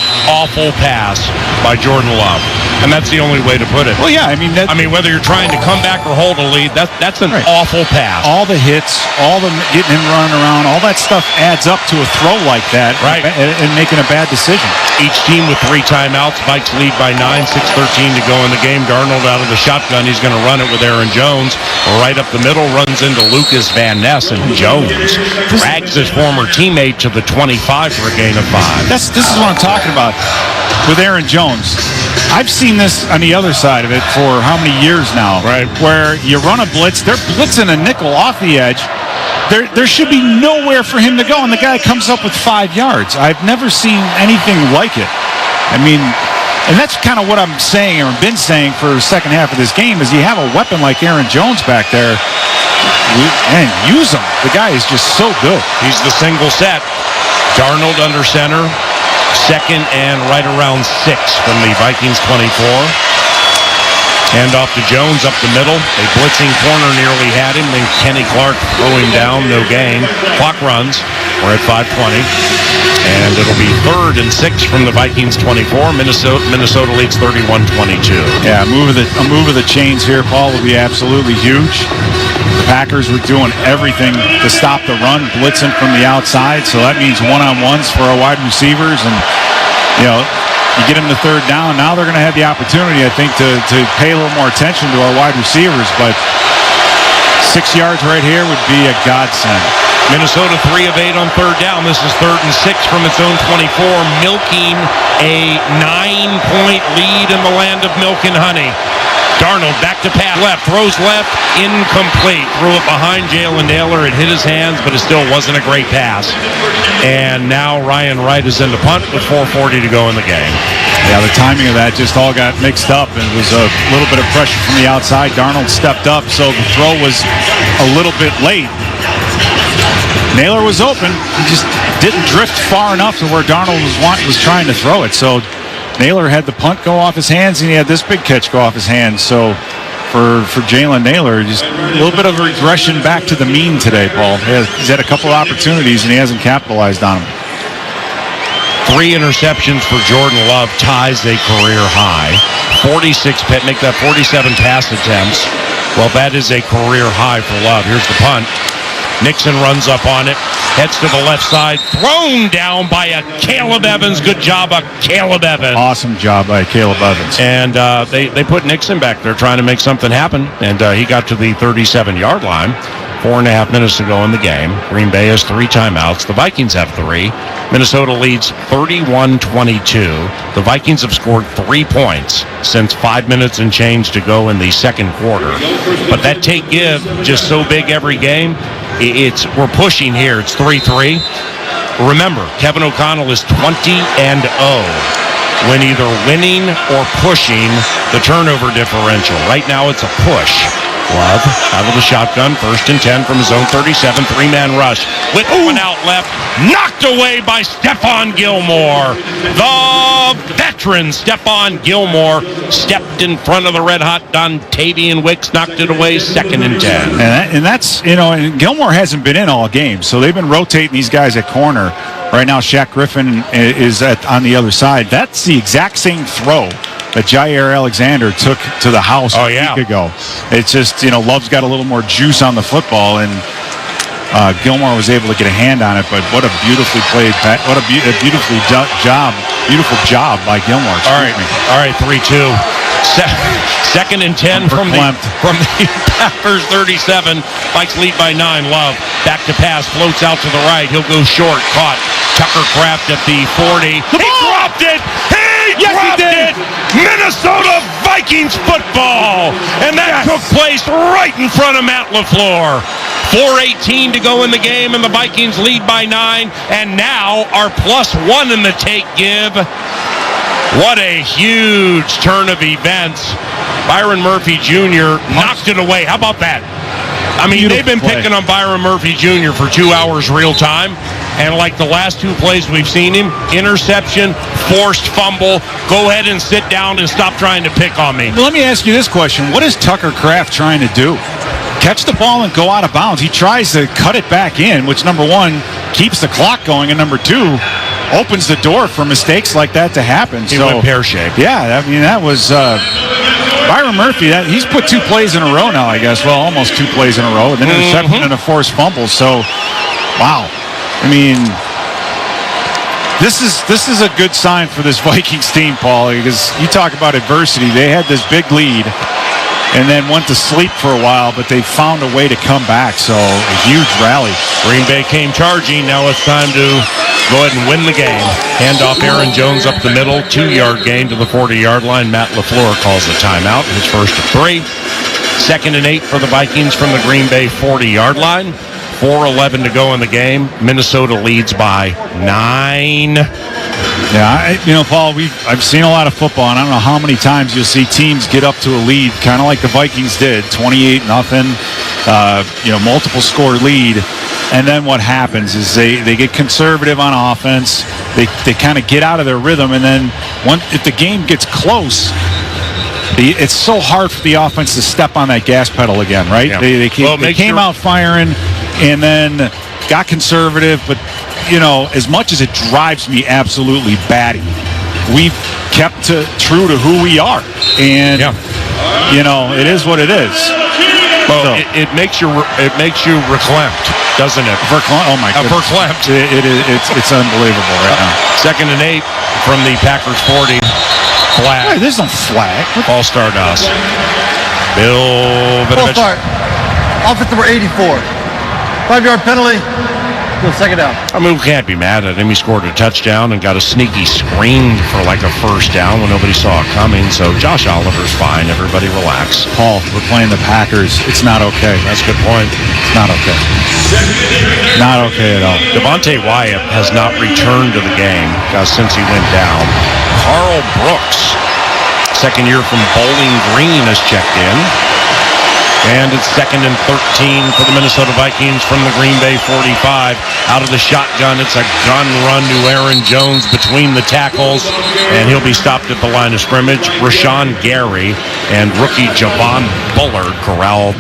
pass by Jordan Love, and that's the only way to put it. Well, yeah, I mean, whether you're trying to come back or hold a lead, that's an awful pass. All the hits, all the getting him running around, all that stuff adds up to a throw like that, right? And making a bad decision. Each team with 3 timeouts. Vikes lead by 9, 6:13 to go in the game. Darnold out of the shotgun. He's going to run it with Aaron Jones. Right up the middle, runs into Lucas Van Ness, and Jones drags his former teammate to the 25 for a gain of 5. This is what I'm talking about with Aaron Jones. I've seen this on the other side of it for how many years now? Right. Where you run a blitz, they're blitzing a nickel off the edge. There should be nowhere for him to go, and the guy comes up with 5 yards. I've never seen anything like it. I mean, and that's kind of what I'm saying, or been saying for the second half of this game, is you have a weapon like Aaron Jones back there, and use him. The guy is just so good. He's the single set. Darnold under center. Second and right around 6 from the Vikings 24. Hand off to Jones up the middle. A blitzing corner nearly had him. Then Kenny Clark throwing down, no gain. Clock runs. We're at 5:20. And it'll be 3rd and 6 from the Vikings 24. Minnesota leads 31-22. Yeah, a move of the chains here, Paul, will be absolutely huge. The Packers were doing everything to stop the run, blitzing from the outside. So that means one-on-ones for our wide receivers. And, you get them to 3rd down. Now they're going to have the opportunity, I think, to pay a little more attention to our wide receivers. But 6 yards right here would be a godsend. Minnesota 3 of 8 on third down. This is 3rd and 6 from its own 24, milking a 9-point lead in the land of milk and honey. Darnold back to pass left, throws left, incomplete. Threw it behind Jalen Naylor. It hit his hands, but it still wasn't a great pass. And now Ryan Wright is in the punt with 4:40 to go in the game. Yeah, the timing of that just all got mixed up, and it was a little bit of pressure from the outside. Darnold stepped up, so the throw was a little bit late. Naylor was open. He just didn't drift far enough to where Darnold was trying to throw it. So Naylor had the punt go off his hands, and he had this big catch go off his hands. So for Jalen Naylor, just a little bit of a regression back to the mean today, Paul. He's had a couple of opportunities, and he hasn't capitalized on them. 3 interceptions for Jordan Love, ties a career high. 46, make that 47 pass attempts. Well, that is a career high for Love. Here's the punt. Nixon runs up on it, heads to the left side, thrown down by a Caleb Evans. Good job by Caleb Evans. Awesome job by Caleb Evans. And they put Nixon back there trying to make something happen, and he got to the 37-yard line. 4.5 minutes to go in the game. Green Bay has 3 timeouts. The Vikings have 3. Minnesota leads 31-22. The Vikings have scored 3 points since 5 minutes and change to go in the second quarter. But that take-give, just so big every game, we're pushing here. It's 3-3. Remember, Kevin O'Connell is 20-0 when either winning or pushing the turnover differential. Right now it's a push. Love out of the shotgun, 1st and 10 from his own 37, 3-man rush. With one out left, knocked away by Stephon Gilmore. The veteran Stephon Gilmore stepped in front of the red-hot Dontavian Wicks, knocked it away, 2nd and 10. And that's, and Gilmore hasn't been in all game, so they've been rotating these guys at corner. Right now, Shaq Griffin is on the other side. That's the exact same throw that Jair Alexander took to the house a week ago. It's just, Love's got a little more juice on the football, and Gilmore was able to get a hand on it, but what a beautifully played, beautiful job by Gilmore. All right, 3-2. 2nd and 10 from the Packers 37. Vikes lead by 9. Love back to pass, floats out to the right. He'll go short, caught. Tucker Kraft at the 40. He dropped it! He dropped it! Minnesota Vikings football! And that took place right in front of Matt LaFleur. 4:18 to go in the game, and the Vikings lead by 9, and now are +1 in the take-give. What a huge turn of events. Byron Murphy Jr. knocked it away. How about that? I mean, they've been picking on Byron Murphy Jr. for 2 hours real time. And like the last 2 plays we've seen him, interception, forced fumble, go ahead and sit down and stop trying to pick on me. Well, let me ask you this question. What is Tucker Kraft trying to do? Catch the ball and go out of bounds. He tries to cut it back in, which, number 1, keeps the clock going, and number 2, opens the door for mistakes like that to happen. He went pear-shaped. Yeah, I mean, that was Byron Murphy. He's put 2 plays in a row now, I guess. Well, almost 2 plays in a row, and then interception and a forced fumble. So, wow. I mean, this is a good sign for this Vikings team, Paul, because you talk about adversity. They had this big lead and then went to sleep for a while, but they found a way to come back. So a huge rally. Green Bay came charging. Now it's time to go ahead and win the game. Hand off Aaron Jones up the middle. 2-yard gain to the 40-yard line. Matt LaFleur calls the timeout. His first of 3. 2nd and 8 for the Vikings from the Green Bay 40-yard line. 4:11 to go in the game. Minnesota leads by 9. Yeah, Paul, I've seen a lot of football, and I don't know how many times you'll see teams get up to a lead, kind of like the Vikings did, 28-0, multiple score lead, and then what happens is they get conservative on offense, they kind of get out of their rhythm, and then if the game gets close, it's so hard for the offense to step on that gas pedal again, right? Yeah. They came out firing and then got conservative, but as much as it drives me absolutely batty, we've kept true to who we are, and it is what it is. Well, it makes you verklempt, doesn't it? Oh my goodness. Verklempt. It's unbelievable right now. 2nd and 8 from the Packers 40. Flag. Hey, there's no flag. False start us. Bill Vinovich. False start. Offense number 84. 5-yard penalty. Still second down. I mean, we can't be mad at him. He scored a touchdown and got a sneaky screen for like a first down when nobody saw it coming. So Josh Oliver's fine. Everybody relax. Paul, we're playing the Packers. It's not okay. That's a good point. It's not okay. Not okay at all. Devontae Wyatt has not returned to the game since he went down. Carl Brooks, second year from Bowling Green, has checked in. And it's 2nd and 13 for the Minnesota Vikings from the Green Bay 45. Out of the shotgun, it's a gun run to Aaron Jones between the tackles, and he'll be stopped at the line of scrimmage. Rashawn Gary and rookie Javon Bullard corralled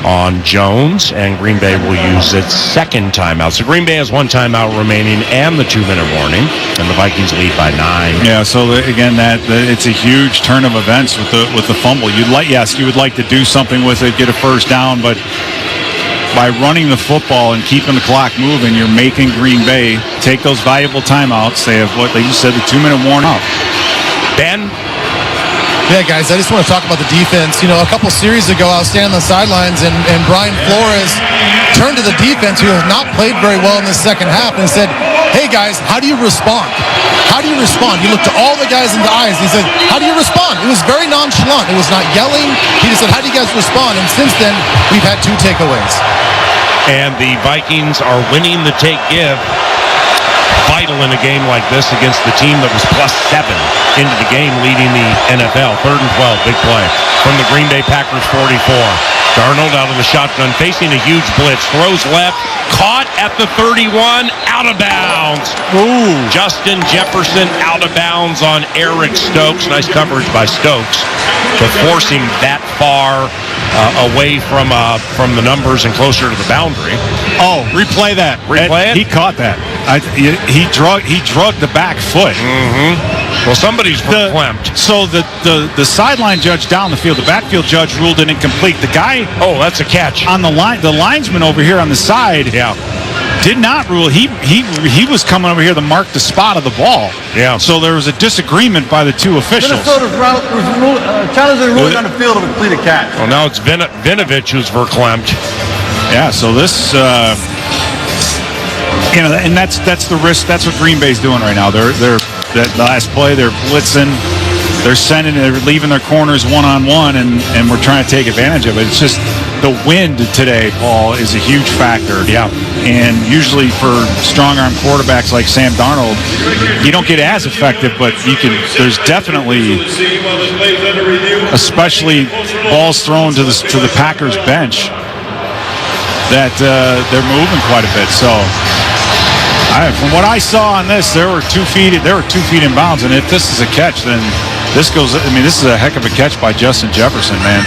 on Jones, and Green Bay will use its second timeout. So Green Bay has one timeout remaining and the 2-minute warning, and the Vikings lead by 9. Yeah, so again, it's a huge turn of events with the fumble. You would like to do something with it, get a first down, but by running the football and keeping the clock moving, you're making Green Bay take those valuable timeouts. They have what you said, the 2-minute warning up. Ben? Yeah, guys, I just want to talk about the defense. You know, a couple series ago, I was standing on the sidelines, and Brian Flores turned to the defense, who has not played very well in the second half, and said, hey, guys, how do you respond? How do you respond? He looked to all the guys in the eyes. He said, how do you respond? It was very nonchalant. It was not yelling. He just said, how do you guys respond? And since then, we've had 2 takeaways. And the Vikings are winning the take-give. Vital in a game like this against the team that was +7 into the game, leading the NFL. 3rd and 12, big play from the Green Bay Packers 44. Darnold out of the shotgun, facing a huge blitz, throws left, caught at the 31, out of bounds. Ooh. Justin Jefferson out of bounds on Eric Stokes. Nice coverage by Stokes to force him that far away from the numbers and closer to the boundary. Oh, replay that. Replay it? He caught that. He drug the back foot. Mm-hmm. Well, somebody's verklempt. So the sideline judge down the field, the backfield judge ruled it incomplete. The guy, that's a catch on the line. The linesman over here on the side, did not rule. He was coming over here to mark the spot of the ball. Yeah. So there was a disagreement by the 2 officials. Minnesota's challenging the ruling on the field of a completed catch. Well, now it's Vinovich who's verklempt. Yeah. So this. And that's the risk. That's what Green Bay's doing right now. They're that last play. They're blitzing. They're leaving their corners one-on-one, and we're trying to take advantage of it. It's just the wind today, Paul, is a huge factor. Yeah. And usually for strong-arm quarterbacks like Sam Darnold, you don't get as effective, but there's definitely, especially balls thrown to the Packers bench, that they're moving quite a bit. So. From what I saw on this, there were 2 feet in bounds, and if this is a catch, then this goes. I mean, this is a heck of a catch by Justin Jefferson, man.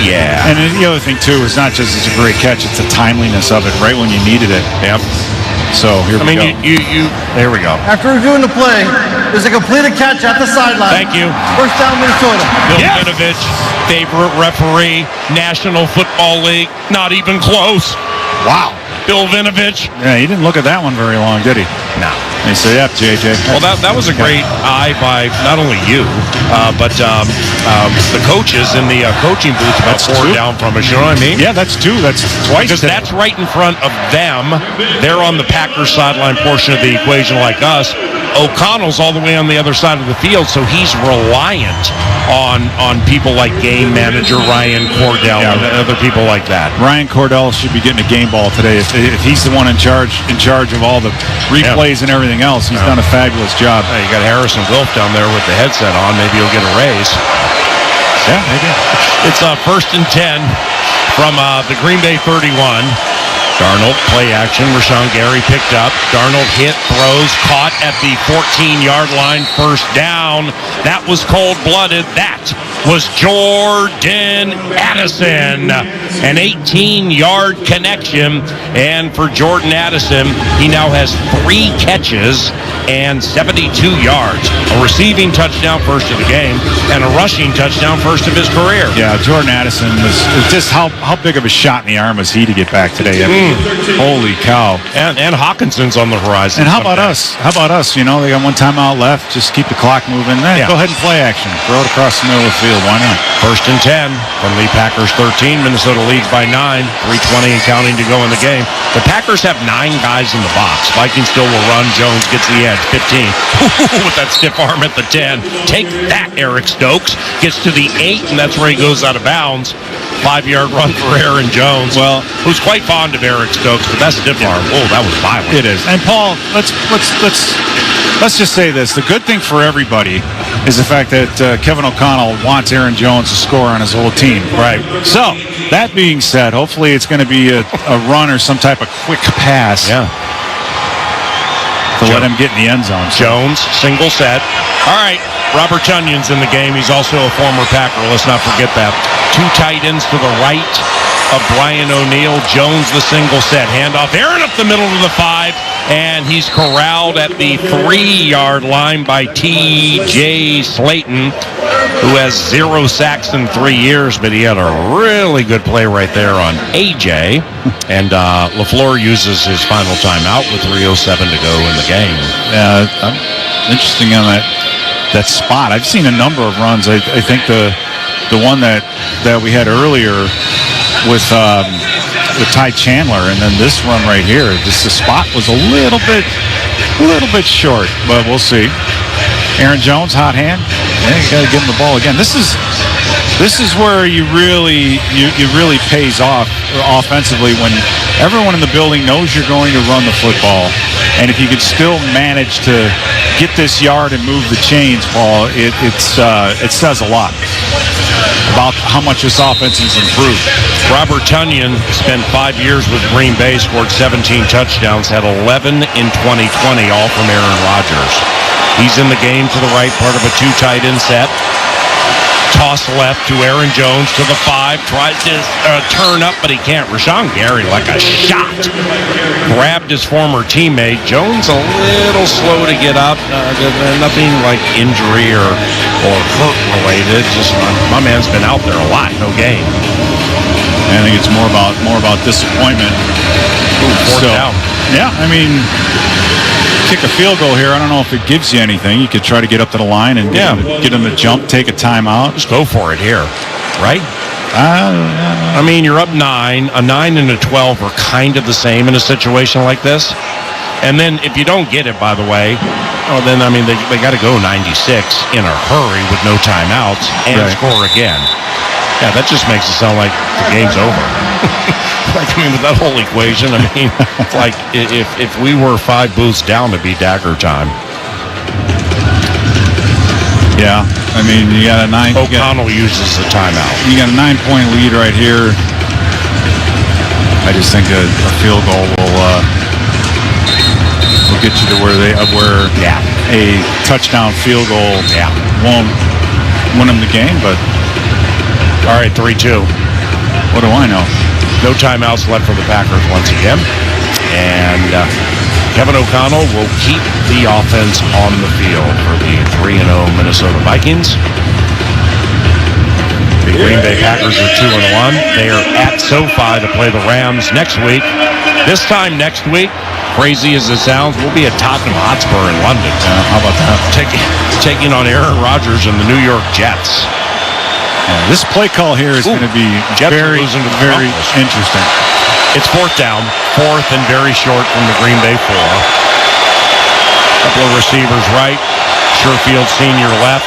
Yeah. And the other thing too is not just it's a great catch; it's the timeliness of it, right when you needed it. Yep. So here we go. There we go. After reviewing the play, there's a completed catch at the sideline. Thank you. First down, Minnesota. Bill Vinovich, favorite referee, National Football League, not even close. Wow. Bill Vinovich. Yeah, he didn't look at that one very long, did he? No. He said, "Yep, JJ." Well, that was a great eye by not only you, but the coaches in the coaching booth about 4 down from us. You know what I mean? Yeah, that's 2. That's twice. Because that's right in front of them. They're on the Packers sideline portion of the equation, like us. O'Connell's all the way on the other side of the field, so he's reliant on people like game manager Ryan Cordell and other people like that. Ryan Cordell should be getting a game ball today. If he's the one in charge of all the replays and everything else, he's done a fabulous job. You got Harrison Wilf down there with the headset on. Maybe he'll get a raise. Yeah, maybe. It's 1st and 10 from the Green Bay 31. Darnold, play action. Rashawn Gary picked up. Darnold hit, throws, caught at the 14-yard line. First down. That was cold-blooded. That was Jordan Addison. An 18-yard connection. And for Jordan Addison, he now has 3 catches and 72 yards. A receiving touchdown, first of the game, and a rushing touchdown, first of his career. Yeah, Jordan Addison was just how big of a shot in the arm was he to get back today? I mean, holy cow. And Hawkinson's on the horizon. And how about us? You know, they got 1 timeout left. Just keep the clock moving. Go ahead and play action. Throw it across the middle of the field. Sure, why not? 1st and 10 from the Packers 13. Minnesota leads by 9. 3:20 and counting to go in the game. The Packers have 9 guys in the box. Vikings still will run. Jones gets the edge. 15. With that stiff arm at the 10. Take that, Eric Stokes. Gets to the 8, and that's where he goes out of bounds. 5-yard run for Aaron Jones. Well, who's quite fond of Eric Stokes, but that stiff arm, that was violent. It is. And Paul, let's just say this: the good thing for everybody is the fact that Kevin O'Connell wants Aaron Jones to score on his whole team. Right. So that being said, hopefully it's going to be a run or some type of quick pass. Yeah. To let him get in the end zone. Jones, single set. All right, Robert Tunyon's in the game. He's also a former Packer. Let's not forget that. 2 tight ends to the right of Brian O'Neill. Jones, the single set. Handoff. Aaron up the middle to the 5, and he's corralled at the 3-yard line by T.J. Slayton, who has 0 sacks in 3 years, but he had a really good play right there on A.J., and LaFleur uses his final timeout with 3:07 to go in the game. Yeah, interesting on that spot. I've seen a number of runs. I think the one that we had earlier with Ty Chandler, and then this run right here, just the spot was a little bit short, but we'll see. Aaron Jones, hot hand. Yeah, you got to give him the ball again. This is where you really pays off offensively when everyone in the building knows you're going to run the football, and if you can still manage to get this yard and move the chains, Paul, it says a lot about how much this offense has improved. Robert Tunyon spent 5 years with Green Bay, scored 17 touchdowns, had 11 in 2020, all from Aaron Rodgers. He's in the game to the right, part of a 2 tight end set. Toss left to Aaron Jones to the 5. Tries to turn up, but he can't. Rashawn Gary like a shot. Grabbed his former teammate. Jones a little slow to get up. Nothing like injury or hurt related. Just my man's been out there a lot. No game. I think it's more about disappointment. Fourth down. Yeah, I mean, kick a field goal here. I don't know if it gives you anything. You could try to get up to the line and get him to jump, take a timeout. Just go for it here, right? I mean, you're up 9. A 9 and a 12 are kind of the same in a situation like this. And then if you don't get it, by the way, then, I mean, they got to go 96 in a hurry with no timeouts and score again. Yeah, that just makes it sound like the game's over. Like, I mean, with that whole equation, I mean, it's like if we were 5 booths down, it'd be dagger time. Yeah, I mean, you got a 9. O'Connell uses the timeout. You got a 9-point lead right here. I just think a field goal will get you to where a touchdown field goal won't win them the game, but. All right, 3-2. What do I know? No timeouts left for the Packers once again. And Kevin O'Connell will keep the offense on the field for the 3-0 Minnesota Vikings. The Green Bay Packers are 2-1. They are at SoFi to play the Rams next week. This time next week, crazy as it sounds, we'll be at Tottenham Hotspur in London. How about that? Taking on Aaron Rodgers and the New York Jets. Yeah, this play call here is going to be very interesting. It's 4th down, 4th and very short from the Green Bay 4. Couple of receivers right, Sherfield Sr. left.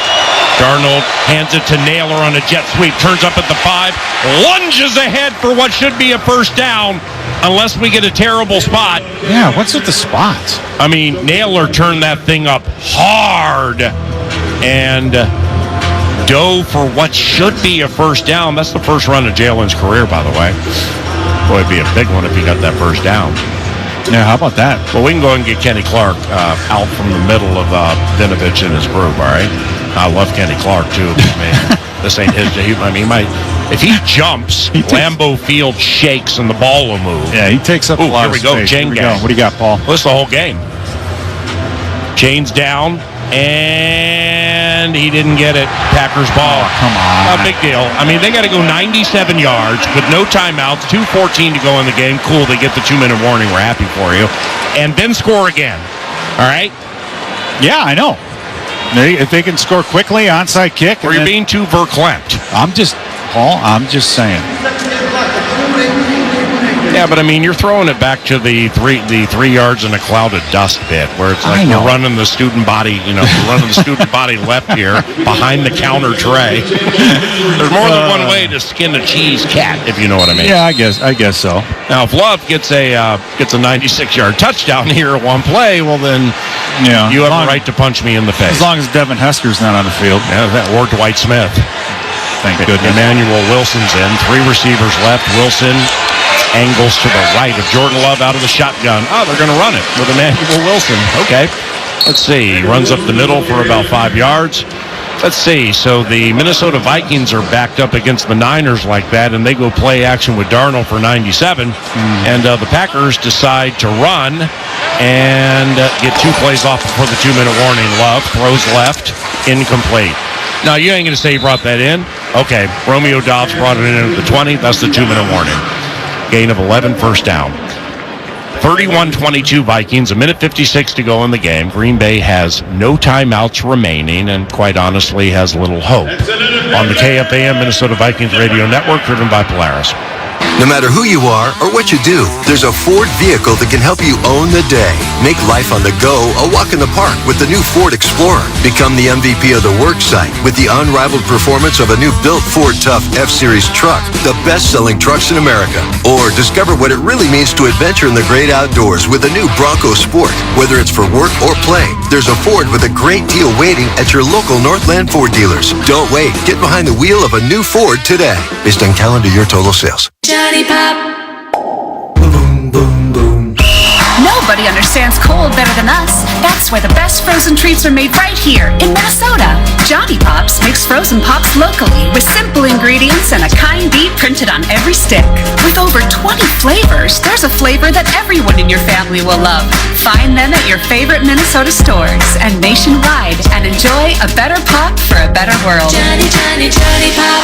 Darnold hands it to Naylor on a jet sweep, turns up at the 5, lunges ahead for what should be a first down, unless we get a terrible spot. Yeah, what's with the spots? I mean, Naylor turned that thing up hard and dove for what should be a first down. That's the first run of Jalen's career, by the way. Boy, it'd be a big one if he got that first down. Yeah, how about that? Well, we can go and get Kenny Clark out from the middle of Vinovich and his group, all right? I love Kenny Clark, too. Man, this ain't his. I mean, if he jumps, Lambeau Field shakes and the ball will move. Yeah, he takes up a lot of space. Here we go. What do you got, Paul? Well, it's the whole game. Chains down. And he didn't get it. Packers ball. Oh, come on. A big deal. I mean, they got to go 97 yards with no timeouts, 2:14 to go in the game. Cool, they get the 2-minute warning. We're happy for you. And then score again. All right? Yeah, I know. If they can score quickly, onside kick. Or you're being too verklempt. I'm just saying. Yeah, but I mean, you're throwing it back to the 3 yards in a cloud of dust bit, where it's like we're running the student body, left here behind the counter tray. There's more than one way to skin a cheese cat, if you know what I mean. Yeah, I guess so. Now, if Love gets a 96-yard touchdown here at one play, well then, you have a right to punch me in the face. As long as Devin Hesker's not on the field. Yeah, or Dwight Smith. Thank goodness. Emmanuel Wilson's in. 3 receivers left. Wilson angles to the right of Jordan Love out of the shotgun. Oh, they're going to run it with Emmanuel Wilson. Okay. Let's see. He runs up the middle for about 5 yards. Let's see. So the Minnesota Vikings are backed up against the Niners like that, and they go play action with Darnold for 97. And the Packers decide to run and get 2 plays off before the 2-minute warning. Love throws left, incomplete. Now, you ain't going to say he brought that in. Okay, Romeo Dobbs brought it in at the 20. That's the 2-minute warning. Gain of 11, first down. 31-22 Vikings, 1:56 to go in the game. Green Bay has no timeouts remaining and quite honestly has little hope. On the KFAN Minnesota Vikings Radio Network, driven by Polaris. No matter who you are or what you do, there's a Ford vehicle that can help you own the day. Make life on the go a walk in the park with the new Ford Explorer. Become the MVP of the work site with the unrivaled performance of a new built Ford Tough F-Series truck, the best-selling trucks in America. Or discover what it really means to adventure in the great outdoors with the new Bronco Sport. Whether it's for work or play, there's a Ford with a great deal waiting at your local Northland Ford dealers. Don't wait. Get behind the wheel of a new Ford today. Based on calendar year total sales. Johnny Pop. Boom, boom, boom. Nobody understands cold better than us. That's why the best frozen treats are made right here in Minnesota. Johnny Pops makes frozen pops locally with simple ingredients and a kind beat printed on every stick. With over 20 flavors, there's a flavor that everyone in your family will love. Find them at your favorite Minnesota stores and nationwide and enjoy a better pop for a better world. Johnny, Johnny, Johnny Pop.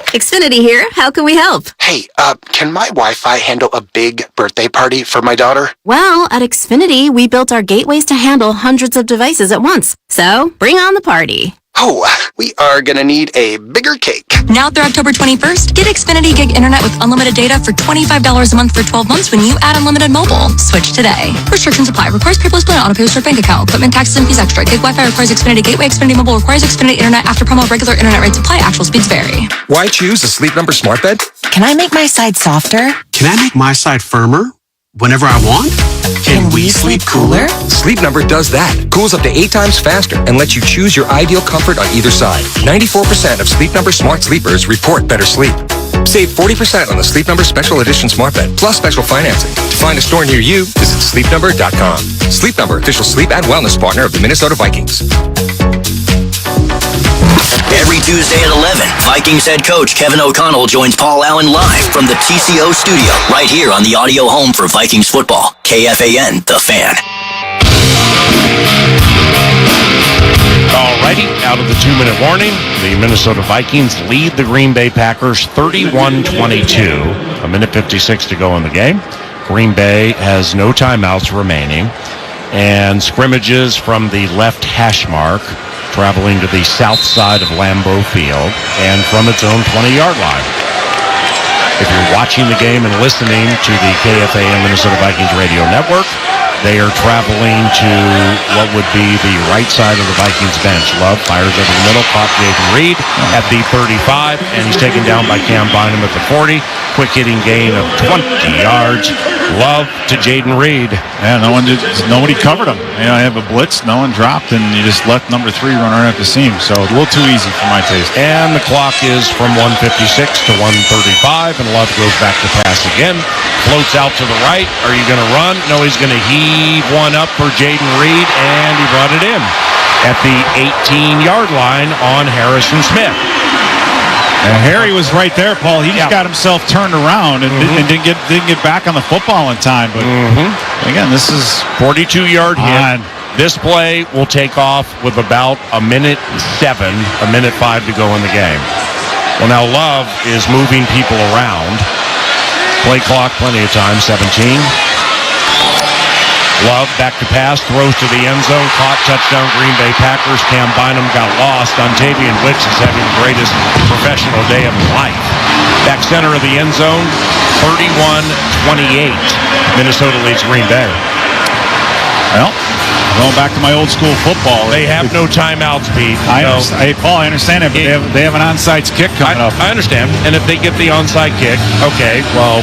Xfinity here. How can we help? Hey, can my Wi-Fi handle a big birthday party for my daughter? Well, at Xfinity, we built our gateways to handle hundreds of devices at once. So, bring on the party. Oh, we are gonna need a bigger cake. Now through October 21st, get Xfinity Gig Internet with unlimited data for $25 a month for 12 months when you add unlimited mobile. Switch today. Restrictions apply. Requires paperless bill and auto pay with your bank account. Equipment, taxes, and fees extra. Gig Wi-Fi requires Xfinity Gateway. Xfinity Mobile requires Xfinity Internet. After promo, regular internet rates apply. Actual speeds vary. Why choose a Sleep Number smart bed? Can I make my side softer? Can I make my side firmer whenever I want? Can we sleep cooler? Sleep Number does that. Cools up to 8 times faster and lets you choose your ideal comfort on either side. 94% of Sleep Number smart sleepers report better sleep. Save 40% on the Sleep Number Special Edition smart bed, plus special financing. To find a store near you, visit sleepnumber.com. Sleep Number, official sleep and wellness partner of the Minnesota Vikings. Every Tuesday at 11, Vikings head coach Kevin O'Connell joins Paul Allen live from the TCO studio, right here on the audio home for Vikings football. KFAN, The Fan. Alrighty, out of the 2-minute warning, the Minnesota Vikings lead the Green Bay Packers 31-22. 1:56 to go in the game. Green Bay has no timeouts remaining. And scrimmages from the left hash mark, traveling to the south side of Lambeau Field and from its own 20-yard line. If you're watching the game and listening to the KFAN Minnesota Vikings Radio Network, they are traveling to what would be the right side of the Vikings bench. Love fires over the middle, caught Jayden Reed at the 35, and he's taken down by Cam Bynum at the 40. Quick hitting gain of 20 yards. Love to Jayden Reed. Yeah, nobody covered him. I have a blitz, no one dropped, and you just let number 3 run right at the seam. So a little too easy for my taste. And the clock is from 1:56 to 1:35, and Love goes back to pass again. Floats out to the right. Are you going to run? No, he's going to heave one up for Jayden Reed, and he brought it in at the 18-yard line on Harrison Smith. And Harry was right there, Paul. He just got himself turned around and didn't get back on the football in time. But again, this is 42-yard hit. This play will take off with about 1:07, 1:05 to go in the game. Well, now Love is moving people around. Play clock, plenty of time, 17. Love back to pass, throws to the end zone, caught, touchdown, Green Bay Packers. Cam Bynum got lost. Ontavian Wicks is having the greatest professional day of his life. Back center of the end zone, 31-28. Minnesota leads Green Bay. Well, going back to my old school football. They have no timeouts, Pete. Hey, Paul, I understand it, but they have an onside kick coming up. I understand. And if they get the onside kick, okay, well,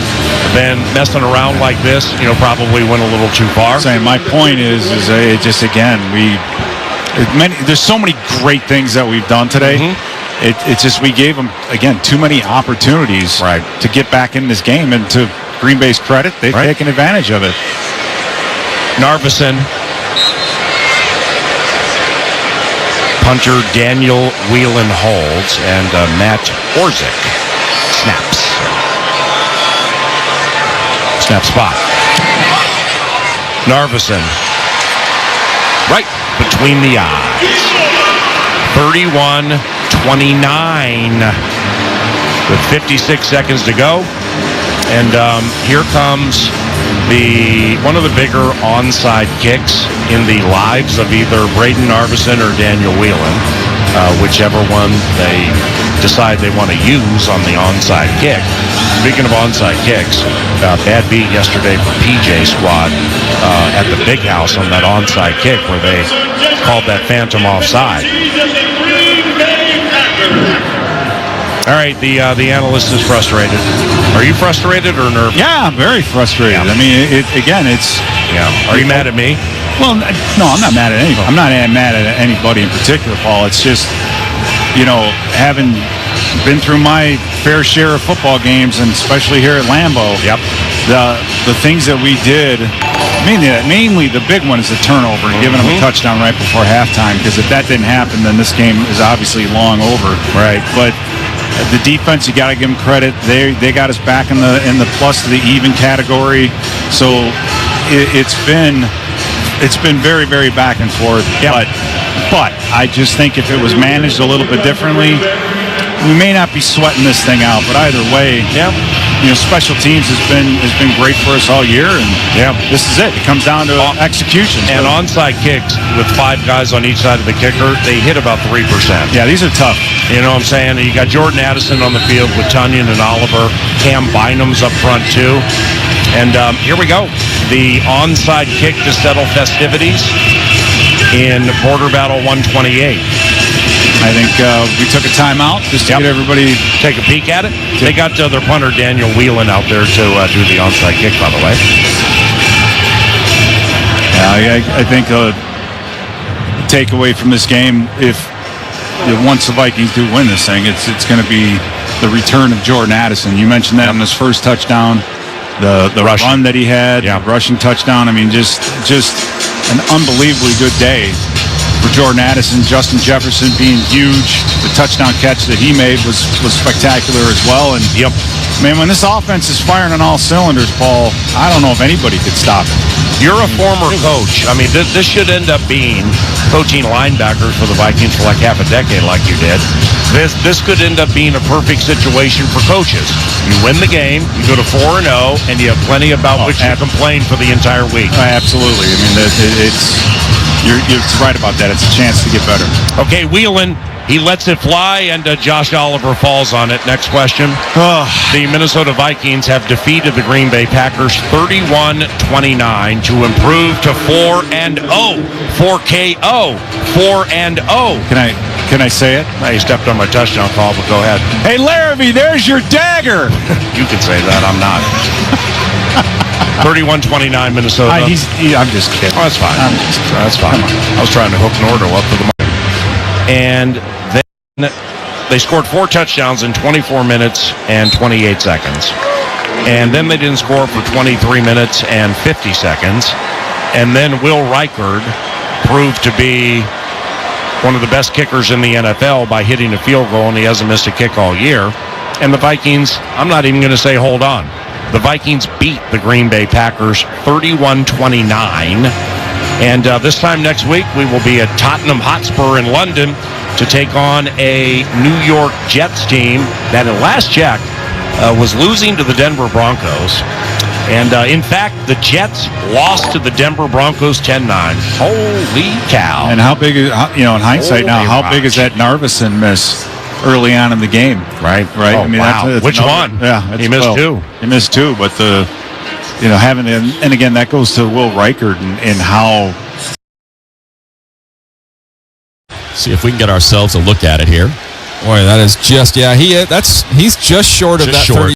then messing around like this, probably went a little too far. My point is it just, again, there's so many great things that we've done today. It's just we gave them, again, too many opportunities to get back in this game. And to Green Bay's credit, they've taken advantage of it. Narveson. Punter Daniel Whelan holds, and Matt Orzik snaps. Snap spot. Narveson. Right between the eyes. 31-29 with 56 seconds to go. And here comes one of the bigger onside kicks in the lives of either Braden Narveson or Daniel Whelan, whichever one they decide they want to use on the onside kick. Speaking of onside kicks, bad beat yesterday for PJ squad at the Big House on that onside kick where they called that phantom offside. All right, the analyst is frustrated. Are you frustrated or nervous? Yeah, I'm very frustrated. Yeah. I mean, it's... Yeah. Are you mad at me? Well, no, I'm not mad at anybody. I'm not mad at anybody in particular, Paul. It's just, having been through my fair share of football games, and especially here at Lambeau, the things that we did, mainly the big one is the turnover and giving them a touchdown right before halftime, because if that didn't happen, then this game is obviously long over. Right. But the defense, you got to give them credit. They got us back in the plus to the even category. So it's been very, very back and forth. Yep. But I just think if it was managed a little bit differently, we may not be sweating this thing out. But either way, special teams has been great for us all year, and this is it. It comes down to execution. And onside kicks with 5 guys on each side of the kicker, they hit about 3%. Yeah, these are tough. You know what I'm saying? You got Jordan Addison on the field with Tunyon and Oliver. Cam Bynum's up front too. And here we go. The onside kick to settle festivities in Border Battle 128. I think we took a timeout just to get everybody take a peek at it. They got their punter Daniel Whelan out there to do the onside kick, by the way. Yeah, I think the takeaway from this game, if once the Vikings do win this thing, it's going to be the return of Jordan Addison. You mentioned that on his first touchdown, the run that he had, the rushing touchdown. I mean, just an unbelievably good day for Jordan Addison. Justin Jefferson being huge. The touchdown catch that he made was spectacular as well. And man, when this offense is firing on all cylinders, Paul, I don't know if anybody could stop it. You're a former coach. I mean, this should end up being coaching linebackers for the Vikings for like half a decade like you did. This could end up being a perfect situation for coaches. You win the game, you go to 4-0, and you have plenty about which to complain for the entire week. Absolutely. I mean, you're right about that. It's a chance to get better. Okay, Whelan, he lets it fly, and Josh Oliver falls on it. Next question. The Minnesota Vikings have defeated the Green Bay Packers 31-29 to improve to 4-0. 4-KO. 4-0. Can I say it? He stepped on my touchdown call, but go ahead. Hey, Larrabee, there's your dagger. You can say that. I'm not. 31-29 Minnesota. I'm just kidding. Oh, that's fine. That's fine. I was trying to hook Nordo up for the money. And then they scored 4 touchdowns in 24 minutes and 28 seconds. And then they didn't score for 23 minutes and 50 seconds. And then Will Reichard proved to be one of the best kickers in the NFL by hitting a field goal, and he hasn't missed a kick all year. And the Vikings, I'm not even going to say hold on. The Vikings beat the Green Bay Packers 31-29. And this time next week, we will be at Tottenham Hotspur in London to take on a New York Jets team that, at last check, was losing to the Denver Broncos. And in fact, the Jets lost to the Denver Broncos 10-9. Holy cow. And how big is, in hindsight now, how big is that Narveson miss early on in the game? Right. Oh, I mean, wow. Which one? Yeah. He missed two. He missed two, but having, and again, that goes to Will Reichard and how. See if we can get ourselves a look at it here. Boy, that is just, he's just short of that 30.